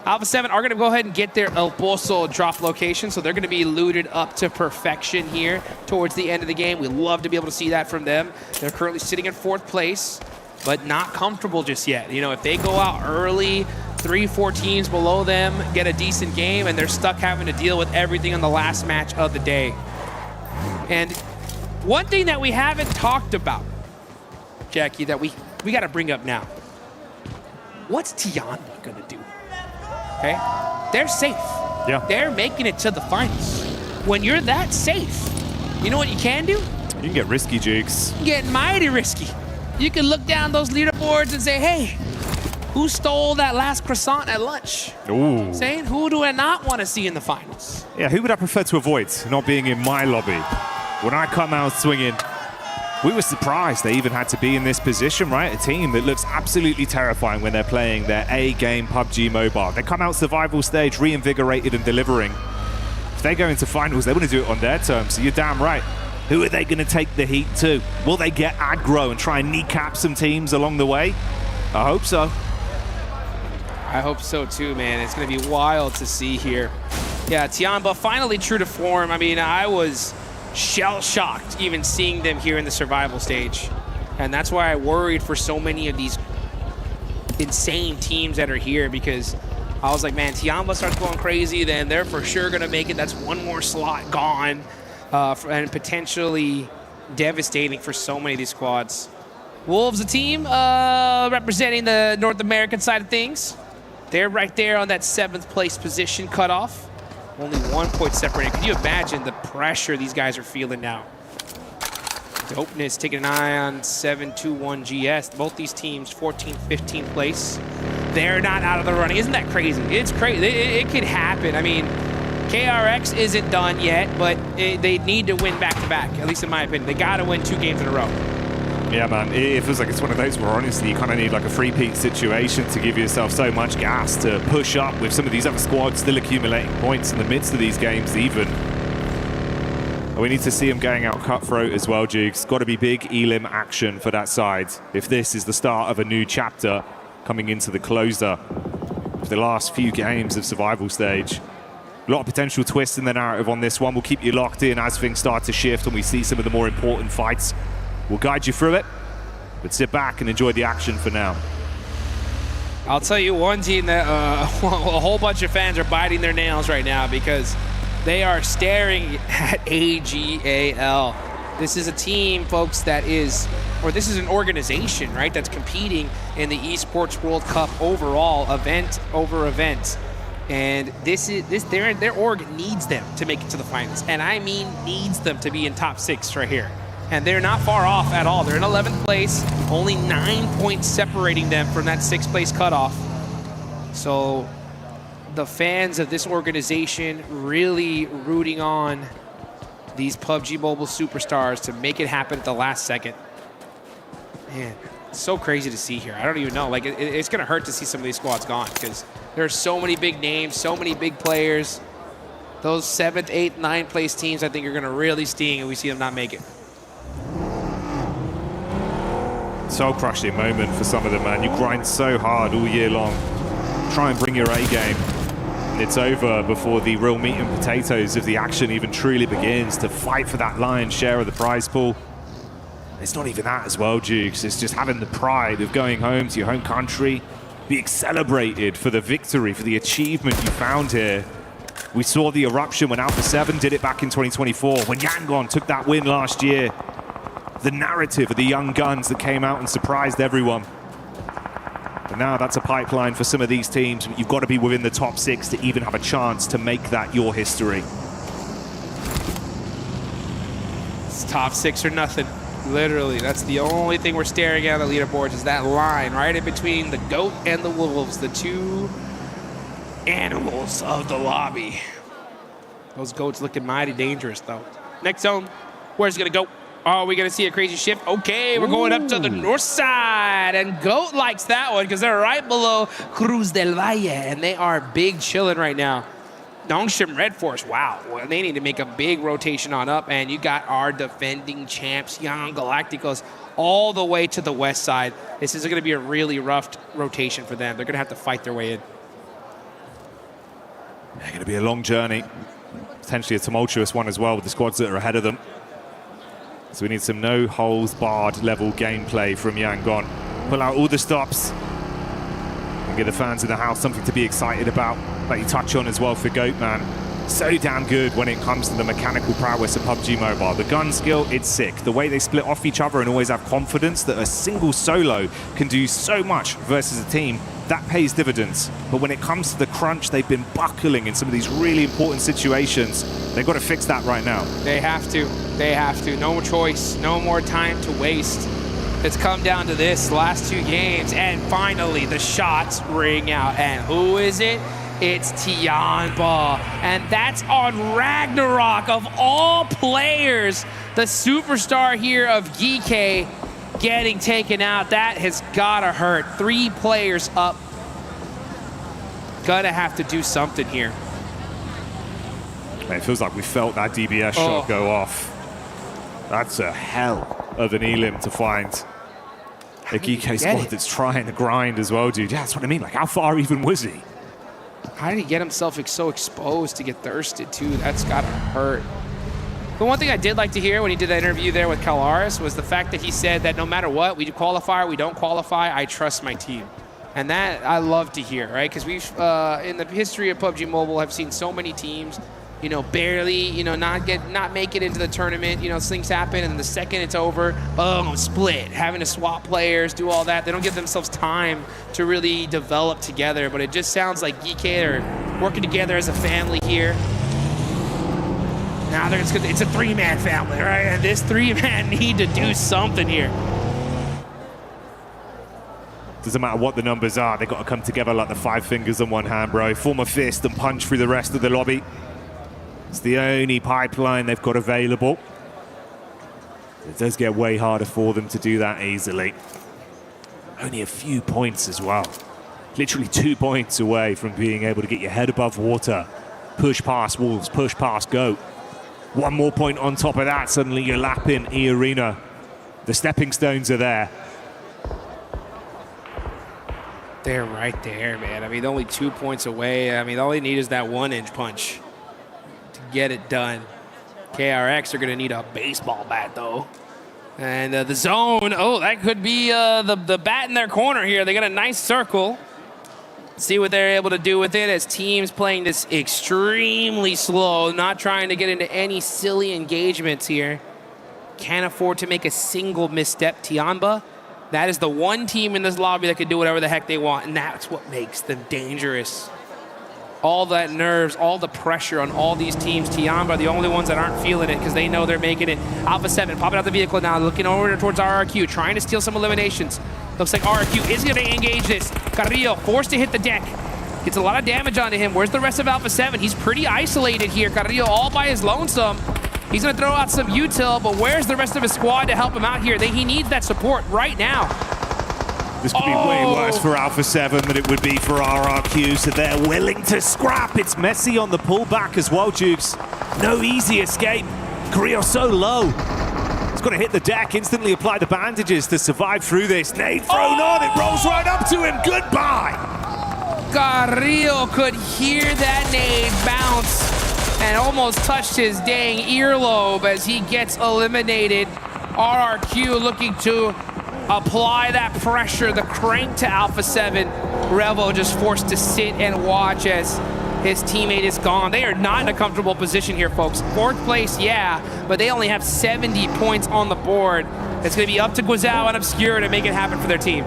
Alpha 7 are going to go ahead and get their El Pozo drop location, so they're going to be looted up to perfection here towards the end of the game. We love to be able to see that from them. They're currently sitting in 4th place, but not comfortable just yet. You know, if they go out early, 3-4 teams below them get a decent game, and they're stuck having to deal with everything on the last match of the day. And one thing that we haven't talked about, Jackie, that we got to bring up now. What's Tianba going to do? Okay? They're safe. Yeah. They're making it to the finals. When you're that safe, you know what you can do? You can get risky, Jigs. You get mighty risky. You can look down those leaderboards and say, hey, who stole that last croissant at lunch? Ooh. Saying, who do I not want to see in the finals? Yeah, who would I prefer to avoid not being in my lobby? When I come out swinging, we were surprised they even had to be in this position, right? A team that looks absolutely terrifying when they're playing their A-game PUBG Mobile. They come out survival stage, reinvigorated and delivering. If they go into finals, they want to do it on their terms, so you're damn right. Who are they going to take the heat to? Will they get aggro and try and kneecap some teams along the way? I hope so. I hope so too, man. It's going to be wild to see here. Yeah, Tianba finally true to form. I mean, I was shell-shocked even seeing them here in the survival stage. And that's why I worried for so many of these insane teams that are here, because I was like, man, Tianba starts going crazy, then they're for sure going to make it. That's one more slot gone, and potentially devastating for so many of these squads. Wolves, a team representing the North American side of things. They're right there on that 7th place position cutoff. Only 1 point separated. Can you imagine the pressure these guys are feeling now? Dopeness taking an eye on 7-2-1 GS. Both these teams 14th, 15th place. They're not out of the running. Isn't that crazy? It's crazy. It could happen. I mean, KRX isn't done yet, but they need to win back-to-back, at least in my opinion. They got to win 2 games in a row. Yeah, man, it feels like it's one of those where honestly you kind of need like a three-peat situation to give yourself so much gas to push up with some of these other squads still accumulating points in the midst of these games even. We need to see him going out cutthroat as well, Jigs. Got to be big elim action for that side if this is the start of a new chapter coming into the closer of the last few games of survival stage. A lot of potential twists in the narrative on this one. We'll keep you locked in as things start to shift and we see some of the more important fights. We'll guide you through it, but sit back and enjoy the action for now. I'll tell you one team that a whole bunch of fans are biting their nails right now because they are staring at AGAL. This is a team, folks, that is, or this is an organization, right, that's competing in the ESPORTS World Cup overall, event over event. And their org needs them to make it to the finals. And I mean needs them to be in top 6 right here. And they're not far off at all. They're in 11th place, only 9 points separating them from that 6th place cutoff. So the fans of this organization really rooting on these PUBG Mobile superstars to make it happen at the last second. Man, it's so crazy to see here. I don't even know. Like, it's going to hurt to see some of these squads gone because there are so many big names, so many big players. Those 7th, 8th, 9th place teams, I think, are going to really sting if we see them not make it. Soul-crushing moment for some of them, man. You grind so hard all year long. Try and bring your A game. And it's over before the real meat and potatoes of the action even truly begins to fight for that lion's share of the prize pool. It's not even that as well, Jukes. It's just having the pride of going home to your home country, being celebrated for the victory, for the achievement you found here. We saw the eruption when Alpha 7 did it back in 2024, when Yangon took that win last year. The narrative of the young guns that came out and surprised everyone. But now that's a pipeline for some of these teams. You've got to be within the top 6 to even have a chance to make that your history. It's top 6 or nothing. Literally, that's the only thing we're staring at on the leaderboards is that line right in between the goat and the wolves, the two animals of the lobby. Those goats looking mighty dangerous, though. Next zone, where's it gonna go? Oh, we're gonna see a crazy shift. Okay, we're going up to the north side, and Goat likes that one because they're right below Cruz del Valle, and they are big chilling right now. Nongshim Red Force, wow, well, they need to make a big rotation on up, and you got our defending champs, Young Galacticos, all the way to the west side. This is gonna be a really rough rotation for them. They're gonna have to fight their way in. It's gonna be a long journey, potentially a tumultuous one as well with the squads that are ahead of them. So we need some no-holds-barred level gameplay from Yangon. Pull out all the stops and give the fans in the house something to be excited about. Like you touch on as well for Goat, man. So damn good when it comes to the mechanical prowess of PUBG Mobile. The gun skill, it's sick. The way they split off each other and always have confidence that a single solo can do so much versus a team, that pays dividends. But when it comes to the crunch, they've been buckling in some of these really important situations. They've got to fix that right now. They have to. They have to. No more choice. No more time to waste. It's come down to this last 2 games. And finally, the shots ring out. And who is it? It's Tianba. And that's on Ragnarok of all players. The superstar here of GK getting taken out. That has gotta hurt. 3 players up. Gonna have to do something here. It feels like we felt that DBS shot go off. That's a hell of an elim to find. A GK squad that's trying to grind as well, dude. Yeah, that's what I mean. Like, how far even was he? How did he get himself so exposed to get thirsted, too? That's gotta hurt. The one thing I did like to hear when he did that interview there with Calaris was the fact that he said that no matter what, we qualify or we don't qualify, I trust my team. And that I love to hear, right? Because we've, in the history of PUBG Mobile, have seen so many teams, you know, barely, you know, not make it into the tournament. You know, things happen, and the second it's over, boom, split. Having to swap players, do all that. They don't give themselves time to really develop together. But it just sounds like GK are working together as a family here. Now it's a 3-man family, right? And this 3-man need to do something here. Doesn't matter what the numbers are, they've got to come together like the 5 fingers on one hand, bro. Form a fist and punch through the rest of the lobby. It's the only pipeline they've got available. It does get way harder for them to do that easily. Only a few points as well. Literally 2 points away from being able to get your head above water. Push past Wolves, push past Goat. 1 more point on top of that, suddenly you're lapping E-Arena. The stepping stones are there. They're right there, man. I mean, only 2 points away. I mean, all they need is that 1-inch punch. get it done. KRX are going to need a baseball bat, though. And the zone, oh, that could be the bat in their corner here. They got a nice circle. See what they're able to do with it as teams playing this extremely slow, not trying to get into any silly engagements here. Can't afford to make a single misstep. Tianba, that is the one team in this lobby that can do whatever the heck they want, and that's what makes them dangerous. All that nerves, all the pressure on all these teams. Tianba are the only ones that aren't feeling it because they know they're making it. Alpha 7 popping out the vehicle now, looking over towards RRQ, trying to steal some eliminations. Looks like RRQ is going to engage this. Carrillo forced to hit the deck. Gets a lot of damage onto him. Where's the rest of Alpha 7? He's pretty isolated here. Carrillo all by his lonesome. He's going to throw out some util, but where's the rest of his squad to help him out here? He needs that support right now. This could be way worse for Alpha 7 than it would be for RRQ, so they're willing to scrap. It's messy on the pullback as well, Jukes. No easy escape. Carrillo so low. He's got to hit the deck, instantly apply the bandages to survive through this. Nade thrown on, it rolls right up to him. Goodbye. Carrillo could hear that nade bounce and almost touched his dang earlobe as he gets eliminated. RRQ looking to apply that pressure, the crank to Alpha 7. Revo just forced to sit and watch as his teammate is gone. They are not in a comfortable position here, folks. 4th place, yeah, but they only have 70 points on the board. It's going to be up to Guizhou and Obscure to make it happen for their team.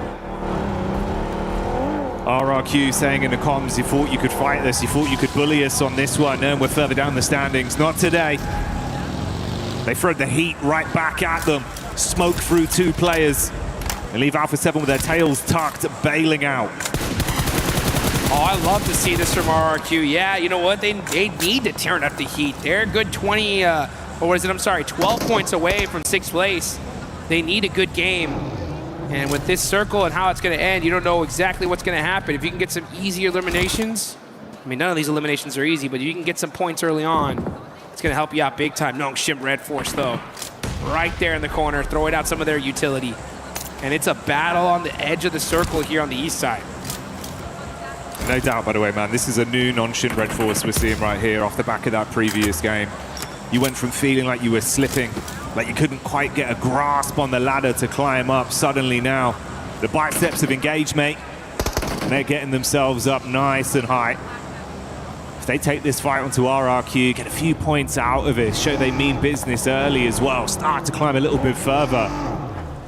RRQ saying in the comms, you thought you could fight this, you thought you could bully us on this one, and we're further down the standings. Not today. They throw the heat right back at them. Smoke through 2 players. And leave Alpha 7 with their tails tucked, bailing out. Oh, I love to see this from RRQ. Yeah, you know what? They need to turn up the heat. They're a good 12 points away from 6th place. They need a good game. And with this circle and how it's going to end, you don't know exactly what's going to happen. If you can get some easy eliminations, I mean, none of these eliminations are easy, but you can get some points early on, it's going to help you out big time. Nongshim Red Force, though, right there in the corner, throwing out some of their utility. And it's a battle on the edge of the circle here on the east side. No doubt, by the way, man. This is a new Nongshim Red Force we're seeing right here off the back of that previous game. You went from feeling like you were slipping, like you couldn't quite get a grasp on the ladder to climb up. Suddenly now, the biceps have engaged, mate. And they're getting themselves up nice and high. If they take this fight onto RRQ, get a few points out of it, show they mean business early as well, start to climb a little bit further.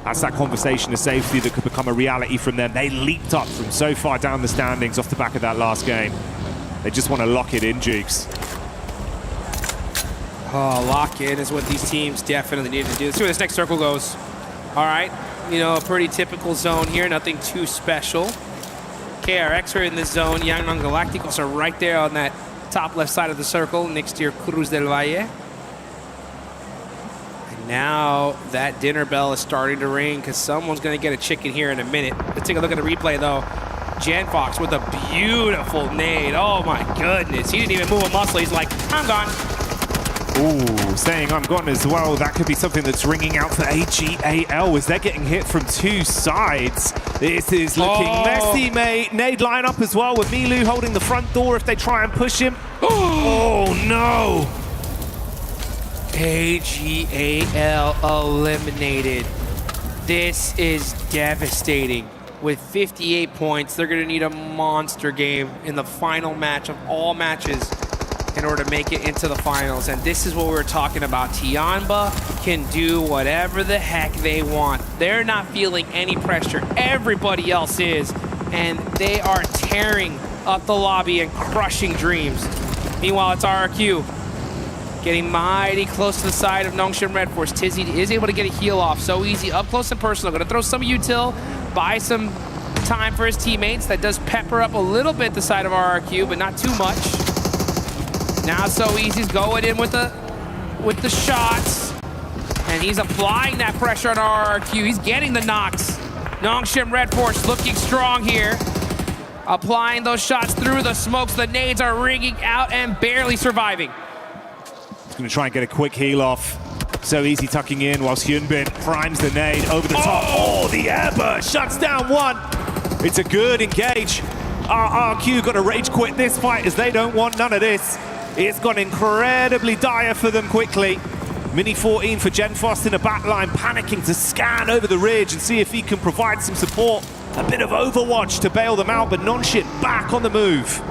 That's that conversation of safety that could become a reality from them. They leaped up from so far down the standings off the back of that last game. They just want to lock it in, Jukes. Oh, lock in is what these teams definitely need to do. Let's see where this next circle goes. All right, you know, a pretty typical zone here, nothing too special. KRX are in this zone. Yangnam Galacticos are right there on that top left side of the circle next to your Cruz del Valle. Now that dinner bell is starting to ring because someone's going to get a chicken here in a minute. Let's take a look at the replay, though. Jan Fox with a beautiful nade. Oh, my goodness. He didn't even move a muscle. He's like, I'm gone. Ooh, saying I'm gone as well. That could be something that's ringing out for AGAL as they're getting hit from 2 sides. This is looking messy, mate. Nade line up as well with Milu holding the front door if they try and push him. Oh, no. AGAL eliminated. This is devastating. With 58 points, they're going to need a monster game in the final match of all matches in order to make it into the finals. And this is what we were talking about. Tianba can do whatever the heck they want. They're not feeling any pressure. Everybody else is. And they are tearing up the lobby and crushing dreams. Meanwhile, it's RRQ. Getting mighty close to the side of Nongshim Red Force. Tizzy is able to get a heal off so easy, up close and personal. Gonna throw some util, buy some time for his teammates. That does pepper up a little bit the side of RRQ, but not too much. Now so easy's going in with the shots. And he's applying that pressure on RRQ. He's getting the knocks. Nongshim Red Force looking strong here. Applying those shots through the smokes. The nades are ringing out and barely surviving. Going to try and get a quick heal off. So easy tucking in whilst Hyunbin primes the nade over the top. Oh, the air burst shuts down 1. It's a good engage. RRQ got to rage quit this fight as they don't want none of this. It's gone incredibly dire for them quickly. Mini 14 for Genfost in a backline, panicking to scan over the ridge and see if he can provide some support. A bit of Overwatch to bail them out, but Nonshit back on the move.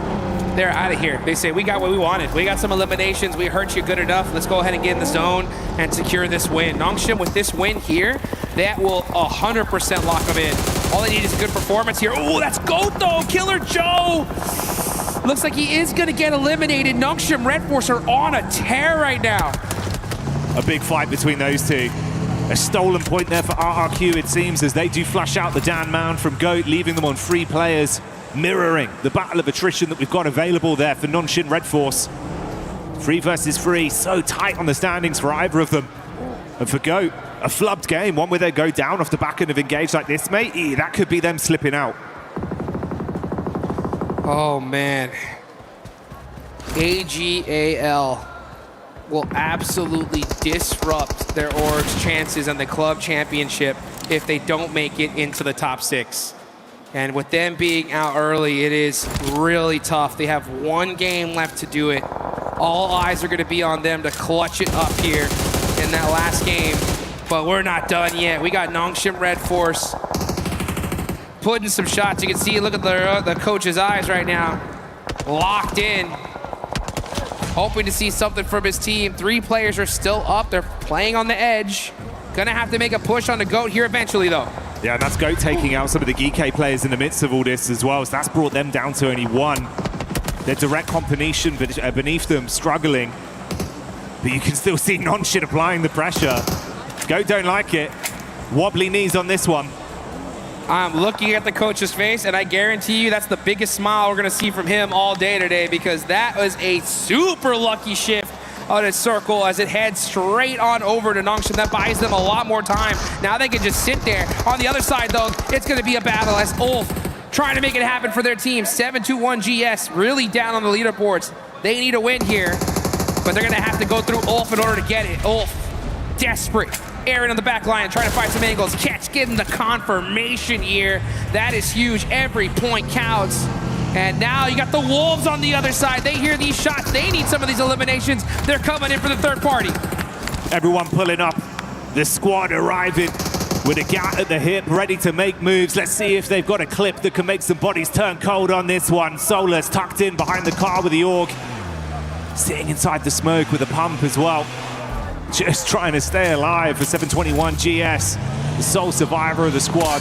They're out of here. They say, we got what we wanted. We got some eliminations. We hurt you good enough. Let's go ahead and get in the zone and secure this win. Nongshim with this win here, that will 100% lock them in. All they need is a good performance here. Oh, that's GOAT though, Killer Joe. Looks like he is gonna get eliminated. Nongshim Red Force are on a tear right now. A big fight between those two. A stolen point there for RRQ, it seems, as they do flush out the Dan Mound from GOAT, leaving them on 3 players, mirroring the battle of attrition that we've got available there for Nongshim Red Force. 3 versus 3, so tight on the standings for either of them. And for GOAT, a flubbed game, one where they go down off the back end of engage like this, mate. That could be them slipping out. Oh man. AGAL will absolutely disrupt their org's chances on the club championship if they don't make it into the top 6. And with them being out early, it is really tough. They have 1 game left to do it. All eyes are gonna be on them to clutch it up here in that last game. But we're not done yet. We got Nongshim Red Force putting some shots. You can see, look at the coach's eyes right now. Locked in. Hoping to see something from his team. 3 players are still up. They're playing on the edge. Gonna have to make a push on the GOAT here eventually, though. Yeah, and that's GOAT taking out some of the GK players in the midst of all this as well. So that's brought them down to only 1. Their direct combination beneath them struggling. But you can still see Nonshit applying the pressure. GOAT don't like it. Wobbly knees on this one. I'm looking at the coach's face, and I guarantee you that's the biggest smile we're going to see from him all day today, because that was a super lucky shift on his circle as it heads straight on over to Nongshim. That buys them a lot more time. Now they can just sit there. On the other side, though, it's going to be a battle as Ulf trying to make it happen for their team. 7-2-1 GS, really down on the leaderboards. They need a win here, but they're going to have to go through Ulf in order to get it. Ulf, desperate. Aaron on the back line, trying to find some angles. Catch, getting the confirmation here. That is huge. Every point counts. And now you got the Wolves on the other side. They hear these shots. They need some of these eliminations. They're coming in for the third party. Everyone pulling up. The squad arriving with a gat at the hip, ready to make moves. Let's see if they've got a clip that can make some bodies turn cold on this one. Solus tucked in behind the car with the AUG. Sitting inside the smoke with a pump as well. Just trying to stay alive for 721 GS, the sole survivor of the squad.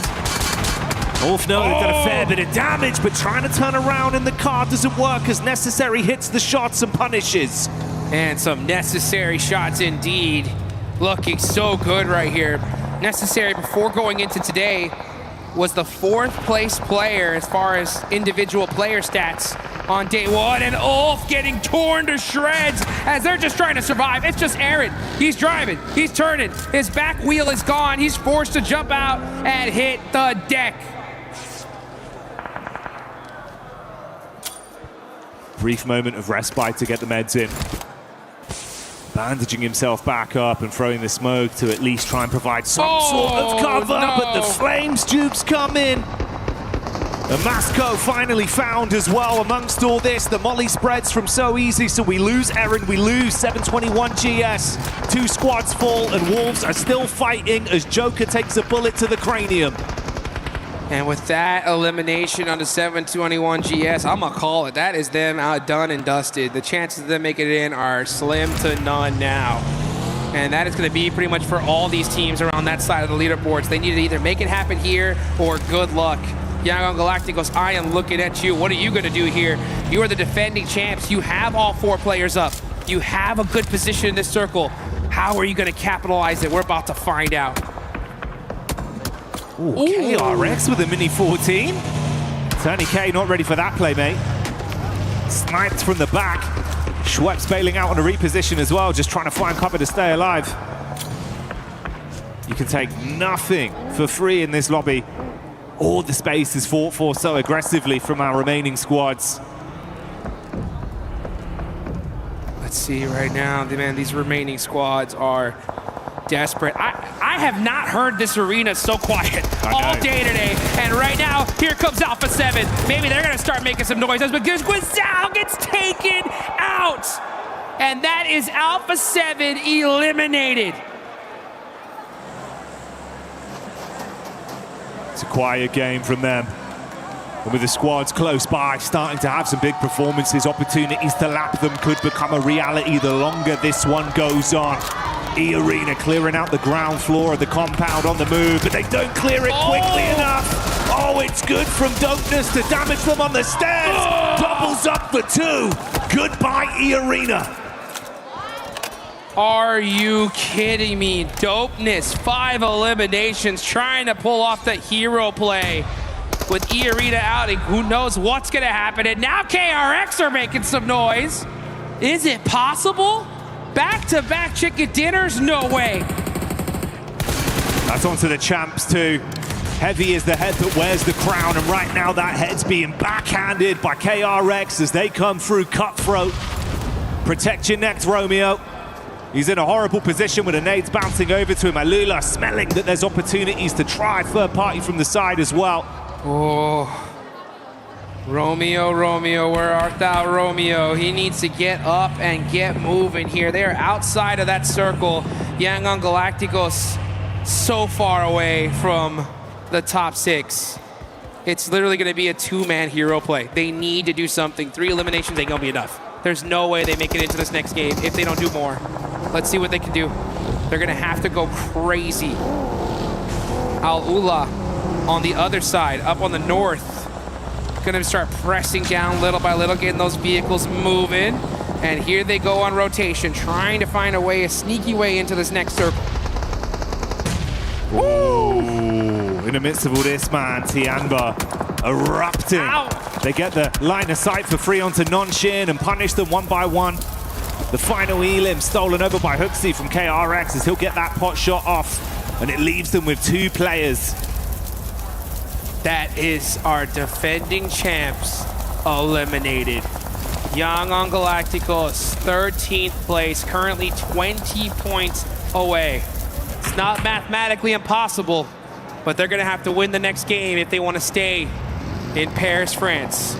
Ulf know they've done a fair bit of damage, but trying to turn around in the car doesn't work as Necessary hits the shots and punishes. And some Necessary shots indeed. Looking so good right here. Necessary, before going into today, was the 4th place player as far as individual player stats on day 1, and Ulf getting torn to shreds as they're just trying to survive. It's just Aaron. He's driving, he's turning, his back wheel is gone. He's forced to jump out and hit the deck. Brief moment of respite to get the meds in. Bandaging himself back up and throwing the smoke to at least try and provide some sort of cover, no. But the Flames dupes come in. And Masco finally found as well amongst all this. The molly spreads from so easy, so we lose Aaron, we lose 721 GS. 2 squads fall, and Wolves are still fighting as Joker takes a bullet to the cranium. And with that elimination on the 721 GS, I'm gonna call it. That is them outdone and dusted. The chances of them making it in are slim to none now. And that is gonna be pretty much for all these teams around that side of the leaderboards. They need to either make it happen here or good luck. Yangon Galacticos, I am looking at you. What are you gonna do here? You are the defending champs. You have all 4 players up. You have a good position in this circle. How are you gonna capitalize it? We're about to find out. Ooh, KRX with a mini 14. Tony K not ready for that play, mate. Sniped from the back. Schweppes bailing out on a reposition as well, just trying to find cover to stay alive. You can take nothing for free in this lobby. All the space is fought for so aggressively from our remaining squads. Let's see right now, man, these remaining squads are desperate. I have not heard this arena so quiet all day today, and right now. Here comes Alpha 7. Maybe they're gonna start making some noises, but Guizhou gets taken out. And that is Alpha 7 eliminated. It's a quiet game from them. And with the squads close by, starting to have some big performances, opportunities to lap them could become a reality the longer this one goes on. E-Arena clearing out the ground floor of the compound on the move, but they don't clear it quickly enough. Oh, it's good from Dopeness to damage them on the stairs. Doubles up for 2. Goodbye, E-Arena. Are you kidding me? Dopeness, 5 eliminations, trying to pull off the hero play. With E-Arena outing, who knows what's gonna happen? And now KRX are making some noise. Is it possible? Back-to-back chicken dinners? No way. That's onto the champs too. Heavy is the head that wears the crown, and right now that head's being backhanded by KRX as they come through cutthroat. Protect your neck, Romeo. He's in a horrible position with the nades bouncing over to him. Alula smelling that there's opportunities to try third party from the side as well. Oh, Romeo, Romeo, where art thou, Romeo? He needs to get up and get moving here. They are outside of that circle. Yangon Galacticos so far away from the top 6. It's literally going to be a 2-man hero play. They need to do something. 3 eliminations ain't going to be enough. There's no way they make it into this next game if they don't do more. Let's see what they can do. They're going to have to go crazy. Al-Ula on the other side, up on the north. Gonna start pressing down little by little, getting those vehicles moving. And here they go on rotation, trying to find a way, a sneaky way into this next circle. Ooh, in the midst of all this, man, Tianba erupting. Ow. They get the line of sight for free onto Nonshin and punish them one by one. The final elim stolen over by Hooksy from KRX as he'll get that pot shot off. And it leaves them with 2 players. That is our defending champs eliminated. Yangon Galacticos, 13th place, currently 20 points away. It's not mathematically impossible, but they're gonna have to win the next game if they want to stay in Paris, France.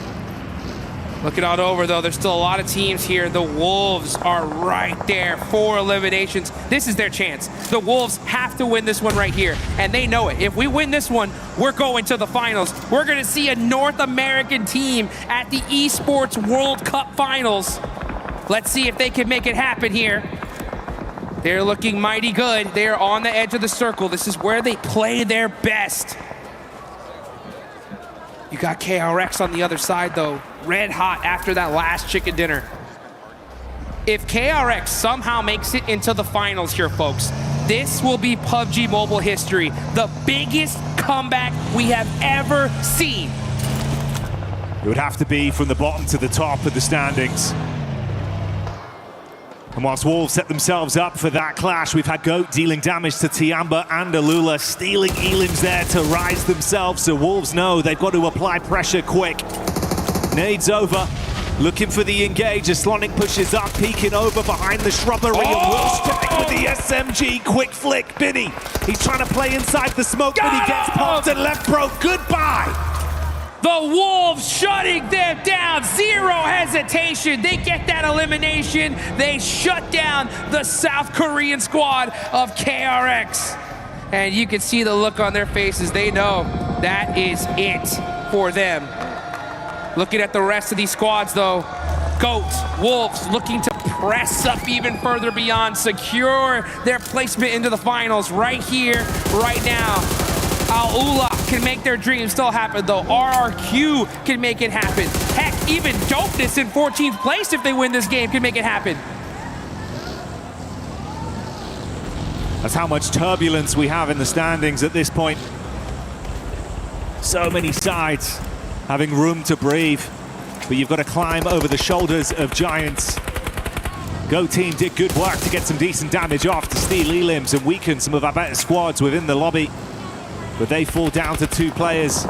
Looking out over though, there's still a lot of teams here. The Wolves are right there, 4 eliminations. This is their chance. The Wolves have to win this one right here, and they know it. If we win this one, we're going to the finals. We're gonna see a North American team at the ESPORTS World Cup finals. Let's see if they can make it happen here. They're looking mighty good. They're on the edge of the circle. This is where they play their best. You got KRX on the other side though, red hot after that last chicken dinner. If KRX somehow makes it into the finals here, folks, this will be PUBG Mobile history. The biggest comeback we have ever seen. It would have to be from the bottom to the top of the standings. And whilst Wolves set themselves up for that clash, we've had Goat dealing damage to Tiamba and Alula, stealing elims there to rise themselves, so Wolves know they've got to apply pressure quick. Nades over, looking for the engage as Slonic pushes up, peeking over behind the shrubbery, and will strike with the SMG, quick flick, Binny. He's trying to play inside the smoke, but he gets popped and left pro, goodbye. The Wolves shutting them down, 0 hesitation. They get that elimination. They shut down the South Korean squad of KRX. And you can see the look on their faces. They know that is it for them. Looking at the rest of these squads though, Goat, Wolves looking to press up even further beyond, secure their placement into the finals right here, right now. Al-Ula can make their dreams still happen though. RRQ can make it happen. Heck, even Dopeness in 14th place if they win this game can make it happen. That's how much turbulence we have in the standings at this point. So many sides having room to breathe, but you've got to climb over the shoulders of giants. Go team did good work to get some decent damage off to steal elims and weaken some of our better squads within the lobby. But they fall down to 2 players.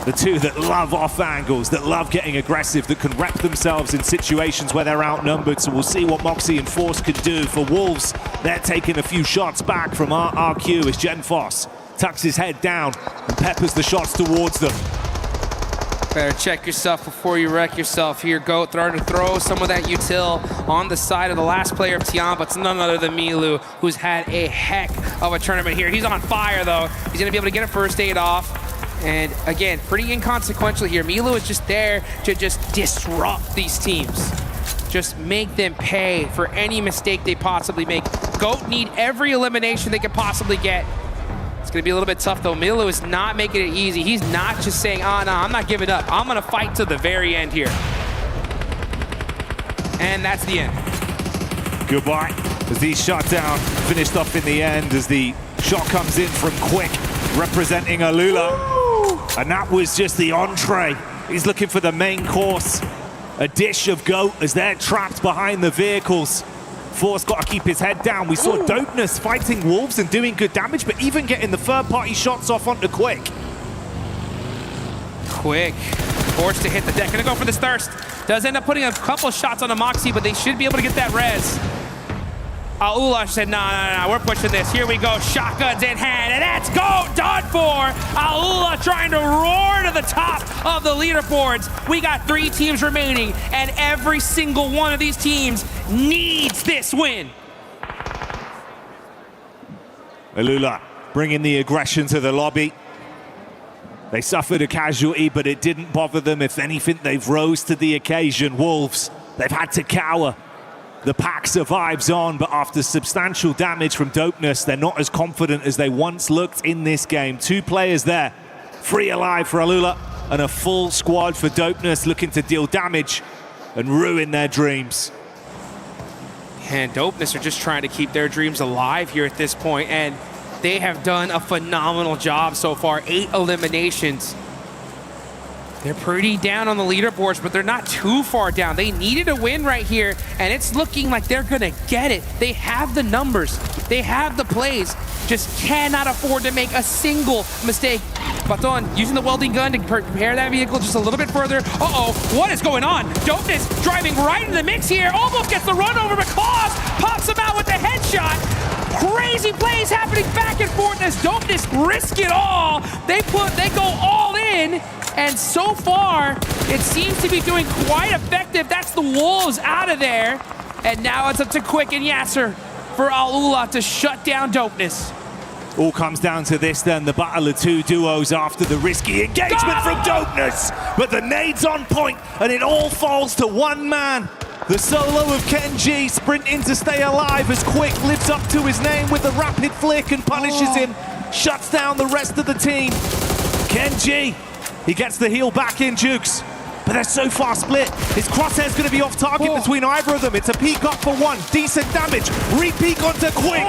The 2 that love off angles, that love getting aggressive, that can rep themselves in situations where they're outnumbered. So we'll see what Moxie and Force can do. For Wolves, they're taking a few shots back from RRQ as Genfos tucks his head down and peppers the shots towards them. Better check yourself before you wreck yourself here, Goat. Trying to throw some of that util on the side of the last player of Tiamba. It's none other than Milu, who's had a heck of a tournament here. He's on fire, though. He's going to be able to get a first aid off. And again, pretty inconsequential here. Milu is just there to just disrupt these teams. Just make them pay for any mistake they possibly make. Goat need every elimination they could possibly get. It's gonna be a little bit tough though. Milu is not making it easy. He's not just saying, oh no, I'm not giving up. I'm gonna fight to the very end here. And that's the end. Goodbye. As he's shot down, finished off in the end as the shot comes in from Quick, representing Alula. And that was just the entree. He's looking for the main course. A dish of Goat as they're trapped behind the vehicles. Force got to keep his head down. We saw Dopeness fighting Wolves and doing good damage, but even getting the third-party shots off onto Quick. Quick, forced to hit the deck. Gonna go for this Thirst. Does end up putting a couple shots on a Moxie, but they should be able to get that res. Aula said, no, we're pushing this. Here we go, shotguns in hand, and that's Goat done for. Aula trying to roar to the top of the leaderboards. We got 3 teams remaining, and every single one of these teams needs this win. Alula bringing the aggression to the lobby. They suffered a casualty, but it didn't bother them. If anything, they've rose to the occasion. Wolves, they've had to cower. The pack survives on, but after substantial damage from Dopeness, they're not as confident as they once looked in this game. 2 players there, 3 alive for Alula, and a full squad for Dopeness looking to deal damage and ruin their dreams. And Dopeness are just trying to keep their dreams alive here at this point, and they have done a phenomenal job so far. 8 eliminations. They're pretty down on the leaderboards, but they're not too far down. They needed a win right here, and it's looking like they're gonna get it. They have the numbers, they have the plays, just cannot afford to make a single mistake. Baton using the welding gun to prepare that vehicle just a little bit further. Uh-oh, what is going on? Dopeness driving right in the mix here, almost gets the run over, but Claus pops him out with the headshot. Crazy plays happening back and forth as Dopeness risk it all. They go all in. And so far, it seems to be doing quite effective. That's the Wolves out of there. And now it's up to Quick and Yasser for Alula to shut down Dopeness. All comes down to this then, the battle of 2 duos after the risky engagement from Dopeness. But the nade's on point, and it all falls to one man. The solo of Kenji sprinting to stay alive as Quick lives up to his name with a rapid flick and punishes him. Shuts down the rest of the team. Kenji, he gets the heal back in, Jukes, but they're so far split. His crosshair's going to be off target between either of them. It's a peek up for one, decent damage. Re-peek onto Quick.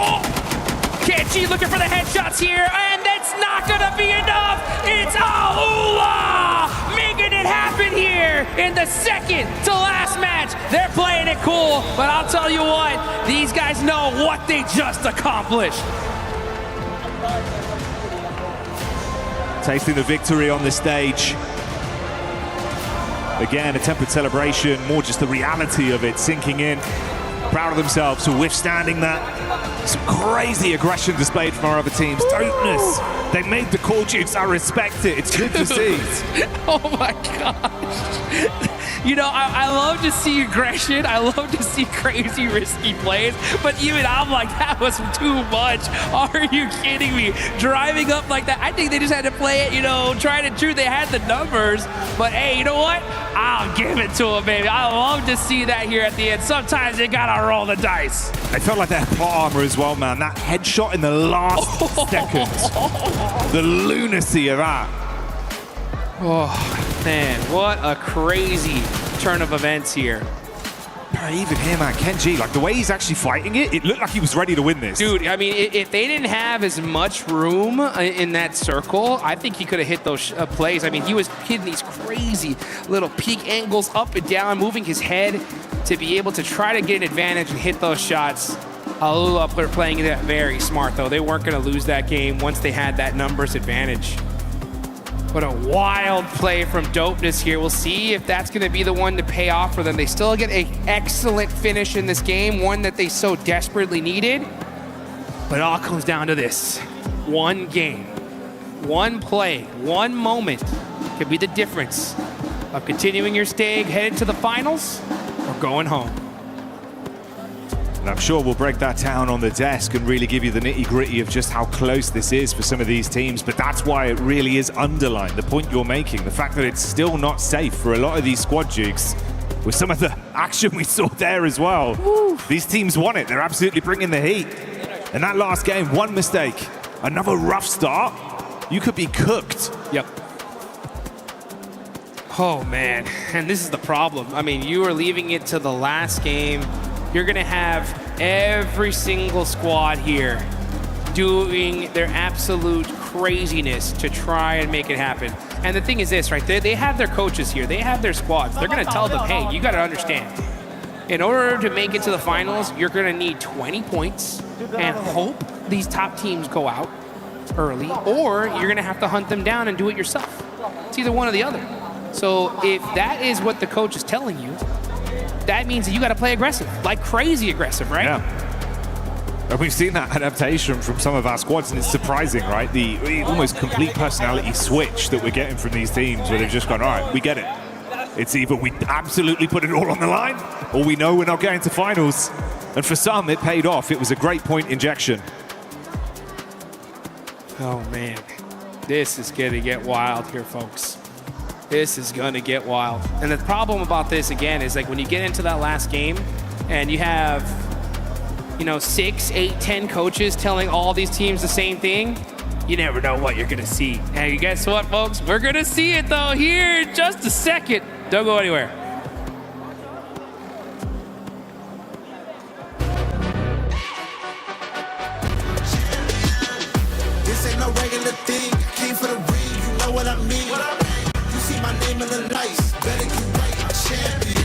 Kenji looking for the headshots here, and that's not going to be enough. It's Alula making it happen here in the second to last match. They're playing it cool, but I'll tell you what, these guys know what they just accomplished. Tasting the victory on the stage. Again, a tempered celebration, more just the reality of it sinking in. Proud of themselves for withstanding that. Some crazy aggression displayed from our other teams. Dopeness, they made the call, Jukes. I respect it. It's good to see. Oh my gosh. You know, I love to see aggression. I love to see crazy, risky plays. But even I'm like, that was too much. Are you kidding me? Driving up like that. I think they just had to play it, you know, trying to choose. They had the numbers. But hey, you know what? I'll give it to them, baby. I love to see that here at the end. Sometimes you gotta roll the dice. They felt like they had plot armor as well, man. That headshot in the last second. The lunacy of that. Oh, man, what a crazy turn of events here. Even him, man, Kenji, like the way he's actually fighting it, it looked like he was ready to win this. Dude, I mean, if they didn't have as much room in that circle, I think he could have hit those plays. I mean, he was hitting these crazy little peak angles up and down, moving his head to be able to try to get an advantage and hit those shots. Alula are playing that very smart, though. They weren't going to lose that game once they had that numbers advantage. What a wild play from Dopeness here. We'll see if that's going to be the one to pay off for them. They still get an excellent finish in this game, one that they so desperately needed. But it all comes down to this. One game. one play, one moment could be the difference of continuing your stake, headed to the finals, or going home. And I'm sure we'll break that down on the desk and really give you the nitty-gritty of just how close this is for some of these teams. But that's why it really is underlined, the point you're making, the fact that it's still not safe for a lot of these squad jukes. With some of the action we saw there as well. Woo. These teams want it. They're absolutely bringing the heat. And that last game, one mistake, another rough start, you could be cooked. Yep. Oh, man. And this is the problem. I mean, you are leaving it to the last game. You're going to have every single squad here doing their absolute craziness to try and make it happen. And the thing is this, right? They have their coaches here. They have their squads. They're going to tell them, hey, you got to understand. In order to make it to the finals, you're going to need 20 points and hope these top teams go out early, or you're going to have to hunt them down and do it yourself. It's either one or the other. So if that is what the coach is telling you, that means that you got to play aggressive, like crazy aggressive, right? Yeah. And we've seen that adaptation from some of our squads, and it's surprising, right? The almost complete personality switch that we're getting from these teams, where they've just gone, all right, we get it. It's either we absolutely put it all on the line, or we know we're not going to finals. And for some, it paid off. It was a great point injection. Oh, man. This is going to get wild here, folks. This is going to get wild. And the problem about this, again, is like when you get into that last game and you have, 6, 8, 10 coaches telling all these teams the same thing, you never know what you're going to see. And guess what, folks? We're going to see it, though, here in just a second. Don't go anywhere. This ain't no regular thing. Came for the ring, you know what I mean. You see my name in the lights. Better get right, I'm champion.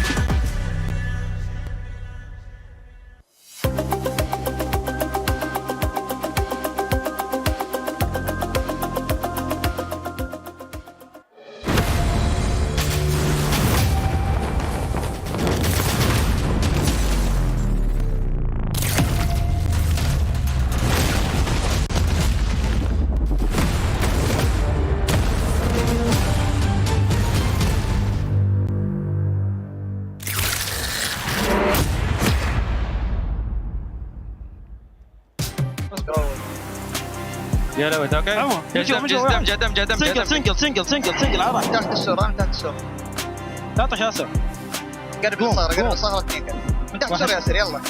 يلا ويت اوكي سنجل عرف تحت السور تحت السور لا طش ياسر قرب الصخرة اثنين من تحت السور ياسر يلا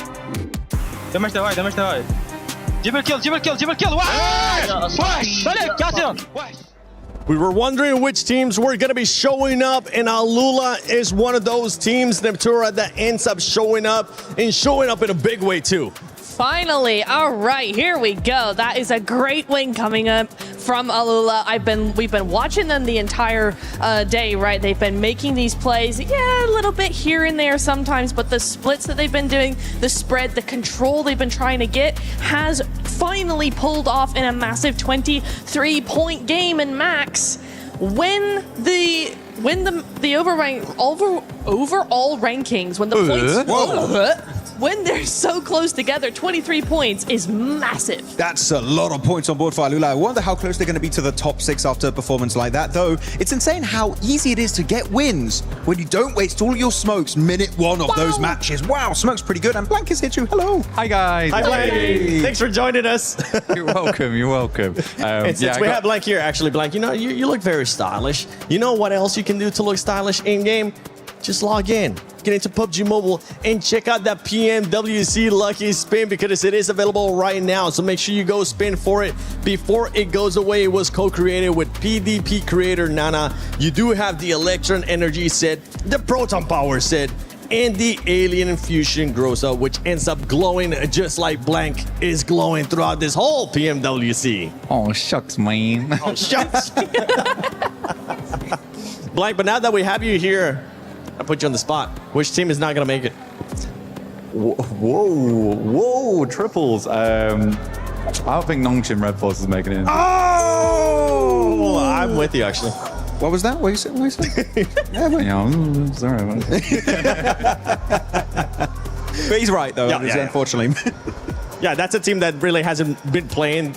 دمجت وايد جيب الكيل وحش عليك ياسر وحش. We were wondering which teams were going to be showing up, and Alula is one of those teams, Neptura, that ends up showing up in a big way too. Finally, all right, here we go. That is a great win coming up from Alula. We've been watching them the entire day, right? They've been making these plays, yeah, a little bit here and there sometimes, but the splits that they've been doing, the spread, the control they've been trying to get has finally pulled off in a massive 23-point game. And Max, when the overall rankings, when the points when they're so close together, 23 points is massive. That's a lot of points on board for Alula. I wonder how close they're going to be to the top 6 after a performance like that, though. It's insane how easy it is to get wins when you don't waste all your smokes minute 1 of those matches. Wow, Smoke's pretty good, and Blank has hit you. Hello. Hi, guys. Hi, Blank. Hey. Thanks for joining us. You're welcome. You're welcome. And since we have Blank here, actually, Blank, you look very stylish. You know what else you can do to look stylish in-game? Just log in, get into PUBG Mobile, and check out that PMWC Lucky Spin because it is available right now. So make sure you go spin for it before it goes away. It was co-created with PvP creator Nana. You do have the Electron Energy set, the Proton Power set, and the Alien Infusion grows up, which ends up glowing just like Blank is glowing throughout this whole PMWC. Oh, shucks, man. Oh, shucks. Blank, but now that we have you here, I put you on the spot. Which team is not going to make it? Whoa, triples. I don't think Nongshim Red Force is making it. Oh! I'm with you, actually. What was that? What you said? I'm sorry. But he's right, though, unfortunately. Yeah, that's a team that really hasn't been playing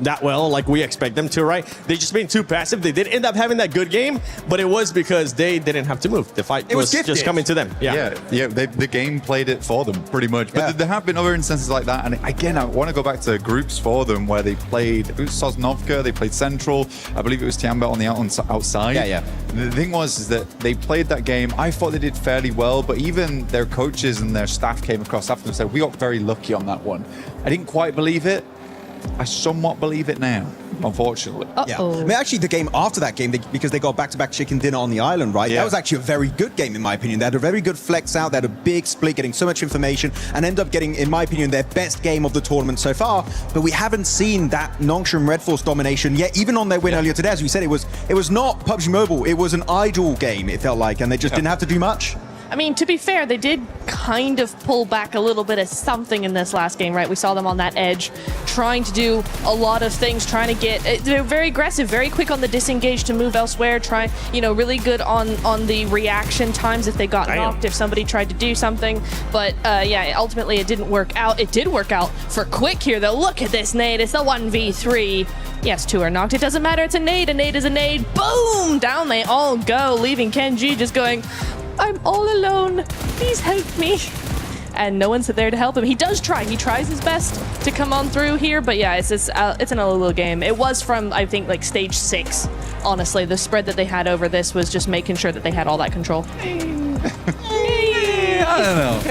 that well like we expect them to, right? They just been too passive. They did end up having that good game, but it was because they didn't have to move. The fight was just coming to them. Yeah. The game played it for them pretty much. But there have been other instances like that. And again, I want to go back to groups for them where they played Sosnovka, they played Central. I believe it was Tiamba on the outside. Yeah. The thing was is that they played that game. I thought they did fairly well, but even their coaches and their staff came across after them and said, we got very lucky on that one. I didn't quite believe it. I somewhat believe it now, unfortunately. Yeah. I mean, actually, the game after that game, because they got back-to-back chicken dinner on the island, right? Yeah. That was actually a very good game, in my opinion. They had a very good flex out. They had a big split, getting so much information, and end up getting, in my opinion, their best game of the tournament so far. But we haven't seen that Nongshim Red Force domination yet, even on their win earlier today. As we said, it was not PUBG Mobile. It was an idle game, it felt like, and they just didn't have to do much. I mean, to be fair, they did kind of pull back a little bit of something in this last game, right? We saw them on that edge, trying to do a lot of things, trying to get... They're very aggressive, very quick on the disengage to move elsewhere, really good on the reaction times if they got knocked, if somebody tried to do something. But, ultimately it didn't work out. It did work out for Quick here, though. Look at this nade. It's the 1v3. Yes, 2 are knocked. It doesn't matter. It's a nade. A nade is a nade. Boom! Down they all go, leaving Kenji just going... I'm all alone. Please help me. And no one's there to help him. He does try. He tries his best to come on through here. But yeah, it's an little game. It was from, I think, like stage 6. Honestly, the spread that they had over this was just making sure that they had all that control. I don't know.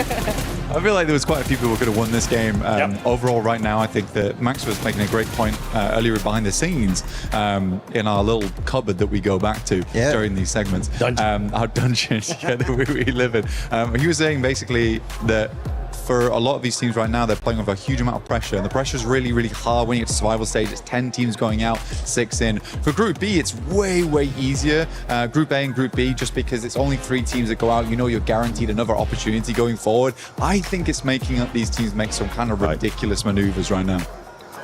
I feel like there was quite a few people who could have won this game. Overall, right now, I think that Max was making a great point earlier behind the scenes in our little cupboard that we go back to during these segments. Our dungeons that we live in. He was saying basically that for a lot of these teams right now, they're playing with a huge amount of pressure, and the pressure is really, really hard when you get to survival stage. It's 10 teams going out, 6 in. For Group B, it's way, way easier. Group A and Group B, just because it's only 3 teams that go out, you know you're guaranteed another opportunity going forward. I think it's making up these teams make some kind of ridiculous maneuvers right now.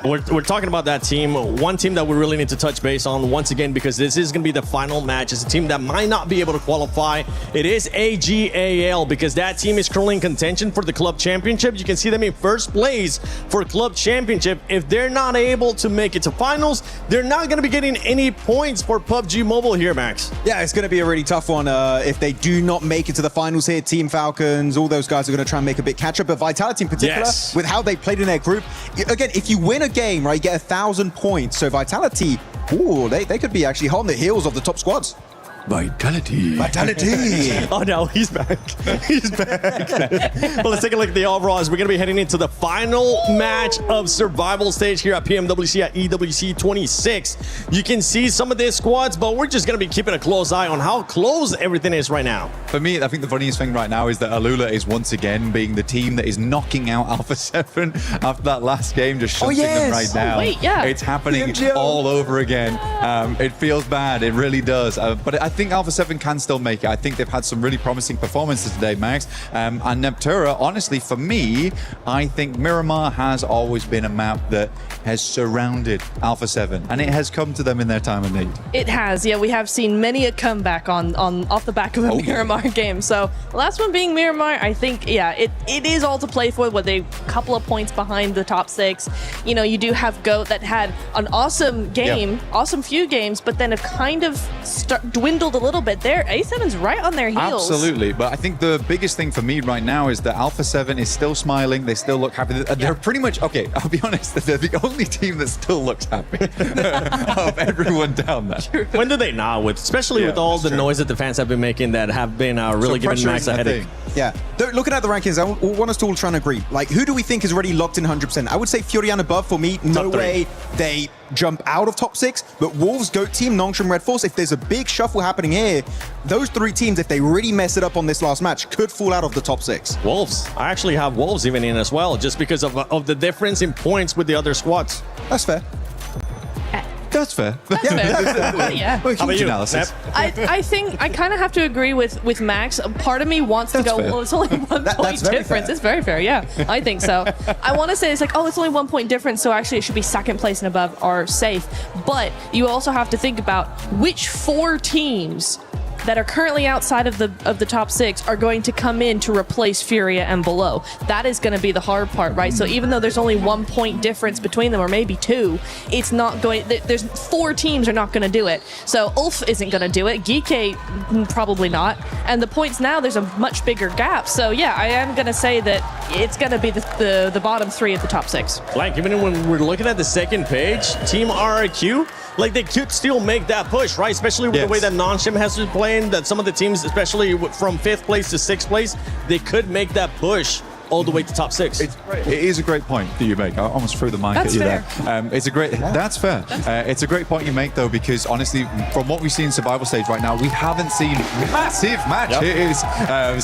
We're talking about that team. One team that we really need to touch base on once again, because this is going to be the final match. It's a team that might not be able to qualify. It is AGAL, because that team is currently in contention for the club championship. You can see them in first place for club championship. If they're not able to make it to finals, they're not going to be getting any points for PUBG Mobile here, Max. Yeah, it's going to be a really tough one. If they do not make it to the finals here, Team Falcons, all those guys are going to try and make a big catch-up. But Vitality in particular, with how they played in their group, again, if you win a game, right, you get 1,000 points. So Vitality, they could be actually on the heels of the top squads. Vitality. Oh no, he's back. He's back. Well, let's take a look at the overalls. We're going to be heading into the final match of survival stage here at PMWC at EWC 26. You can see some of these squads, but we're just going to be keeping a close eye on how close everything is right now. For me, I think the funniest thing right now is that Alula is once again being the team that is knocking out Alpha 7 after that last game, just shunting them right now. It's happening all over again. It feels bad. It really does. But I think Alpha 7 can still make it. I think they've had some really promising performances today, Max. And Neptura, honestly, for me, I think Miramar has always been a map that has surrounded Alpha 7, and it has come to them in their time of need. It has, yeah. We have seen many a comeback on off the back of a Miramar game. So the last one being Miramar, I think, it is all to play for, with a couple of points behind the top 6. You know, you do have GOAT that had an awesome game, awesome few games, but then have kind of dwindled a little bit there. A7's right on their heels. Absolutely, but I think the biggest thing for me right now is that Alpha 7 is still smiling. They still look happy. They're pretty much, okay, I'll be honest, they're the only team that still looks happy of everyone down there. When do they not? Especially with all the noise that the fans have been making that have been really giving Max a headache. Yeah, looking at the rankings, I want us to all try and agree. Like, who do we think is already locked in 100%? I would say Furian above for me. No way they jump out of top 6. But Wolves, GOAT team, Nongshim, Red Force, if there's a big shuffle happening here, those 3 teams, if they really mess it up on this last match, could fall out of the top 6. Wolves. I actually have Wolves even in as well, just because of the difference in points with the other squads. That's fair. That's fair. That's fair. Yeah. How about you? Analysis. I think I kind of have to agree with Max. Part of me wants to go, well, it's only 1 point difference. It's very fair, yeah. I think so. I want to say it's like, oh, it's only 1 point difference, so actually it should be second place and above are safe. But you also have to think about which 4 teams that are currently outside of the top 6 are going to come in to replace Furia and below. That is going to be the hard part, right? So even though there's only 1 point difference between them, or maybe 2, it's not going. There's 4 teams are not going to do it. So Ulf isn't going to do it. Geeke probably not. And the points now, there's a much bigger gap. So yeah, I am going to say that it's going to be the bottom 3 of the top 6. Like, even when we're looking at the second page, Team RRQ, like, they could still make that push, right? Especially with the way that Nonshim has been playing, that some of the teams, especially from 5th place to 6th place, they could make that push all the way to top 6. It is a great point that you make. I almost threw the mic at you there. It's a great. That's fair. It's a great point you make, though, because honestly, from what we see in survival stage right now, we haven't seen massive matches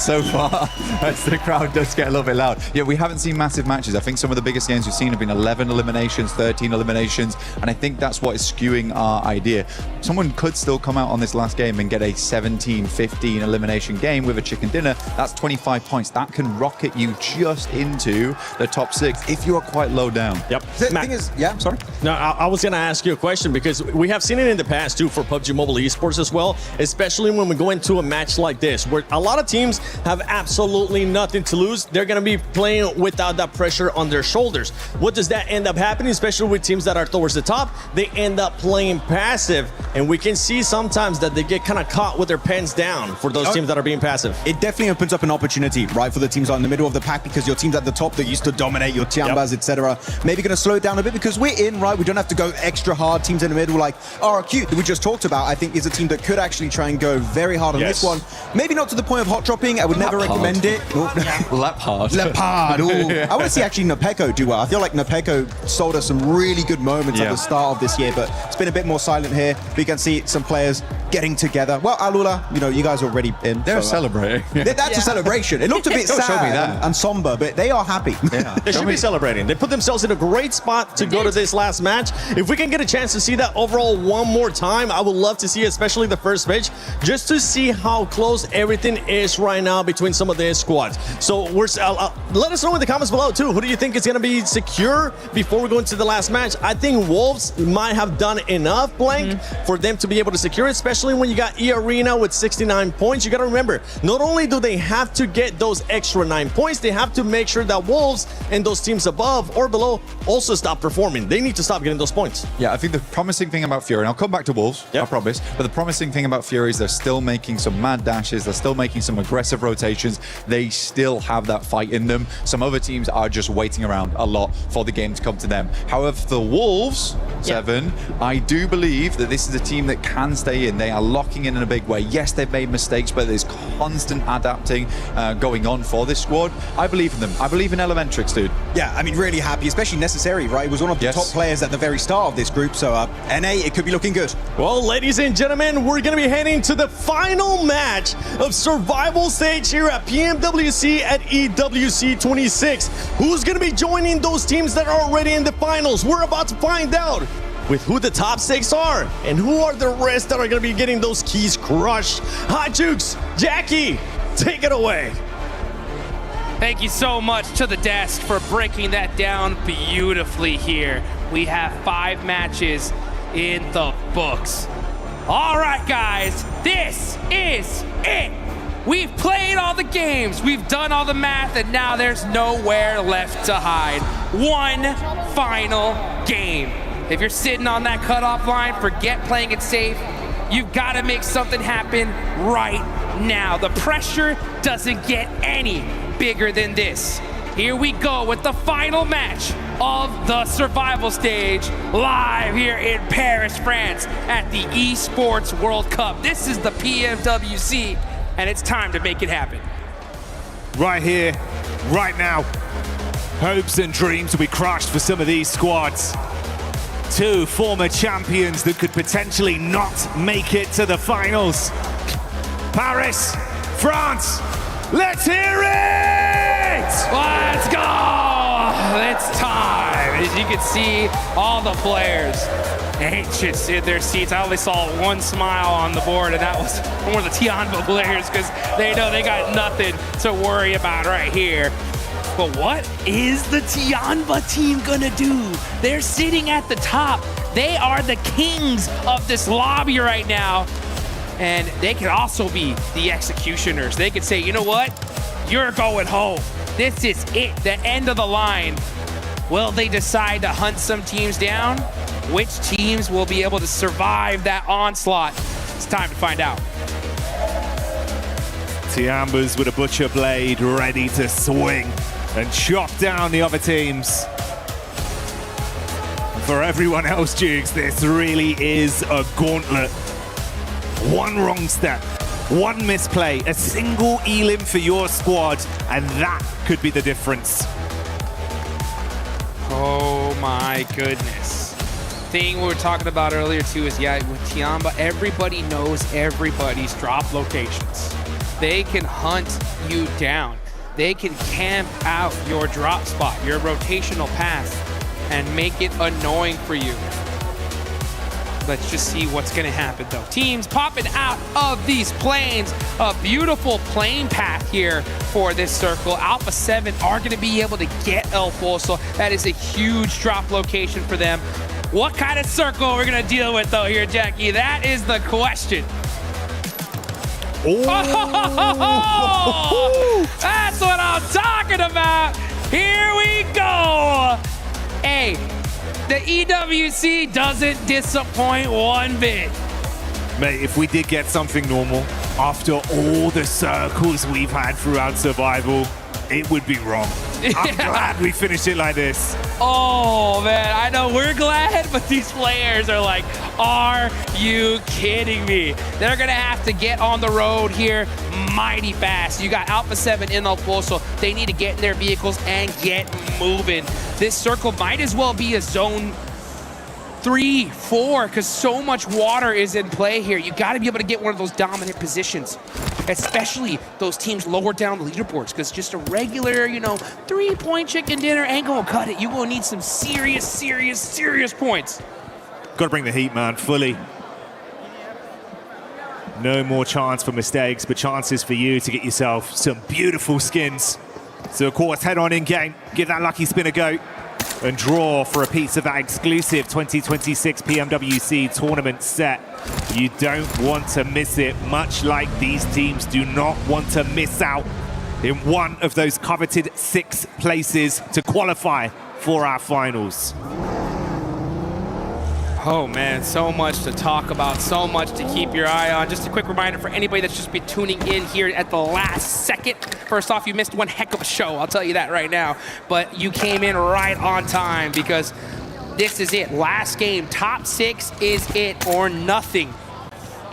so far. As the crowd does get a little bit loud. Yeah, we haven't seen massive matches. I think some of the biggest games we've seen have been 11 eliminations, 13 eliminations, and I think that's what is skewing our idea. Someone could still come out on this last game and get a 17-15 elimination game with a chicken dinner. That's 25 points. That can rocket you just into the top 6 if you are quite low down. Yep. The thing is, yeah, I'm sorry. No, I was going to ask you a question, because we have seen it in the past too for PUBG Mobile Esports as well, especially when we go into a match like this, where a lot of teams have absolutely nothing to lose. They're going to be playing without that pressure on their shoulders. What does that end up happening, especially with teams that are towards the top? They end up playing passive, and we can see sometimes that they get kind of caught with their pens down for those teams that are being passive. It definitely opens up an opportunity, right, for the teams that are in the middle of the pack, because your teams at the top that used to dominate, your Tiambas, etc., maybe going to slow it down a bit, because we're in, right? We don't have to go extra hard. Teams in the middle like RRQ, that we just talked about, I think is a team that could actually try and go very hard on this one. Maybe not to the point of hot dropping. I would never recommend it. Lap hard. Lap hard. I want to see actually Nepeko do well. I feel like Nepeko sold us some really good moments at the start of this year, but it's been a bit more silent here. We can see some players getting together. Well, Alula, you know, you guys are already in. They're celebrating. That's a celebration. It looked a bit sad and somber, but they are happy. They should be celebrating. They put themselves in a great spot to go to this last match. If we can get a chance to see that overall one more time, I would love to see, especially the first match, just to see how close everything is right now between some of the squads. So let us know in the comments below too. Who do you think is going to be secure before we go into the last match? I think Wolves might have done enough, Blank, for them to be able to secure it, especially when you got E-Arena with 69 points. You got to remember, not only do they have to get those extra 9 points, they have to make sure that Wolves and those teams above or below also stop performing. They need to stop getting those points. Yeah, I think the promising thing about Fury, and I'll come back to Wolves, I promise, but the promising thing about Fury is they're still making some mad dashes, they're still making some aggressive rotations, they still have that fight in them. Some other teams are just waiting around a lot for the game to come to them. However, for the Wolves, Seven, I do believe that this is a team that can stay in. They are locking in a big way. Yes, they've made mistakes, but there's constant adapting going on for this squad. I believe in them. I believe in Elementrix, dude. Yeah, I mean, really happy, especially Necessary, right? He was one of the top players at the very start of this group, so NA, it could be looking good. Well, ladies and gentlemen, we're going to be heading to the final match of survival stage here at PMWC at EWC 26. Who's going to be joining those teams that are already in the finals? We're about to find out with who the top 6 are and who are the rest that are going to be getting those keys crushed. Hot Jukes, Jackie, take it away. Thank you so much to the desk for breaking that down beautifully here. We have 5 matches in the books. All right, guys, this is it. We've played all the games, we've done all the math, and now there's nowhere left to hide. One final game. If you're sitting on that cutoff line, forget playing it safe. You've got to make something happen right now. The pressure doesn't get any bigger than this. Here we go with the final match of the survival stage, live here in Paris, France at the ESPORTS World Cup. This is the PMWC, and it's time to make it happen. Right here, right now. Hopes and dreams will be crushed for some of these squads. 2 former champions that could potentially not make it to the finals. Paris, France, let's hear it! Let's go! It's time. As you can see, all the players anxious in their seats. I only saw one smile on the board, and that was one of the Tianbo players, because they know they got nothing to worry about right here. But what is the Tianba team gonna do? They're sitting at the top. They are the kings of this lobby right now. And they could also be the executioners. They could say, you know what? You're going home. This is it, the end of the line. Will they decide to hunt some teams down? Which teams will be able to survive that onslaught? It's time to find out. Tiambas with a butcher blade ready to swing and chop down the other teams. For everyone else, Dukes, this really is a gauntlet. One wrong step, one misplay, a single elim for your squad, and that could be the difference. Oh my goodness. Thing we were talking about earlier too is, yeah, with Tiamba, everybody knows everybody's drop locations. They can hunt you down. They can camp out your drop spot, your rotational path, and make it annoying for you. Let's just see what's gonna happen though. Teams popping out of these planes. A beautiful plane path here for this circle. Alpha 7 are gonna be able to get El Pozo. That is a huge drop location for them. What kind of circle are we gonna deal with though here, Jackie? That is the question. Oh, that's what I'm talking about. Here we go. Hey, the EWC doesn't disappoint one bit. Mate, if we did get something normal, after all the circles we've had throughout survival, it would be wrong. I'm glad we finished it like this. Oh man, I know we're glad, but these players are like, are you kidding me? They're gonna have to get on the road here mighty fast. You got Alpha 7 in El Pozo. They need to get in their vehicles and get moving. This circle might as well be a zone 3, 4, because so much water is in play here. You got to be able to get one of those dominant positions, especially those teams lower down the leaderboards, because just a regular, 3-point chicken dinner ain't gonna cut it. You gonna need some serious points. Got to bring the heat, man, fully. No more chance for mistakes, but chances for you to get yourself some beautiful skins. So, of course, head on in game, give that lucky spin a go, and draw for a piece of that exclusive 2026 PMWC tournament set. You don't want to miss it, much like these teams do not want to miss out in one of those coveted 6 places to qualify for our finals. Oh man, so much to talk about, so much to keep your eye on. Just a quick reminder for anybody that's just been tuning in here at the last second. First off, you missed one heck of a show, I'll tell you that right now. But you came in right on time because this is it. Last game, top 6 is it or nothing.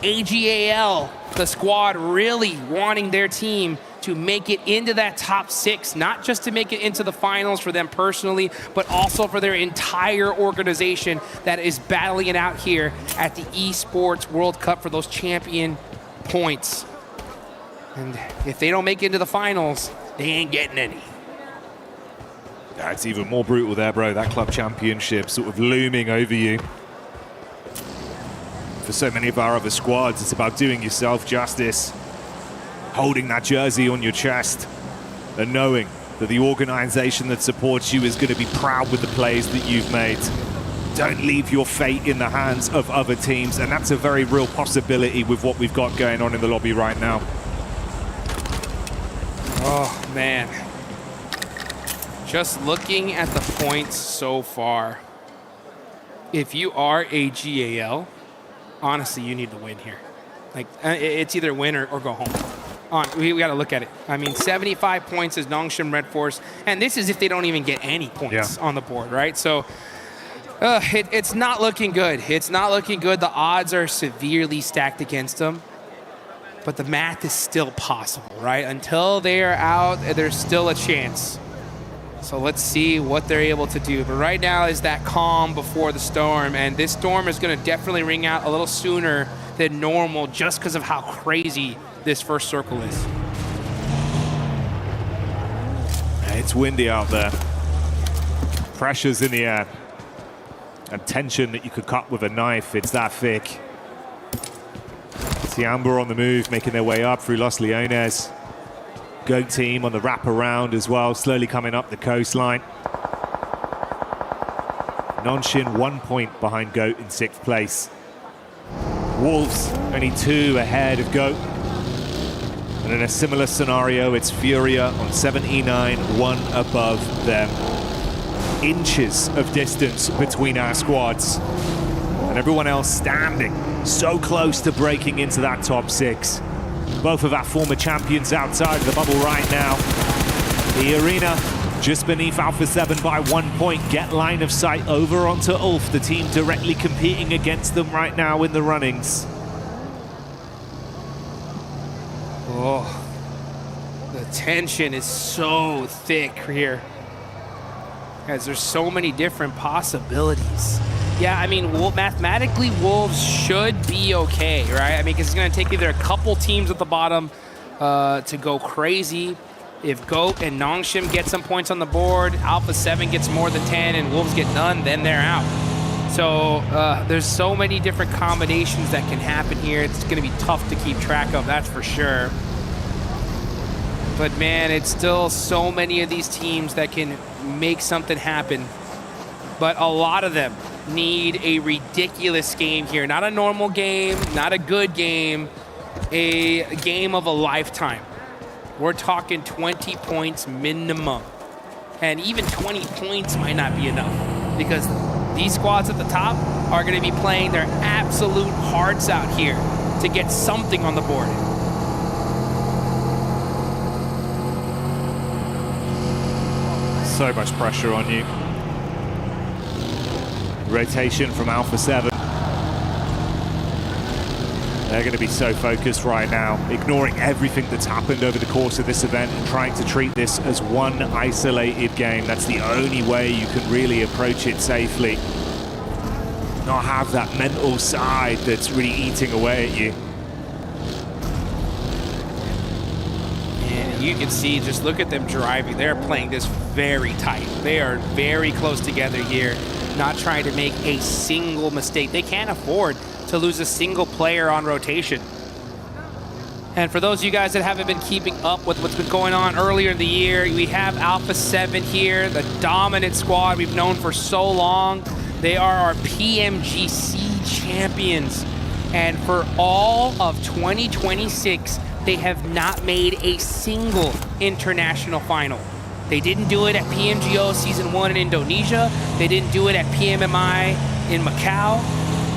AGAL, the squad really wanting their team to make it into that top 6, not just to make it into the finals for them personally, but also for their entire organization that is battling it out here at the ESPORTS World Cup for those champion points. And if they don't make it into the finals, they ain't getting any. That's even more brutal there, bro. That club championship sort of looming over you. For so many of our other squads, it's about doing yourself justice, holding that jersey on your chest, and knowing that the organization that supports you is going to be proud with the plays that you've made. Don't leave your fate in the hands of other teams, and that's a very real possibility with what we've got going on in the lobby right now. Oh, man. Just looking at the points so far, if you are a GAL, honestly, you need to win here. Like, it's either win or go home. We got to look at it. I mean, 75 points is Nongshim Red Force, and this is if they don't even get any points on the board, right? So it's not looking good. It's not looking good. The odds are severely stacked against them, but the math is still possible, right? Until they are out, there's still a chance. So let's see what they're able to do. But right now is that calm before the storm, and this storm is going to definitely ring out a little sooner than normal just because of how crazy this first circle is. It's windy out there. Pressure's in the air. And tension that you could cut with a knife, it's that thick. Tiamba on the move, making their way up through Los Leones. Goat team on the wraparound as well, slowly coming up the coastline. Nongshim 1 point behind Goat in 6th place. Wolves only 2 ahead of GOAT. And in a similar scenario, it's Furia on 79, 1 above them. Inches of distance between our squads. And everyone else standing so close to breaking into that top 6. Both of our former champions outside of the bubble right now. The arena just beneath Alpha 7 by 1 point. Get line of sight over onto Ulf, the team directly competing against them right now in the runnings. Oh, the tension is so thick here. Guys, there's so many different possibilities. Yeah, I mean, mathematically, Wolves should be okay, right? I mean, because it's going to take either a couple teams at the bottom to go crazy. If GOAT and Nongshim get some points on the board, Alpha 7 gets more than 10, and Wolves get none, then they're out. So there's so many different combinations that can happen here. It's going to be tough to keep track of, that's for sure. But man, it's still so many of these teams that can make something happen. But a lot of them need a ridiculous game here. Not a normal game, not a good game, a game of a lifetime. We're talking 20 points minimum. And even 20 points might not be enough because these squads at the top are going to be playing their absolute hearts out here to get something on the board. So much pressure on you. Rotation from Alpha 7. They're going to be so focused right now, ignoring everything that's happened over the course of this event and trying to treat this as one isolated game. That's the only way you can really approach it safely. Not have that mental side that's really eating away at you. And you can see, just look at them driving. They're playing this very tight. They are very close together here, not trying to make a single mistake. They can't afford to lose a single player on rotation. And for those of you guys that haven't been keeping up with what's been going on earlier in the year, we have Alpha 7 here, the dominant squad we've known for so long. They are our PMGC champions. And for all of 2026, they have not made a single international final. They didn't do it at PMGO Season 1 in Indonesia. They didn't do it at PMMI in Macau.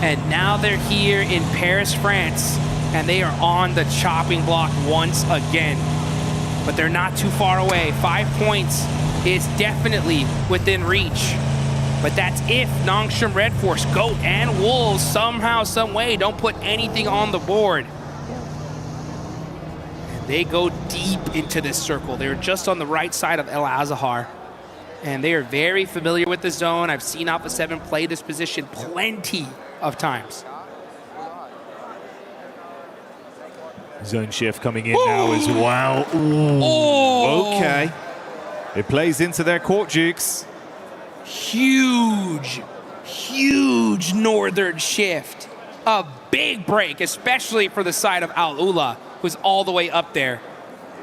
And now they're here in Paris, France, and they are on the chopping block once again. But they're not too far away. 5 points is definitely within reach. But that's if Nongshim Red Force, GOAT, and Wolves somehow, some way don't put anything on the board. And they go deep into this circle. They're just on the right side of El Azahar. And they are very familiar with the zone. I've seen Alpha 7 play this position plenty of times. Zone shift coming in now as well. Ooh, okay. It plays into their court, Jukes. Huge, huge northern shift. A big break, especially for the side of Al Ula, who's all the way up there.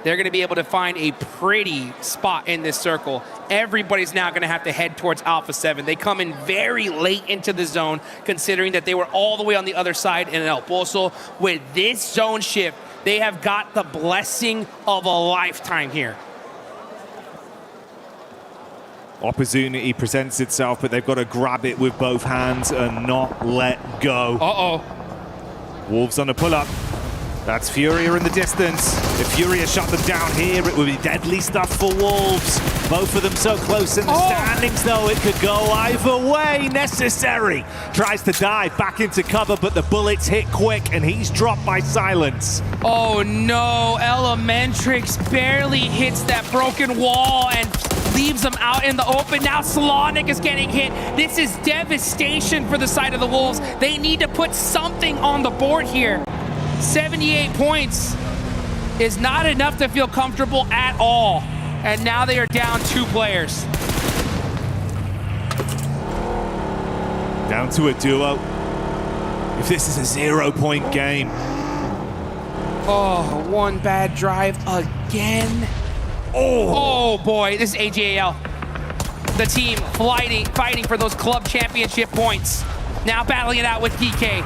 They're going to be able to find a pretty spot in this circle. Everybody's now going to have to head towards Alpha 7. They come in very late into the zone, considering that they were all the way on the other side in El Pozo. With this zone shift, they have got the blessing of a lifetime here. Opportunity presents itself, but they've got to grab it with both hands and not let go. Uh-oh. Wolves on the pull-up. That's Furia in the distance. If Furia shut them down here, it would be deadly stuff for Wolves. Both of them so close in the standings, though, it could go either way. Necessary tries to dive back into cover, but the bullets hit quick, and he's dropped by Silence. Oh, no. Elementrix barely hits that broken wall and leaves them out in the open. Now Salonik is getting hit. This is devastation for the side of the Wolves. They need to put something on the board here. 78 points is not enough to feel comfortable at all. And now they are down 2 players. Down to a duo. If this is a 0-point game. Oh, one bad drive again. Oh boy, this is AJAL. The team fighting for those club championship points. Now battling it out with DK.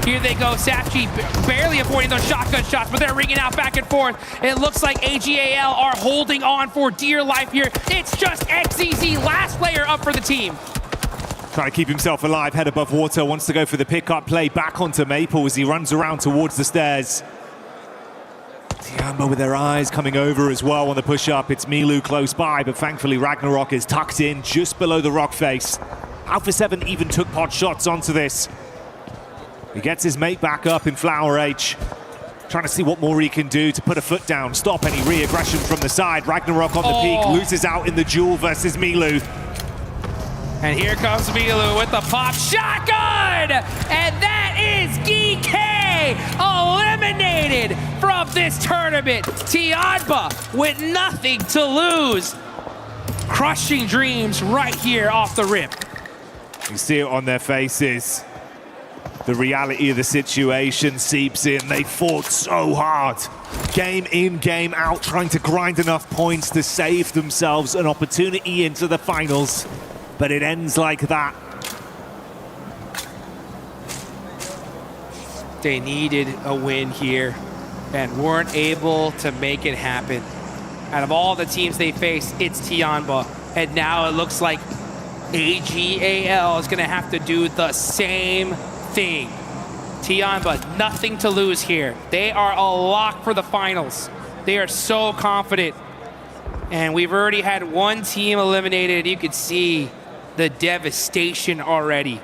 Here they go. Safchi barely avoiding those shotgun shots, but they're ringing out back and forth. It looks like AGAL are holding on for dear life here. It's just XZZ, last player up for the team. Trying to keep himself alive, head above water, wants to go for the pickup play back onto Maple as he runs around towards the stairs. Tiamba with their eyes coming over as well on the push-up. It's Milu close by, but thankfully Ragnarok is tucked in just below the rock face. Alpha 7 even took pot shots onto this. He gets his mate back up in Flower H. Trying to see what more he can do to put a foot down, stop any re-aggression from the side. Ragnarok on the peak, loses out in the duel versus Milu. And here comes Milu with the pop shotgun! And that is GK eliminated from this tournament. Tiamba with nothing to lose. Crushing dreams right here off the rip. You see it on their faces. The reality of the situation seeps in. They fought so hard. Game in, game out, trying to grind enough points to save themselves an opportunity into the finals. But it ends like that. They needed a win here and weren't able to make it happen. Out of all the teams they faced, it's Tiamba. And now it looks like AGAL is going to have to do the same thing. Tiamba, nothing to lose here. They are a lock for the finals. They are so confident. And we've already had one team eliminated. You could see the devastation already.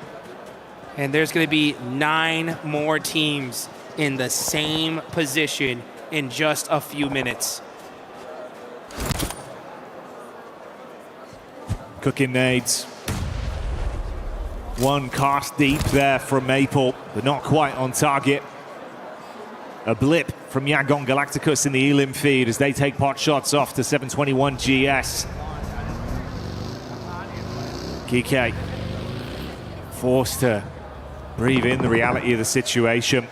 And there's going to be 9 more teams in the same position in just a few minutes. Cooking nades. One cast deep there from Maple, but not quite on target. A blip from Yangon Galacticus in the Elim feed as they take pot shots off to 721 GS. GK forced to breathe in the reality of the situation.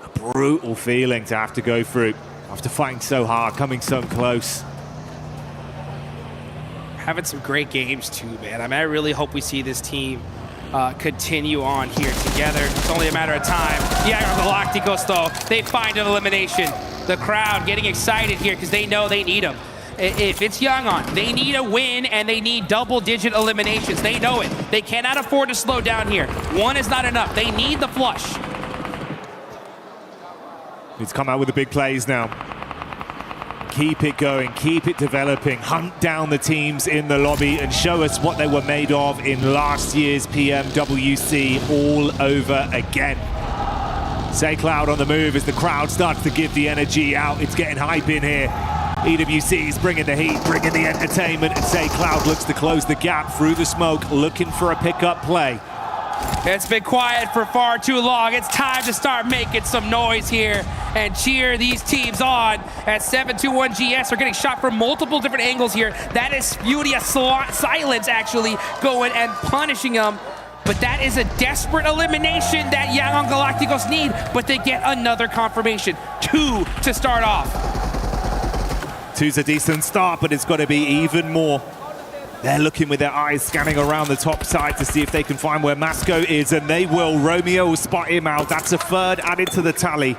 A brutal feeling to have to go through after fighting so hard, coming so close. Having some great games too, man. I mean, I really hope we see this team continue on here together. It's only a matter of time. Yeah, Galacticos though, they find an elimination. The crowd getting excited here because they know they need them. If it's Yangon, they need a win and they need double-digit eliminations. They know it. They cannot afford to slow down here. One is not enough. They need the flush. He's come out with the big plays now. Keep it going, keep it developing, hunt down the teams in the lobby and show us what they were made of in last year's PMWC all over again. Say Cloud on the move as the crowd starts to give the energy out. It's getting hype in here. EWC is bringing the heat, bringing the entertainment, and Say Cloud looks to close the gap through the smoke, looking for a pickup play. It's been quiet for far too long. It's time to start making some noise here and cheer these teams on. As 721 GS are getting shot from multiple different angles here. That is Furious Silence actually going and punishing them. But that is a desperate elimination that Yangon Galacticos need, but they get another confirmation. 2 to start off. 2's a decent start, but it's got to be even more. They're looking with their eyes scanning around the top side to see if they can find where Masco is, and they will. Romeo will spot him out. That's a third added to the tally.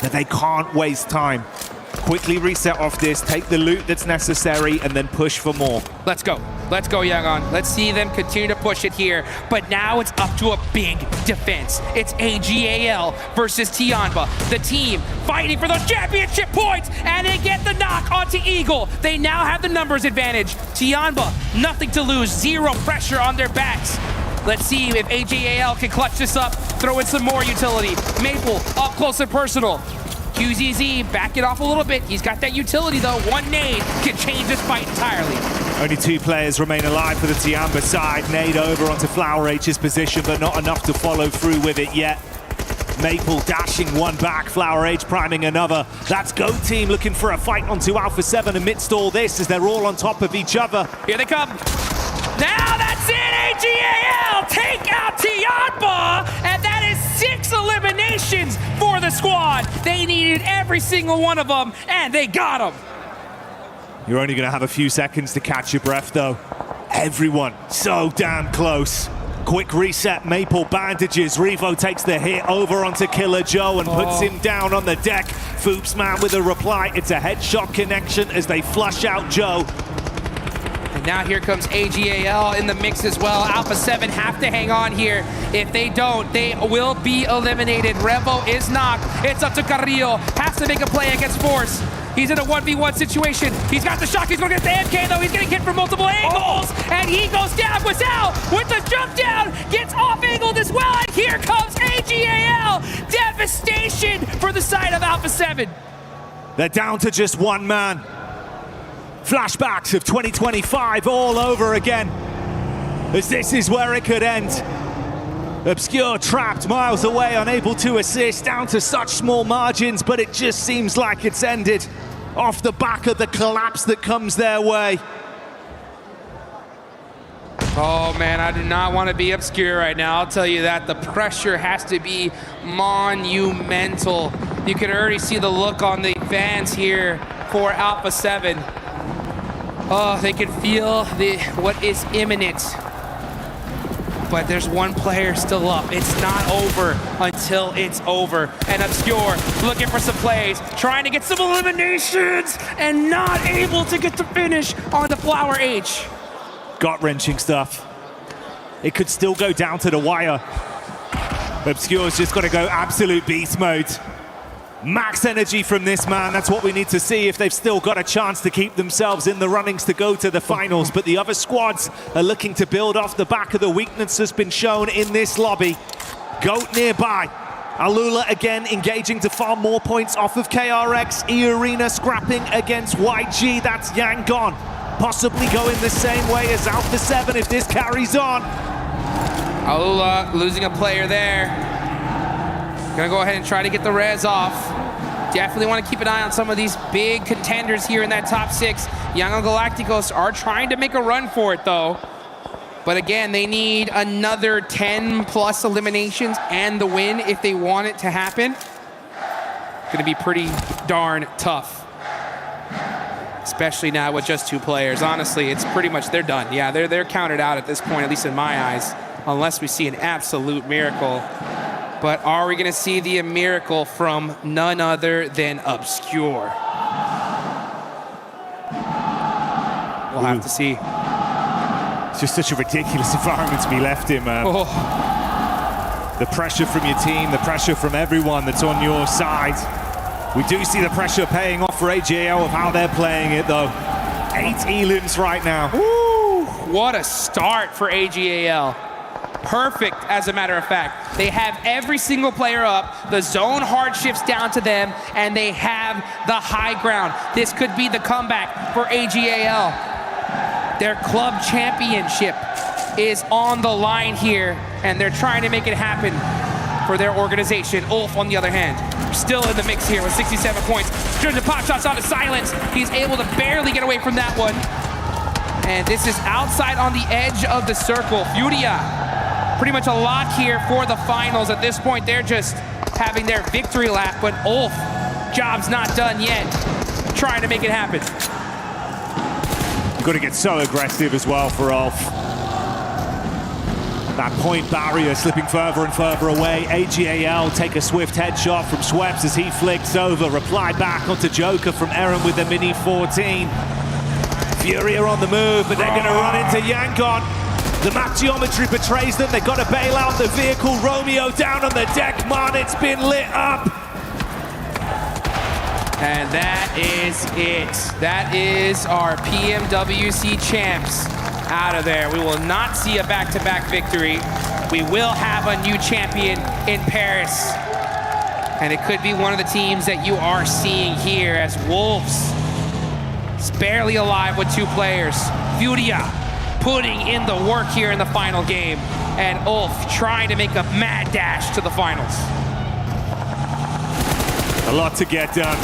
But they can't waste time. Quickly reset off this, take the loot that's necessary, and then push for more. Let's go. Let's go, Yangon. Let's see them continue to push it here. But now it's up to a big defense. It's AGAL versus Tiamba. The team fighting for those championship points, and they get the knock onto Eagle. They now have the numbers advantage. Tiamba, nothing to lose, 0 pressure on their backs. Let's see if AGAL can clutch this up, throw in some more utility. Maple, up close and personal. QZZ, back it off a little bit. He's got that utility though. One nade can change this fight entirely. Only 2 players remain alive for the Tiamba side. Nade over onto Flower H's position, but not enough to follow through with it yet. Maple dashing one back, Flower H priming another. That's Go Team looking for a fight onto Alpha 7 amidst all this as they're all on top of each other. Here they come. Now that's it, AGAL take out Tiamba, and that is 6 eliminations for the squad. They needed every single one of them, and they got them. You're only going to have a few seconds to catch your breath, though. Everyone so damn close. Quick reset, Maple bandages. Revo takes the hit over onto Killer Joe and puts him down on the deck. Foopsman with a reply. It's a headshot connection as they flush out Joe. And now here comes AGAL in the mix as well. Alpha 7 have to hang on here. If they don't, they will be eliminated. Revo is knocked. It's up to Carrillo. Has to make a play against Force. He's in a 1v1 situation. He's got the shock. He's going to get the MK, though. He's getting hit from multiple angles. And he goes down. Wazal with the jump down. Gets off-angled as well. And here comes AGAL. Devastation for the side of Alpha 7. They're down to just one man. Flashbacks of 2025 all over again, as this is where it could end. Obscure trapped miles away, unable to assist, down to such small margins, but it just seems like it's ended off the back of the collapse that comes their way. Oh man, I do not want to be Obscure right now. I'll tell you that. The pressure has to be monumental. You can already see the look on the fans here for Alpha 7. Oh, they can feel what is imminent. But there's one player still up. It's not over until it's over. And Obscure looking for some plays, trying to get some eliminations, and not able to get the finish on the Flower H. Gut-wrenching stuff. It could still go down to the wire. Obscure's just got to go absolute beast mode. Max energy from this man. That's what we need to see if they've still got a chance to keep themselves in the runnings to go to the finals. But the other squads are looking to build off the back of the weakness that's been shown in this lobby. Goat nearby. Alula again engaging to farm more points off of KRX. E-Arena scrapping against YG. That's Yangon. Possibly going the same way as Alpha 7 if this carries on. Alula losing a player there. Gonna go ahead and try to get the res off. Definitely want to keep an eye on some of these big contenders here in that top 6. Young Galacticos are trying to make a run for it though. But again, they need another 10 plus eliminations and the win if they want it to happen. Gonna be pretty darn tough. Especially now with just 2 players. Honestly, it's pretty much, they're done. Yeah, they're counted out at this point, at least in my eyes, unless we see an absolute miracle. But are we going to see the miracle from none other than Obscure? We'll have to see. It's just such a ridiculous environment to be left in, man. The pressure from your team, the pressure from everyone that's on your side. We do see the pressure paying off for AGAL of how they're playing it, though. 8 elims right now. Woo! What a start for AGAL. Perfect, as a matter of fact. They have every single player up, the zone hard shifts down to them, and they have the high ground. This could be the comeback for AGAL. Their club championship is on the line here, and they're trying to make it happen for their organization. Ulf, on the other hand, still in the mix here with 67 points. Turns the pop shots onto Silence. He's able to barely get away from that one. And this is outside on the edge of the circle. Furia. Pretty much a lock here for the finals. At this point, they're just having their victory lap, but Ulf, job's not done yet. Trying to make it happen. You've got to get so aggressive as well for Ulf. That point barrier slipping further and further away. AGAL take a swift headshot from Schweppes as he flicks over. Reply back onto Joker from Eren with the Mini 14. Furia on the move, but they're going to run into Yangon. The map geometry betrays them. They've got to bail out the vehicle. Romeo down on the deck. Man, it's been lit up. And that is it. That is our PMWC champs out of there. We will not see a back-to-back victory. We will have a new champion in Paris. And it could be one of the teams that you are seeing here as Wolves is barely alive with 2 players. Furia putting in the work here in the final game, and Ulf trying to make a mad dash to the finals. A lot to get done.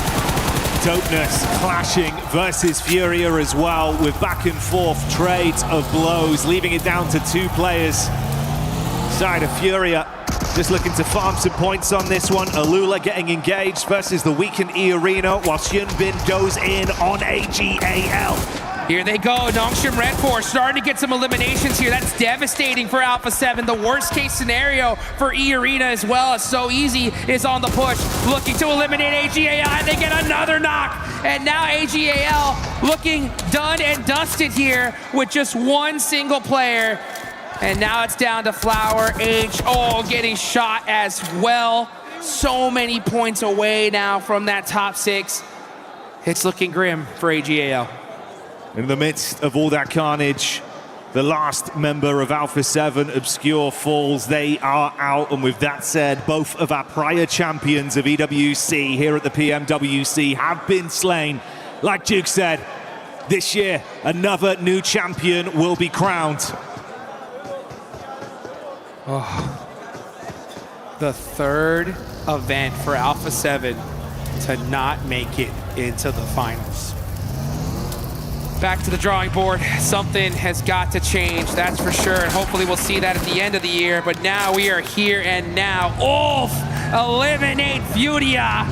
Dopeness clashing versus Furia as well, with back and forth trades of blows, leaving it down to 2 players. Side of Furia just looking to farm some points on this one. Alula getting engaged versus the weakened E-Arena, while Hyunbin goes in on AGAL. Here they go, Nongshim Red Force starting to get some eliminations here. That's devastating for Alpha 7. The worst case scenario for E Arena as well. So Easy is on the push, looking to eliminate AGAI. They get another knock. And now AGAL looking done and dusted here with just one single player. And now it's down to Flower H, getting shot as well. So many points away now from that top 6. It's looking grim for AGAL. In the midst of all that carnage, the last member of Alpha 7, Obscure, falls. They are out, and with that said, both of our prior champions of EWC here at the PMWC have been slain. Like Duke said, this year, another new champion will be crowned. The third event for Alpha 7 to not make it into the finals. Back to the drawing board. Something has got to change, that's for sure. And hopefully we'll see that at the end of the year. But now we are here and now. Ulf eliminate Fudia.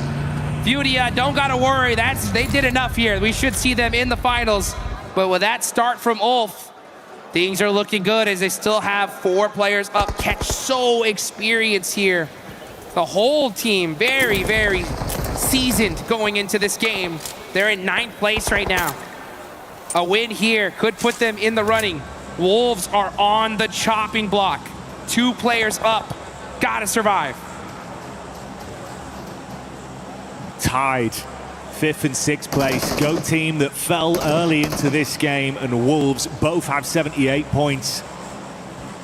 Fudia, don't gotta worry. They did enough here. We should see them in the finals. But with that start from Ulf, things are looking good as they still have 4 players up. Catch so experienced here. The whole team very, very seasoned going into this game. They're in 9th place right now. A win here could put them in the running. Wolves are on the chopping block. 2 players up. Gotta survive. Tied 5th and 6th place. GOAT team that fell early into this game, and Wolves both have 78 points.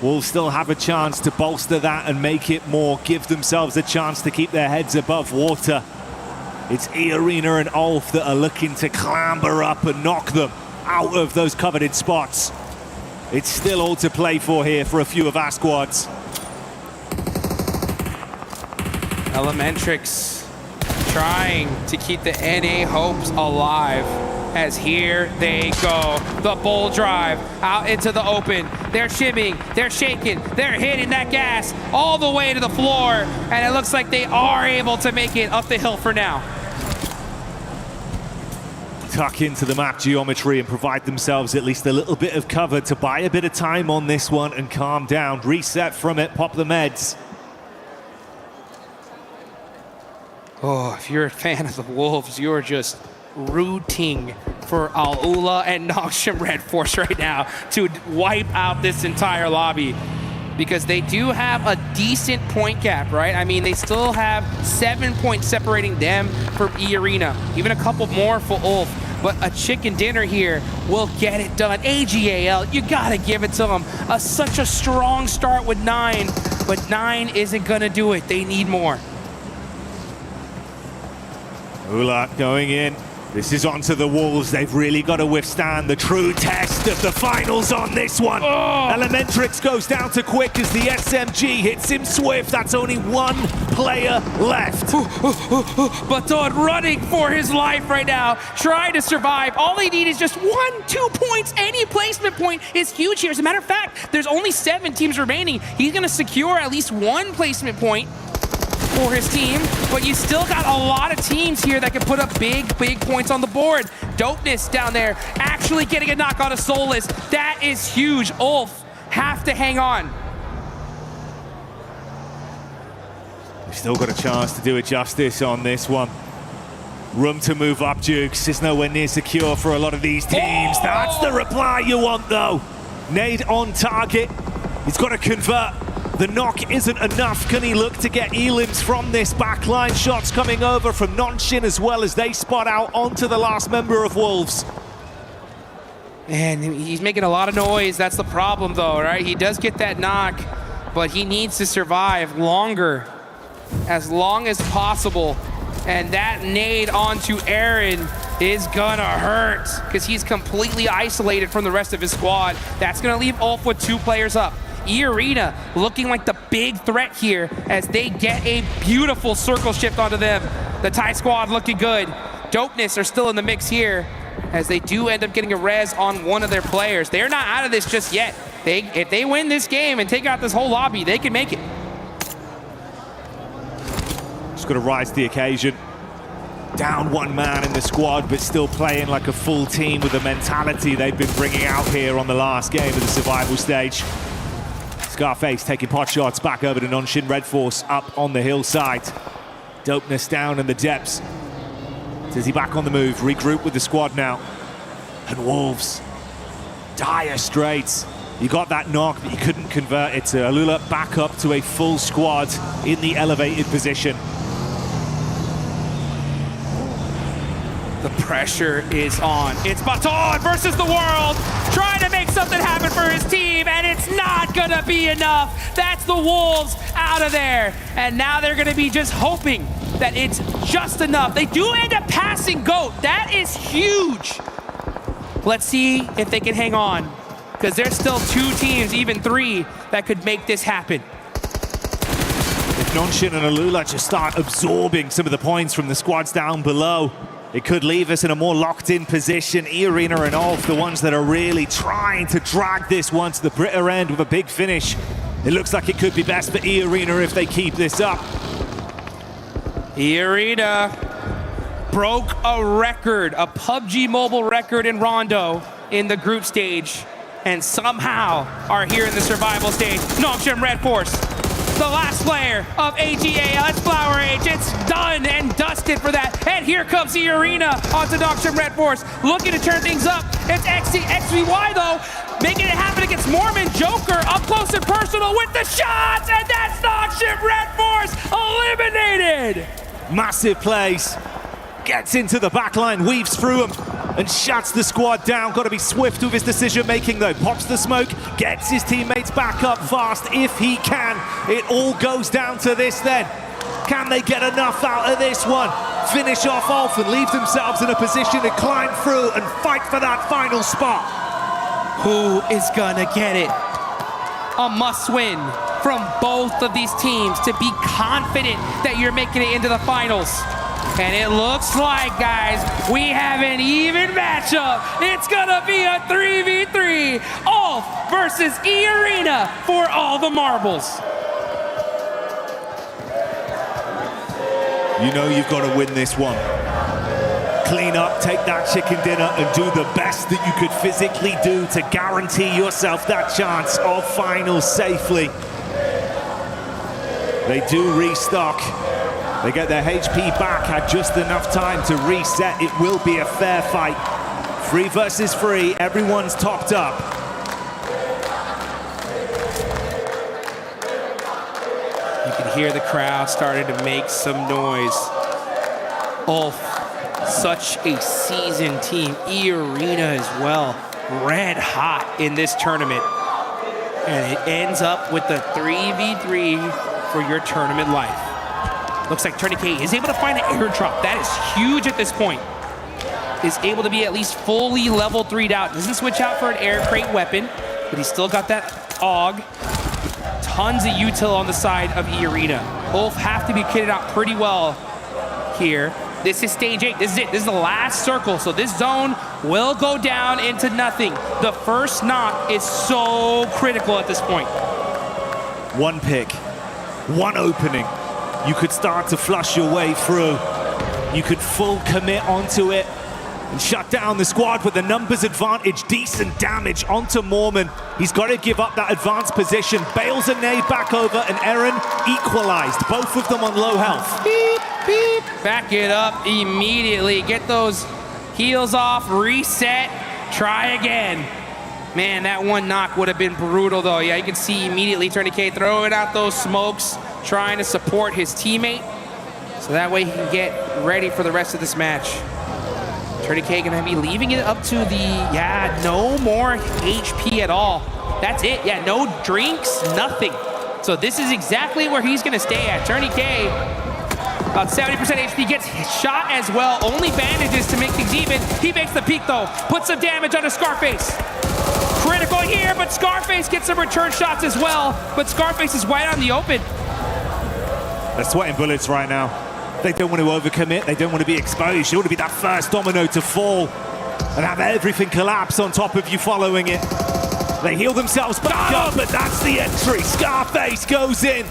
Wolves still have a chance to bolster that and make it more, give themselves a chance to keep their heads above water. It's E Arena and Ulf that are looking to clamber up and knock them out of those coveted spots. It's still all to play for here for a few of our squads. Elementrix trying to keep the NA hopes alive as here they go. The bull drive out into the open. They're shimming, they're shaking, they're hitting that gas all the way to the floor, and it looks like they are able to make it up the hill for now. Tuck into the map geometry and provide themselves at least a little bit of cover to buy a bit of time on this one and calm down. Reset from it, pop the meds. If you're a fan of the Wolves, you're just rooting for Alula and Nongshim Red Force right now to wipe out this entire lobby, because they do have a decent point gap, right? I mean, they still have 7 points separating them from E Arena, even a couple more for Ulf. But a chicken dinner here will get it done. AGAL, you gotta give it to them. Such a strong start with 9, but 9 isn't gonna do it. They need more. Ula going in. This is onto the Wolves. They've really got to withstand the true test of the finals on this one. Elementrix goes down to Quick as the SMG hits him swift. That's only 1 player left. Baton running for his life right now, trying to survive. All they need is just 1-2 points. Any placement point is huge here. As a matter of fact, there's only 7 teams remaining. He's going to secure at least 1 placement point for his team, but you still got a lot of teams here that can put up big points on the board. Dopeness down there, actually getting a knock on a Soulless. That is huge. Ulf have to hang on. We've still got a chance to do it justice on this one. Room to move up, Dukes. It's nowhere near secure for a lot of these teams. That's the reply you want, though. Nade on target. He's got to convert. The knock isn't enough. Can he look to get elims from this backline? Shots coming over from Nongshim as well as they spot out onto the last member of Wolves. And he's making a lot of noise. That's the problem, though, right? He does get that knock, but he needs to survive longer, as long as possible. And that nade onto Aaron is gonna hurt because he's completely isolated from the rest of his squad. That's gonna leave Ulf with 2 players up. E Arena looking like the big threat here as they get a beautiful circle shift onto them. The Thai squad looking good. Dopeness are still in the mix here as they do end up getting a res on one of their players. They're not out of this just yet. If they win this game and take out this whole lobby, they can make it. Just got to rise to the occasion. Down one man in the squad, but still playing like a full team with the mentality they've been bringing out here on the last game of the survival stage. Scarface taking pot shots back over to Nongshim Red Force up on the hillside. Dopeness down in the depths. Dizzy back on the move, regroup with the squad now. And Wolves, dire straits. You got that knock, but you couldn't convert it to Alula back up to a full squad in the elevated position. The pressure is on. It's Baton versus the world, trying to make something happen for his team, and it's not gonna be enough. That's the Wolves out of there. And now they're gonna be just hoping that it's just enough. They do end up passing GOAT. That is huge. Let's see if they can hang on, because there's still 2 teams, even 3, that could make this happen. If Nongshim and Alula just start absorbing some of the points from the squads down below, it could leave us in a more locked-in position. E-Arena and Ulf, the ones that are really trying to drag this one to the bitter end with a big finish. It looks like it could be best for E-Arena if they keep this up. E-Arena broke a record, a PUBG Mobile record in Rondo in the group stage, and somehow are here in the survival stage. Nongshim Red Force, the last player of AGA. Let's Flower Age. It's done and dusted for that. And here comes the Arena onto Nongshim Red Force, looking to turn things up. It's XVY though, making it happen against Mormon. Joker up close and personal with the shots, and that's Nongshim Red Force eliminated. Massive plays. Gets into the back line, weaves through them, and shuts the squad down. Got to be swift with his decision-making, though. Pops the smoke, gets his teammates back up fast if he can. It all goes down to this then. Can they get enough out of this one? Finish off Ulf and leave themselves in a position to climb through and fight for that final spot. Who is gonna get it? A must-win from both of these teams to be confident that you're making it into the finals. And it looks like, guys, we have an even matchup. It's gonna be a 3v3. Ulf versus E-Arena for all the marbles. You know you've got to win this one. Clean up, take that chicken dinner, and do the best that you could physically do to guarantee yourself that chance of finals safely. They do restock. They get their HP back, had just enough time to reset. It will be a fair fight. 3 versus 3, everyone's topped up. You can hear the crowd starting to make some noise. Ulf, such a seasoned team. E-Arena as well, red hot in this tournament. And it ends up with the 3v3 for your tournament life. Looks like Tourniquet is able to find an airdrop. That is huge at this point. Is able to be at least fully level 3'd out. Doesn't switch out for an air crate weapon, but he's still got that AUG. Tons of util on the side of E-Arena. Both have to be kitted out pretty well here. This is stage 8. This is it. This is the last circle. So this zone will go down into nothing. The first knock is so critical at this point. One pick, one opening. You could start to flush your way through. You could full commit onto it and shut down the squad with the numbers advantage. Decent damage onto Mormon. He's got to give up that advanced position. Bails a nade back over, and Eren equalized. Both of them on low health. Beep, beep. Back it up immediately. Get those heals off, reset, try again. Man, that one knock would have been brutal though. Yeah, you can see immediately Tourniquet throwing out those smokes, trying to support his teammate, so that way he can get ready for the rest of this match. Tourniquet gonna be leaving it up to the, no more HP at all. That's it, no drinks, nothing. So this is exactly where he's gonna stay at. Tourniquet, about 70% HP, gets shot as well. Only bandages to make things even. He makes the peak though, puts some damage onto Scarface. Critical here, but Scarface gets some return shots as well, but Scarface is wide on the open. They're sweating bullets right now. They don't want to overcommit. They don't want to be exposed. They want to be that first domino to fall and have everything collapse on top of you following it. They heal themselves back up, but that's the entry. Scarface goes in,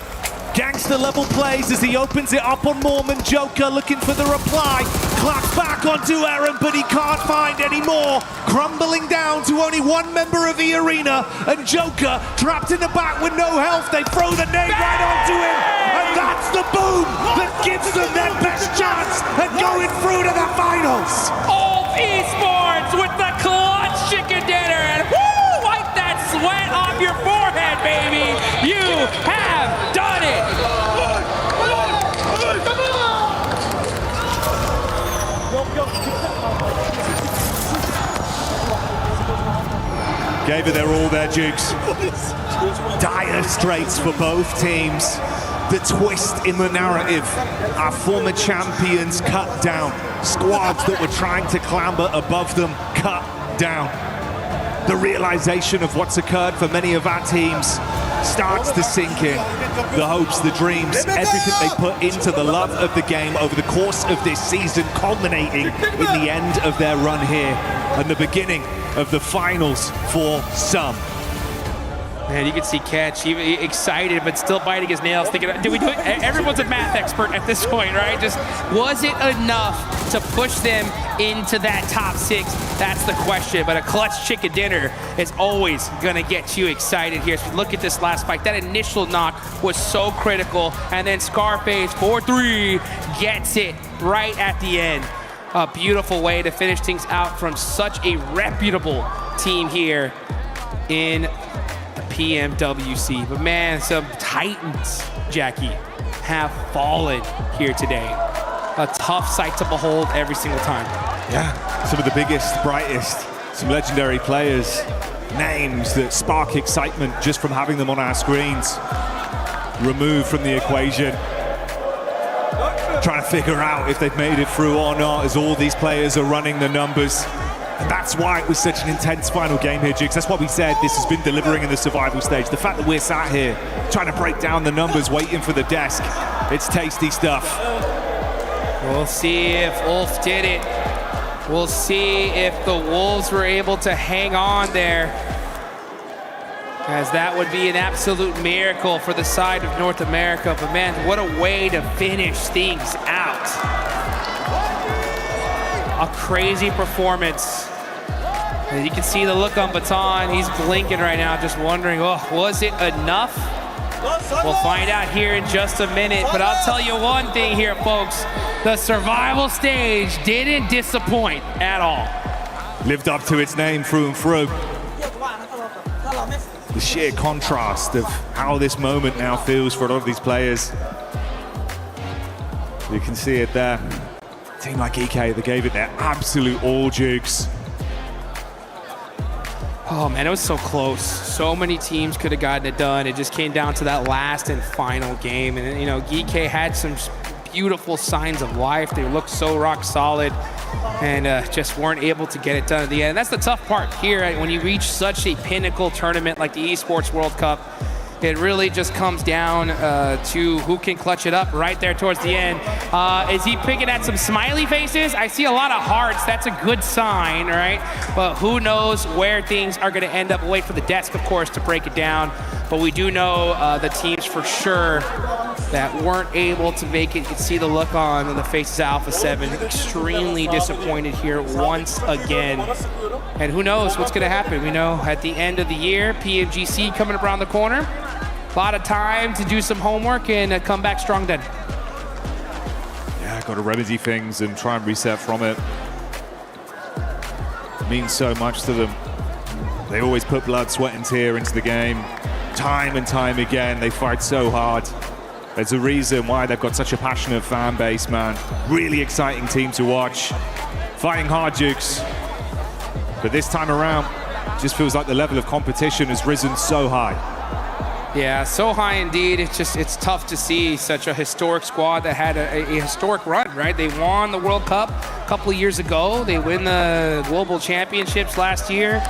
Gangster level plays as he opens it up on Mormon. Joker looking for the reply. Claps back onto Aaron, but he can't find any more. Crumbling down to only one member of the arena. And Joker trapped in the back with no health. They throw the nade right onto him. And that's the boom that gives them their best chance at going through to the finals. Ulf Esports with the clutch chicken dinner. And woo, wipe that sweat off your forehead, baby. You have done it. Gave it their all there, Jukes. Dire straits for both teams. The twist in the narrative. Our former champions cut down. Squads that were trying to clamber above them cut down. The realization of what's occurred for many of our teams starts to sink in. The hopes, the dreams, everything they put into the love of the game over the course of this season, culminating in the end of their run here and the beginning of the finals for some. Man, you can see Catch, excited, but still biting his nails, thinking, did we do it? Everyone's a math expert at this point, right? Just, was it enough to push them into that top 6? That's the question, but a clutch chicken dinner is always gonna get you excited here. So look at this last fight. That initial knock was so critical, and then Scarface, 4-3, gets it right at the end. A beautiful way to finish things out from such a reputable team here in PMWC. But man, some titans, Jackie, have fallen here today. A tough sight to behold every single time. Yeah, some of the biggest, brightest, some legendary players, names that spark excitement just from having them on our screens, removed from the equation. Trying to figure out if they've made it through or not as all these players are running the numbers. And that's why it was such an intense final game here, Jigs. That's why we said this has been delivering in the survival stage. The fact that we're sat here trying to break down the numbers, waiting for the desk, it's tasty stuff. We'll see if Ulf did it. We'll see if the Wolves were able to hang on there, as that would be an absolute miracle for the side of North America. But man, what a way to finish things out. A crazy performance. And you can see the look on Baton. He's blinking right now, just wondering, oh, was it enough? We'll find out here in just a minute, but I'll tell you one thing here, folks. The survival stage didn't disappoint at all. Lived up to its name through and through. The sheer contrast of how this moment now feels for a lot of these players. You can see it there. A team like EK, they gave it their absolute all, Jukes. Oh man, it was so close. So many teams could have gotten it done. It just came down to that last and final game. And you know, EK had some beautiful signs of life. They looked so rock solid and just weren't able to get it done at the end. And that's the tough part here, right? When you reach such a pinnacle tournament like the ESPORTS World Cup. It really just comes down to who can clutch it up right there towards the end. Is he picking at some smiley faces? I see a lot of hearts. That's a good sign, right? But who knows where things are going to end up. We'll wait for the desk, of course, to break it down. But we do know the teams for sure that weren't able to make it. You can see the look on the faces of Alpha 7. Extremely disappointed here once again. And who knows what's going to happen. We know at the end of the year, PMGC coming around the corner. A lot of time to do some homework and come back strong then. Yeah, got to remedy things and try and reset from it. It means so much to them. They always put blood, sweat, and tear into the game. Time and time again, they fight so hard. There's a reason why they've got such a passionate fan base, man. Really exciting team to watch. Fighting hard, Jukes. But this time around, it just feels like the level of competition has risen so high. Yeah, so high indeed. It's tough to see such a historic squad that had a historic run, right? They won the World Cup a couple of years ago. They win the Global Championships last year,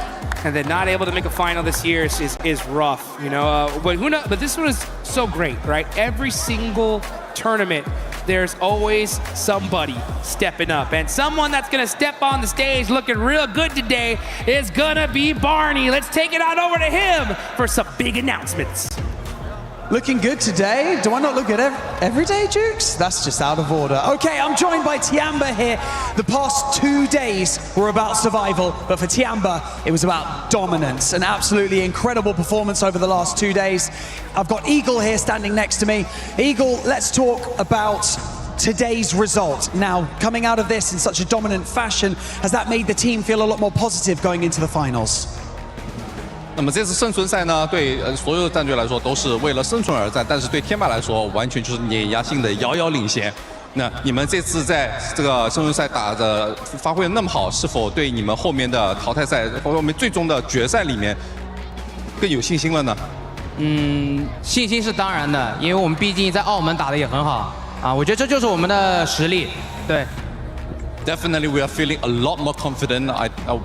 and then not able to make a final this year is rough, you know. But who knows? But this one is so great, right? Every single tournament, there's always somebody stepping up. And someone that's gonna step on the stage looking real good today is gonna be Barney. Let's take it on over to him for some big announcements. Looking good today. Do I not look good every day, Jukes? That's just out of order. Okay, I'm joined by Tiamba here. The past 2 days were about survival, but for Tiamba, it was about dominance. An absolutely incredible performance over the last 2 days. I've got Eagle here standing next to me. Eagle, let's talk about today's result. Now, coming out of this in such a dominant fashion, has that made the team feel a lot more positive going into the finals? 那么这次生存赛呢，对所有的战队来说都是为了生存而战，但是对天霸来说，完全就是碾压性的遥遥领先。那你们这次在这个生存赛打的发挥的那么好，是否对你们后面的淘汰赛，包括我们最终的决赛里面更有信心了呢？信心是当然的，因为我们毕竟在澳门打的也很好啊，我觉得这就是我们的实力，对。 Definitely, we are feeling a lot more confident.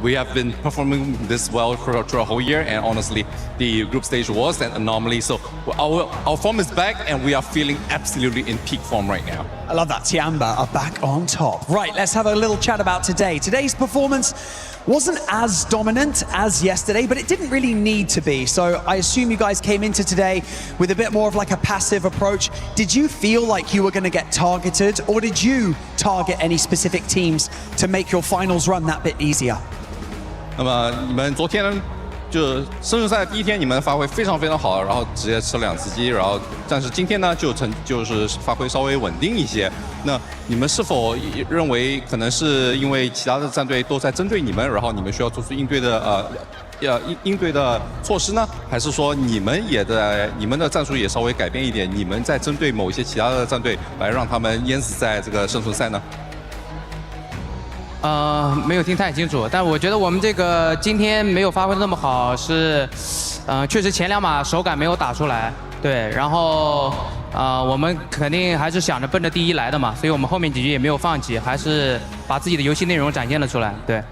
We have been performing this well through a whole year, and honestly, the group stage was an anomaly. So our form is back, and we are feeling absolutely in peak form right now. I love that. Tiamba are back on top. Right, let's have a little chat about today. Today's performance wasn't as dominant as yesterday, but it didn't really need to be. So I assume you guys came into today with a bit more of like a passive approach. Did you feel like you were going to get targeted, or did you target any specific teams to make your finals run that bit easier? 那么你们昨天就生存赛第一天，你们发挥非常非常好，然后直接吃了2次鸡，然后但是今天呢就是发挥稍微稳定一些。那你们是否认为可能是因为其他的战队都在针对你们，然后你们需要做出应对的措施呢？还是说你们的战术也稍微改变一点，你们在针对某一些其他的战队来让他们淹死在这个生存赛呢？ 没有听太清楚，但我觉得我们这个今天没有发挥的那么好，是，确实前2把手感没有打出来，对，然后，我们肯定还是想着奔着第1来的嘛，所以我们后面几局也没有放弃，还是把自己的游戏内容展现了出来，对。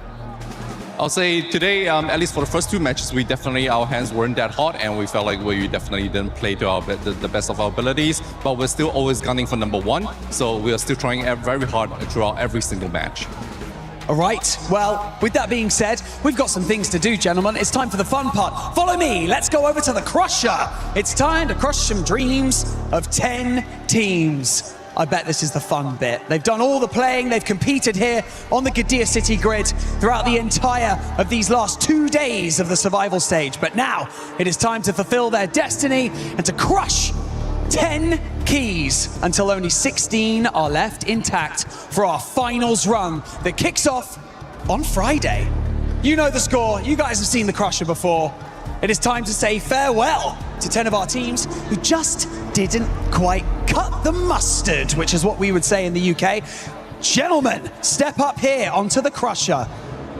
I'll say today, at least for the first 2 matches, we definitely, our hands weren't that hot, and we felt like we definitely didn't play to the best of our abilities, but we're still always gunning for number 1, so we are still trying very hard throughout every single match. All right, well, with that being said, we've got some things to do, gentlemen. It's time for the fun part. Follow me, let's go over to the Crusher. It's time to crush some dreams of 10 teams. I bet this is the fun bit. They've done all the playing, they've competed here on the Gadir City grid throughout the entire of these last 2 days of the survival stage. But now, it is time to fulfill their destiny and to crush 10 keys until only 16 are left intact for our finals run that kicks off on Friday. You know the score, you guys have seen the Crusher before. It is time to say farewell to 10 of our teams who just didn't quite cut the mustard, which is what we would say in the UK. Gentlemen, step up here onto the Crusher.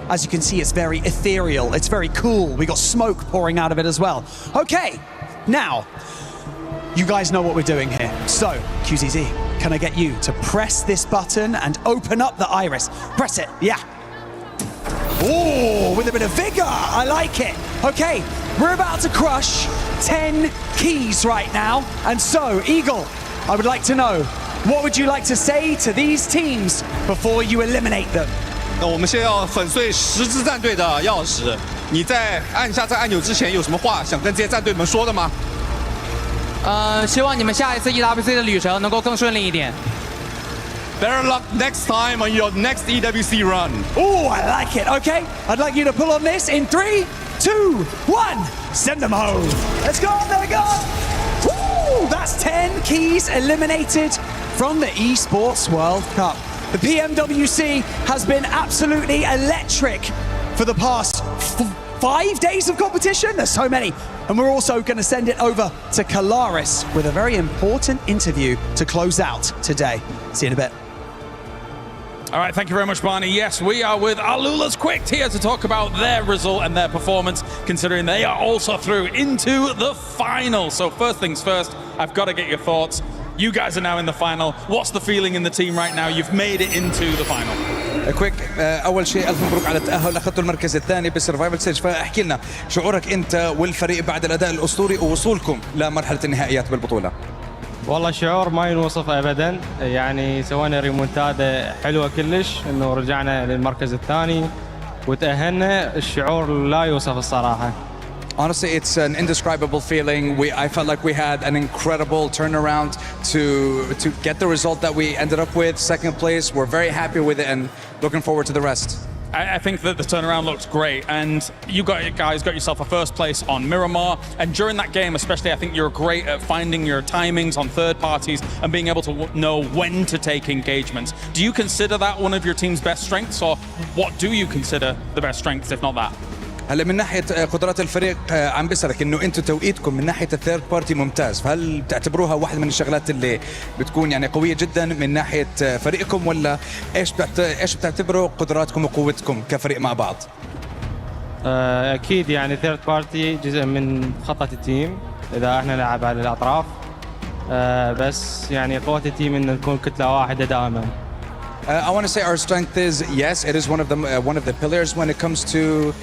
As you can see, it's very ethereal, it's very cool. We got smoke pouring out of it as well. Okay, now, you guys know what we're doing here. So, QZZ, can I get you to press this button and open up the iris? Press it, yeah. Oh, with a bit of vigor, I like it. Okay, we're about to crush 10 keys right now. And so, Eagle, I would like to know, what would you like to say to these teams before you eliminate them? 那我们现在要粉碎10支战队的钥匙。你在按下这按钮之前，有什么话想跟这些战队们说的吗？ 希望你们下一次 EWC 的旅程能够更顺利一点。Better luck next time on your next EWC run. Oh, I like it. Okay, I'd like you to pull on this in 3, 2, 1. Send them home. Let's go. There we go. Woo! That's 10 keys eliminated from the ESPORTS World Cup. The PMWC has been absolutely electric for the past 5 days of competition. There's so many. And we're also going to send it over to Kalaris with a very important interview to close out today. See you in a bit. All right, thank you very much, Barney. Yes, we are with Alula's Quick here to talk about their result and their performance, considering they are also through into the final. So first things first, I've got to get your thoughts. You guys are now in the final. What's the feeling in the team right now? You've made it into the final. كويك اول شيء الف مبروك على التاهل، اخذتوا المركز الثاني بالسرفايفل ستيج، فاحكي لنا شعورك انت والفريق بعد الاداء الاسطوري ووصولكم لمرحله النهائيات بالبطوله. والله شعور ما ينوصف ابدا، يعني سوينا ريمونتادا حلوه كلش، انه رجعنا للمركز الثاني وتاهلنا، الشعور لا يوصف الصراحه. Honestly, it's an indescribable feeling. I felt like we had an incredible turnaround to get the result that we ended up with, second place. We're very happy with it and looking forward to the rest. I think that the turnaround looks great, and you guys got yourself a first place on Miramar, and during that game especially, I think you're great at finding your timings on third parties and being able to know when to take engagements. Do you consider that one of your team's best strengths, or what do you consider the best strengths, if not that? هلا من ناحيه قدرات الفريق عم بسألك انه انتم توقيتكم من ناحيه الثيرد بارتي ممتاز، فهل بتعتبروها واحده من الشغلات اللي بتكون يعني قويه جدا من ناحيه فريقكم، ولا ايش بتعتبروا قدراتكم وقوتكم كفريق مع بعض؟ اكيد يعني ثيرد بارتي جزء من خطه التيم اذا احنا نلعب على الاطراف، بس يعني قوه التيم ان نكون كتله واحده دائما. I want to say our strength is, yes, it is one of the pillars when it comes to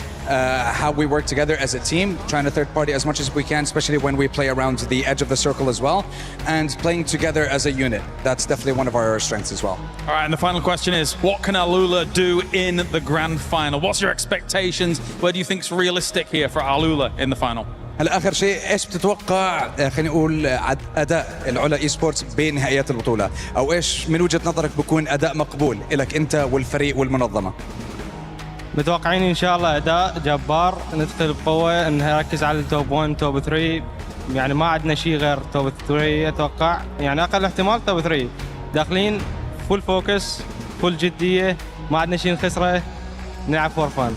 how we work together as a team, trying to third party as much as we can, especially when we play around the edge of the circle as well, and playing together as a unit. That's definitely one of our strengths as well. All right, and the final question is, what can Alula do in the grand final? What's your expectations? Where do you think is realistic here for Alula in the final? هلا اخر شيء ايش بتتوقع خلينا نقول اداء العلا اي سبورتس بنهائيات البطوله، او ايش من وجهه نظرك بكون اداء مقبول لك انت والفريق والمنظمه؟ متوقعين ان شاء الله اداء جبار، ندخل بقوه، نركز على التوب 1 توب 3، يعني ما عندنا شيء غير توب 3 اتوقع، يعني اقل احتمال توب 3، داخلين فول فوكس فول جديه، ما عندنا شيء نخسره، نلعب فور فان.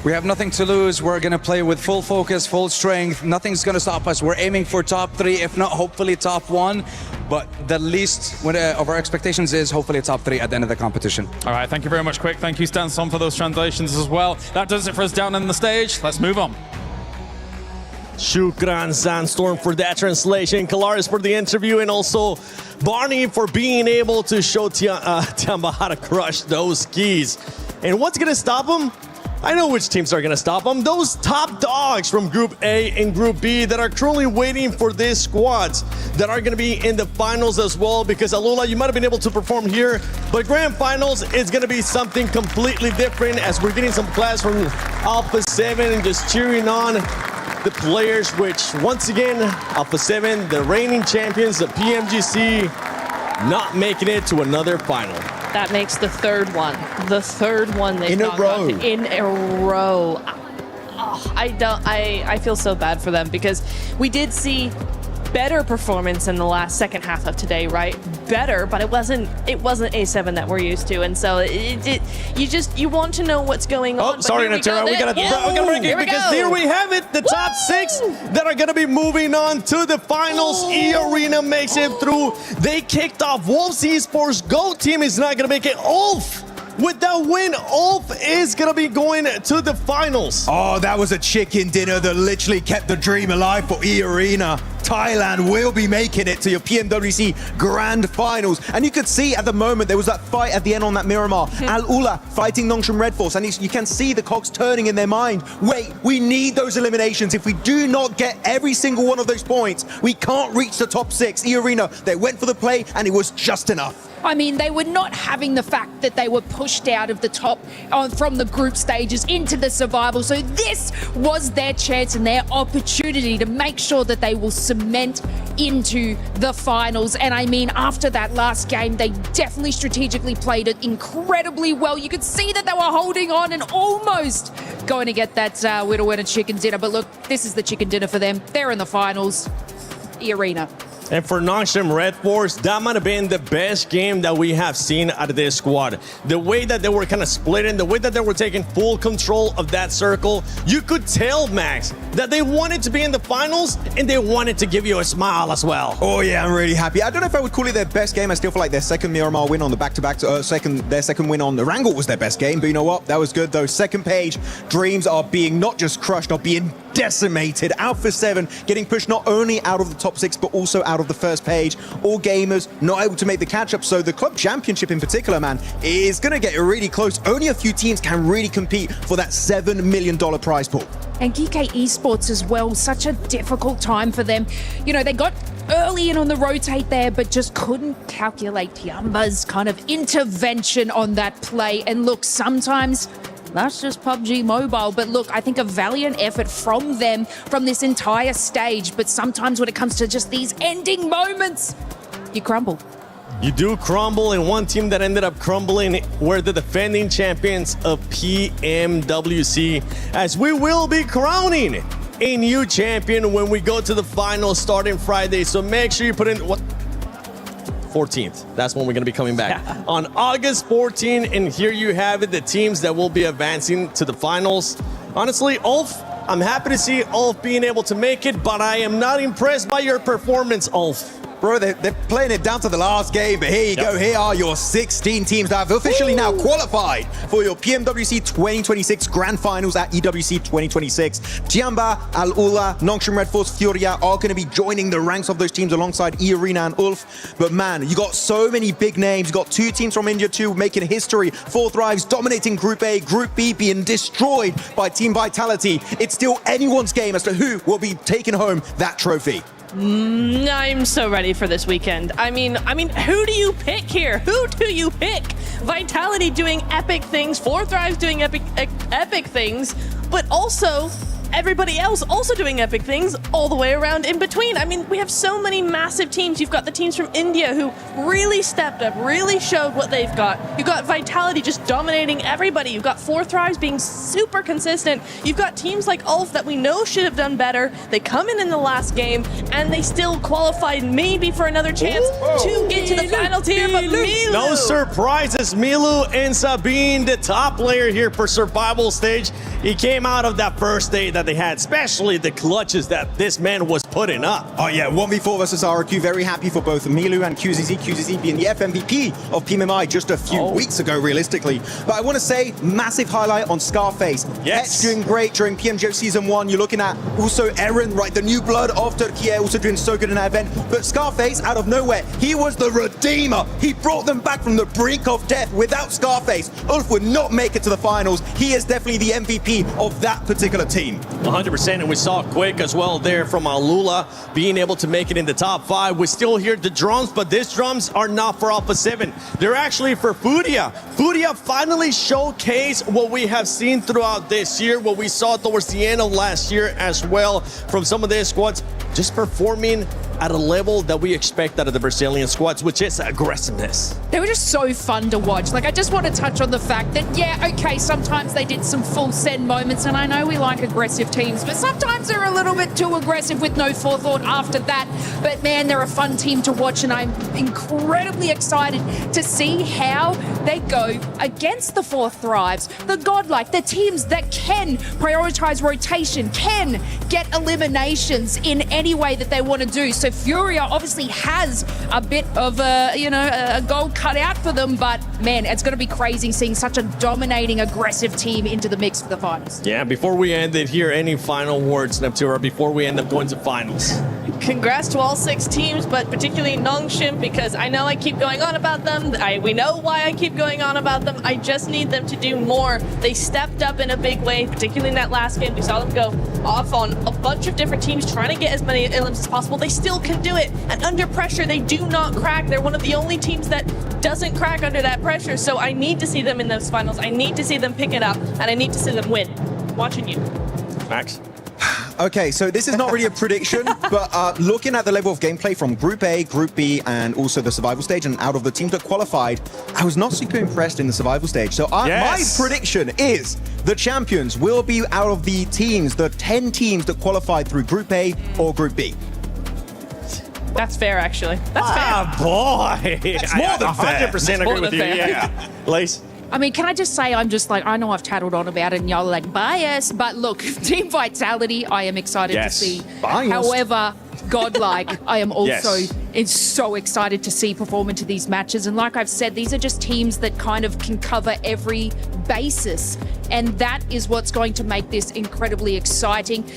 We have nothing to lose. We're going to play with full focus, full strength. Nothing's going to stop us. We're aiming for top 3, if not hopefully top 1. But the least of our expectations is hopefully top 3 at the end of the competition. All right, thank you very much, Quick. Thank you, Stanson, for those translations as well. That does it for us down on the stage. Let's move on. Shukran Sandstorm for that translation, Kalaris for the interview, and also Barney for being able to show Tiamba how to crush those keys. And what's going to stop him? I know which teams are going to stop them. Those top dogs from Group A and Group B that are truly waiting for these squads that are going to be in the finals as well, because Alula, you might have been able to perform here, but grand finals is going to be something completely different, as we're getting some class from Alpha 7 and just cheering on the players, which once again, Alpha 7, the reigning champions, the PMGC, not making it to another final. That makes the third one. The third one they've not gotten in a row. I feel so bad for them, because we did see better performance in the second half of today, right? Better, but it wasn't A7 that we're used to, and so you want to know what's going on. Oh, sorry, Natera, we gotta break it, because here we have it, the top 6 that are gonna be moving on to the finals. E-Arena makes it through. They kicked off. Wolves Esports GOAT team is not gonna make it. Ulf, with that win, Ulf is gonna be going to the finals. Oh, that was a chicken dinner that literally kept the dream alive for E-Arena. Thailand will be making it to your PMWC Grand Finals. And you could see at the moment, there was that fight at the end on that Miramar. Al-Ula fighting Nongshim Red Force. And you can see the cogs turning in their mind. Wait, we need those eliminations. If we do not get every single one of those points, we can't reach the top 6. E-Arena, they went for the play and it was just enough. I mean, they were not having the fact that they were pushed out of the top from the group stages into the survival. So this was their chance and their opportunity to make sure that they will cement into the finals. And I mean, after that last game, they definitely strategically played it incredibly well. You could see that they were holding on and almost going to get that winner chicken dinner. But look, this is the chicken dinner for them. They're in the finals. E-Arena. And for Nongshim Red Force, that might have been the best game that we have seen out of this squad. The way that they were kind of splitting, the way that they were taking full control of that circle, you could tell, Max, that they wanted to be in the finals and they wanted to give you a smile as well. Oh yeah, I'm really happy. I don't know if I would call it their best game. I still feel like their second Miramar win on the back-to-back, their second win on the Wrangle was their best game. But you know what? That was good though. Second page, dreams are being not just crushed, not being decimated. Alpha 7 getting pushed not only out of the top 6, but also out of the first page. All gamers not able to make the catch-up. So the club championship in particular, man, is going to get really close. Only a few teams can really compete for that $7 million prize pool. And GK Esports as well, such a difficult time for them. You know, they got early in on the rotate there, but just couldn't calculate Tiamba's kind of intervention on that play. And look, sometimes That's just PUBG Mobile. But look, I think a valiant effort from them from this entire stage. But sometimes when it comes to just these ending moments, you crumble. You do crumble, and one team that ended up crumbling were the defending champions of PMWC, as we will be crowning a new champion when we go to the finals starting Friday. So make sure you put in 14th. That's when we're going to be coming back. On August 14th, and here you have it, the teams that will be advancing to the finals. Honestly, Ulf, I'm happy to see Ulf being able to make it, but I am not impressed by your performance, Ulf. Bro, they're playing it down to the last game, but here you go. Here are your 16 teams that have officially now qualified for your PMWC 2026 Grand Finals at EWC 2026. Tiamba, Al Ula, Nongshim Red Force, Furia are going to be joining the ranks of those teams alongside E-Arena and Ulf. But man, you got so many big names. You got 2 teams from India too making history. 4 Thrives dominating Group A, Group B being destroyed by Team Vitality. It's still anyone's game as to who will be taking home that trophy. I'm so ready for this weekend. I mean, who do you pick here? Who do you pick? Vitality doing epic things, 4 Thrives doing epic things, but also everybody else also doing epic things all the way around in between. I mean, we have so many massive teams. You've got the teams from India who really stepped up, really showed what they've got. You've got Vitality just dominating everybody. You've got 4 Thrives being super consistent. You've got teams like Ulf that we know should have done better. They come in the last game and they still qualified maybe for another chance to get to the final tier, but Milu. No surprises, Milu ends up being the top player here for survival stage. He came out of that first day that they had, especially the clutches that this man was putting up. Oh yeah, 1v4 versus RQ. Very happy for both Milu and QZZ. QZZ being the FMVP of PMMI just a few weeks ago, realistically. But I want to say, massive highlight on Scarface. Yes. Doing great during PMJ Season 1. You're looking at also Eren, right, the new blood of Turkey, also doing so good in that event. But Scarface, out of nowhere, he was the redeemer. He brought them back from the brink of death. Without Scarface, Ulf would not make it to the finals. He is definitely the MVP of that particular team. 100%, and we saw Quick as well there from Alula being able to make it in the top 5. We still hear the drums, but these drums are not for Alpha 7. They're actually for Furia. Furia finally showcased what we have seen throughout this year, what we saw towards the end of last year as well from some of their squads, just performing at a level that we expect out of the Brazilian squads, which is aggressiveness. They were just so fun to watch. Like, I just want to touch on the fact that, yeah, okay, sometimes they did some full send moments, and I know we like aggressive teams, but sometimes they're a little bit too aggressive with no forethought after that. But man, they're a fun team to watch, and I'm incredibly excited to see how they go against the 4 Thrives, the Godlike, the teams that can prioritize rotation, can get eliminations in any way that they want to do. So Furia obviously has a bit of a goal cut out for them, but man, it's going to be crazy seeing such a dominating, aggressive team into the mix for the finals. Yeah, before we end it here, any final words, Neptura, before we end up going to finals? Congrats to all 6 teams, but particularly Nongshim, because I know I keep going on about them. We know why I keep going on about them. I just need them to do more. They stepped up in a big way, particularly in that last game. We saw them go off on a bunch of different teams trying to get as many elims as possible. They still can do it, and under pressure, they do not crack. They're one of the only teams that doesn't crack under that pressure, so I need to see them in those finals. I need to see them pick it up, and I need to see them win. Watching you. Max? Okay, so this is not really a prediction, but looking at the level of gameplay from Group A, Group B, and also the survival stage, and out of the teams that qualified, I was not super impressed in the survival stage. So my prediction is the champions will be out of the teams, the 10 teams that qualified through Group A or Group B. That's fair, actually. That's fair. Ah, boy! That's more than fair. 100% agree with you. Yeah. Lace? I mean, can I just say, I'm just like, I know I've tattled on about it and y'all are like, bias, but look, Team Vitality, I am excited to see. Biased. However, Godlike, I am also so excited to see perform into these matches. And like I've said, these are just teams that kind of can cover every basis. And that is what's going to make this incredibly exciting.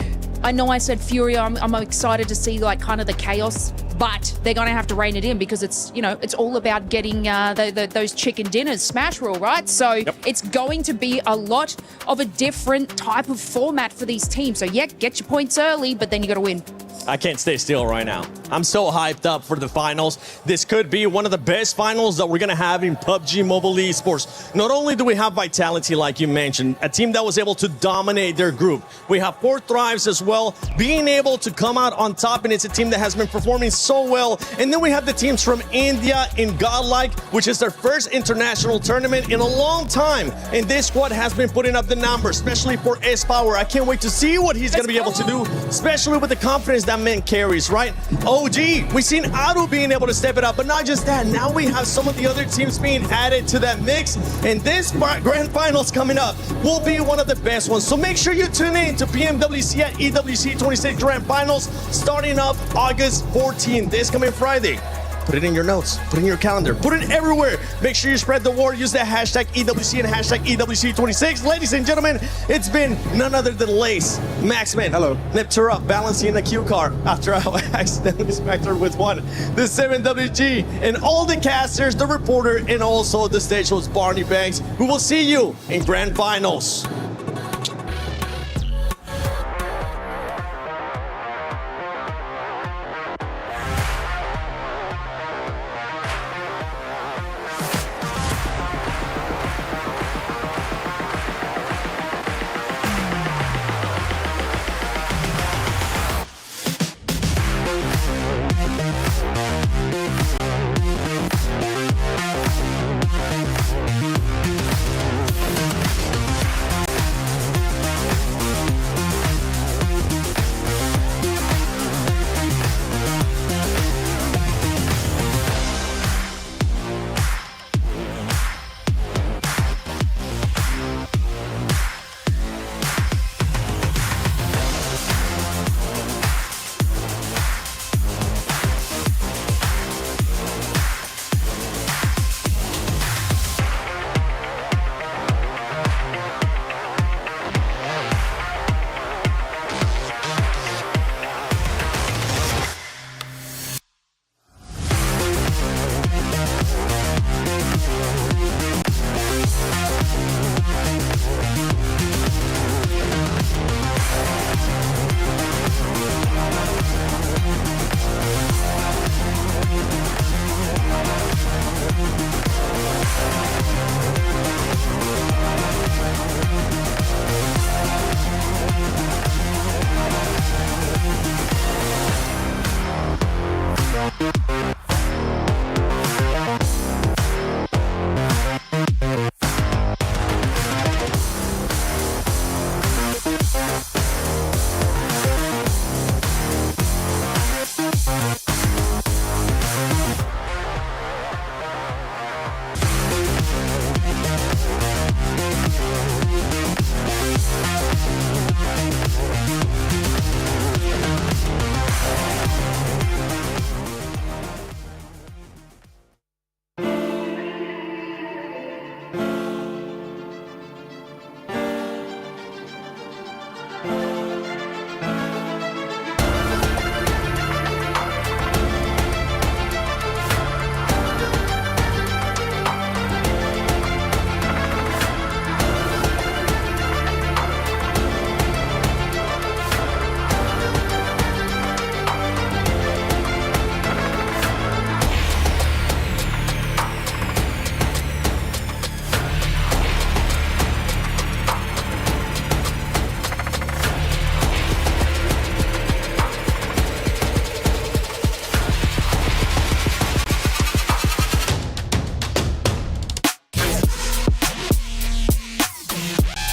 I know I said Furia, I'm excited to see like kind of the chaos, but they're going to have to rein it in because it's, you know, it's all about getting those chicken dinners, smash rule, right? So it's going to be a lot of a different type of format for these teams. So yeah, get your points early, but then you got to win. I can't stay still right now. I'm so hyped up for the finals. This could be one of the best finals that we're going to have in PUBG Mobile Esports. Not only do we have Vitality, like you mentioned, a team that was able to dominate their group. We have 4 Thrives as well, being able to come out on top, and it's a team that has been performing so well. And then we have the teams from India in Godlike, which is their first international tournament in a long time. And this squad has been putting up the numbers, especially for S-Power. I can't wait to see what he's going to be able to do, especially with the confidence that man carries, right? OG, we've seen Adu being able to step it up, but not just that. Now we have some of the other teams being added to that mix, and this grand finals coming up will be one of the best ones. So make sure you tune in to PMWC at EWC 26 Grand Finals starting up August 14th, this coming Friday. Put it in your notes, put it in your calendar, put it everywhere. Make sure you spread the word, use the hashtag EWC and hashtag EWC26. Ladies and gentlemen, it's been none other than Lace, Maxman, hello, Neptura, balancing a cue car after I accidentally smacked her with one, the 7WG, and all the casters, the reporter, and also the stage host Barney Banks. We will see you in Grand Finals.